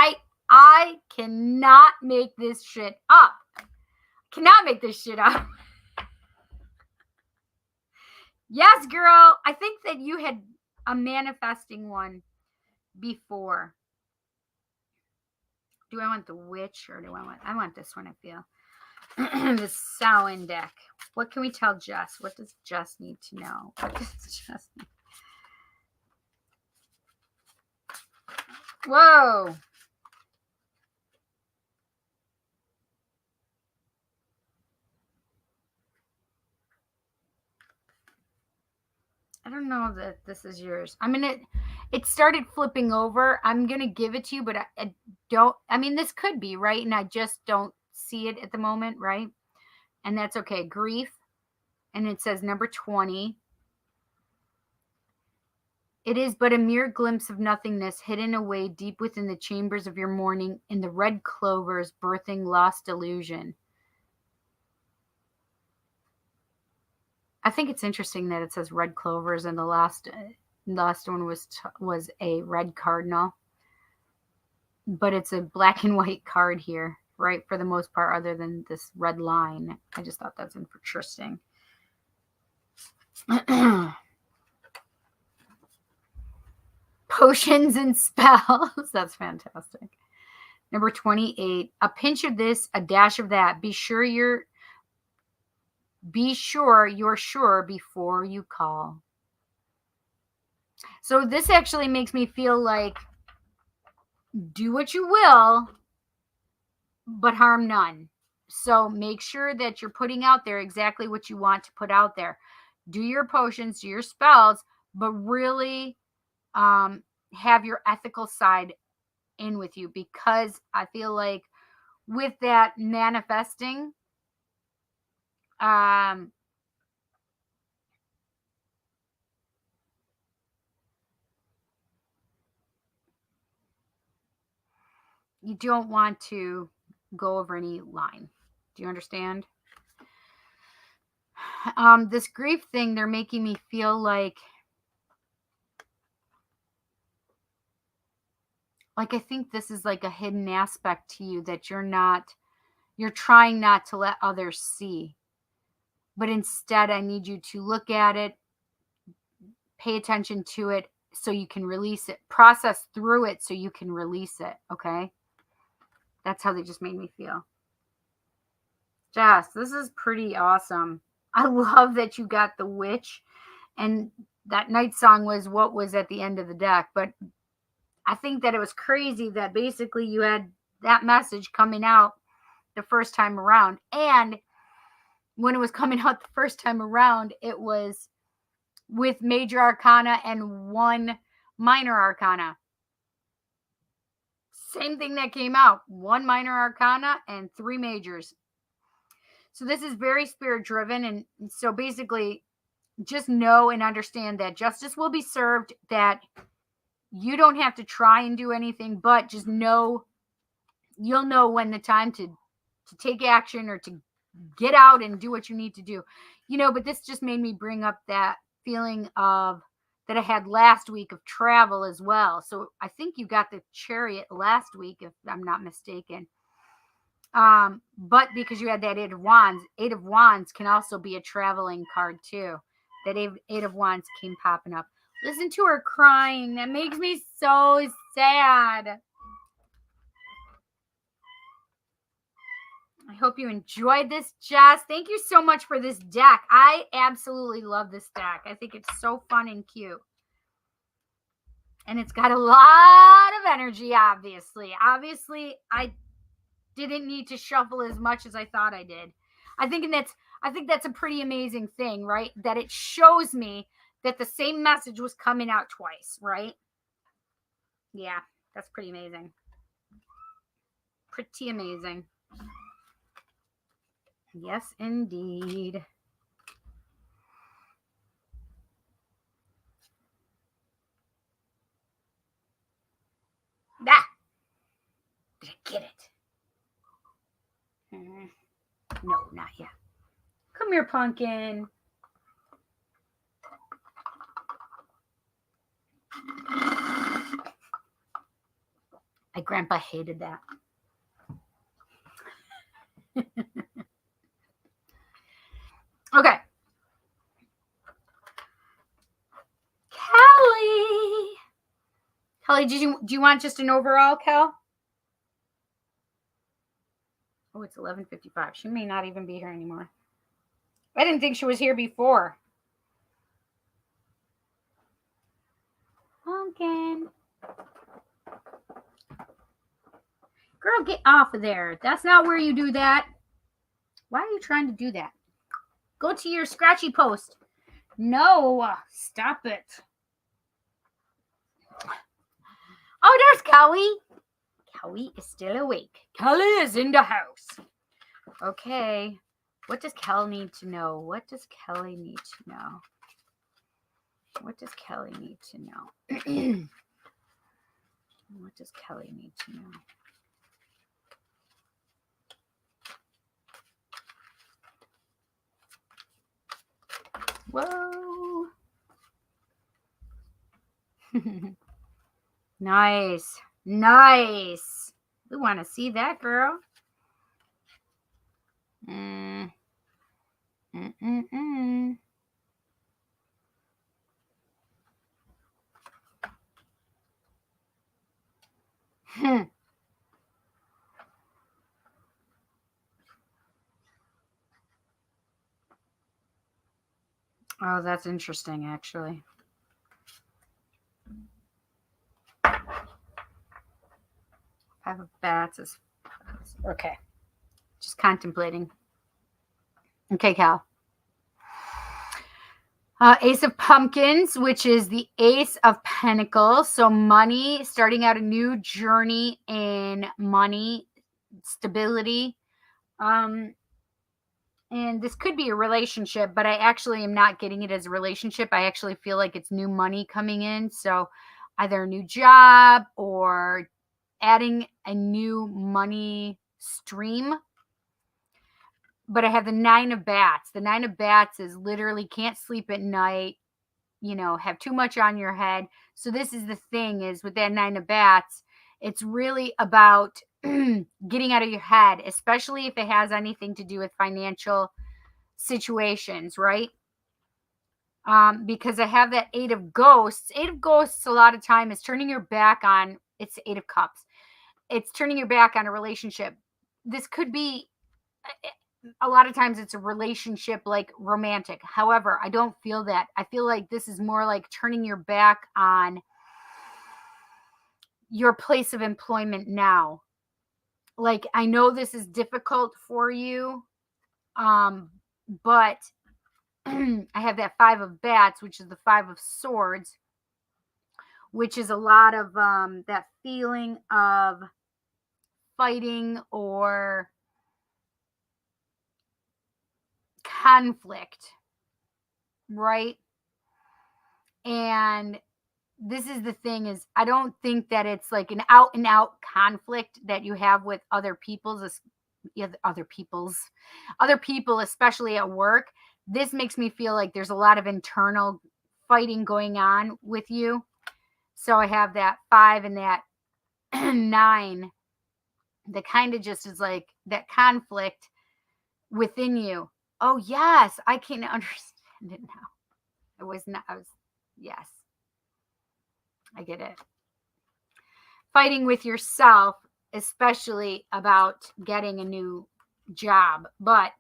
I I cannot make this shit up. Cannot make this shit up. Yes, girl. I think that you had a manifesting one before. Do I want the witch or do I want this one, I feel. The Samhain deck. What can we tell Jess? What does Jess need to know? What does Jess need? Whoa. I don't know that this is yours. I mean, it started flipping over. I'm going to give it to you, but I don't. I mean, this could be, right? And I just don't see it at the moment, right? And that's okay. Grief. And it says number 20. It is but a mere glimpse of nothingness hidden away deep within the chambers of your mourning in the red clovers birthing lost illusion. I think it's interesting that it says red clovers and the last one was a red cardinal. But it's a black and white card here, right? For the most part, other than this red line. I just thought that's interesting. Potions and spells. That's fantastic. Number 28. A pinch of this, a dash of that. Be sure you're sure before you call. So this actually makes me feel like do what you will, but harm none. So make sure that you're putting out there exactly what you want to put out there. Do your potions, do your spells, but really have your ethical side in with you, because I feel like with that manifesting, you don't want to go over any line. Do you understand? This grief thing, they're making me feel like I think this is like a hidden aspect to you that you're trying not to let others see. But instead, I need you to look at it, pay attention to it so you can release it, process through it so you can release it, okay? That's how they just made me feel. Jess, this is pretty awesome. I love that you got the witch, and that night song was what was at the end of the deck, but I think that it was crazy that basically you had that message coming out the first time around. And when it was coming out the first time around, it was with major arcana and one minor arcana. Same thing that came out. One minor arcana and 3 majors. So this is very spirit driven. And so basically just know and understand that justice will be served, that you don't have to try and do anything, but just know, you'll know when the time to take action or to get out and do what you need to do. But this just made me bring up that feeling of that I had last week of travel as well. So I think you got the Chariot last week, if I'm not mistaken. But because you had that Eight of Wands can also be a traveling card too. That Eight of Wands came popping up. Listen to her crying. That makes me so sad. I hope you enjoyed this, Jess. Thank you so much for this deck. I absolutely love this deck. I think it's so fun and cute. And it's got a lot of energy, obviously. Obviously, I didn't need to shuffle as much as I thought I did. I think that's a pretty amazing thing, right? That it shows me that the same message was coming out twice, right? Yeah, that's pretty amazing. Pretty amazing. Yes, indeed. Ah! Did I get it? No, not yet. Come here, pumpkin. My grandpa hated that. Okay. Kelly. Kelly, do you want just an overall, Kel? Oh, it's 11:55. She may not even be here anymore. I didn't think she was here before. Pumpkin. Girl, get off of there. That's not where you do that. Why are you trying to do that? Go to your scratchy post. No, stop it. Oh, there's Kelly. Kelly is still awake. Kelly is in the house. Okay. What does Kelly need to know? What does Kelly need to know? What does Kelly need to know? What does Kelly need to know? Whoa. Nice. Nice. We want to see that, girl. Mm. Mm-mm-mm. Oh, that's interesting, actually. Five of bats is okay. Just contemplating. Okay, Cal. Ace of Pumpkins, which is the Ace of Pentacles. So money, starting out a new journey in money, stability. And this could be a relationship, but I actually am not getting it as a relationship. I actually feel like it's new money coming in. So either a new job or adding a new money stream. But I have the 9 of bats. The 9 of bats is literally can't sleep at night, you know, have too much on your head. So this is the thing is with that 9 of bats, it's really about getting out of your head, especially if it has anything to do with financial situations, right? Because I have that 8 of ghosts. 8 of ghosts a lot of time is turning your back on, it's 8 of cups. It's turning your back on a relationship. This could be, a lot of times it's a relationship like romantic. However, I don't feel that. I feel like this is more like turning your back on your place of employment now. Like, I know this is difficult for you, but I have that 5 of bats, which is the 5 of swords, which is a lot of that feeling of fighting or conflict, right? And this is the thing is, I don't think that it's like an out and out conflict that you have with other people, especially at work. This makes me feel like there's a lot of internal fighting going on with you. So I have that 5 and that 9 that kind of just is like that conflict within you. Oh, yes, I can understand it now. Yes, I get it. Fighting with yourself, especially about getting a new job. But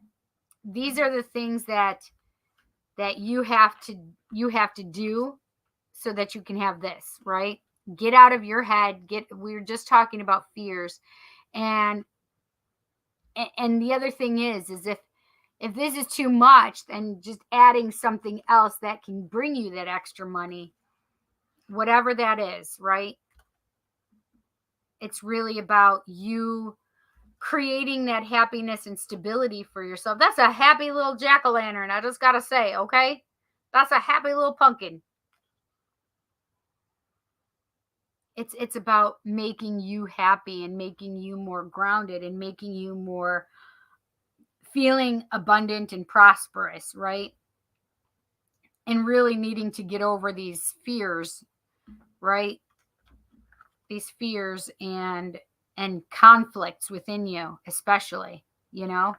these are the things that you have to do so that you can have this, right? Get out of your head. We were just talking about fears. And the other thing is if this is too much, then just adding something else that can bring you that extra money, whatever that is, right? It's really about you creating that happiness and stability for yourself. That's a happy little jack-o'-lantern, I just gotta say, okay? That's a happy little pumpkin. It's about making you happy and making you more grounded and making you more feeling abundant and prosperous, right? And really needing to get over these fears, right? These fears and conflicts within you, especially. you know?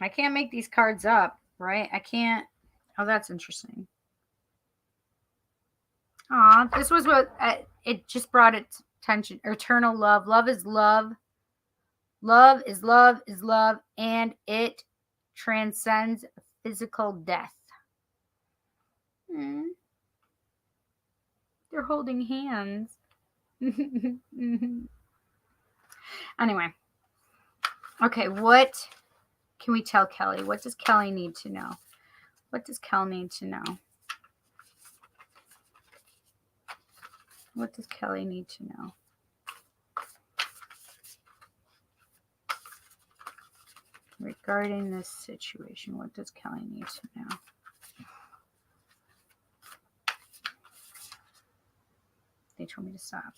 I can't make these cards up, right? I can't. Oh, that's interesting. Aw, this was what it just brought its attention. Eternal love. Love is love. Love is love is love, and it transcends physical death. Mm. They're holding hands. Anyway. Okay, what can we tell Kelly? What does Kelly need to know? What does Kelly need to know? What does Kelly need to know? Regarding this situation, what does Kelly need to know? They told me to stop.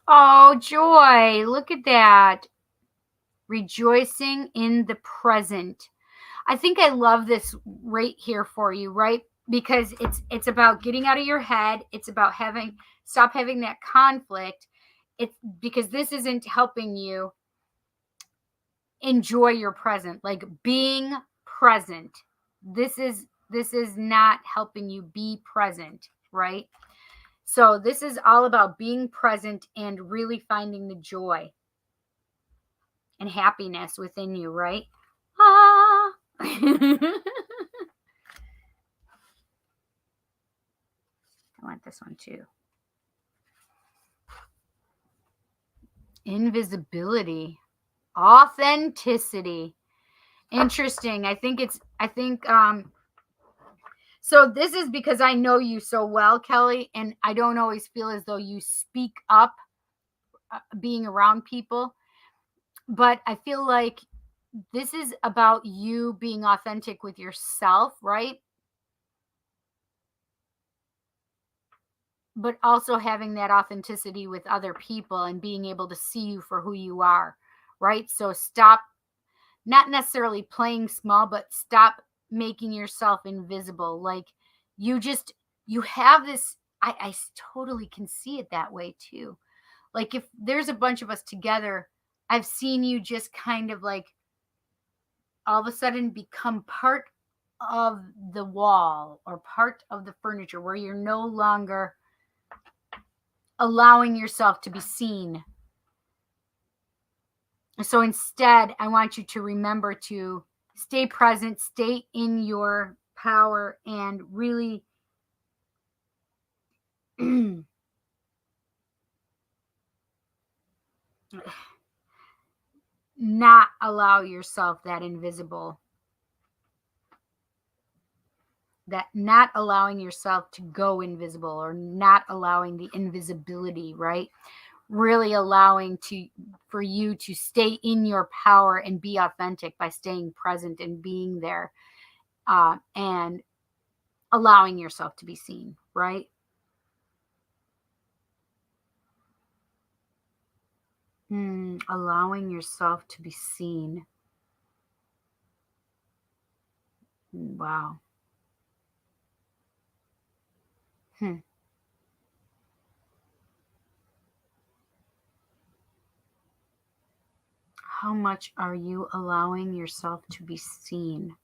Oh, joy. Look at that. Rejoicing in the present. I think I love this right here for you, right? Because it's about getting out of your head. It's about stop having that conflict. It's because this isn't helping you enjoy your present, like being present. This is not helping you be present, right? So this is all about being present and really finding the joy and happiness within you, right? Ah. I want this one too. Invisibility, authenticity. Interesting. So this is because I know you so well, Kelly, and I don't always feel as though you speak up being around people, but I feel like this is about you being authentic with yourself, right? But also having that authenticity with other people and being able to see you for who you are, right? So stop, not necessarily playing small, but stop making yourself invisible. Like you have this, I totally can see it that way too. Like if there's a bunch of us together, I've seen you just kind of like all of a sudden become part of the wall or part of the furniture where you're no longer allowing yourself to be seen. So instead, I want you to remember to stay present, stay in your power, and really not allow yourself not allowing yourself to go invisible, or not allowing the invisibility, right? Really allowing for you to stay in your power and be authentic by staying present and being there, and allowing yourself to be seen, right? Allowing yourself to be seen. Wow. How much are you allowing yourself to be seen?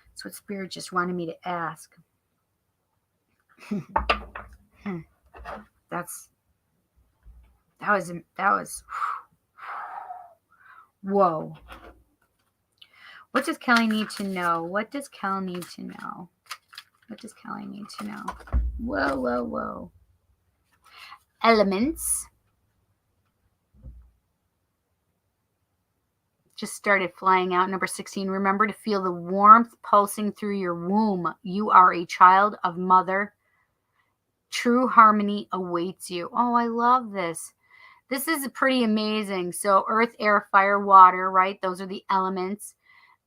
That's what Spirit just wanted me to ask. That was whoa. What does Kelly need to know? What does Kelly need to know? What does Kelly need to know? Whoa, whoa, whoa. Elements. Just started flying out. Number 16, remember to feel the warmth pulsing through your womb. You are a child of mother. True harmony awaits you. Oh, I love this. This is pretty amazing. So earth, air, fire, water, right? Those are the elements.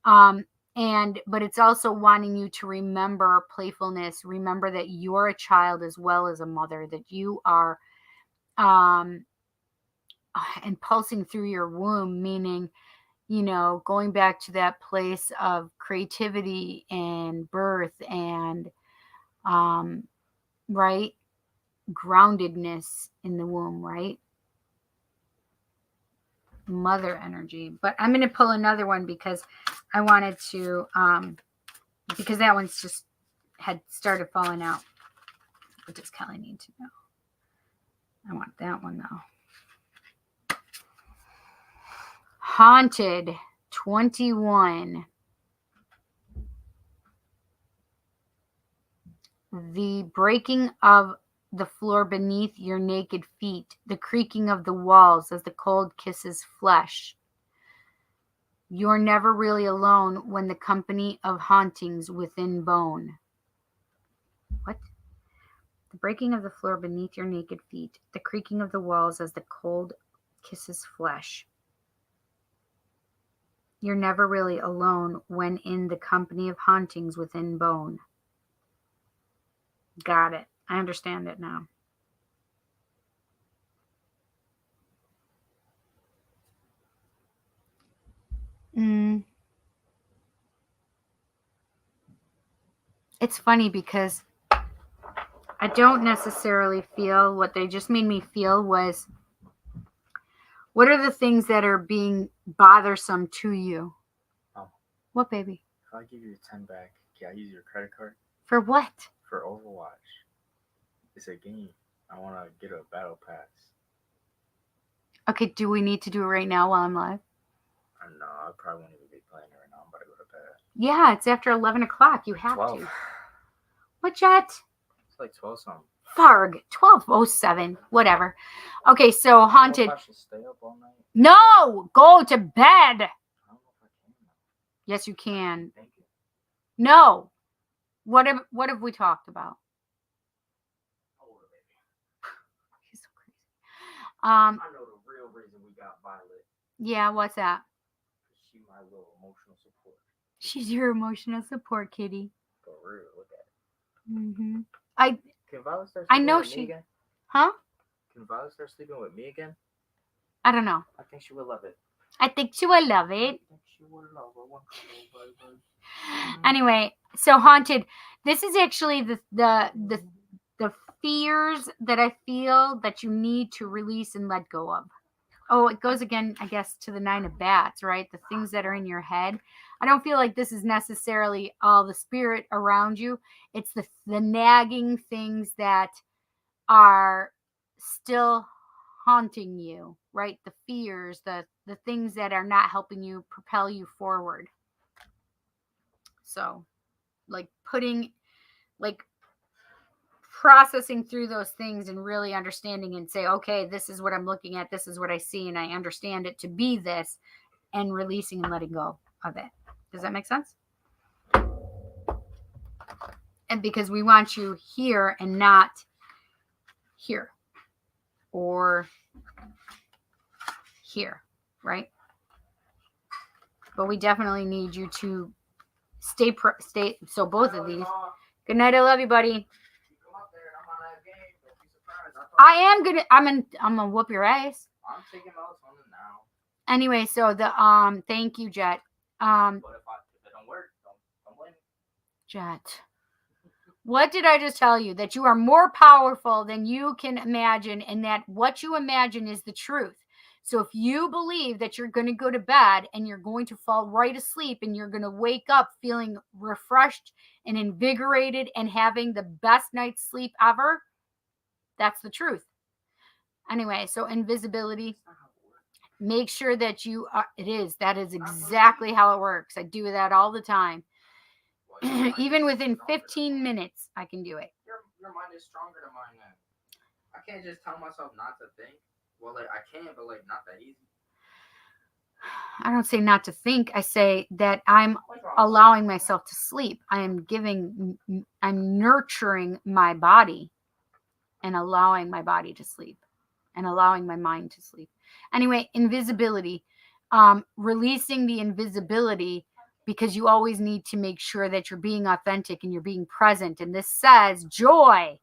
But it's also wanting you to remember playfulness. Remember that you're a child as well as a mother, that you are, and pulsing through your womb, meaning, going back to that place of creativity and birth and, right? groundedness in the womb, right? Mother energy. But I'm going to pull another one because I wanted to, because that one's just had started falling out. What does Kelly need to know? I want that one though. Haunted 21. The breaking of the floor beneath your naked feet, the creaking of the walls as the cold kisses flesh. You're never really alone when the company of hauntings within bone. What? The breaking of the floor beneath your naked feet, the creaking of the walls as the cold kisses flesh. You're never really alone when in the company of hauntings within bone. Got it. I understand it now. It's funny because I don't necessarily feel what they just made me feel was, what are the things that are being bothersome to you? Oh. What, baby? If I give you 10 back, can I use your credit card? For what? For Overwatch. It's a game. I want to get a battle pass. Okay, do we need to do it right now while I'm live? No, I probably won't even be playing it right now. I'm about to go to bed. Yeah, it's after 11 o'clock. You have 12. to. What, Jet? It's like 12 something. Farg. 12:07. Whatever. Okay, so haunted. I should stay up all night. No! Go to bed! I don't know if I can. Yes, you can. Thank you. No. What have we talked about? Oh, baby. He's so crazy. I know the real reason we got Violet. Yeah, what's that? She's my little emotional support. She's your emotional support, kitty. For real, look at it. Mm-hmm. Can Violet start I sleeping know with she- me again? Huh? Can Violet start sleeping with me again? I don't know. I think she would love it. I think she will love I it. think she would love it. Anyway, so haunted. This is actually the fears that I feel that you need to release and let go of. Oh, it goes again, I guess, to the 9 of bats, right? The things that are in your head. I don't feel like this is necessarily all the spirit around you. It's the nagging things that are still haunting you, right? The fears, the things that are not helping you propel you forward. So, processing through those things and really understanding and say, okay, this is what I'm looking at. This is what I see. And I understand it to be this, and releasing and letting go of it. Does that make sense? And because we want you here and not here or here, right? But we definitely need you to stay. So both of these. Good night. I love you, buddy. I'm gonna whoop your ass. I'm taking melatonin now. Anyway, so the thank you, Jet. But if it don't work, don't blame me. Jet. What did I just tell you? That you are more powerful than you can imagine, and that what you imagine is the truth. So if you believe that you're going to go to bed and you're going to fall right asleep and you're going to wake up feeling refreshed and invigorated and having the best night's sleep ever, that's the truth. Anyway, so invisibility. Make sure that you are, that is exactly how it works. I do that all the time. Even within 15 minutes, I can do it. Your mind is stronger than mine then. I can't just tell myself not to think. Well, like, I can, but like not that easy. I don't say not to think. I say that I'm allowing myself to sleep. I'm nurturing my body and allowing my body to sleep and allowing my mind to sleep. Anyway, invisibility, releasing the invisibility, because you always need to make sure that you're being authentic and you're being present. And this says joy,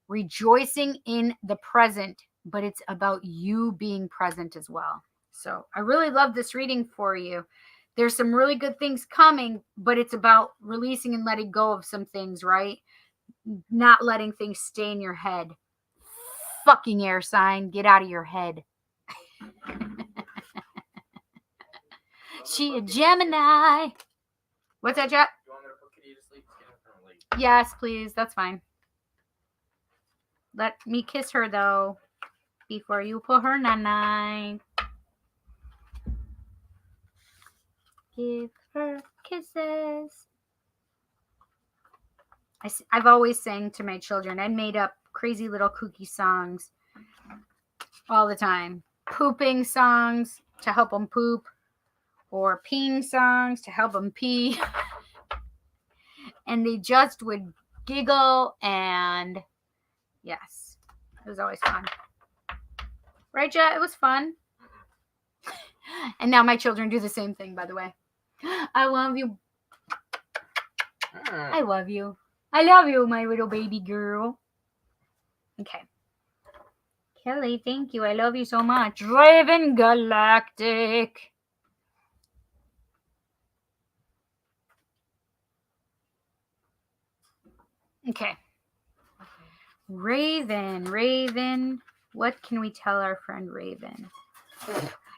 rejoicing in the present, but it's about you being present as well. So I really love this reading for you. There's some really good things coming, but it's about releasing and letting go of some things, right? not letting things stay in your head. Fucking air sign, get out of your head. She a Gemini. What's that, Jet? You want me to put Kitty to sleep? It's getting kind of late. Yes, please. That's fine. Let me kiss her, though, before you put her night-night. Give her kisses. I've always sang to my children. I made up crazy little kooky songs all the time. Pooping songs to help them poop, or peeing songs to help them pee. And they just would giggle, and yes, it was always fun. Right, Jet? It was fun. And now my children do the same thing, by the way. I love you. I love you. I love you, my little baby girl. Okay. Kelly, thank you. I love you so much. Raven Galactic. Okay. Raven. What can we tell our friend Raven?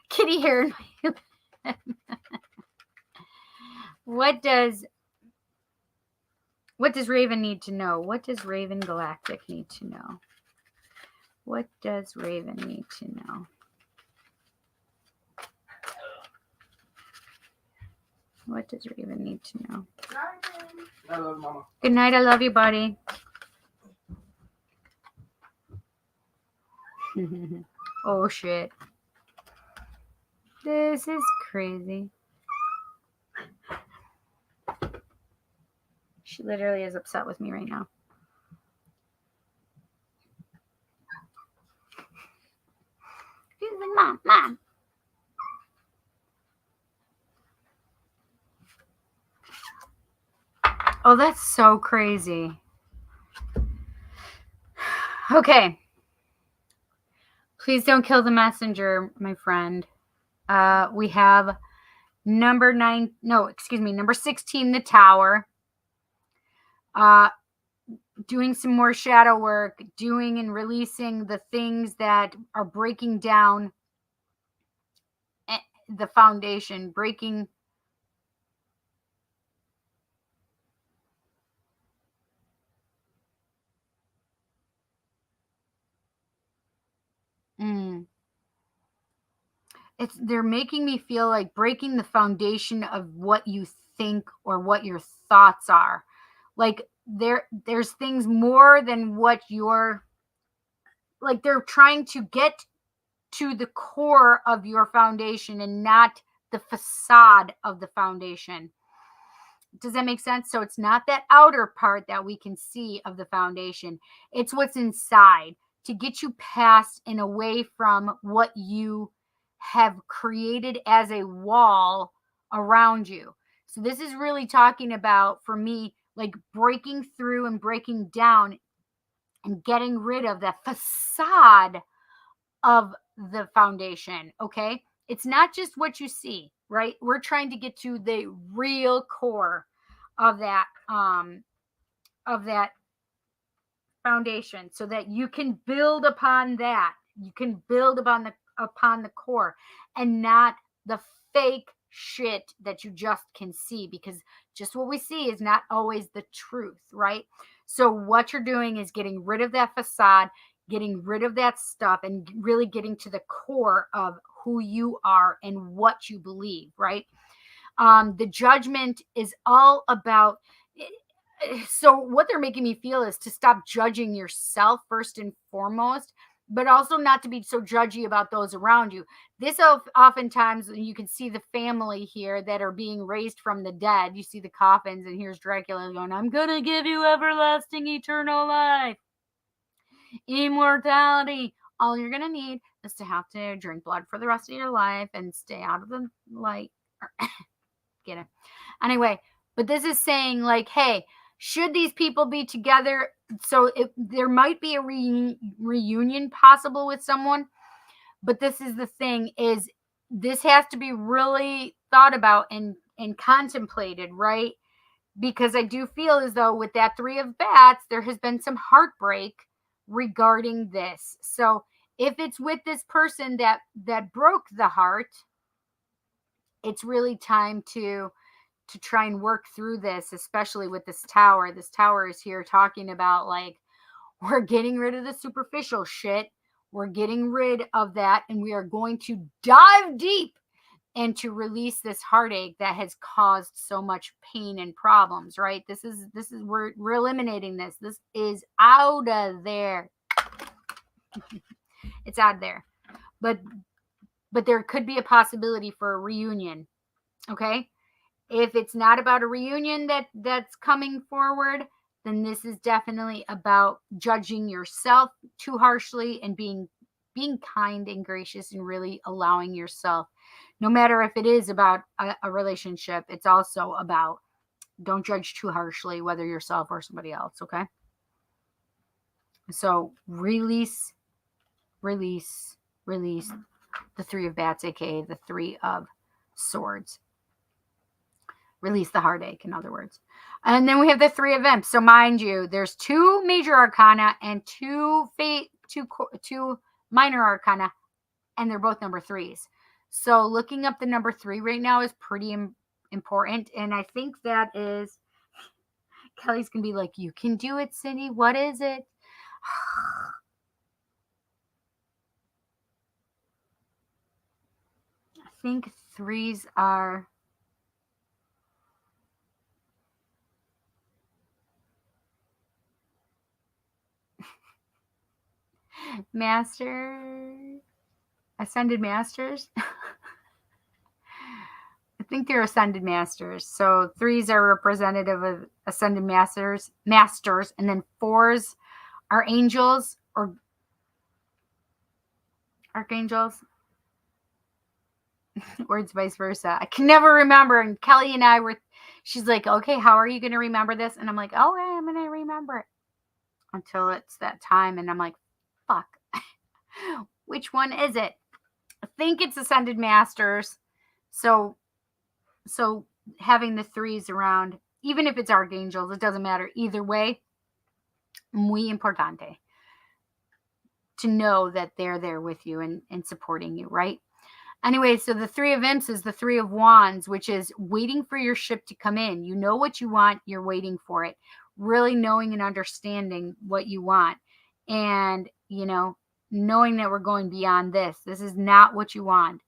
Kitty hair. What does Raven need to know? What does Raven Galactic need to know? What does Raven need to know? What does Raven need to know? I love Mama. Good night. I love you, buddy. Oh, shit. This is crazy. She literally is upset with me right now. She's like, Mom. Oh, that's so crazy. Okay. Please don't kill the messenger, my friend. We have number 16, the tower. Doing some more shadow work, doing and releasing the things that are breaking down the foundation, breaking. They're making me feel like breaking the foundation of what you think or what your thoughts are. Like there's things more than what you're, like they're trying to get to the core of your foundation and not the facade of the foundation. Does that make sense? So it's not that outer part that we can see of the foundation. It's what's inside to get you past and away from what you have created as a wall around you. So this is really talking about, for me, like breaking through and breaking down and getting rid of that facade of the foundation. Okay. It's not just what you see, right? We're trying to get to the real core of that foundation so that you can build upon that. You can build upon the core and not the fake shit that you just can see, because just what we see is not always the truth, right? So what you're doing is getting rid of that facade, getting rid of that stuff, and really getting to the core of who you are and what you believe, right? The judgment is all about, so what they're making me feel is to stop judging yourself first and foremost, but also not to be so judgy about those around you. This oftentimes, you can see the family here that are being raised from the dead. You see the coffins, and here's Dracula going, I'm going to give you everlasting eternal life. Immortality. All you're going to need is to have to drink blood for the rest of your life and stay out of the light. Get it? Anyway, but this is saying like, hey, should these people be together? So there might be a reunion possible with someone, but this is the thing, is this has to be really thought about and contemplated, right? because I do feel as though with that 3 of bats, there has been some heartbreak regarding this. So if it's with this person that broke the heart, it's really time to try and work through this, especially with this tower. This tower is here talking about, like, we're getting rid of the superficial shit. We're getting rid of that, and we are going to dive deep and to release this heartache that has caused so much pain and problems, right? This is we're eliminating this. This is out of there. It's out of there. But there could be a possibility for a reunion. Okay? If it's not about a reunion that's coming forward, then this is definitely about judging yourself too harshly and being kind and gracious and really allowing yourself, no matter if it is about a relationship, it's also about don't judge too harshly, whether yourself or somebody else. Okay. So release the 3 of bats, aka the 3 of swords. Release the heartache, in other words. And then we have the 3 of imps. So mind you, there's 2 major arcana and 2 minor arcana, and they're both number 3s. So looking up the number 3 right now is pretty important. And I think that is, Kelly's going to be like, you can do it, Cindy. What is it? I think 3s are ascended masters. I think they're ascended masters. So 3s are representative of ascended masters, and then 4s are angels or archangels, or it's vice versa. I can never remember. And Kelly and I she's like, okay, how are you going to remember this? And I'm like, oh, I'm going to remember it until it's that time. And I'm like, fuck, which one is it? I think it's ascended masters. So having the 3s around, even if it's archangels, it doesn't matter. Either way, muy importante to know that they're there with you and supporting you, right? Anyway, so the 3 of imps is the 3 of wands, which is waiting for your ship to come in. You know what you want. You're waiting for it. Really knowing and understanding what you want. And, knowing that we're going beyond this. This is not what you want.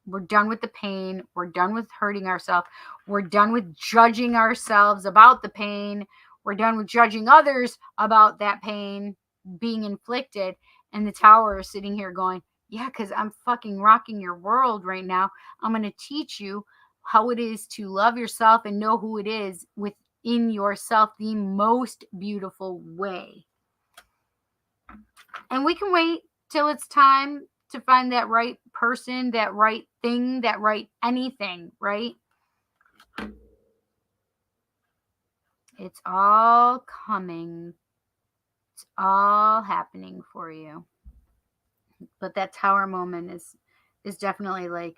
We're done with the pain. We're done with hurting ourselves. We're done with judging ourselves about the pain. We're done with judging others about that pain being inflicted. And the tower is sitting here going, yeah, because I'm fucking rocking your world right now. I'm going to teach you how it is to love yourself and know who it is within yourself the most beautiful way. And we can wait till it's time to find that right person, that right thing, that right anything, right? It's all coming. It's all happening for you. But that tower moment is definitely like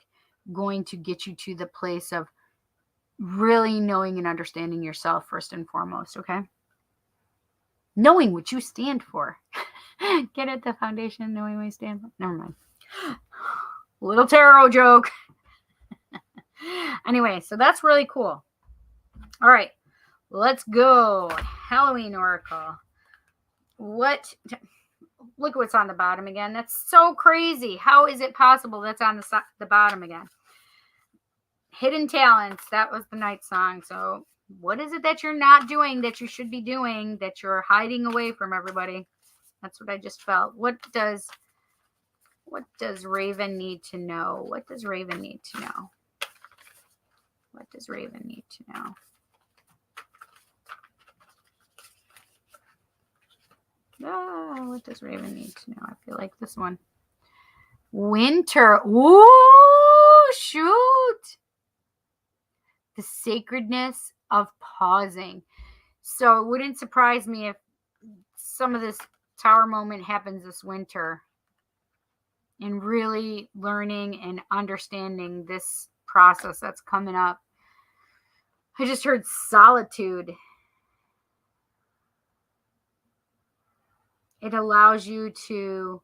going to get you to the place of really knowing and understanding yourself first and foremost, okay? Knowing what you stand for. Get it? The foundation, knowing what you stand for? Never mind. Little tarot joke. Anyway, so that's really cool. All right, let's go. Halloween Oracle. Look at what's on the bottom again. That's so crazy. How is it possible that's on the bottom again? Hidden talents. That was the night song. So what is it that you're not doing that you should be doing, that you're hiding away from everybody? That's what I just felt. What does Raven need to know? What does Raven need to know? What does Raven need to know? Oh, what does Raven need to know? I feel like this one. Winter. Ooh, shoot. The sacredness of pausing. So it wouldn't surprise me if some of this tower moment happens this winter. And really learning and understanding this process that's coming up. I just heard solitude. It allows you to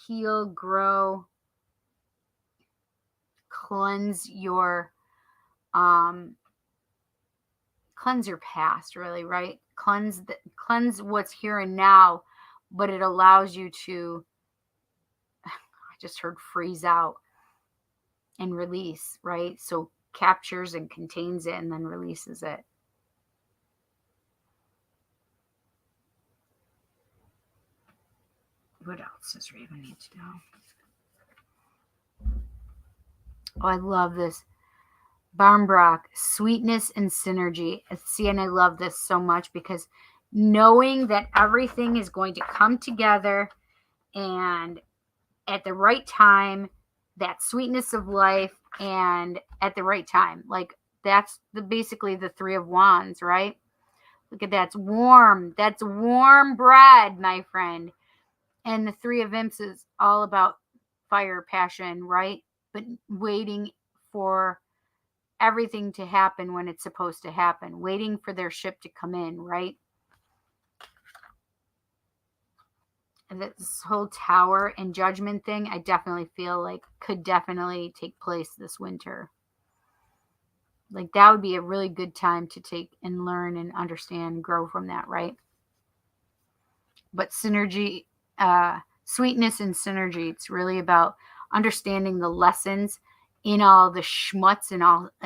heal, grow, cleanse your past, really, right? Cleanse what's here and now, but it allows you to, I just heard freeze out and release, right? So captures and contains it and then releases it. What else does Raven need to know? Oh, I love this. Barmbrock, sweetness and synergy. See, and I love this so much because knowing that everything is going to come together and at the right time, that sweetness of life and at the right time. Like that's basically the Three of Wands, right? Look at that. It's warm. That's warm bread, my friend. And the Three of Imps is all about fire, passion, right? But waiting for everything to happen when it's supposed to happen, waiting for their ship to come in, right? And this whole Tower and Judgment thing, I definitely feel like could definitely take place this winter. Like that would be a really good time to take and learn and understand, grow from that, right? But synergy, sweetness and synergy, it's really about understanding the lessons in all the schmutz and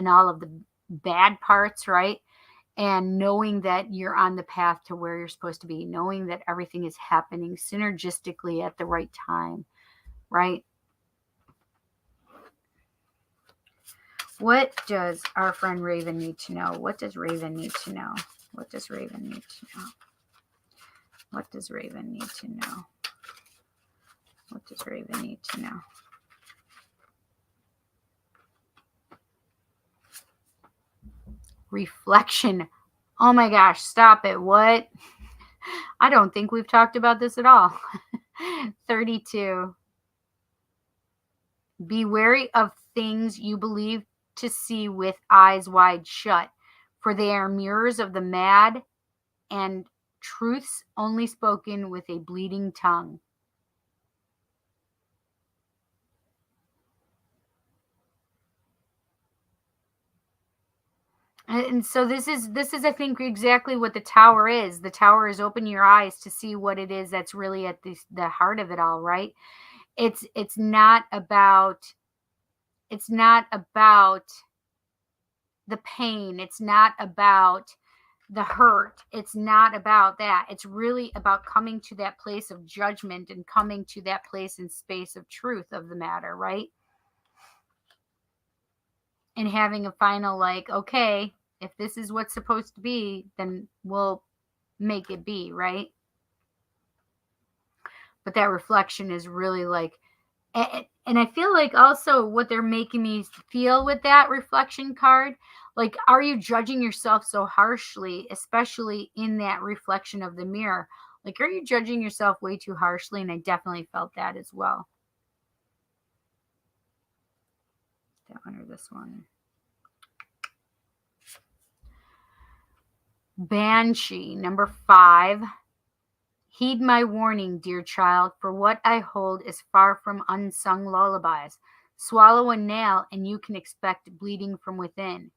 all of the bad parts, right? And knowing that you're on the path to where you're supposed to be, knowing that everything is happening synergistically at the right time, right? What does our friend Raven need to know? What does Raven need to know? What does Raven need to know? What does Raven need to know? What does Raven need to know? Reflection. Oh my gosh, stop it. What? I don't think we've talked about this at all. 32. Be wary of things you believe to see with eyes wide shut, for they are mirrors of the mad and truths only spoken with a bleeding tongue. And so this is I think exactly what the Tower is. The Tower is open your eyes to see what it is that's really at the heart of it all, right? It's not about the pain. It's not about the hurt. It's not about that. It's really about coming to that place of judgment and coming to that place and space of truth of the matter, right? And having a final like, okay, if this is what's supposed to be, then we'll make it be, right? But that reflection is really like, and I feel like also what they're making me feel with that reflection card, like, are you judging yourself so harshly, especially in that reflection of the mirror? Like, are you judging yourself way too harshly? And I definitely felt that as well. That one or this one. Banshee, number 5. Heed my warning, dear child, for what I hold is far from unsung lullabies. Swallow a nail and you can expect bleeding from within.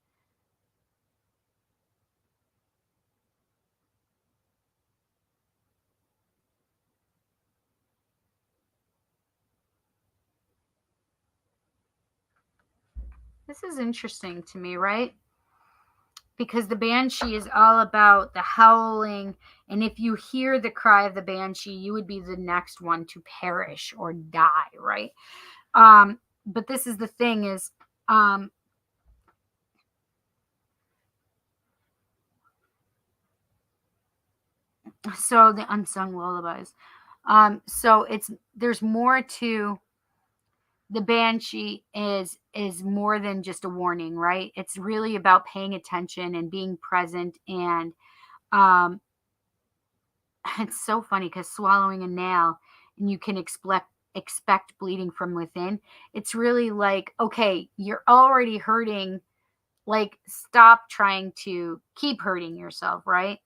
This is interesting to me, right? Because the banshee is all about the howling, and if you hear the cry of the banshee, you would be the next one to perish or die, right? But this is the thing is, so the unsung lullabies. So there's more to the banshee is more than just a warning, right? It's really about paying attention and being present. And it's so funny because swallowing a nail and you can expect bleeding from within. It's really like, okay, you're already hurting Like, stop trying to keep hurting yourself, right?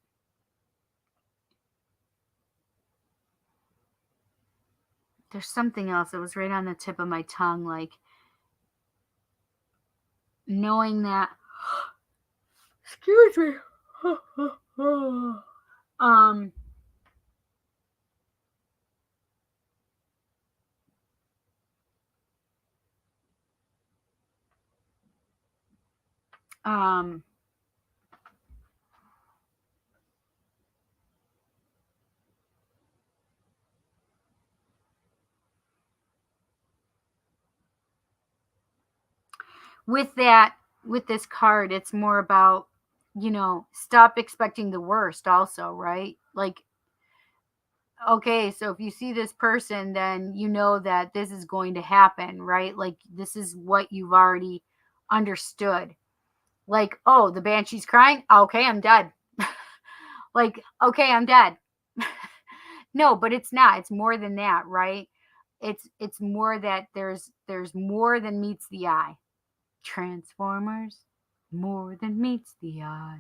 There's something else that was right on the tip of my tongue, like knowing that, excuse me, um, um, with this card, it's more about, stop expecting the worst also, right? Like, okay, so if you see this person, then you know that this is going to happen, right? Like, this is what you've already understood. Like, oh, the banshee's crying. Okay, I'm dead. Like, okay, I'm dead. No, but it's not. It's more than that, right? It's more that there's more than meets the eye. Transformers, more than meets the eye.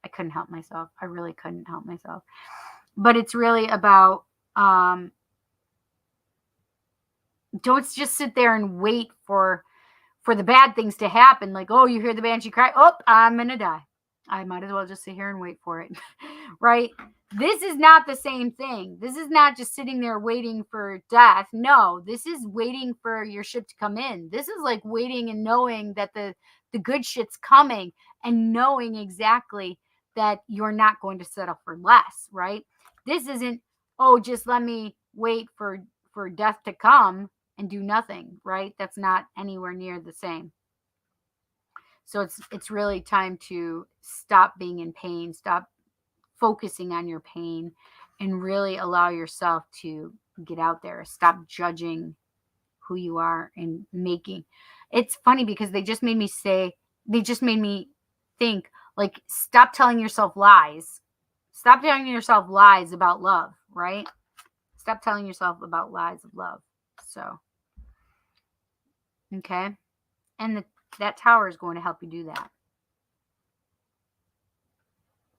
I couldn't help myself. I really couldn't help myself. But it's really about don't just sit there and wait for the bad things to happen. Like, oh, you hear the banshee cry. Oh, I'm going to die. I might as well just sit here and wait for it. Right? This is not the same thing. This is not just sitting there waiting for death. No, this is waiting for your ship to come in. This is like waiting and knowing that the good shit's coming and knowing exactly that you're not going to settle for less, right? This isn't, oh, just let me wait for death to come and do nothing, right? That's not anywhere near the same. So it's really time to stop being in pain, stop focusing on your pain, and really allow yourself to get out there. Stop judging who you are and making. It's funny because they just made me think, like, stop telling yourself lies. Stop telling yourself lies about love, right? Stop telling yourself about lies of love. So, okay. And that tower is going to help you do that.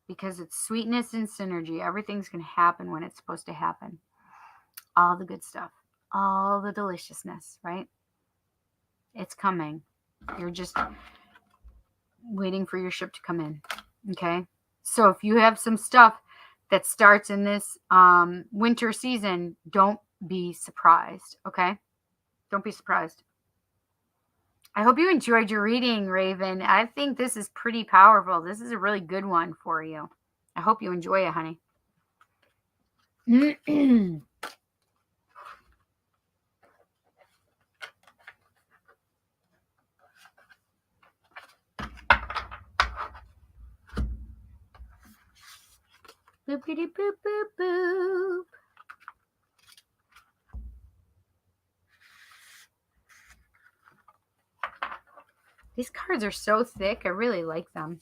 Because it's sweetness and synergy. Everything's going to happen when it's supposed to happen. All the good stuff. All the deliciousness, right? It's coming. You're just waiting for your ship to come in. Okay? So if you have some stuff that starts in this winter season, don't be surprised. Okay? Don't be surprised. I hope you enjoyed your reading, Raven. I think this is pretty powerful. This is a really good one for you. I hope you enjoy it, honey. Boopity boop boop boop. These cards are so thick. I really like them.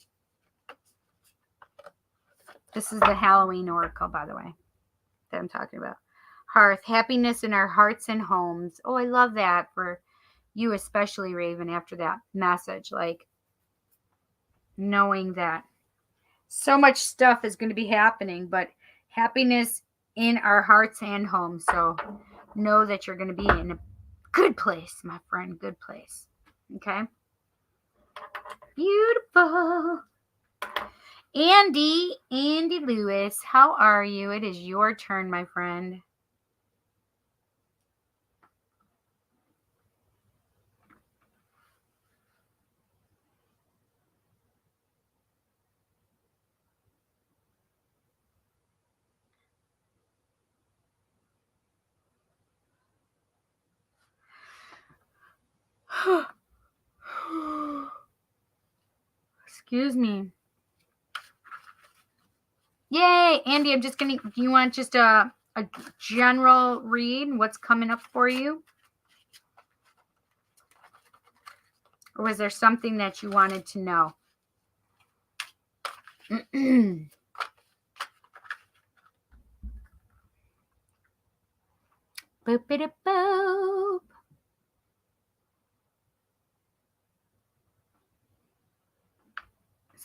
This is the Halloween Oracle, by the way, that I'm talking about. Hearth, happiness in our hearts and homes. Oh, I love that for you, especially, Raven, after that message. Like, knowing that so much stuff is going to be happening, but happiness in our hearts and homes. So know that you're going to be in a good place, my friend. Good place. Okay? Beautiful. Andy Lewis, how are you? It is your turn, my friend. Excuse me. Yay, Andy, I'm just going to, do you want just a general read? What's coming up for you? Or was there something that you wanted to know? Boop-a-da-boop.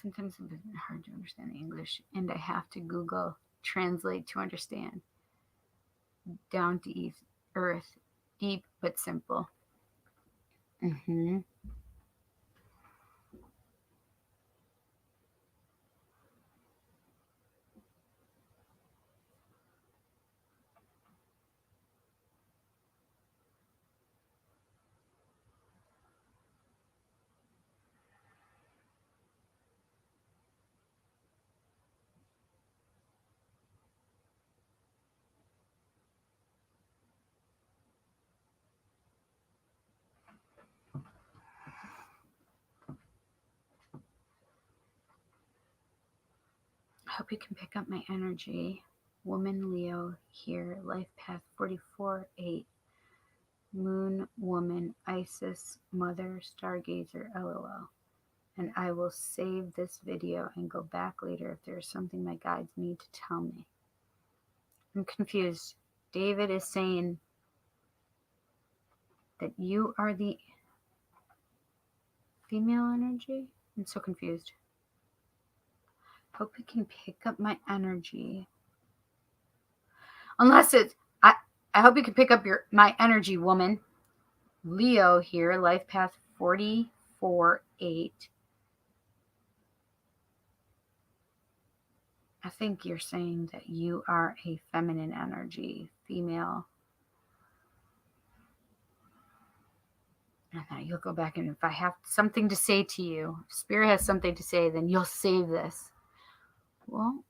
Sometimes it's hard to understand English, and I have to Google translate to understand. Down to earth, deep but simple. Mm-hmm. I hope you can pick up my energy. Woman Leo here, life path 44-8. Moon woman, Isis, mother, stargazer, LOL. And I will save this video and go back later if there's something my guides need to tell me. I'm confused. David is saying that you are the female energy? I'm so confused. Hope you can pick up my energy. Unless it's, I hope you can pick up my energy, woman. Leo here, life path 44-8. I think you're saying that you are a feminine energy, female. And then you'll go back, and if I have something to say to you, if Spirit has something to say, then you'll save this. Well,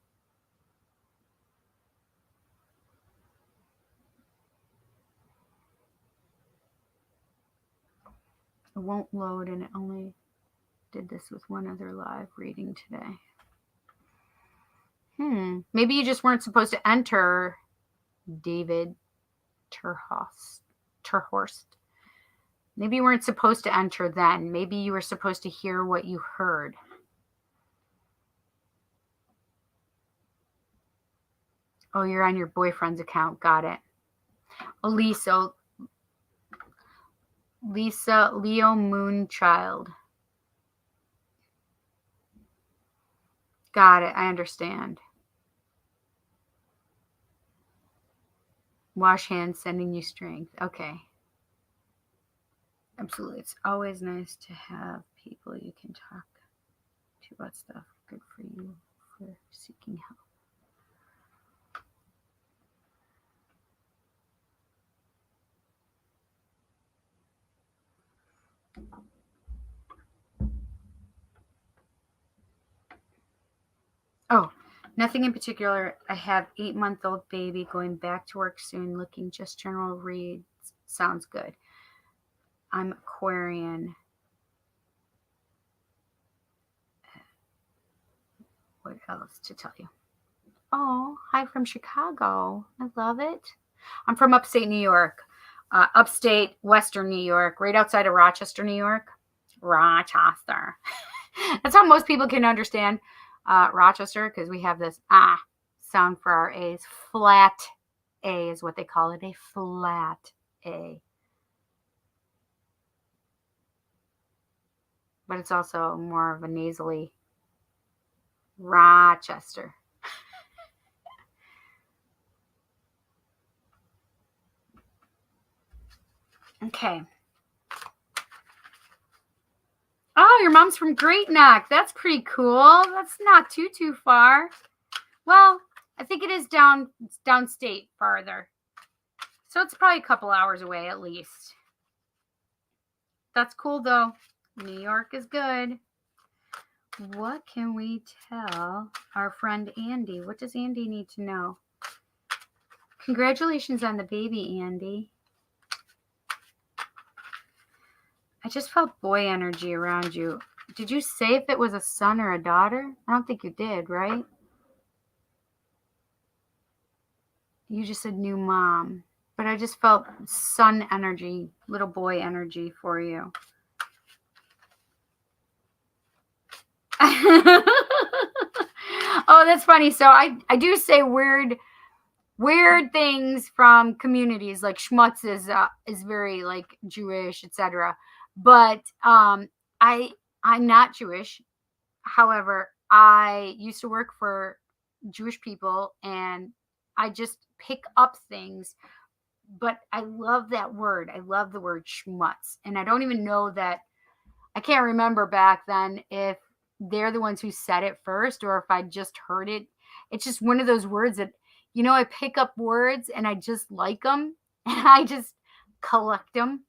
it won't load, and it only did this with one other live reading today. Maybe you just weren't supposed to enter, David Terhorst. Maybe you weren't supposed to enter then. Maybe you were supposed to hear what you heard. Oh, you're on your boyfriend's account. Got it. Lisa, Leo Moonchild. Got it. I understand. Wash hands, sending you strength. Okay. Absolutely. It's always nice to have people you can talk to about stuff good for you for seeking help. Oh, nothing in particular. I have 8-month-old baby going back to work soon, looking just general reads. Sounds good. I'm Aquarian. What else to tell you? Oh, hi from Chicago. I love it. I'm from upstate New York. Upstate Western New York, right outside of Rochester, New York. Rochester. That's how most people can understand Rochester, because we have this sound for our A's. Flat A is what they call it, a flat A. But it's also more of a nasally Rochester. Okay. Oh, your mom's from Great Neck. That's pretty cool. That's not too far. Well, I think it is downstate farther. So it's probably a couple hours away at least. That's cool though. New York is good. What can we tell our friend Andy? What does Andy need to know? Congratulations on the baby, Andy. I just felt boy energy around you. Did you say if it was a son or a daughter? I don't think you did, right? You just said new mom. But I just felt son energy, little boy energy for you. Oh, that's funny. So I do say weird things from communities, like schmutz is very like Jewish, etc. But I'm not Jewish. However, I used to work for Jewish people and I just pick up things. But I love that word. I love the word schmutz. And I don't even know that, I can't remember back then if they're the ones who said it first or if I just heard it. It's just one of those words that, I pick up words and I just like them and I just collect them.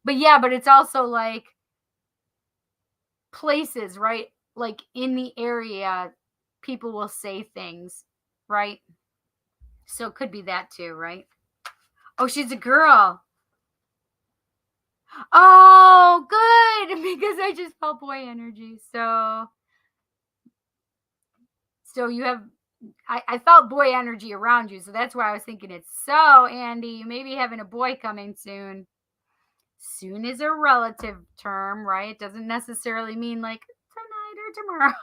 But yeah, but it's also like places, right? Like in the area, people will say things, right? So it could be that too, right? Oh, she's a girl. Oh, good. Because I just felt boy energy. So you have, I felt boy energy around you. So that's why I was thinking it's so, Andy, you may be having a boy coming soon. Soon is a relative term, right? It doesn't necessarily mean like tonight or tomorrow.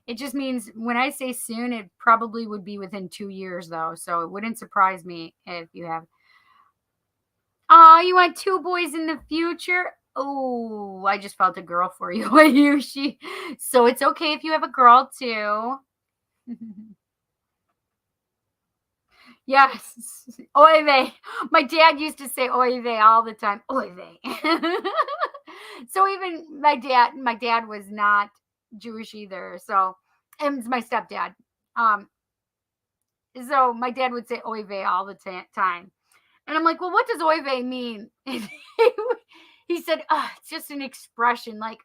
It just means when I say soon, it probably would be within 2 years though. So it wouldn't surprise me if you have. Oh, you want 2 boys in the future? Oh, I just felt a girl for you, Ayushi. So it's okay if you have a girl too. Yes. Oy vey. My dad used to say oy vey all the time. Oy vey. So even my dad was not Jewish either. So, and it's my stepdad. So my dad would say oy vey all the time. And I'm like, well, what does oy vey mean? He said, it's just an expression like,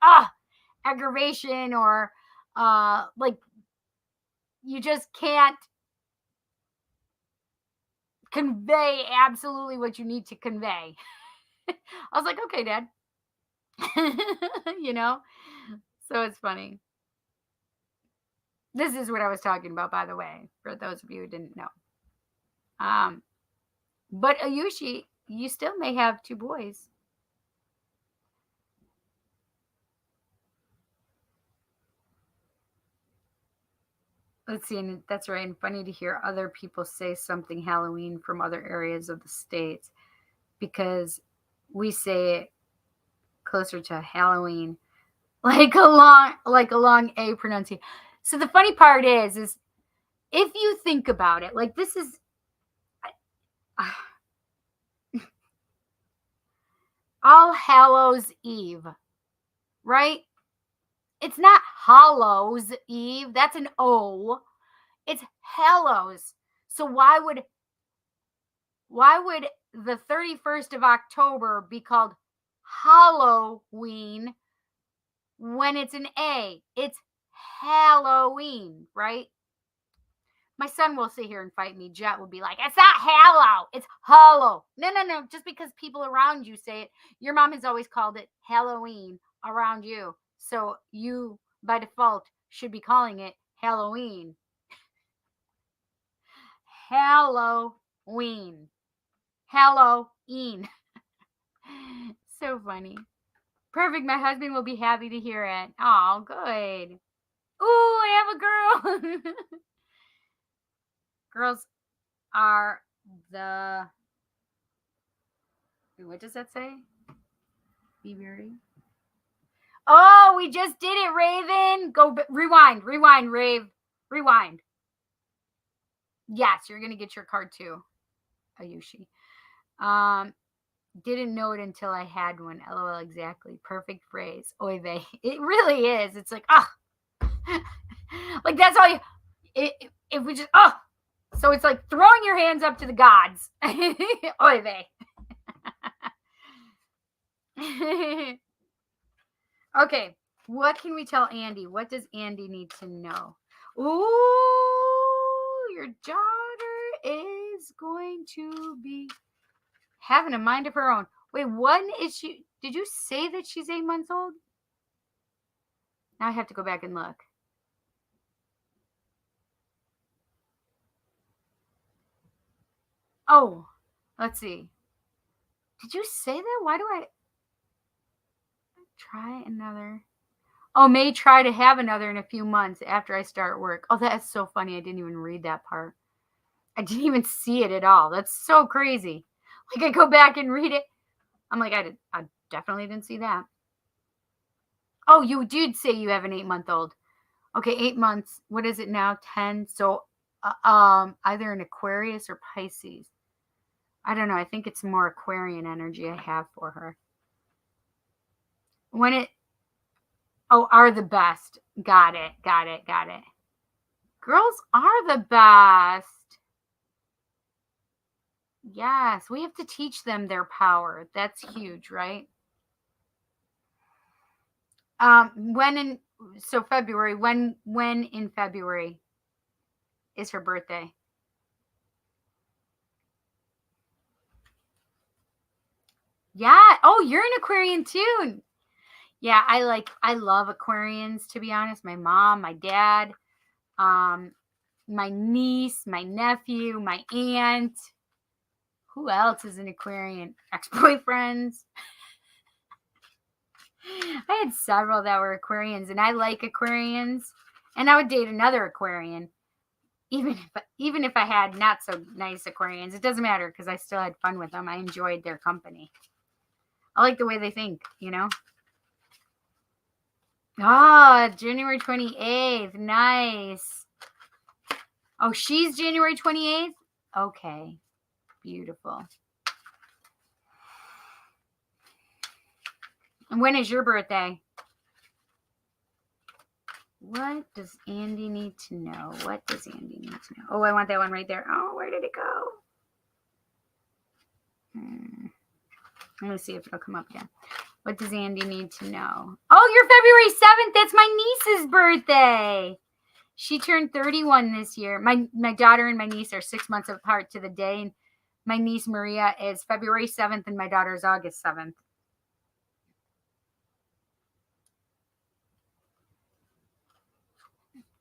aggravation or like you just can't convey absolutely what you need to convey. I was like, okay, Dad. So it's funny. This is what I was talking about, by the way, for those of you who didn't know. But Ayushi, you still may have 2 boys. Let's see, and that's right. And funny to hear other people say something Halloween from other areas of the states because we say it closer to Halloween, like along a pronunciation. So the funny part is if you think about it, like this is All Hallows Eve, right? It's not Hallows Eve. That's an O. It's Hallows. So why would the 31st of October be called Halloween when it's an A? It's Halloween, right? My son will sit here and fight me. Jet will be like, it's not Hallow, it's Hollow. No. Just because people around you say it, your mom has always called it Halloween around you. So you, by default, should be calling it Halloween. Halloween. Halloween. So funny. Perfect. My husband will be happy to hear it. Oh, good. Ooh, I have a girl. Girls are the. What does that say? Be very. Oh, we just did it, Raven. Go rewind, Rave. Rewind. Yes, you're gonna get your card too, Ayushi. Didn't know it until I had one. LOL, exactly. Perfect phrase. Oy vey. It really is. It's like, like that's all you. If we just, So it's like throwing your hands up to the gods. Oy vey. Okay, what can we tell Andy? What does Andy need to know? Ooh, your daughter is going to be having a mind of her own. Wait, when is she? Did you say that she's 8 months old? Now I have to go back and look. Oh, let's see. Did you say that? Why do I try another? Oh, may try to have another in a few months after I start work. Oh, that's so funny. I didn't even read that part. I didn't even see it at all. That's so crazy. Like I go back and read it. I'm like, I definitely didn't see that. Oh, you did say you have an 8-month-old. Okay, 8 months. What is it now? 10. So, either an Aquarius or Pisces. I don't know. I think it's more Aquarian energy I have for her. Are the best. Got it. Girls are the best. Yes, we have to teach them their power. That's huge, right? February, when in February is her birthday? Yeah. Oh, you're an Aquarian too. Yeah, I love Aquarians, to be honest. My mom, my dad, my niece, my nephew, my aunt. Who else is an Aquarian? Ex-boyfriends. I had several that were Aquarians, and I like Aquarians, and I would date another Aquarian, even if I had not so nice Aquarians. It doesn't matter because I still had fun with them. I enjoyed their company. I like the way they think, you know. Ah, January 28th. Nice. Oh, she's January 28th? Okay. Beautiful. And when is your birthday? What does Andy need to know? Oh, I want that one right there. Oh, where did it go? Let me see if it'll come up again. What does Andy need to know? Oh, you're February 7th. That's my niece's birthday. She turned 31 this year. My daughter and my niece are 6 months apart to the day. And my niece Maria is February 7th and my daughter is August 7th.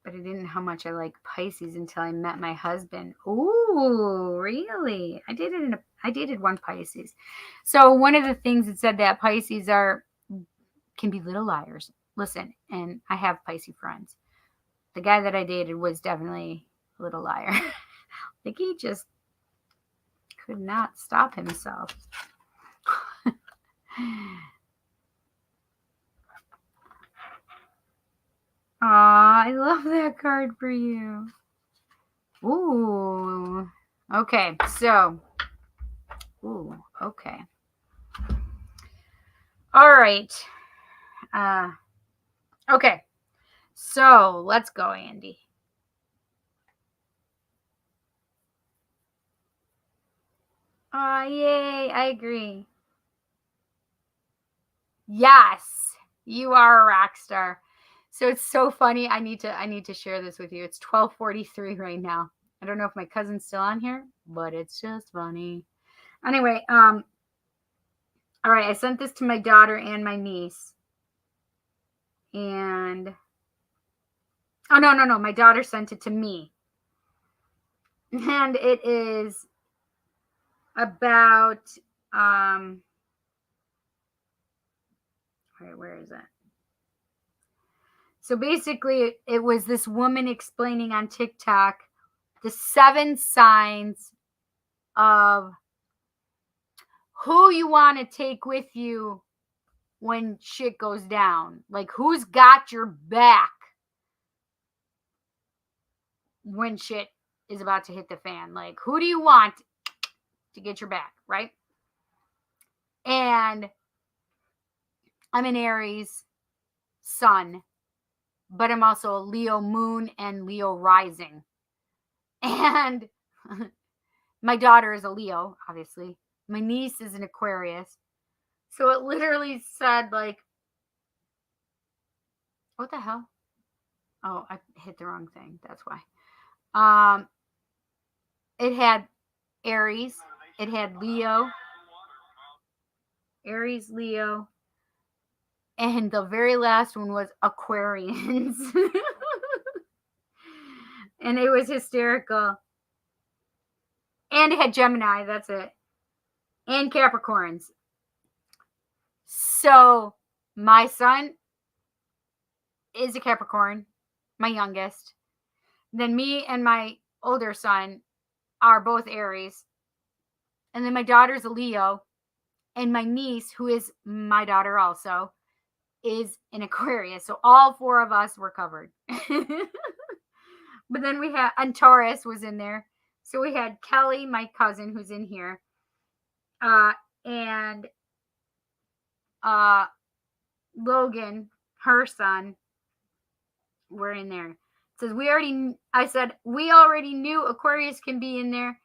But I didn't know how much I like Pisces until I met my husband. Ooh, really? I dated one Pisces. So one of the things that said that Pisces can be little liars. Listen, and I have Pisces friends. The guy that I dated was definitely a little liar. Like he just could not stop himself. Aw, I love that card for you. Ooh. Okay, so. Ooh, okay. All right. Okay. So, let's go, Andy. Oh, yay. I agree. Yes, you are a rock star. So it's so funny. I need to share this with you. It's 12:43 right now. I don't know if my cousin's still on here, but it's just funny. Anyway, all right, I sent this to my daughter and my niece. And oh no, my daughter sent it to me. And it is about all right, where is it? So basically, it was this woman explaining on TikTok the 7 signs of who you want to take with you when shit goes down. Like, who's got your back when shit is about to hit the fan? Like, who do you want to get your back, right? And I'm an Aries sun, but I'm also a Leo moon and Leo rising. And my daughter is a Leo, obviously. My niece is an Aquarius. So it literally said, like, what the hell? Oh, I hit the wrong thing. That's why. It had Aries. It had Leo. Aries, Leo. And the very last one was Aquarians. And it was hysterical. And it had Gemini. That's it. And Capricorns. So my son is a Capricorn, my youngest. Then me and my older son are both Aries. And then my daughter's a Leo. And my niece, who is my daughter also, is an Aquarius. So all 4 of us were covered. But then we had, and Taurus was in there. So we had Kelly, my cousin, who's in here, and Logan, her son, were in there. It says I said, we already knew Aquarius can be in there,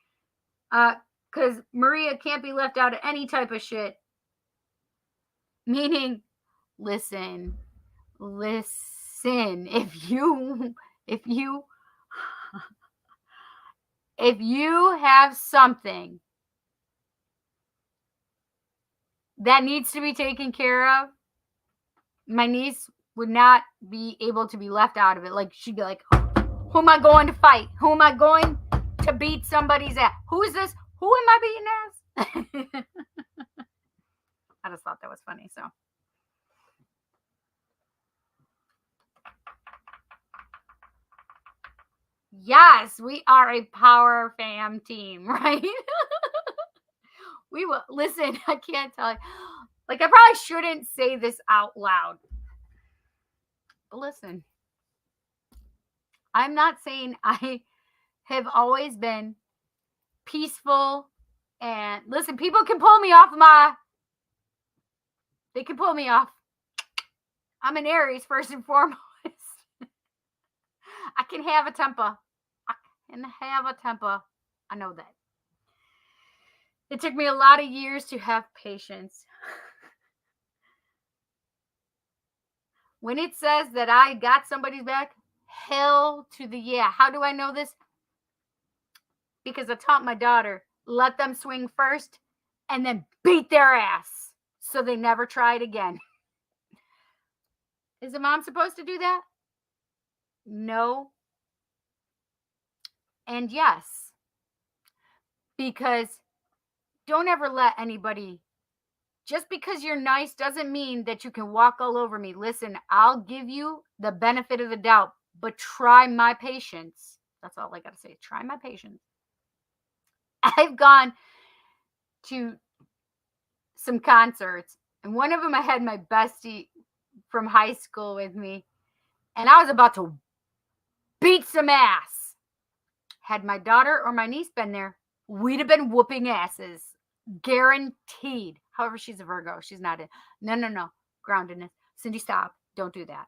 because Maria can't be left out of any type of shit. Meaning, listen, if you have something that needs to be taken care of, my niece would not be able to be left out of it. Like, she'd be like, who am I going to fight? Who am I going to beat somebody's ass? Who is this? Who am I beating ass? I just thought that was funny. So yes, we are a power fam team, right? We will listen. I can't tell you. Like, I probably shouldn't say this out loud. But listen, I'm not saying I have always been peaceful. And listen, people can pull me off they can pull me off. I'm an Aries first and foremost. I can have a temper. I know that. It took me a lot of years to have patience. When it says that I got somebody's back, hell to the yeah. How do I know this? Because I taught my daughter, let them swing first and then beat their ass so they never try it again. Is a mom supposed to do that? No. And yes. Because don't ever let anybody, just because you're nice doesn't mean that you can walk all over me. Listen, I'll give you the benefit of the doubt, but try my patience. That's all I got to say. Try my patience. I've gone to some concerts, and one of them I had my bestie from high school with me, and I was about to beat some ass. Had my daughter or my niece been there, we'd have been whooping asses. Guaranteed. However, she's a Virgo. She's not in. No. Groundedness. Cindy, stop. Don't do that.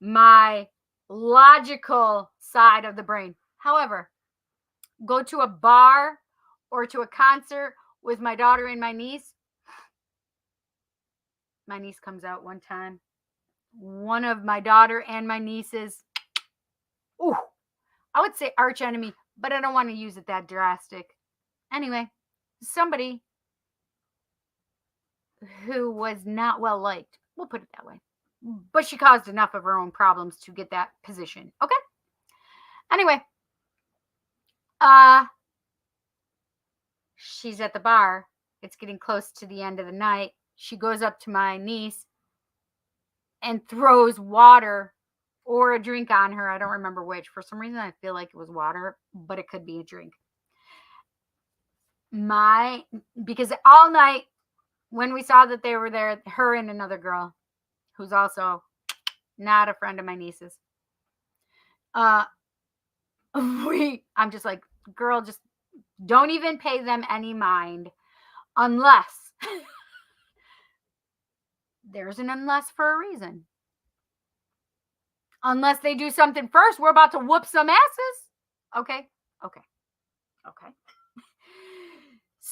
My logical side of the brain. However, go to a bar or to a concert with my daughter and my niece. My niece comes out one time. One of my daughter and my nieces, I would say arch enemy, but I don't want to use it that drastic. Anyway, somebody who was not well liked. We'll put it that way. But she caused enough of her own problems to get that position. Okay? Anyway, she's at the bar. It's getting close to the end of the night. She goes up to my niece and throws water or a drink on her. I don't remember which. For some reason, I feel like it was water, but it could be a drink. Because all night when we saw that they were there, her and another girl who's also not a friend of my niece's, I'm just like, girl, just don't even pay them any mind unless there's an unless for a reason. Unless they do something first, we're about to whoop some asses. Okay.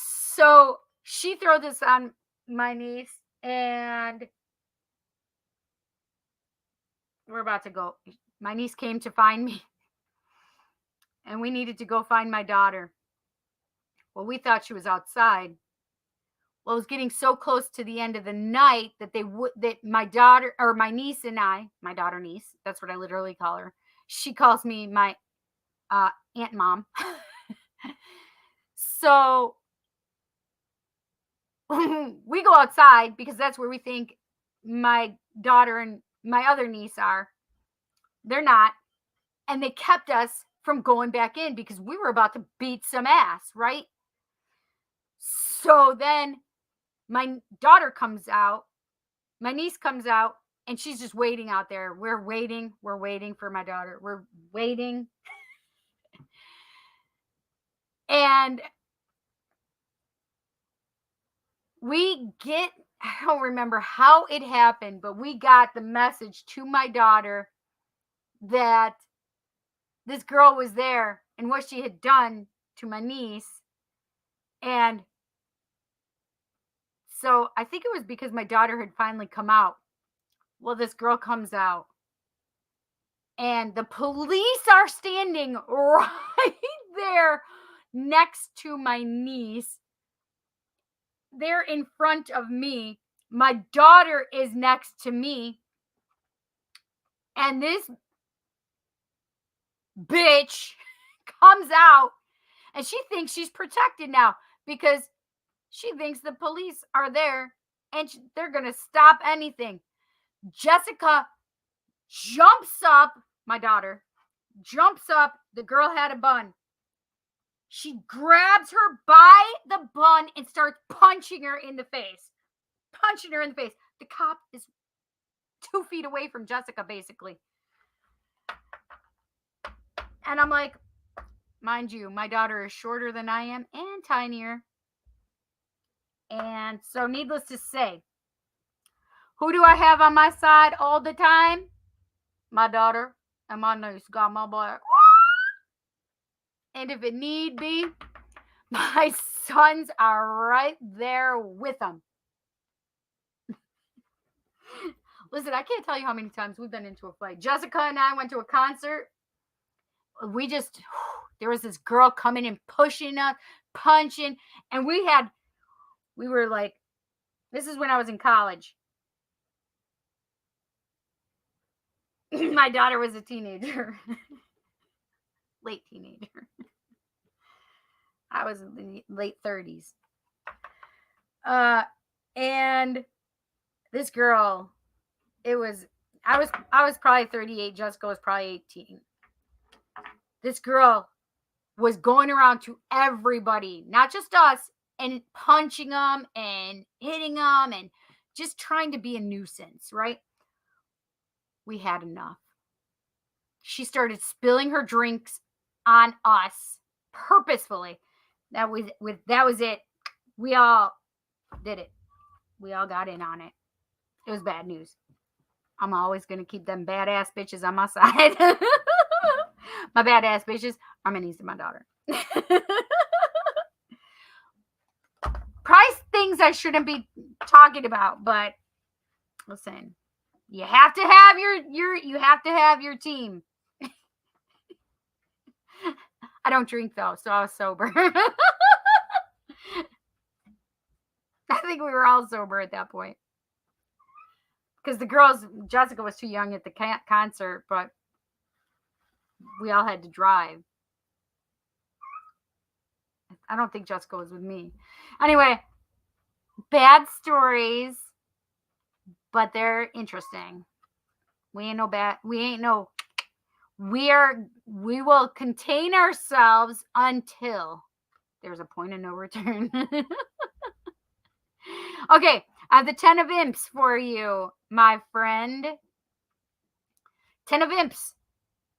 So she threw this on my niece, and we're about to go. My niece came to find me, and we needed to go find my daughter. Well, we thought she was outside. Well, it was getting so close to the end of the night that my daughter, or my niece and I, my daughter niece, that's what I literally call her. She calls me my aunt mom. So we go outside because that's where we think my daughter and my other niece are. They're not. And they kept us from going back in because we were about to beat some ass, right? So then my daughter comes out My niece comes out and she's just waiting out there. We're waiting for my daughter. We're waiting. And I don't remember how it happened, but we got the message to my daughter that this girl was there and what she had done to my niece. And so I think it was because my daughter had finally come out. Well, this girl comes out and the police are standing right there next to my niece. They're in front of me. My daughter is next to me. And this bitch comes out and she thinks she's protected now because she thinks the police are there and they're going to stop anything. Jessica jumps up. My daughter jumps up. The girl had a bun. She grabs her by the bun and starts punching her in the face. Punching her in the face. The cop is 2 feet away from Jessica, basically. And I'm like, mind you, my daughter is shorter than I am and tinier. And so needless to say, who do I have on my side all the time? My daughter and my niece got my back. And if it need be, my sons are right there with them. Listen, I can't tell you how many times we've been into a fight. Jessica and I went to a concert. There was this girl coming and pushing us, punching. And we were like, this is when I was in college. My daughter was a teenager. Late teenager. I was in the late 30s. And this girl, I was probably 38. Jessica was probably 18. This girl was going around to everybody, not just us, and punching them and hitting them and just trying to be a nuisance, right? We had enough. She started spilling her drinks on us purposefully. That was it. We all did it. We all got in on it. It was bad news. I'm always going to keep them badass bitches on my side. My badass bitches are my niece and my daughter. Price things I shouldn't be talking about, but listen, you have to have your team. I don't drink though, so I was sober. I think we were all sober at that point. Because Jessica was too young at the concert, but we all had to drive. I don't think Jessica was with me. Anyway, bad stories, but they're interesting. We will contain ourselves until there's a point of no return. Okay, I have the 10 of Imps for you, my friend. 10 of Imps.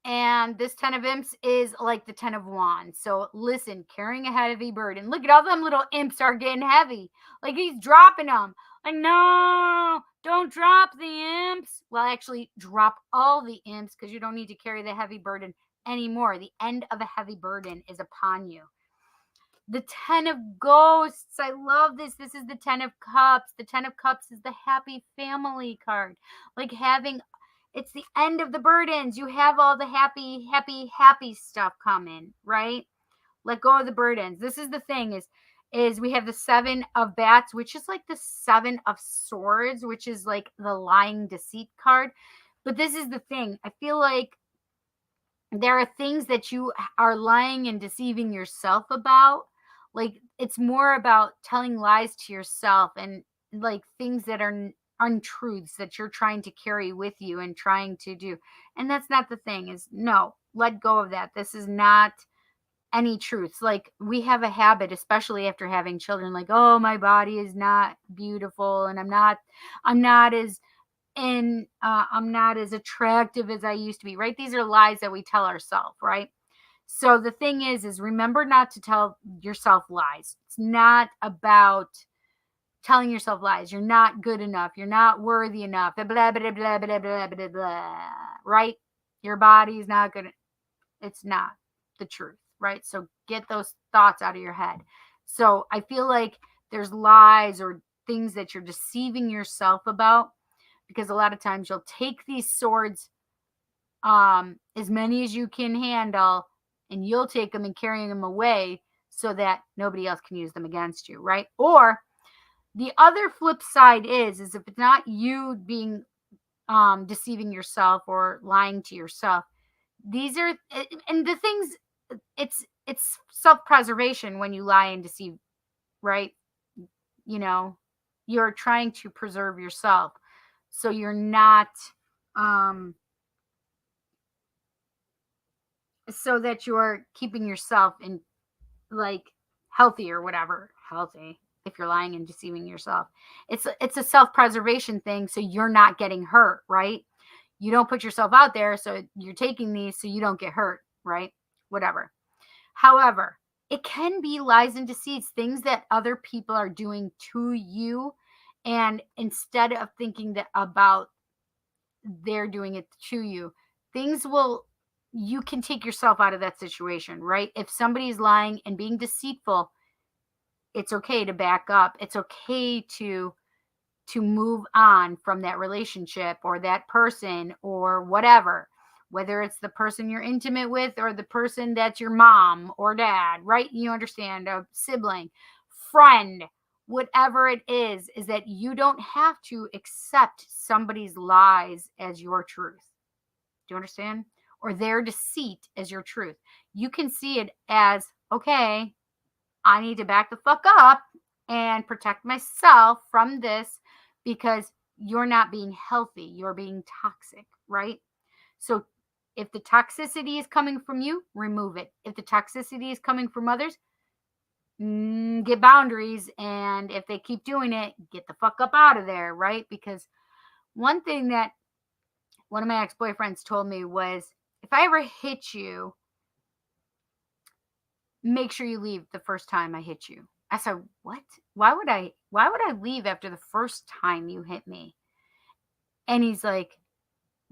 And this 10 of Imps is like the 10 of Wands. So listen, carrying a heavy burden. Look at all them little imps are getting heavy. Like he's dropping them. Like, no, don't drop the imps. Well, actually, drop all the imps because you don't need to carry the heavy burden anymore. The end of a heavy burden is upon you. The 10 of Ghosts. I love this. This is the 10 of Cups. The 10 of Cups is the happy family card. Like it's the end of the burdens. You have all the happy stuff coming, right? Let go of the burdens. This is the thing is we have the 7 of Bats, which is like the 7 of Swords, which is like the lying deceit card. But this is the thing. I feel like there are things that you are lying and deceiving yourself about. Like it's more about telling lies to yourself and like things that are untruths that you're trying to carry with you and trying to do. And that's not the thing. Is no, let go of that. This is not any truths. Like, we have a habit, especially after having children, like, oh, my body is not beautiful, and I'm not as I'm not as attractive as I used to be, right? These are lies that we tell ourselves, right? So the thing is remember not to tell yourself lies. It's not about telling yourself lies. You're not good enough. You're not worthy enough. Blah, blah, blah, blah, blah, blah, blah, blah, right? Your body's not good. It's not the truth, right? So get those thoughts out of your head. So I feel like there's lies or things that you're deceiving yourself about, because a lot of times you'll take these swords, as many as you can handle, and you'll take them and carry them away so that nobody else can use them against you, right? Or the other flip side is if it's not you being deceiving yourself or lying to yourself, these are, and the things, it's self-preservation when you lie and deceive, right? You know, you're trying to preserve yourself, so you're not so that you're keeping yourself in, like, healthy or whatever. Healthy, if you're lying and deceiving yourself, it's a self-preservation thing, so you're not getting hurt, right? You don't put yourself out there, so you're taking these so you don't get hurt, right? Whatever. However, it can be lies and deceits, things that other people are doing to you, and instead of thinking that about they're doing it to you, you can take yourself out of that situation, right? If somebody's lying and being deceitful, it's okay to back up. It's okay to move on from that relationship or that person or whatever, whether it's the person you're intimate with or the person that's your mom or dad, right? You understand, a sibling, friend, whatever it is that you don't have to accept somebody's lies as your truth. Do you understand? Or their deceit as your truth. You can see it as, okay, I need to back the fuck up and protect myself from this, because you're not being healthy. You're being toxic, right? So if the toxicity is coming from you, remove it. If the toxicity is coming from others, get boundaries. And if they keep doing it, get the fuck up out of there, right? Because one thing that one of my ex-boyfriends told me was, if I ever hit you, make sure you leave the first time I hit you. I said, what? Why would I leave after the first time you hit me? And he's like,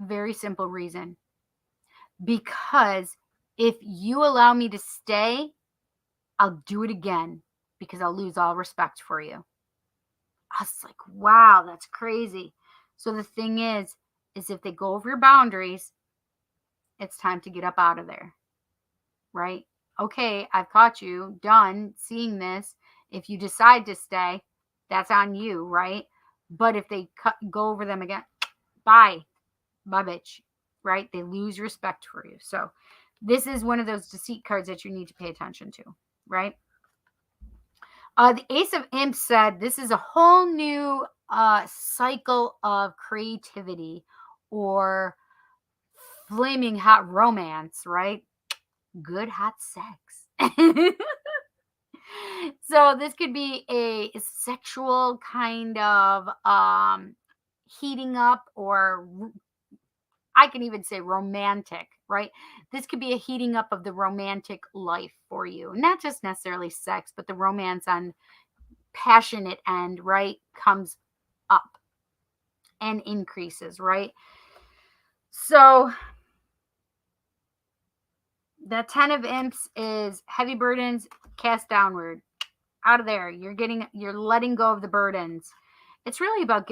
very simple reason. Because if you allow me to stay, I'll do it again, because I'll lose all respect for you. I was like, wow, that's crazy. So the thing is if they go over your boundaries, it's time to get up out of there, right? Okay, I've caught you, done seeing this. If you decide to stay, that's on you, right? But if they go over them again, bye bitch, right? They lose respect for you. So this is one of those deceit cards that you need to pay attention to, right? The Ace of Imps said this is a whole new cycle of creativity or flaming hot romance, right? Good hot sex. So this could be a sexual kind of heating up, or I can even say romantic, right? This could be a heating up of the romantic life for you. Not just necessarily sex, but the romance on passionate end, right, comes up and increases, right? So the 10 of Imps is heavy burdens cast downward, out of there. You're letting go of the burdens. It's really about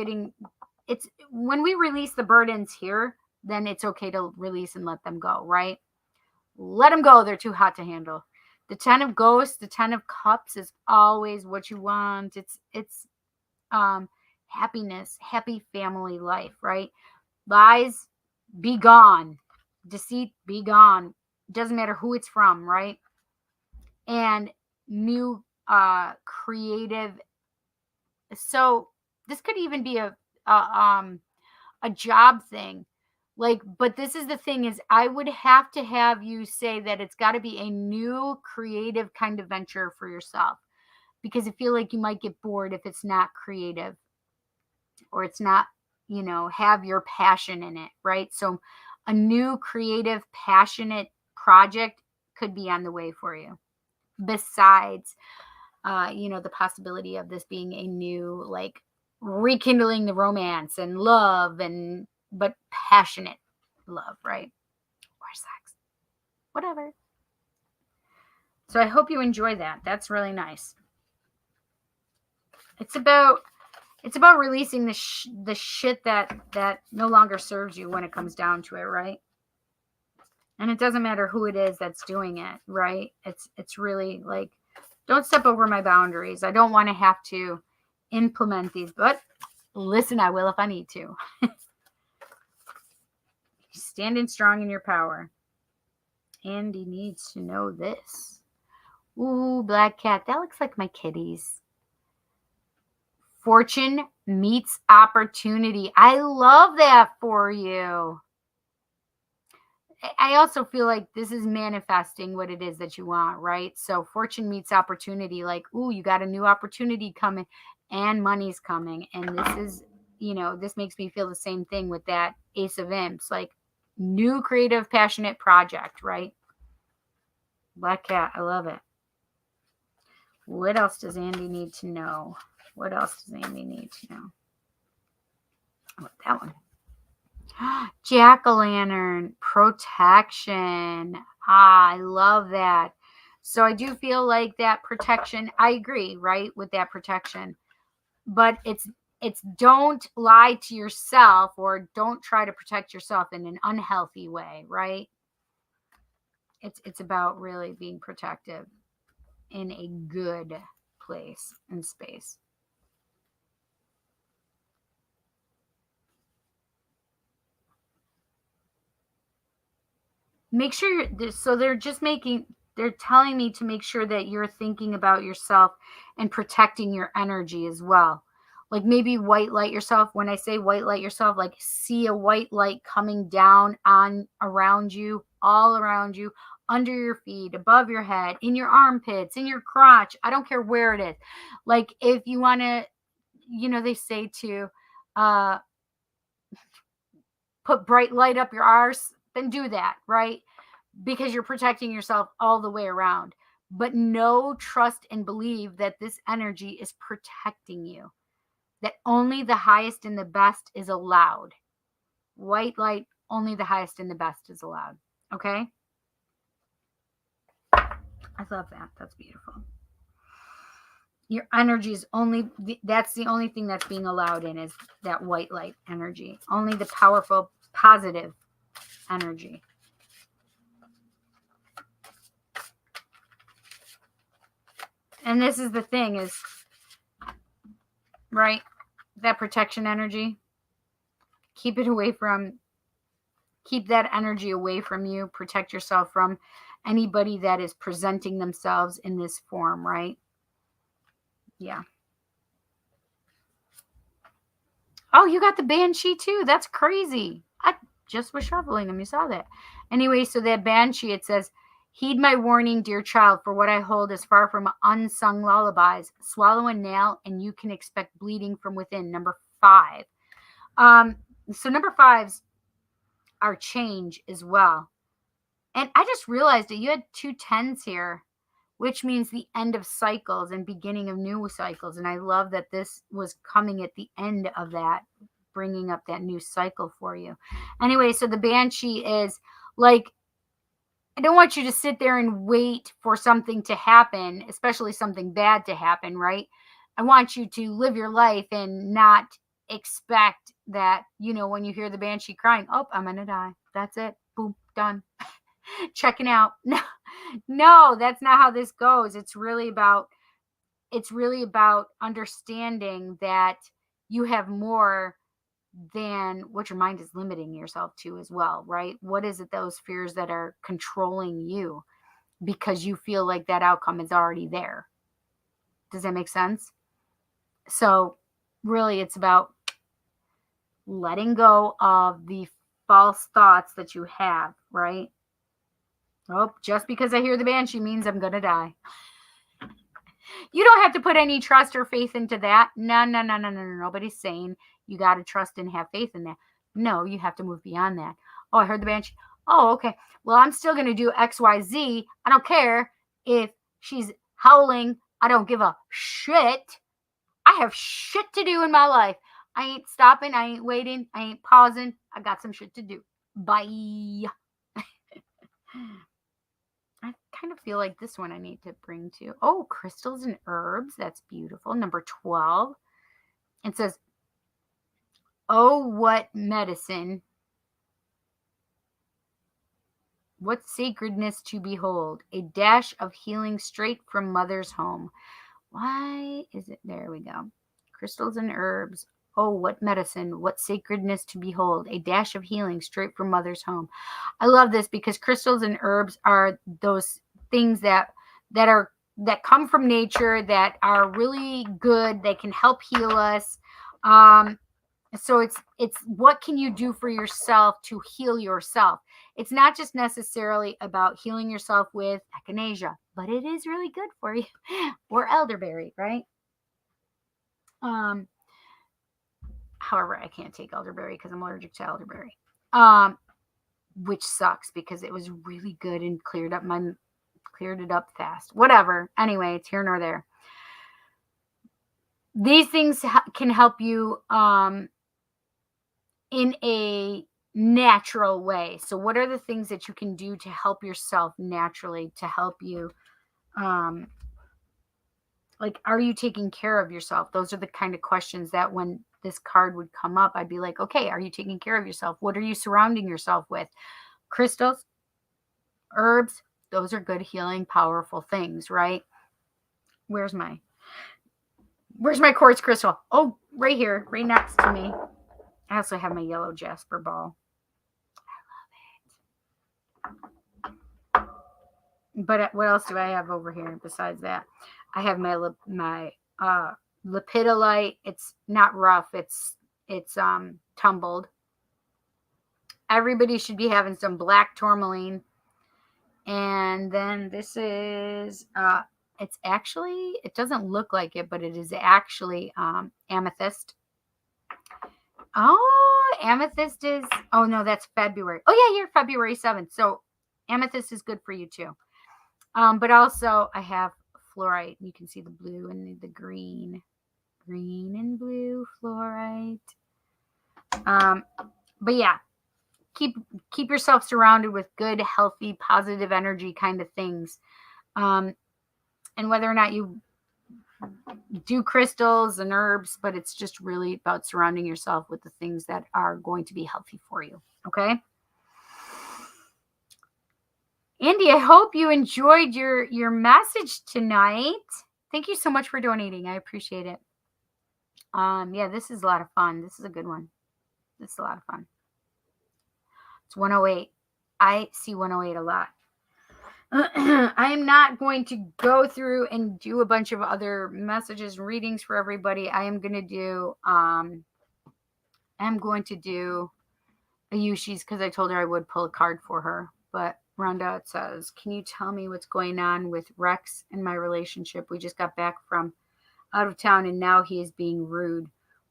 it's when we release the burdens here, then it's okay to release and let them go, right? Let them go. They're too hot to handle. The 10 of Ghosts, the 10 of Cups is always what you want. It's happiness, happy family life, right? Lies, be gone. Deceit, be gone. Doesn't matter who it's from, right? And new creative. So this could even be a job thing. Like, but this is the thing is I would have to have you say that it's got to be a new creative kind of venture for yourself, because I feel like you might get bored if it's not creative or it's not, have your passion in it, right? So a new creative, passionate project could be on the way for you. Besides, the possibility of this being a new, like, rekindling the romance and love, but passionate love, right? Or sex, whatever. So I hope you enjoy that. That's really nice. It's about releasing the shit that no longer serves you when it comes down to it, right? And it doesn't matter who it is that's doing it, right? It's really like, don't step over my boundaries. I don't want to have to implement these, but listen, I will if I need to. Standing strong in your power. Andy needs to know this. Ooh, black cat. That looks like my kitties. Fortune meets opportunity. I love that for you. I also feel like this is manifesting what it is that you want, right? So fortune meets opportunity. Like, ooh, you got a new opportunity coming and money's coming. And this is, this makes me feel the same thing with that Ace of Imps. Like, new creative, passionate project, right? Black cat, I love it. What else does Andy need to know? What else does Andy need to know? Oh, that one. Jack-o'-lantern, protection. I love that. So I do feel like that protection, I agree, right, with that protection. But it's don't lie to yourself, or don't try to protect yourself in an unhealthy way, right? It's about really being protective in a good place and space. Make sure so they're telling me to make sure that you're thinking about yourself and protecting your energy as well. Like, maybe white light yourself. When I say white light yourself, like, see a white light coming down around you, all around you, under your feet, above your head, in your armpits, in your crotch. I don't care where it is. Like, if you want to, they say to put bright light up your arse, then do that, right? Because you're protecting yourself all the way around. But know, trust, and believe that this energy is protecting you. That only the highest and the best is allowed. White light, only the highest and the best is allowed. Okay? I love that. That's beautiful. Your energy is that's the only thing that's being allowed in, is that white light energy. Only the powerful, positive energy. And this is the thing is, right, that protection energy, keep that energy away from you. Protect yourself from anybody that is presenting themselves in this form, right? Yeah. Oh, you got the Banshee too. That's crazy. I just was shuffling them. You saw that. Anyway, so that Banshee, it says, heed my warning, dear child, for what I hold is far from unsung lullabies. Swallow a nail and you can expect bleeding from within. Number 5. So number 5s are change as well. And I just realized that you had 2 10s here, which means the end of cycles and beginning of new cycles. And I love that this was coming at the end of that, bringing up that new cycle for you. Anyway, so the Banshee is like, I don't want you to sit there and wait for something to happen, especially something bad to happen, right? I want you to live your life and not expect that, when you hear the Banshee crying, oh, I'm going to die. That's it. Boom, done. Checking out. No, that's not how this goes. It's really about understanding that you have more than what your mind is limiting yourself to as well, right? What is it, those fears that are controlling you because you feel like that outcome is already there? Does that make sense? So really it's about letting go of the false thoughts that you have, right? Oh, just because I hear the banshee means I'm going to die. You don't have to put any trust or faith into that. No. Nobody's saying you got to trust and have faith in that. No, you have to move beyond that. Oh, I heard the banshee. Oh, okay. Well, I'm still going to do X, Y, Z. I don't care if she's howling. I don't give a shit. I have shit to do in my life. I ain't stopping. I ain't waiting. I ain't pausing. I got some shit to do. Bye. I kind of feel like this one I need to bring to. Oh, crystals and herbs. That's beautiful. Number 12. It says, oh, what medicine. What sacredness to behold. A dash of healing straight from mother's home. Why is it? There we go. Crystals and herbs. Oh, what medicine. What sacredness to behold. A dash of healing straight from mother's home. I love this because crystals and herbs are those things that come from nature, that are really good. They can help heal us. So it's what can you do for yourself to heal yourself? It's not just necessarily about healing yourself with echinacea, but it is really good for you. Or elderberry, right? However, I can't take elderberry because I'm allergic to elderberry. Which sucks because it was really good and cleared it up fast. Whatever. Anyway, it's here nor there. These things can help you in a natural way. So what are the things that you can do to help yourself naturally, to help you like, are you taking care of yourself? Those are the kind of questions that when this card would come up, I'd be like, okay, are you taking care of yourself? What are you surrounding yourself with? Crystals, herbs, those are good, healing, powerful things, right? Where's my quartz crystal? Oh, right here, right next to me. I also have my yellow jasper ball. I love it. But what else do I have over here besides that? I have my lepidolite. It's not rough. It's tumbled. Everybody should be having some black tourmaline. And then this is it's actually, it doesn't look like it, but it is actually amethyst. Oh, amethyst is, oh no, that's February. Oh yeah, you're February 7th. So amethyst is good for you too. But also I have fluorite. You can see the blue and the green and blue fluorite. But yeah, keep yourself surrounded with good, healthy, positive energy kind of things. And whether or not you do crystals and herbs, but it's just really about surrounding yourself with the things that are going to be healthy for you. Okay. Andy, I hope you enjoyed your message tonight. Thank you so much for donating. I appreciate it. Yeah, this is a lot of fun. This is a good one. This is a lot of fun. It's 108. I see 108 a lot. I am not going to go through and do a bunch of other messages and readings for everybody. I am going to do a Yushi's because I told her I would pull a card for her. But Rhonda, it says, can you tell me what's going on with Rex and my relationship? We just got back from out of town and now he is being rude.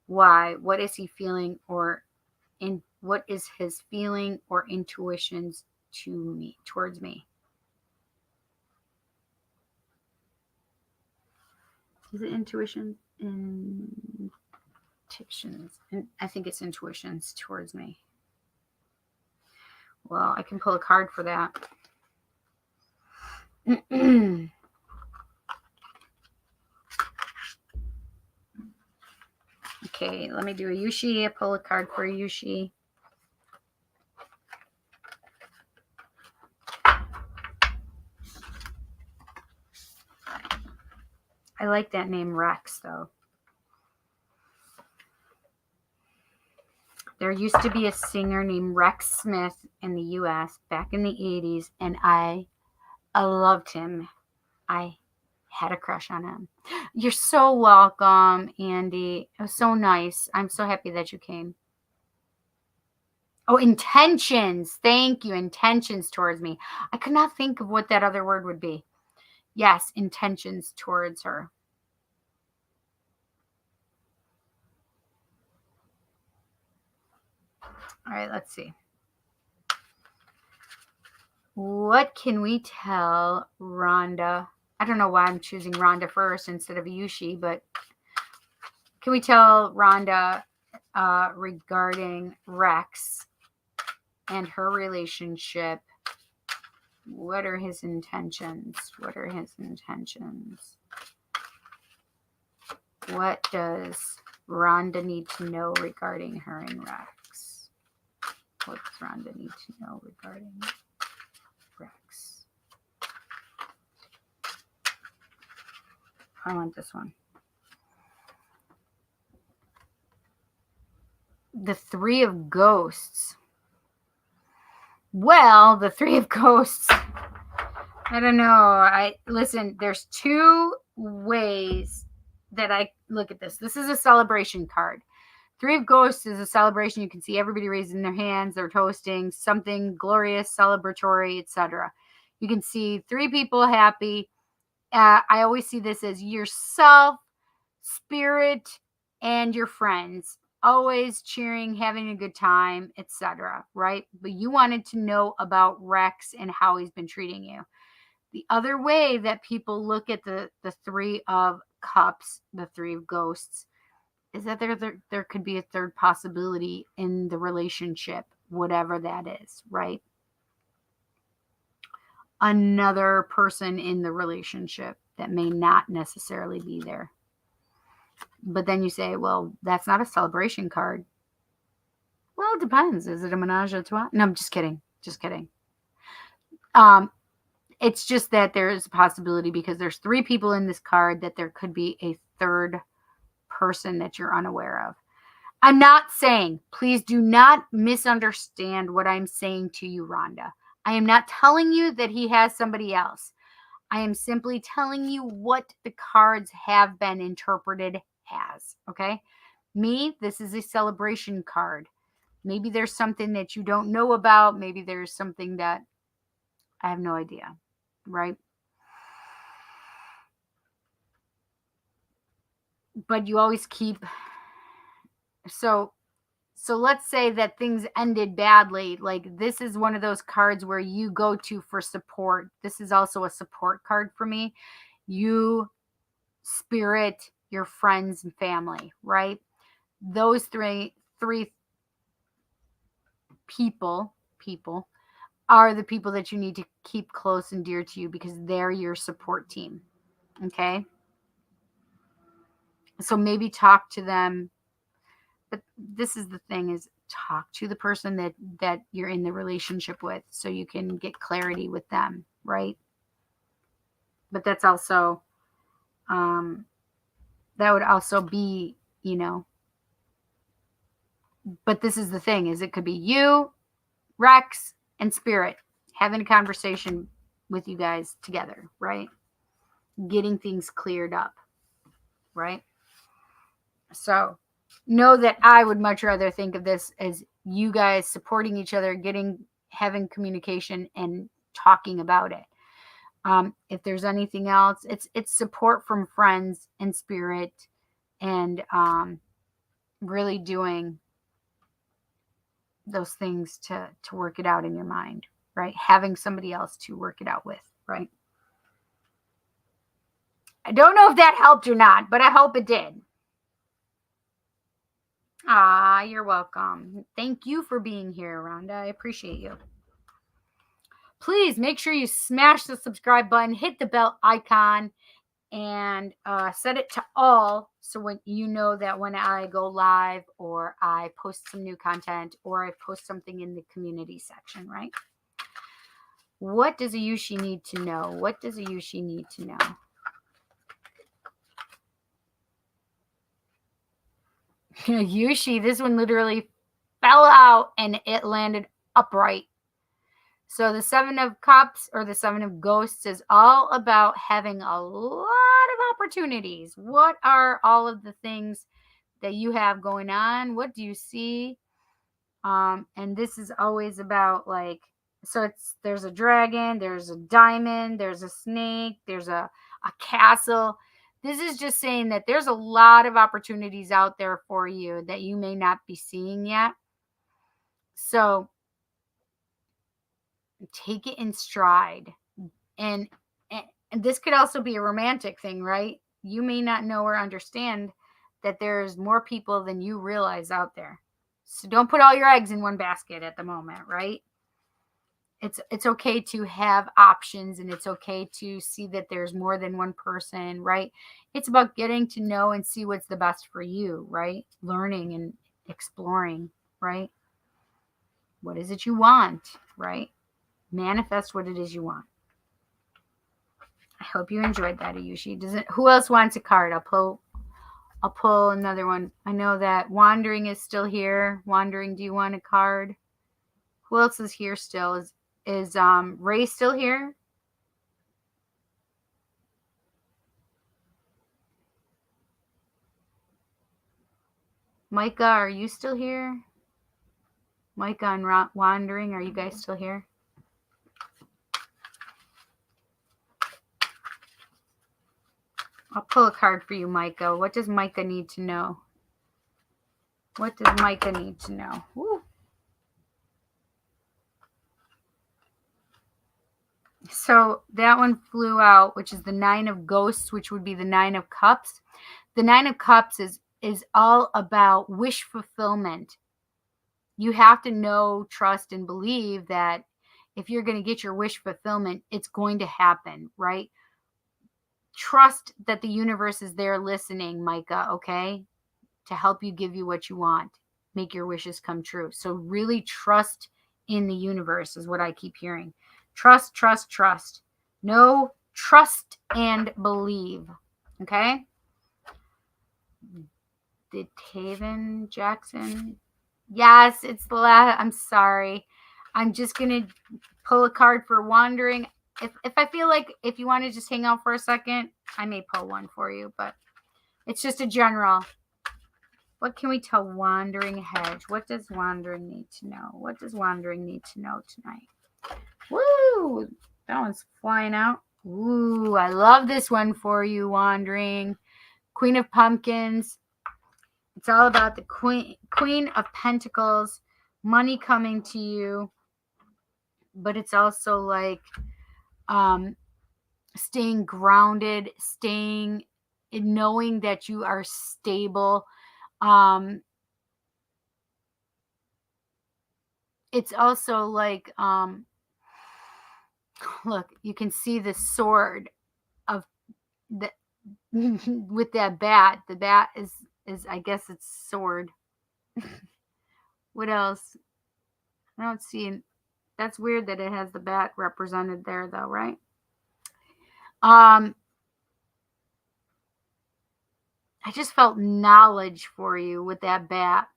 Why? What is he feeling what is his feeling or intuitions towards me? Is it intuition? Intuitions. I think it's intuitions towards me. Well, I can pull a card for that. Okay, let me do a Yushi. I pull a card for a Yushi. I like that name Rex, though. There used to be a singer named Rex Smith in the U.S. back in the 80s, and I loved him. I had a crush on him. You're so welcome, Andy. It was so nice. I'm so happy that you came. Oh, intentions. Thank you. Intentions towards me. I could not think of what that other word would be. Yes, intentions towards her. All right, let's see. What can we tell Rhonda? I don't know why I'm choosing Rhonda first instead of Yushi, but can we tell Rhonda regarding Rex and her relationship? What are his intentions? What are his intentions? What does Rhonda need to know regarding her and Rex? What does Rhonda need to know regarding Rex? I want this one. The Three of Ghosts. Well, the Three of Ghosts. I don't know. Listen, there's two ways that I look at this. This is a celebration card. Three of Ghosts is a celebration. You can see everybody raising their hands. They're toasting something glorious, celebratory, etc. You can see three people happy. I always see this as yourself, spirit, and your friends. Always cheering, having a good time, etc. Right? But you wanted to know about Rex and how he's been treating you. The other way that people look at the Three of Cups, the Three of Ghosts, is that there could be a third possibility in the relationship, whatever that is, right? Another person in the relationship that may not necessarily be there. But then you say, well, that's not a celebration card. Well, it depends. Is it a menage a trois? No, I'm just kidding. Just kidding. It's just that there is a possibility because there's three people in this card that there could be a third person that you're unaware of. I'm not saying, please do not misunderstand what I'm saying to you, Rhonda. I am not telling you that he has somebody else. I am simply telling you what the cards have been interpreted as, okay? Me, this is a celebration card. Maybe there's something that you don't know about. Maybe there's something that I have no idea, right? But you always keep... So let's say that things ended badly. Like this is one of those cards where you go to for support. This is also a support card for me. You, spirit, your friends and family, right? Those three people are the people that you need to keep close and dear to you because they're your support team. Okay? So maybe talk to them. But this is the thing, is talk to the person that you're in the relationship with so you can get clarity with them, right? But that's also that would also be, but this is the thing, is it could be you, Rex, and Spirit having a conversation with you guys together, right? Getting things cleared up, right? So know that I would much rather think of this as you guys supporting each other, having communication and talking about it. If there's anything else, it's support from friends and spirit, and really doing those things to work it out in your mind, right? Having somebody else to work it out with, right? I don't know if that helped or not, but I hope it did. You're welcome. Thank you for being here, Rhonda. I appreciate you. Please make sure you smash the subscribe button, hit the bell icon, and set it to all so when you know that when I go live or I post some new content or I post something in the community section, right? What does a Yushi need to know? What does a Yushi need to know? Yushi, this one literally fell out and it landed upright. So the Seven of Cups or the Seven of Ghosts is all about having a lot of opportunities. What are all of the things that you have going on? What do you see? And this is always about like, so there's a dragon, there's a diamond, there's a snake, there's a castle. This is just saying that there's a lot of opportunities out there for you that you may not be seeing yet. So take it in stride. And this could also be a romantic thing, right? You may not know or understand that there's more people than you realize out there. So don't put all your eggs in one basket at the moment, right? It's okay to have options, and it's okay to see that there's more than one person, right? It's about getting to know and see what's the best for you, right? Learning and exploring, right? What is it you want, right? Manifest what it is you want. I hope you enjoyed that, Ayushi. Who else wants a card? I'll pull another one. I know that Wandering is still here. Wandering, do you want a card? Who else is here still? Is Ray still here? Micah, are you still here? Micah and Wandering, are you guys still here? I'll pull a card for you, Micah. What does Micah need to know? What does Micah need to know? Woo. So that one flew out, which is the 9 of Ghosts, which would be the 9 of Cups. The 9 of Cups is all about wish fulfillment. You have to know, trust, and believe that if you're going to get your wish fulfillment, it's going to happen, right? Trust that the universe is there listening, Micah, okay? To help you give you what you want. Make your wishes come true. So really trust in the universe is what I keep hearing. Trust, trust, trust. No, trust and believe. Okay? Did Taven Jackson? Yes, it's the last. I'm sorry. I'm just going to pull a card for Wandering. If I feel like if you want to just hang out for a second, I may pull one for you, but it's just a general. What can we tell Wandering Hedge? What does Wandering need to know? What does Wandering need to know tonight? Woo! That one's flying out. Ooh, I love this one for you, Wandering. Queen of Pumpkins. It's all about the Queen of Pentacles, money coming to you. But it's also like staying grounded, knowing that you are stable. It's also like, look, you can see the sword of the with that bat. The bat is I guess it's sword. What else? I don't see. That's weird that it has the bat represented there, though, right? I just felt knowledge for you with that bat.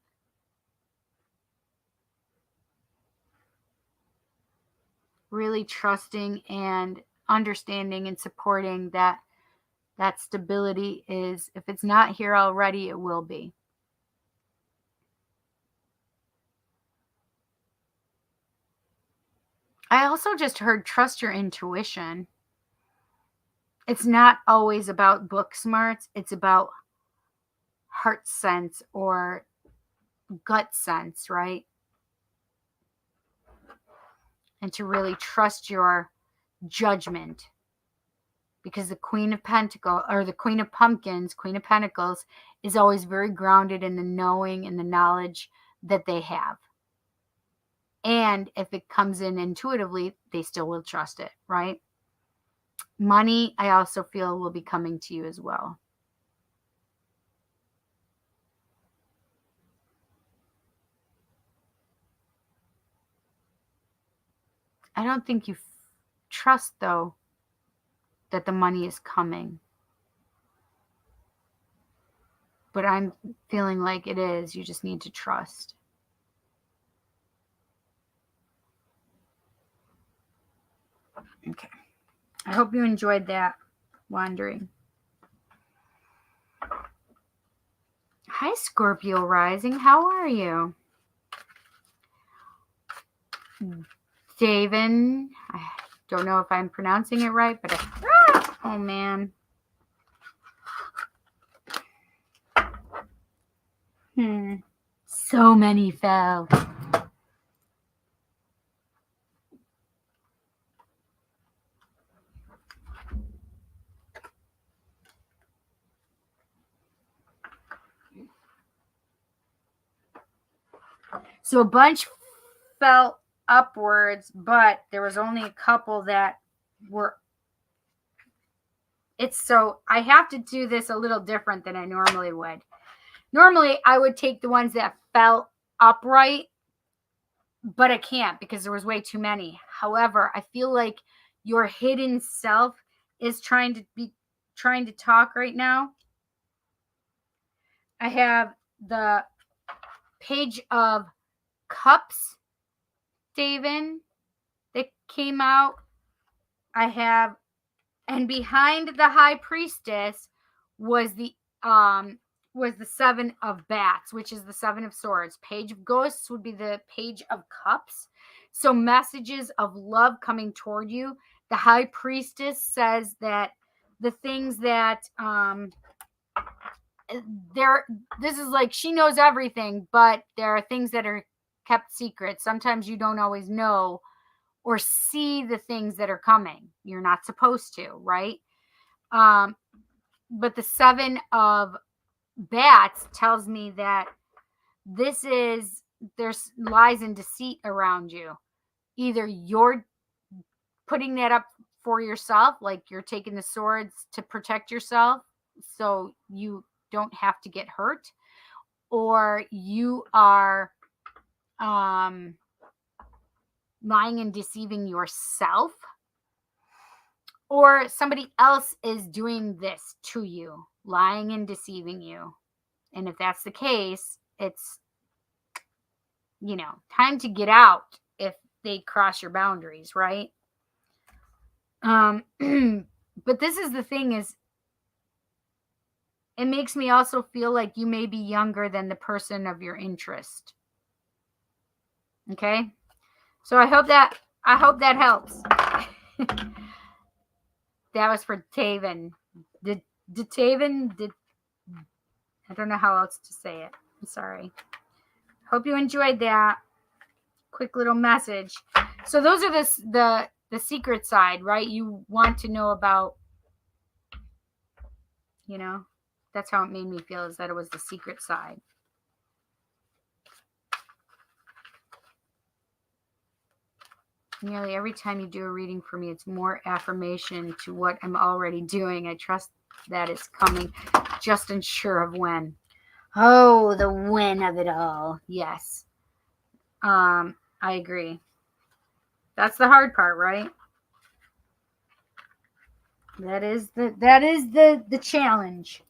Really trusting and understanding and supporting that stability is, if it's not here already, it will be. I also just heard trust your intuition. It's not always about book smarts. It's about heart sense or gut sense, right? And to really trust your judgment. Because the Queen of Pentacles, or the Queen of Pumpkins, Queen of Pentacles, is always very grounded in the knowing and the knowledge that they have. And if it comes in intuitively, they still will trust it, right? Money, I also feel, will be coming to you as well. I don't think you trust, though, that the money is coming. But I'm feeling like it is. You just need to trust. Okay. I hope you enjoyed that, Wandering. Hi, Scorpio Rising. How are you? Daven. I don't know if I'm pronouncing it right, but oh man. So many fell. So a bunch fell upwards, but there was only a couple that were. So I have to do this a little different than I normally would. Normally, I would take the ones that fell upright, but I can't because there was way too many. However, I feel like your hidden self is trying to talk right now. I have the Page of Cups, Daven, that came out. I have, and behind the High Priestess was the Seven of Bats, which is the Seven of Swords. Page of Ghosts would be the Page of Cups. So messages of love coming toward you. The High Priestess says that the things that this is like she knows everything, but there are things that are kept secret. Sometimes you don't always know or see the things that are coming. You're not supposed to, right? But the Seven of Bats tells me that there's lies and deceit around you. Either you're putting that up for yourself, like you're taking the swords to protect yourself so you don't have to get hurt, or you are lying and deceiving yourself, or somebody else is doing this to you, lying and deceiving you. And if that's the case, it's, time to get out if they cross your boundaries, right? But this is the thing is, it makes me also feel like you may be younger than the person of your interest. Okay? So I hope that helps. That was for Taven. Taven, I don't know how else to say it. I'm sorry. Hope you enjoyed that quick little message. So those are the secret side, right? You want to know about, that's how it made me feel, is that it was the secret side. Nearly every time you do a reading for me, it's more affirmation to what I'm already doing. I trust that it's coming, just unsure of when. Oh, the when of it all. Yes. I agree. That's the hard part, right? That is the challenge.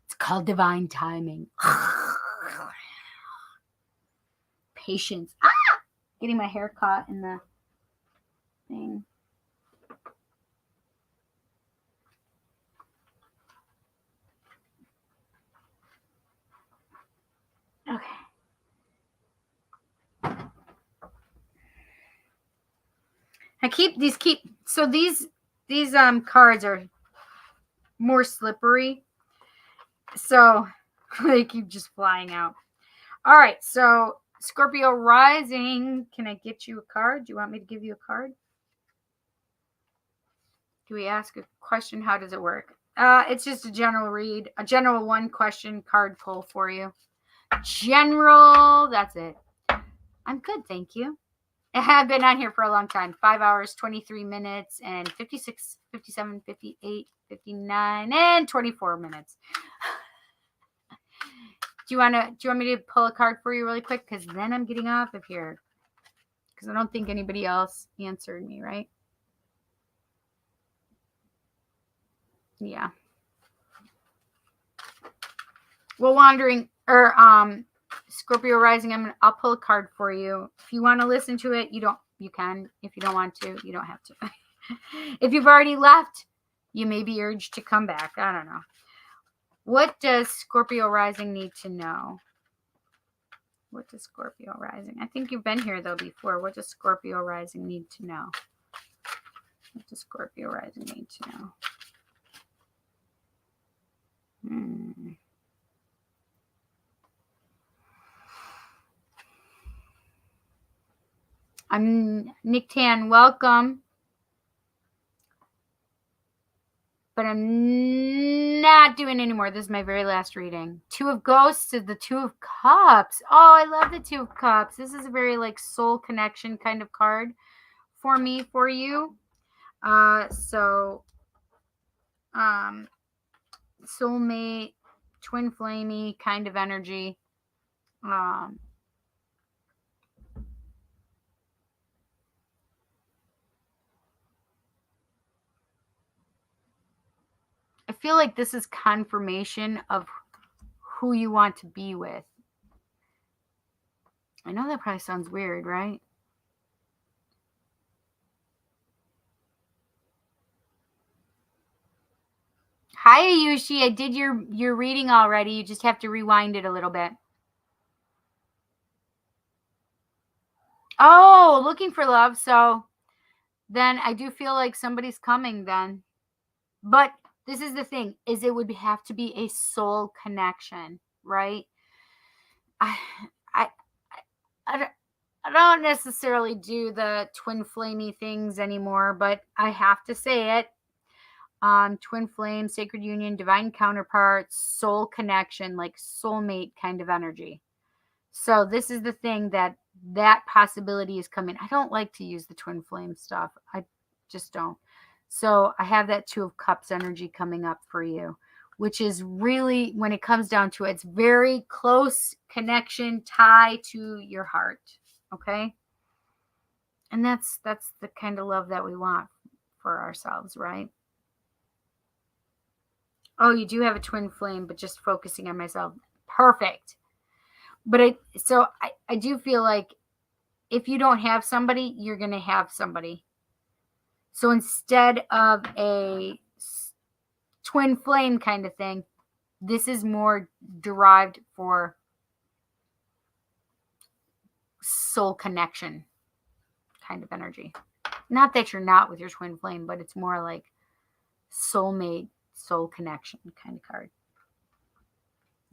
It's called divine timing. Patience. Getting my hair caught in the thing. Okay. So these cards are more slippery. So they keep just flying out. All right, so Scorpio rising, can I get you a card? Do you want me to give you a card? Do we ask a question? How does it work? It's just a general read, a general one question card pull for you. General, that's it. I'm good, thank you. I have been on here for a long time. 5 hours, 23 minutes, and 56, 57, 58, 59, and 24 minutes. Do you want me to pull a card for you really quick? Because then I'm getting off of here. Because I don't think anybody else answered me, right? Yeah. Well, Scorpio rising, I'll pull a card for you. If you want to listen to it, you can. If you don't want to, you don't have to. If you've already left, you may be urged to come back. I don't know. What does Scorpio rising need to know? What does Scorpio rising? I think you've been here though before. What does Scorpio rising need to know? What does Scorpio rising need to know? I'm Nick Tan, welcome. But I'm not doing anymore. This is my very last reading. Two of Ghosts is the Two of Cups. Oh, I love the Two of Cups. This is a very like soul connection kind of card for me, for you. Soulmate, twin flamey kind of energy. I feel like this is confirmation of who you want to be with. I know that probably sounds weird, right? Hi, Ayushi. I did your reading already. You just have to rewind it a little bit. Oh, looking for love. So then I do feel like somebody's coming then. But this is the thing, is it would have to be a soul connection, right? I don't necessarily do the twin flamey things anymore, but I have to say it. Twin flame, sacred union, divine counterparts, soul connection, like soulmate kind of energy. So this is the thing that possibility is coming. I don't like to use the twin flame stuff. I just don't. So I have that Two of Cups energy coming up for you, which is really, when it comes down to it, it's very close connection, tie to your heart. Okay. And that's the kind of love that we want for ourselves, right? Oh, you do have a twin flame, but just focusing on myself. Perfect. But I do feel like if you don't have somebody, you're going to have somebody. So instead of a twin flame kind of thing, this is more derived for soul connection kind of energy. Not that you're not with your twin flame, but it's more like soulmate, soul connection kind of card.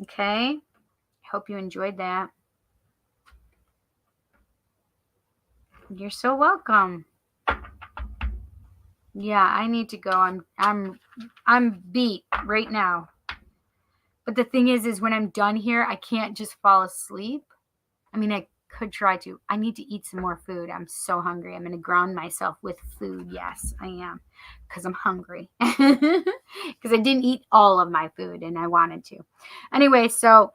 Okay. Hope you enjoyed that. You're so welcome. Yeah, I need to go. I'm beat right now. But the thing is when I'm done here, I can't just fall asleep. I mean, I could try to. I need to eat some more food. I'm so hungry. I'm going to ground myself with food. Yes, I am. Because I'm hungry. Because I didn't eat all of my food and I wanted to. Anyway, so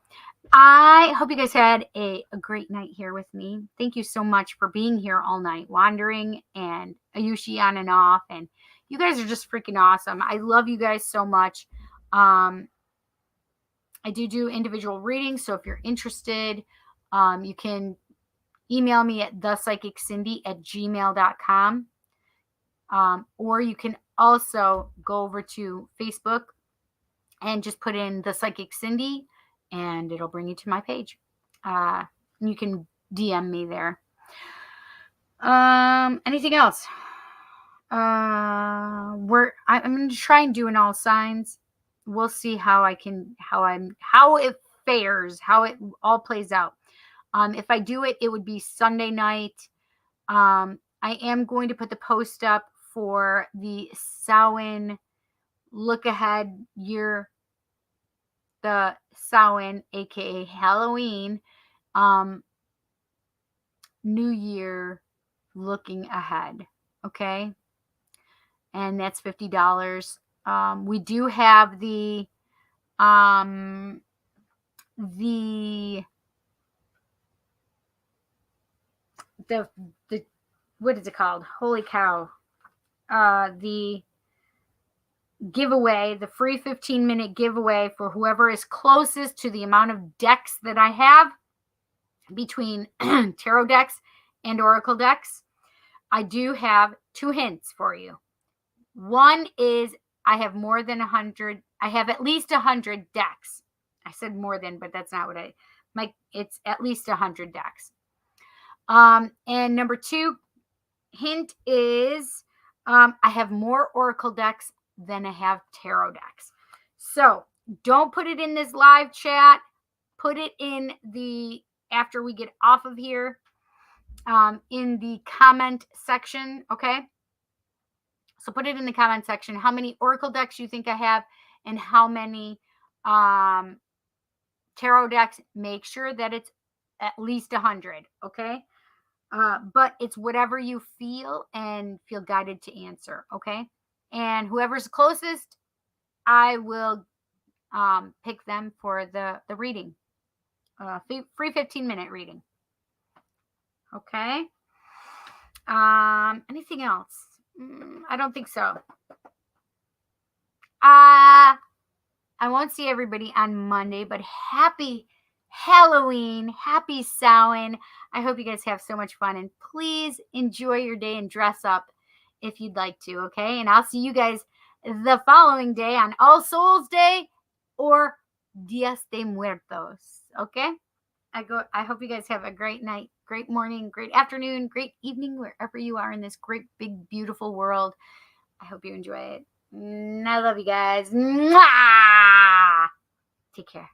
I hope you guys had a great night here with me. Thank you so much for being here all night, wandering and Ayushi on and off. And you guys are just freaking awesome. I love you guys so much. I do individual readings. So if you're interested, you can email me at thepsychiccindy@gmail.com. Or you can also go over to Facebook and just put in The Psychic Cindy and it'll bring you to my page. You can DM me there. Anything else? I'm going to try and do an all signs. We'll see how it fares, how it all plays out. If I do it, it would be Sunday night. I am going to put the post up for the Samhain look ahead year, the Samhain, aka Halloween, New Year looking ahead. Okay. And that's $50. We do have the what is it called? Holy cow. The giveaway, the free 15-minute giveaway for whoever is closest to the amount of decks that I have between tarot decks and oracle decks. I do have 2 hints for you. One is I have more than 100. I have at least 100 decks. I said more than, but that's not what It's at least 100 decks. And number 2 hint is I have more Oracle decks than I have tarot decks. So don't put it in this live chat. Put it in the, after we get off of here, in the comment section, okay? So put it in the comment section how many Oracle decks you think I have and how many tarot decks. Make sure that it's at least 100, okay? But it's whatever you feel and feel guided to answer, okay? And whoever's closest, I will pick them for the reading. Free 15-minute reading. Okay. Anything else? I don't think so. I won't see everybody on Monday, but happy Halloween, happy Samhain. I hope you guys have so much fun, and please enjoy your day and dress up if you'd like to, okay? And I'll see you guys the following day on All Souls Day or Dias de Muertos, okay? I hope you guys have a great night, great morning, great afternoon, great evening, wherever you are in this great, big, beautiful world. I hope you enjoy it. I love you guys. Mwah! Take care.